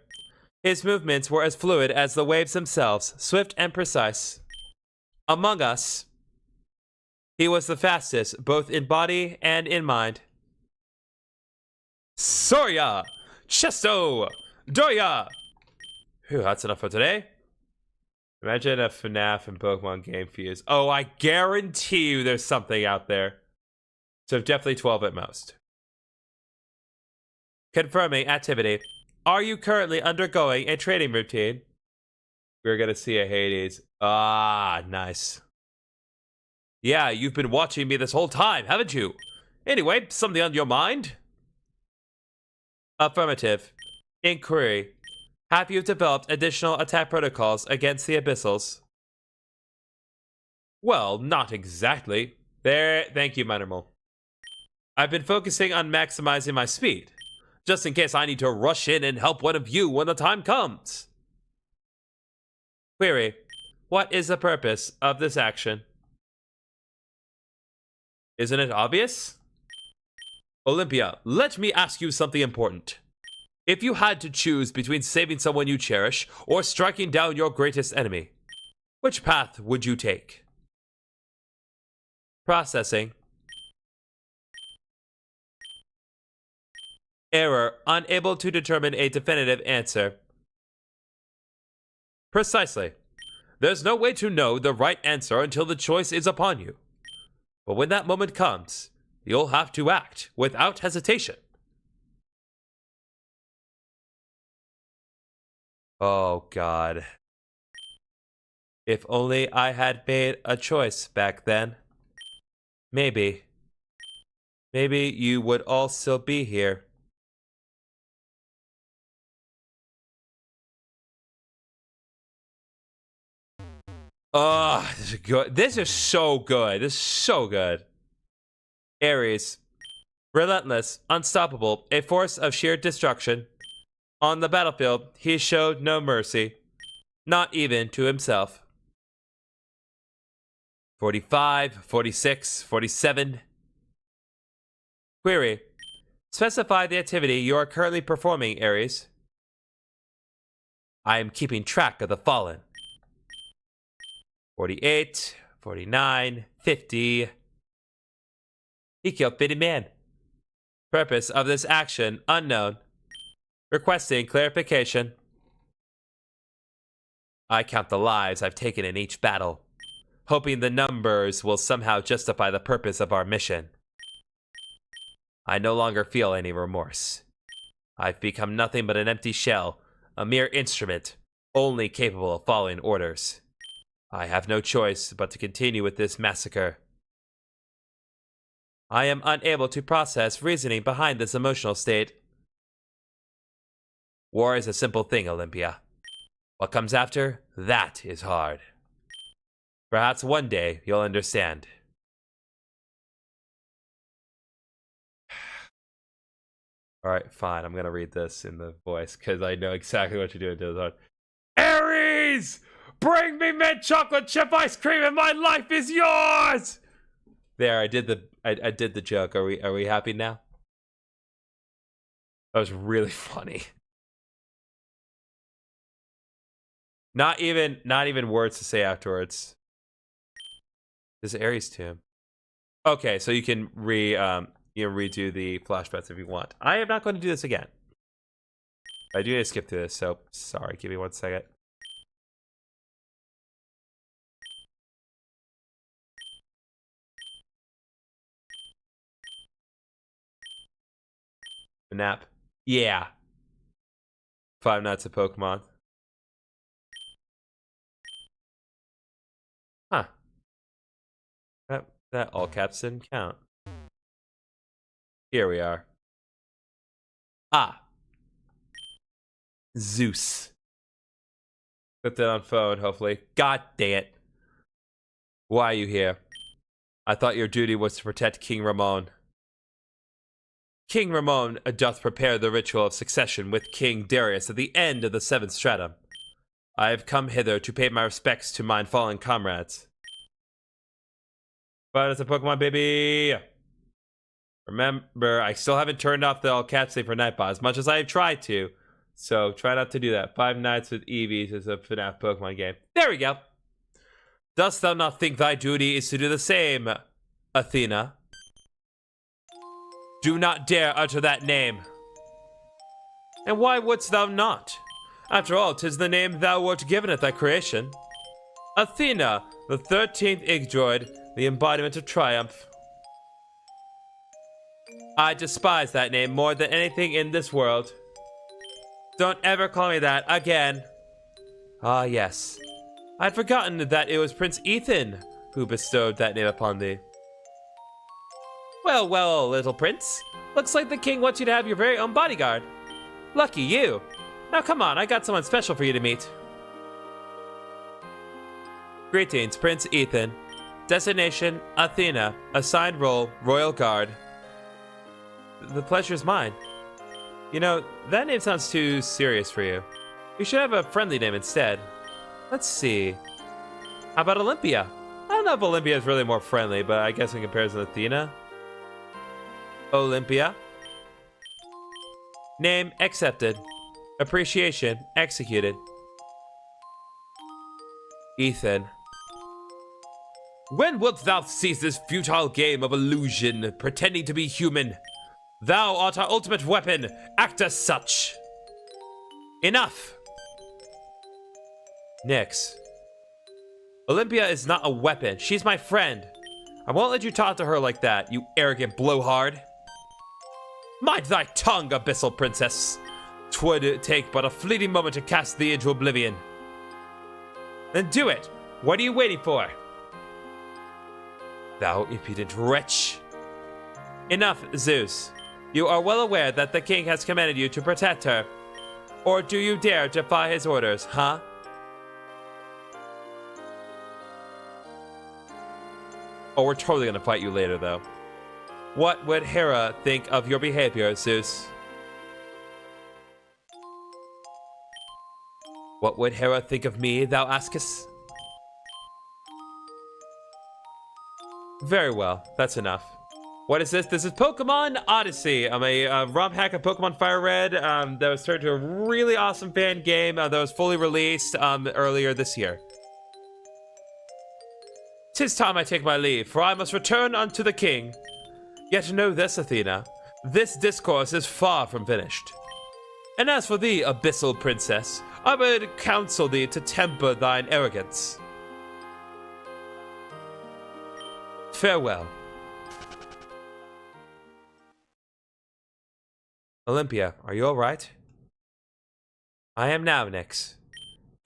His movements were as fluid as the waves themselves, swift and precise. Among us, he was the fastest, both in body and in mind. Soria! Chesto! Doya! Phew, that's enough for today. Imagine a FNAF and Pokemon game fuse. Oh, I guarantee you there's something out there. So definitely 12 at most. Confirming activity. Are you currently undergoing a training routine? We're gonna see a Hades. Ah, nice. Yeah, you've been watching me this whole time, haven't you? Anyway, something on your mind? Affirmative. Inquiry. Have you developed additional attack protocols against the Abyssals? Well, not exactly. There, thank you, Minimal. I've been focusing on maximizing my speed, just in case I need to rush in and help one of you when the time comes. Query. What is the purpose of this action? Isn't it obvious? Olympia, let me ask you something important. If you had to choose between saving someone you cherish or striking down your greatest enemy, which path would you take? Processing. Error, unable to determine a definitive answer. Precisely. There's no way to know the right answer until the choice is upon you. But when that moment comes, you'll have to act without hesitation. Oh, God. If only I had made a choice back then. Maybe. Maybe you would all still be here. Oh, this is good. This is so good. This is so good. Aries. Relentless, unstoppable, a force of sheer destruction. On the battlefield, he showed no mercy, not even to himself. 45, 46, 47. Query. Specify the activity you are currently performing, Ares. I am keeping track of the fallen. 48, 49, 50. He killed 50 men. Purpose of this action, unknown. Requesting clarification. I count the lives I've taken in each battle, hoping the numbers will somehow justify the purpose of our mission. I no longer feel any remorse. I've become nothing but an empty shell, a mere instrument, only capable of following orders. I have no choice but to continue with this massacre. I am unable to process reasoning behind this emotional state. War is a simple thing, Olympia. What comes after, that is hard. Perhaps one day you'll understand. Alright, fine. I'm gonna read this in the voice, because I know exactly what you're doing. Ares! Bring me mint chocolate chip ice cream and my life is yours! There, I did the joke. Are we happy now? That was really funny. Not even words to say afterwards. This is Ares' tomb. Okay, so you can redo the flashbacks if you want. I am not going to do this again. I do need to skip through this, so sorry. Give me 1 second. A nap. Yeah. 5 Nights of Pokemon. Huh. That all caps didn't count. Here we are. Ah. Zeus. Put that on phone, hopefully. God dang it. Why are you here? I thought your duty was to protect King Ramon. King Ramon doth prepare the ritual of succession with King Darius at the end of the 7th stratum. I have come hither to pay my respects to mine fallen comrades. But it's a Pokemon, baby! Remember, I still haven't turned off the all caps thing for Nightbot, as much as I have tried to. So try not to do that. 5 Nights with Eevees is a FNAF Pokemon game. There we go! Dost thou not think thy duty is to do the same, Athena? Do not dare utter that name. And why wouldst thou not? After all, 'tis the name thou wert given at thy creation. Athena, the 13th Igdroid, the embodiment of triumph. I despise that name more than anything in this world. Don't ever call me that again. Ah, yes. I'd forgotten that it was Prince Ethan who bestowed that name upon thee. Well, well, little prince. Looks like the king wants you to have your very own bodyguard. Lucky you. Now come on, I got someone special for you to meet. Greetings, Prince Ethan. Destination, Athena. Assigned role, Royal Guard. The pleasure's mine. You know, that name sounds too serious for you. You should have a friendly name instead. Let's see. How about Olympia? I don't know if Olympia is really more friendly, but I guess in comparison to Athena. Olympia. Name accepted. Appreciation executed. Ethan. When wilt thou cease this futile game of illusion, pretending to be human? Thou art our ultimate weapon. Act as such. Enough. Nyx. Olympia is not a weapon. She's my friend. I won't let you talk to her like that, you arrogant blowhard. Mind thy tongue, abyssal princess. 'Twould take but a fleeting moment to cast thee into oblivion. Then do it. What are you waiting for? Thou impudent wretch. Enough, Zeus. You are well aware that the king has commanded you to protect her. Or do you dare defy his orders, huh? Oh, we're totally gonna fight you later, though. What would Hera think of your behavior, Zeus? What would Hera think of me, thou askest? Very well, that's enough. What is this? This is Pokémon Odyssey. I'm a Rom hack of Pokémon Fire Red that was turned to a really awesome fan game that was fully released earlier this year. 'Tis time I take my leave, for I must return unto the king. Yet know this, Athena, this discourse is far from finished. And as for thee, abyssal princess, I would counsel thee to temper thine arrogance. Farewell. Olympia, are you alright? I am now, Nyx.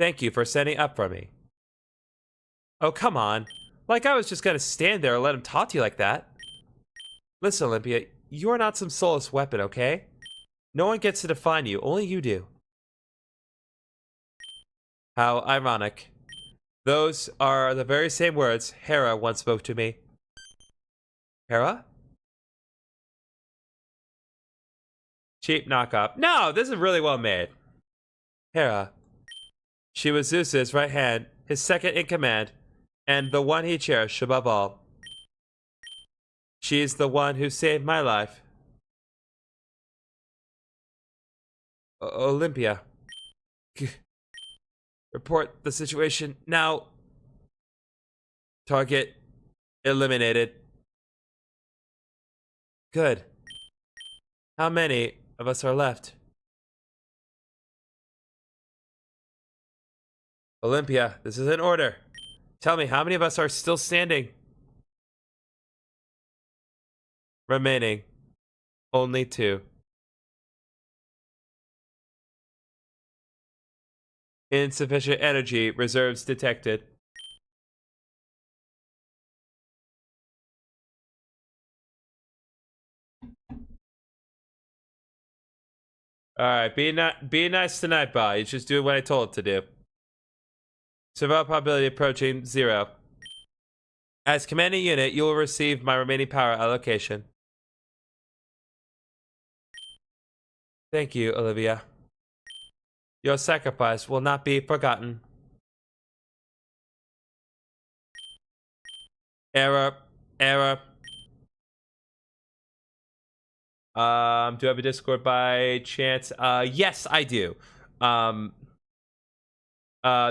Thank you for standing up for me. Oh, come on. Like I was just gonna stand there and let him talk to you like that. Listen, Olympia, you are not some soulless weapon, okay? No one gets to define you, only you do. How ironic. Those are the very same words Hera once spoke to me. Hera? Cheap knockoff. No, this is really well made. Hera. She was Zeus's right hand, his second in command, and the one he cherished above all. She's the one who saved my life. Olympia. Report the situation now. Target eliminated. Good. How many of us are left? Olympia, this is an order. Tell me, how many of us are still standing? Remaining. Only 2. Insufficient energy reserves detected. Alright, be nice tonight, Ba. He's just doing what I told him to do. Survival probability approaching 0. As commanding unit, you will receive my remaining power allocation. Thank you, Olivia. Your sacrifice will not be forgotten. Error. Error. Do I have a Discord by chance? Yes, I do.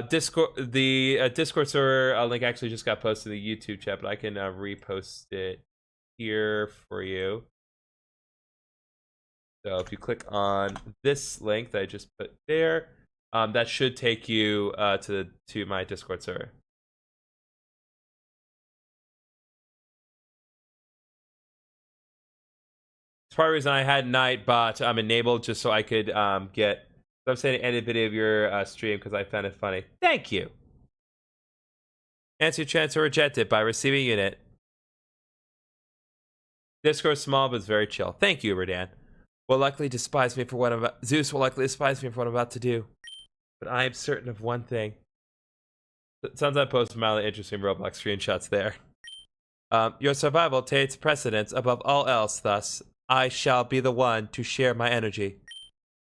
Discord, the Discord server link actually just got posted in the YouTube chat, but I can repost it here for you. So if you click on this link that I just put there, that should take you to my Discord server. It's part of the reason I had Nightbot enabled, just so I could get. I'm saying any video of your stream because I found it funny. Thank you. Answer transfer rejected by receiving unit. Discord small but it's very chill. Thank you, Redan. Will likely despise me for what I'm Zeus will likely despise me for what I'm about to do. But I am certain of one thing. It sounds like I posted mildly interesting Roblox screenshots there. Your survival takes precedence above all else, thus, I shall be the one to share my energy.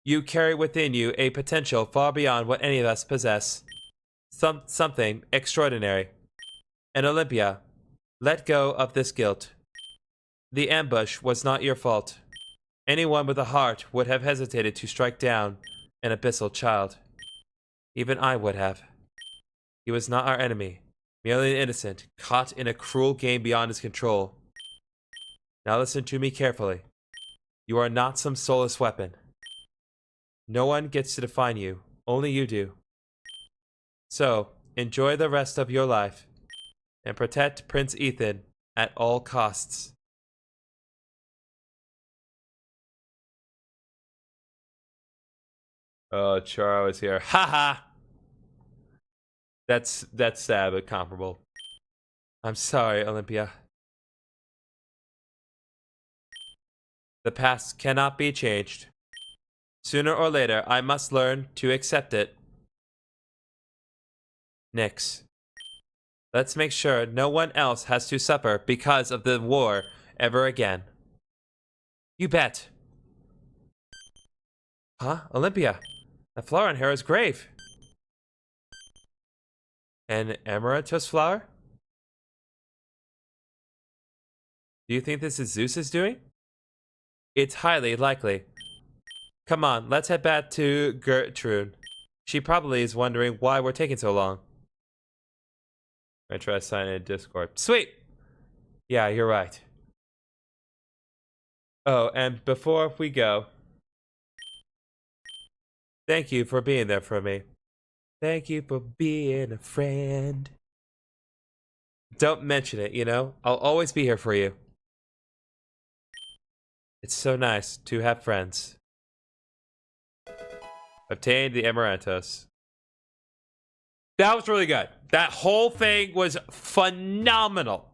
You carry within you a potential far beyond what any of us possess. Something extraordinary. And Olympia, let go of this guilt. The ambush was not your fault. Anyone with a heart would have hesitated to strike down an abyssal child. Even I would have. He was not our enemy, merely an innocent, caught in a cruel game beyond his control. Now listen to me carefully. You are not some soulless weapon. No one gets to define you, only you do. So, enjoy the rest of your life, and protect Prince Ethan at all costs. Oh, Charo is here. Haha! That's sad but comparable. I'm sorry, Olympia. The past cannot be changed. Sooner or later, I must learn to accept it. Nyx. Let's make sure no one else has to suffer because of the war ever again. You bet. Huh? Olympia. That flower on Hera's grave. An amaranthus flower? Do you think this is Zeus's doing? It's highly likely. Come on, let's head back to Gertrude. She probably is wondering why we're taking so long. I try to sign in Discord. Sweet! Yeah, you're right. Oh, and before we go, thank you for being there for me. Thank you for being a friend. Don't mention it, you know? I'll always be here for you. It's so nice to have friends. Obtained the Amaranthus. That was really good. That whole thing was phenomenal.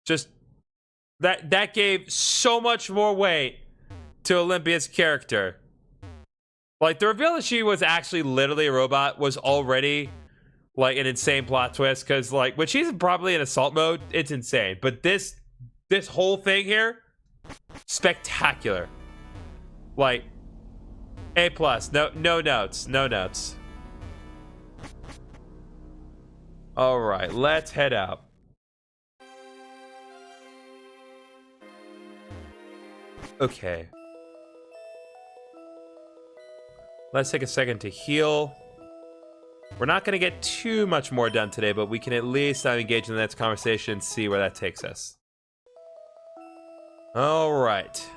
Just that gave so much more weight to Olympia's character. Like, the reveal that she was actually literally a robot was already like an insane plot twist, because like when she's probably in assault mode, it's insane. But this whole thing here, spectacular. Like, A+. No notes. All right, let's head out. Okay. Let's take a second to heal. We're not going to get too much more done today, but we can at least engage in the next conversation and see where that takes us. All right.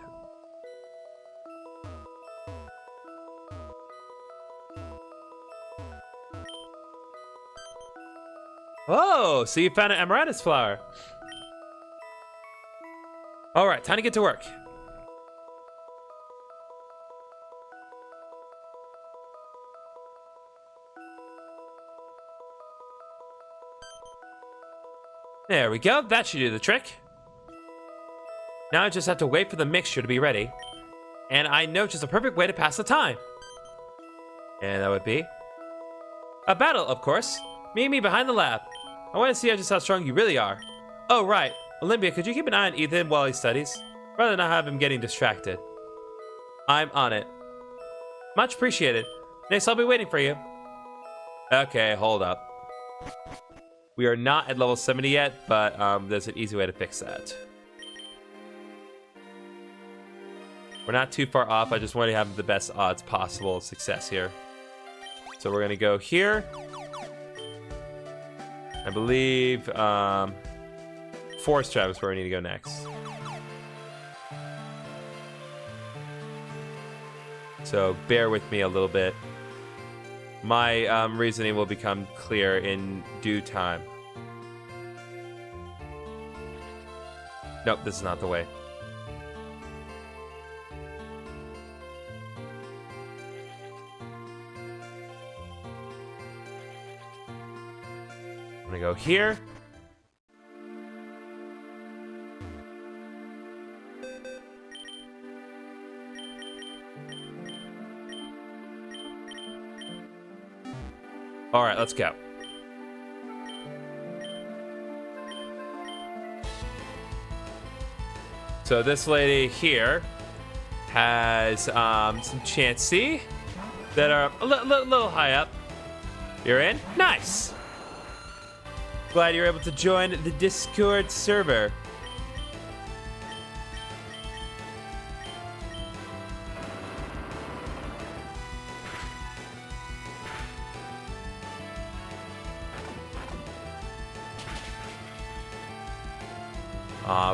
Oh, so you found an amaranthus flower. All right, time to get to work. There we go, that should do the trick. Now I just have to wait for the mixture to be ready. And I know just a perfect way to pass the time. And that would be a battle, of course. Meet me behind the lab. I want to see just how strong you really are. Oh, right. Olympia, could you keep an eye on Ethan while he studies? Rather than not have him getting distracted. I'm on it. Much appreciated. Next, I'll be waiting for you. Okay, hold up. We are not at level 70 yet, but there's an easy way to fix that. We're not too far off. I just want to have the best odds possible of success here. So we're going to go here. I believe Forest Trap is where we need to go next. So bear with me a little bit. My reasoning will become clear in due time. Nope, this is not the way. I'm gonna go here. All right, let's go. So this lady here has some Chansey that are a little high up. You're in? Nice. Glad you're able to join the Discord server.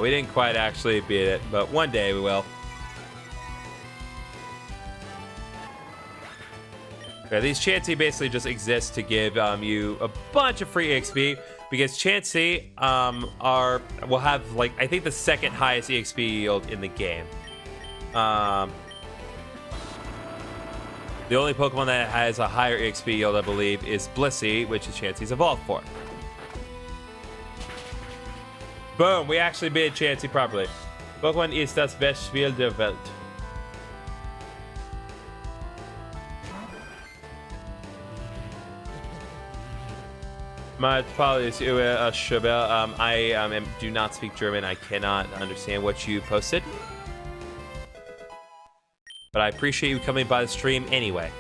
We didn't quite actually beat it, but one day we will. Yeah, these Chansey basically just exist to give you a bunch of free EXP, because Chansey will have, like, I think the second highest EXP yield in the game. The only Pokemon that has a higher EXP yield, I believe, is Blissey, which is Chansey's evolved for. Boom, we actually beat Chansey properly. Pokémon ist das beste Spiel der Welt. My apologies, Shabel. I do not speak German. I cannot understand what you posted. But I appreciate you coming by the stream anyway.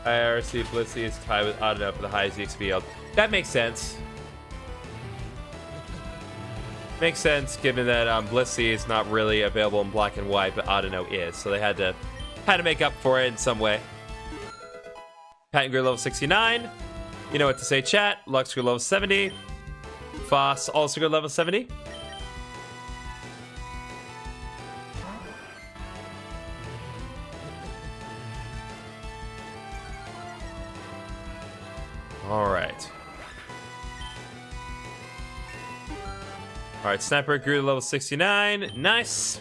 IRC Blissey is tied with Audino for the highest EXP yield. That makes sense. Makes sense given that Blissey is not really available in black and white, but Audino is, so they had to make up for it in some way. Patent Grid level 69. You know what to say, chat. Lux Grid level 70. Foss also Grid level 70. All right, Sniper grew to level 69. Nice.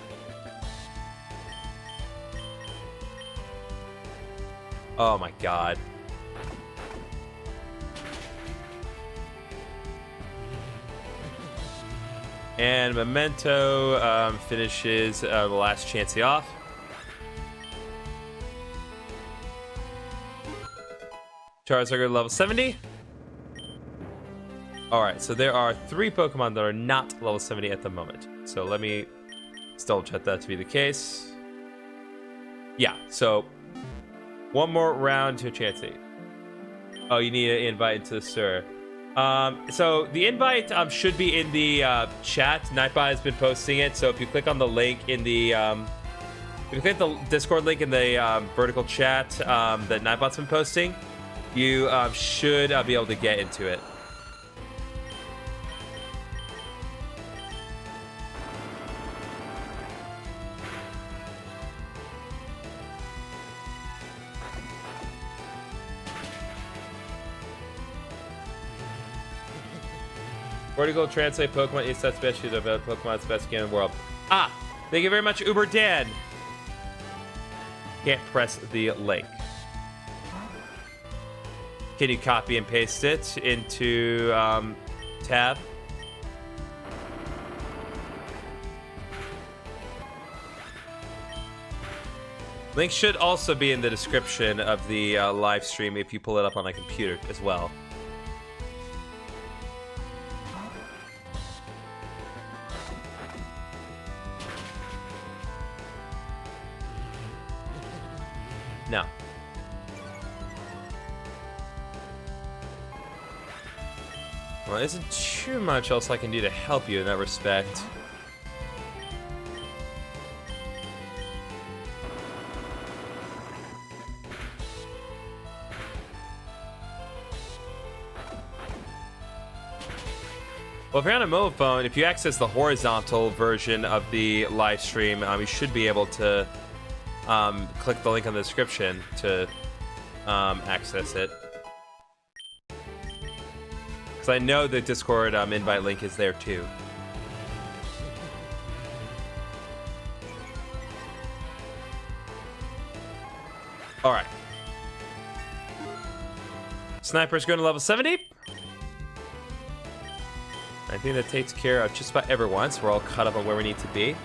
Oh my god. And Memento finishes the last Chansey off. Charizard level 70. Alright, so there are 3 Pokemon that are not level 70 at the moment. So let me double check that to be the case. Yeah, so one more round to Chansey. Oh, you need an invite to the server. So the invite should be in the chat. Nightbot has been posting it. So if you click on the link in the if you click the Discord link in the vertical chat that Nightbot's been posting, you should be able to get into it. Vertical translate Pokemon is that special about Pokemon's best game in the world. Ah, thank you very much, Uber Dan. Can't press the link. Can you copy and paste it into tab? Link should also be in the description of the live stream if you pull it up on a computer as well. No. Well, there isn't too much else I can do to help you in that respect. Well, if you're on a mobile phone, if you access the horizontal version of the live stream, you should be able to click the link in the description to access it. Because I know the Discord invite link is there too. Alright. Sniper's going to level 70. I think that takes care of just about everyone, so we're all caught up on where we need to be.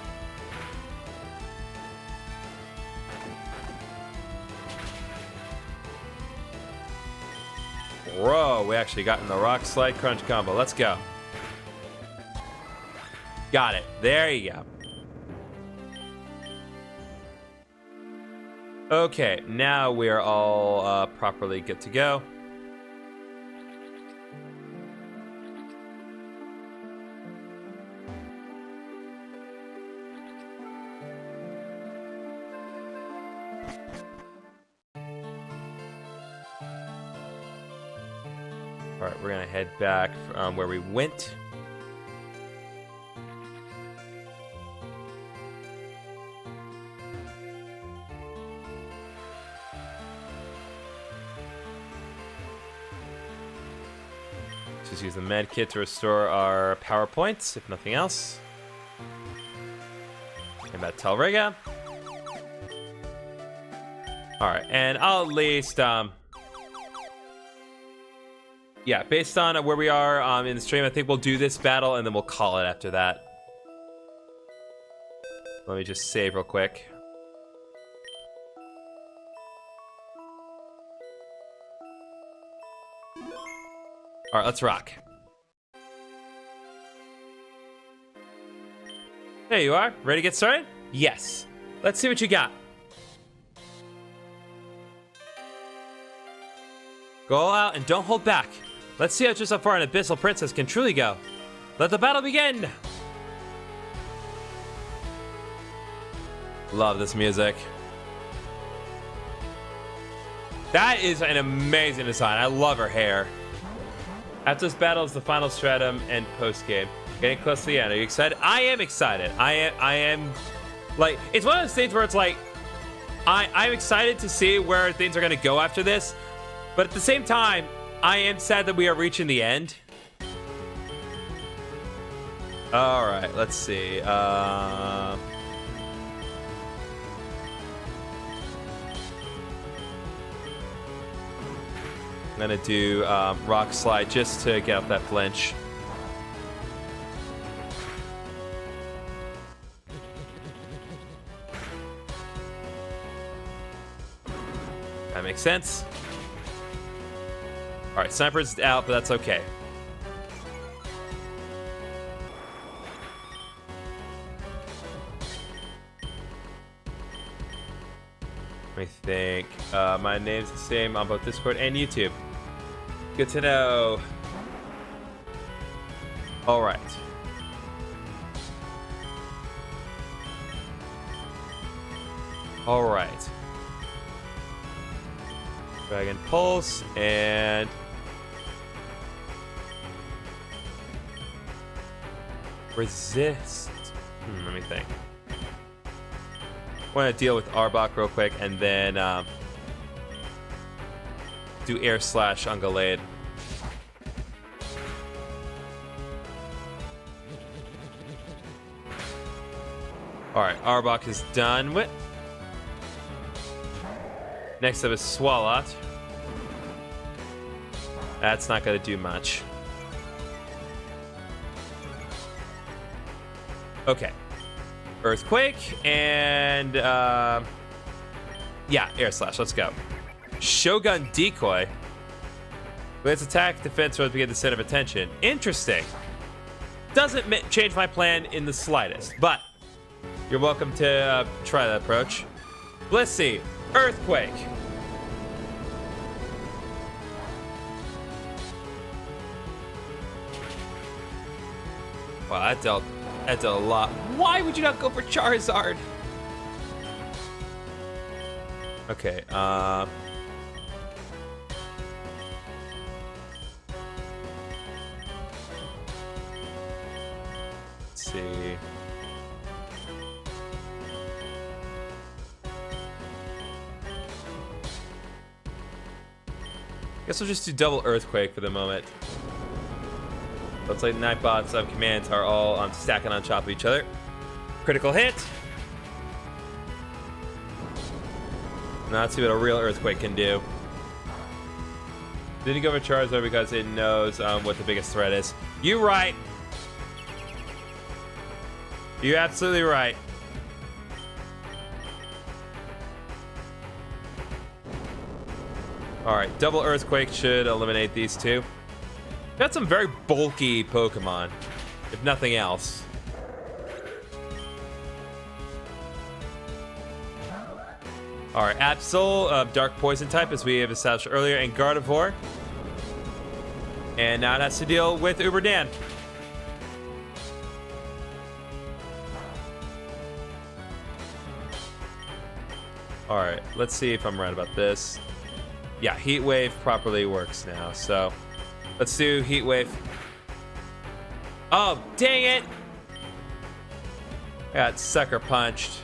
Whoa, we actually got in the Rock Slide Crunch combo. Let's go. Got it. There you go. Okay, now we are all properly good to go. All right, we're gonna head back where we went. Just use the med kit to restore our power points, if nothing else. And that Telriga. All right, and I'll at least yeah, based on where we are in the stream, I think we'll do this battle and then we'll call it after that. Let me just save real quick. All right, let's rock. There you are. Ready to get started? Yes. Let's see what you got. Go all out and don't hold back. Let's see just how far an Abyssal Princess can truly go. Let the battle begin! Love this music. That is an amazing design. I love her hair. After this battle is the final stratum and post-game. Getting close to the end. Are you excited? I am excited. I am like, it's one of those things where it's like, I'm excited to see where things are going to go after this. But at the same time, I am sad that we are reaching the end. All right, let's see. I'm gonna do Rock Slide just to get up that flinch. That makes sense. All right, Sniper's out, but that's okay. Let me think. My name's the same on both Discord and YouTube. Good to know. All right. All right. Dragon Pulse and resist. Let me think. I want to deal with Arbok real quick and then do Air Slash on Gallade. Alright, Arbok is done with. Next up is Swalot. That's not going to do much. Okay. Earthquake and yeah, Air Slash. Let's go. Shogun Decoy. With its attack, defense will begin the center of attention. Interesting. Doesn't change my plan in the slightest, but you're welcome to try that approach. Blissey, Earthquake. Wow, that dealt a lot. Why would you not go for Charizard? Okay, let's see. Guess we'll just do double Earthquake for the moment. Looks like Nightbot sub-commands are all stacking on top of each other. Critical hit. Now let's see what a real Earthquake can do. Didn't go for Charizard because it knows what the biggest threat is. You're right. You're absolutely right. Alright, double Earthquake should eliminate these two. Got some very bulky Pokemon, if nothing else. Alright, Absol, Dark Poison type, as we have established earlier, and Gardevoir. And now it has to deal with Uberdan. Alright, let's see if I'm right about this. Yeah, Heat Wave properly works now, so let's do Heat Wave. Oh, dang it! I got Sucker Punched.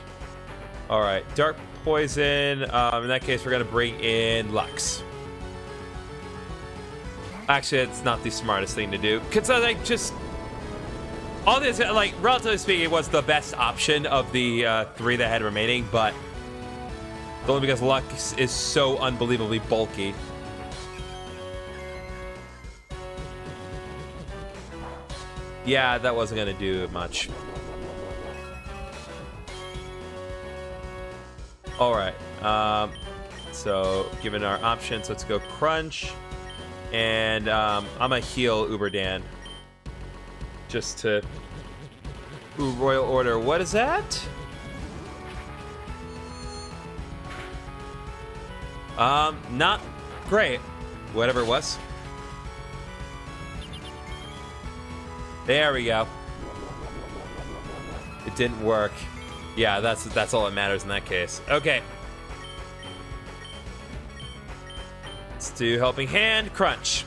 Alright, Dark Poison. In that case, we're going to bring in Lux. Actually, it's not the smartest thing to do. Because I like just... all this, like, relatively speaking, it was the best option of the three that I had remaining, but only because Lux is so unbelievably bulky. Yeah, that wasn't gonna do much. Alright, so given our options, let's go Crunch. And I'm gonna heal Uberdan. Just to... Ooh, Royal Order, what is that? Not great. Whatever it was. There we go. It didn't work. Yeah, that's all that matters in that case. Okay. Let's do Helping Hand, Crunch.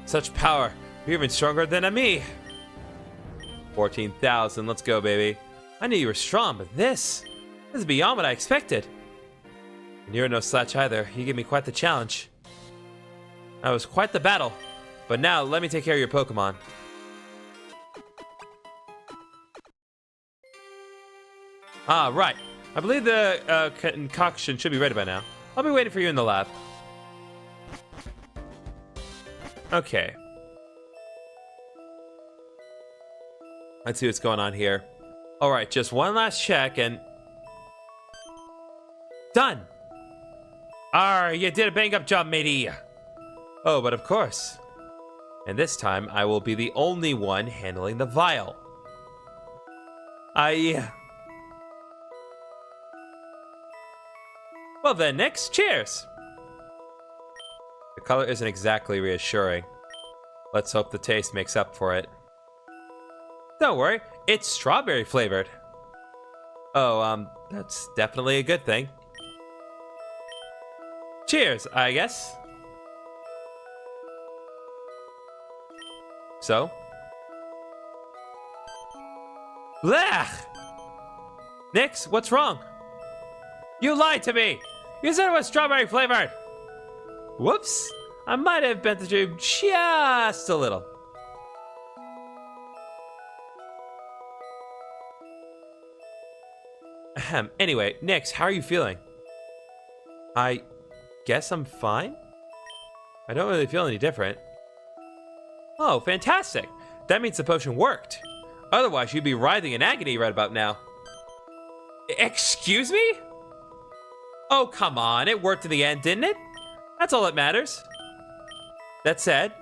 Such power. You're even stronger than me. 14,000. Let's go, baby. I knew you were strong, but this is beyond what I expected. And you're no slouch either. You gave me quite the challenge. That was quite the battle. But now, let me take care of your Pokemon. Ah, right. I believe the concoction should be ready by now. I'll be waiting for you in the lab. Okay. Let's see what's going on here. Alright, just one last check and... Done! You did a bang-up job, matey. Oh, but of course. And this time, I will be the only one handling the vial. Well then, next, cheers! The color isn't exactly reassuring. Let's hope the taste makes up for it. Don't worry, it's strawberry flavored. Oh, that's definitely a good thing. Cheers, I guess. So? Blech! Nix, what's wrong? You lied to me! You said it was strawberry flavored! Whoops! I might have bent the tube just a little. Ahem. Anyway, Nix, how are you feeling? I guess I'm fine? I don't really feel any different. Oh, fantastic! That means the potion worked. Otherwise, you'd be writhing in agony right about now. Excuse me? Oh, come on. It worked in the end, didn't it? That's all that matters. That said,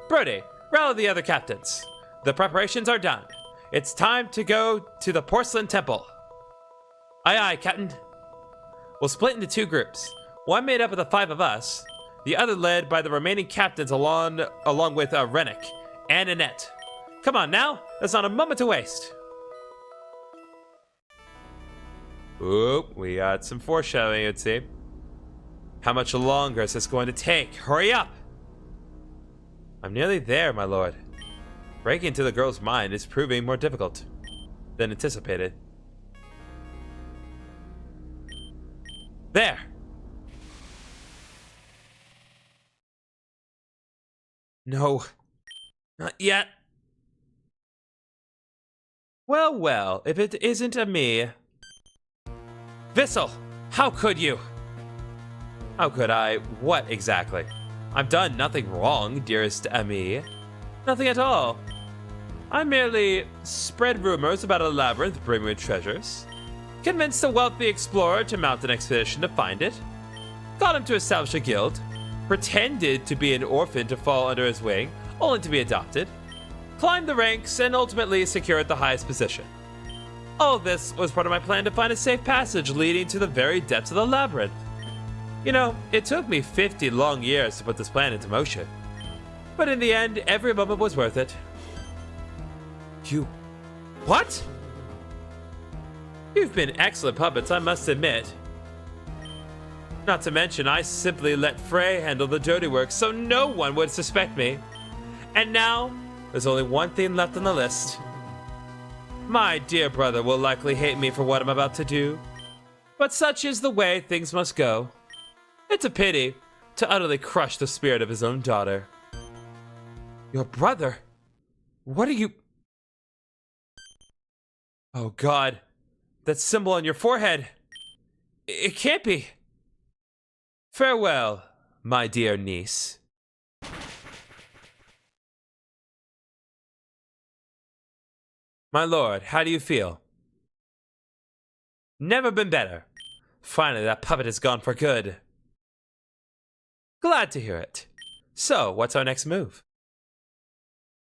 Brody, rally the other captains. The preparations are done. It's time to go to the Porcelain Temple. Aye, aye, Captain. We'll split into two groups. One made up of the 5 of us, the other led by the remaining captains along with Rennick and Annette. Come on now, there's not a moment to waste. Oop, we got some foreshadowing, it would seem. How much longer is this going to take? Hurry up! I'm nearly there, my lord. Breaking into the girl's mind is proving more difficult than anticipated. There! No, not yet. Well, well, if it isn't a me. Vissel, how could you? How could I? What exactly? I've done nothing wrong, dearest Ami. Nothing at all. I merely spread rumors about a labyrinth brimming with treasures, convinced a wealthy explorer to mount an expedition to find it, got him to establish a guild, pretended to be an orphan to fall under his wing, only to be adopted, climbed the ranks, and ultimately secured the highest position. All this was part of my plan to find a safe passage leading to the very depths of the labyrinth. You know, it took me 50 long years to put this plan into motion. But in the end, every moment was worth it. You... What? You've been excellent puppets, I must admit. Not to mention, I simply let Frey handle the dirty work so no one would suspect me. And now, there's only one thing left on the list. My dear brother will likely hate me for what I'm about to do. But such is the way things must go. It's a pity to utterly crush the spirit of his own daughter. Your brother? What are you... Oh God, that symbol on your forehead. It can't be. Farewell, my dear niece. My lord, how do you feel? Never been better. Finally, that puppet is gone for good. Glad to hear it. So, what's our next move?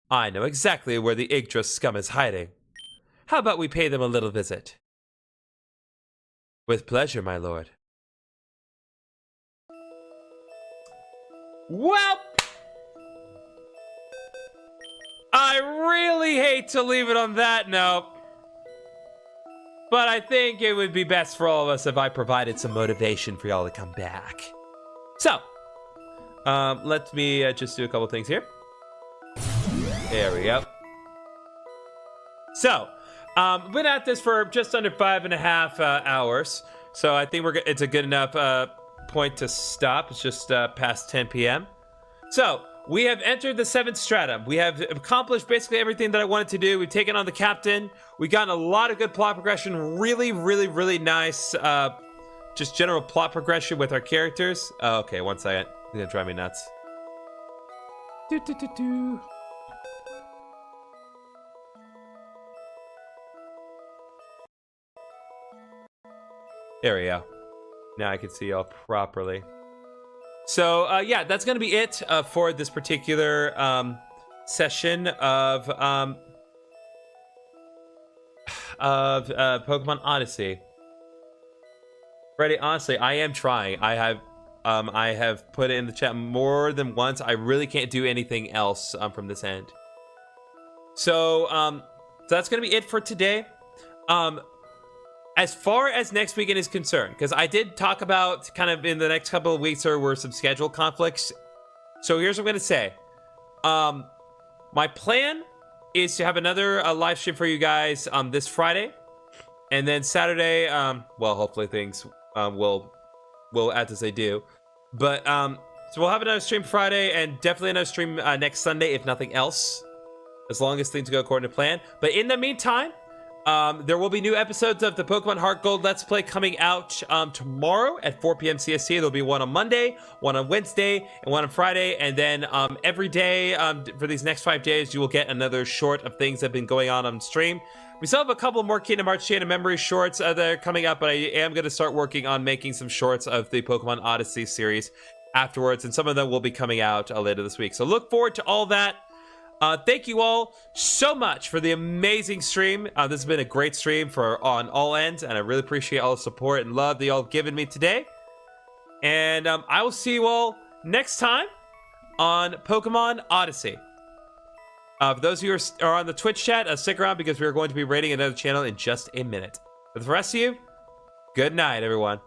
I know exactly where the Yggdrasil scum is hiding. How about we pay them a little visit? With pleasure, my lord. Well, I really hate to leave it on that note, but I think it would be best for all of us if I provided some motivation for y'all to come back. So, let me just do a couple things here. There we go. So, been at this for just under 5.5 hours, so I think it's a good enough point to stop. It's just past 10 p.m. So, we have entered the 7th stratum. We have accomplished basically everything that I wanted to do. We've taken on the captain. We've gotten a lot of good plot progression. Really, really, really nice just general plot progression with our characters. Oh, okay, one second. It's gonna drive me nuts. There we go. Now I can see y'all properly. So, yeah, that's going to be it for this particular session of Pokemon Odyssey. Freddy, honestly, I am trying. I have put it in the chat more than once. I really can't do anything else from this end. So that's going to be it for today. As far as next weekend is concerned, because I did talk about kind of in the next couple of weeks there were some schedule conflicts. So here's what I'm going to say. My plan is to have another live stream for you guys this Friday. And then Saturday, well, hopefully things will act as they do. But, so we'll have another stream Friday and definitely another stream next Sunday, if nothing else. As long as things go according to plan. But in the meantime, there will be new episodes of the Pokemon Heart Gold Let's Play coming out tomorrow at 4 p.m. CST. There'll be one on Monday, one on Wednesday, and one on Friday. And then every day for these next 5 days, you will get another short of things that have been going on stream. We still have a couple more Kingdom Hearts Chain of Memory shorts that are coming up, but I am going to start working on making some shorts of the Pokemon Odyssey series afterwards. And some of them will be coming out later this week. So look forward to all that. Thank you all so much for the amazing stream. This has been a great stream on all ends, and I really appreciate all the support and love that y'all have given me today. And I will see you all next time on Pokemon Odyssey. For those of you who are on the Twitch chat, stick around because we are going to be raiding another channel in just a minute. But for the rest of you, good night, everyone.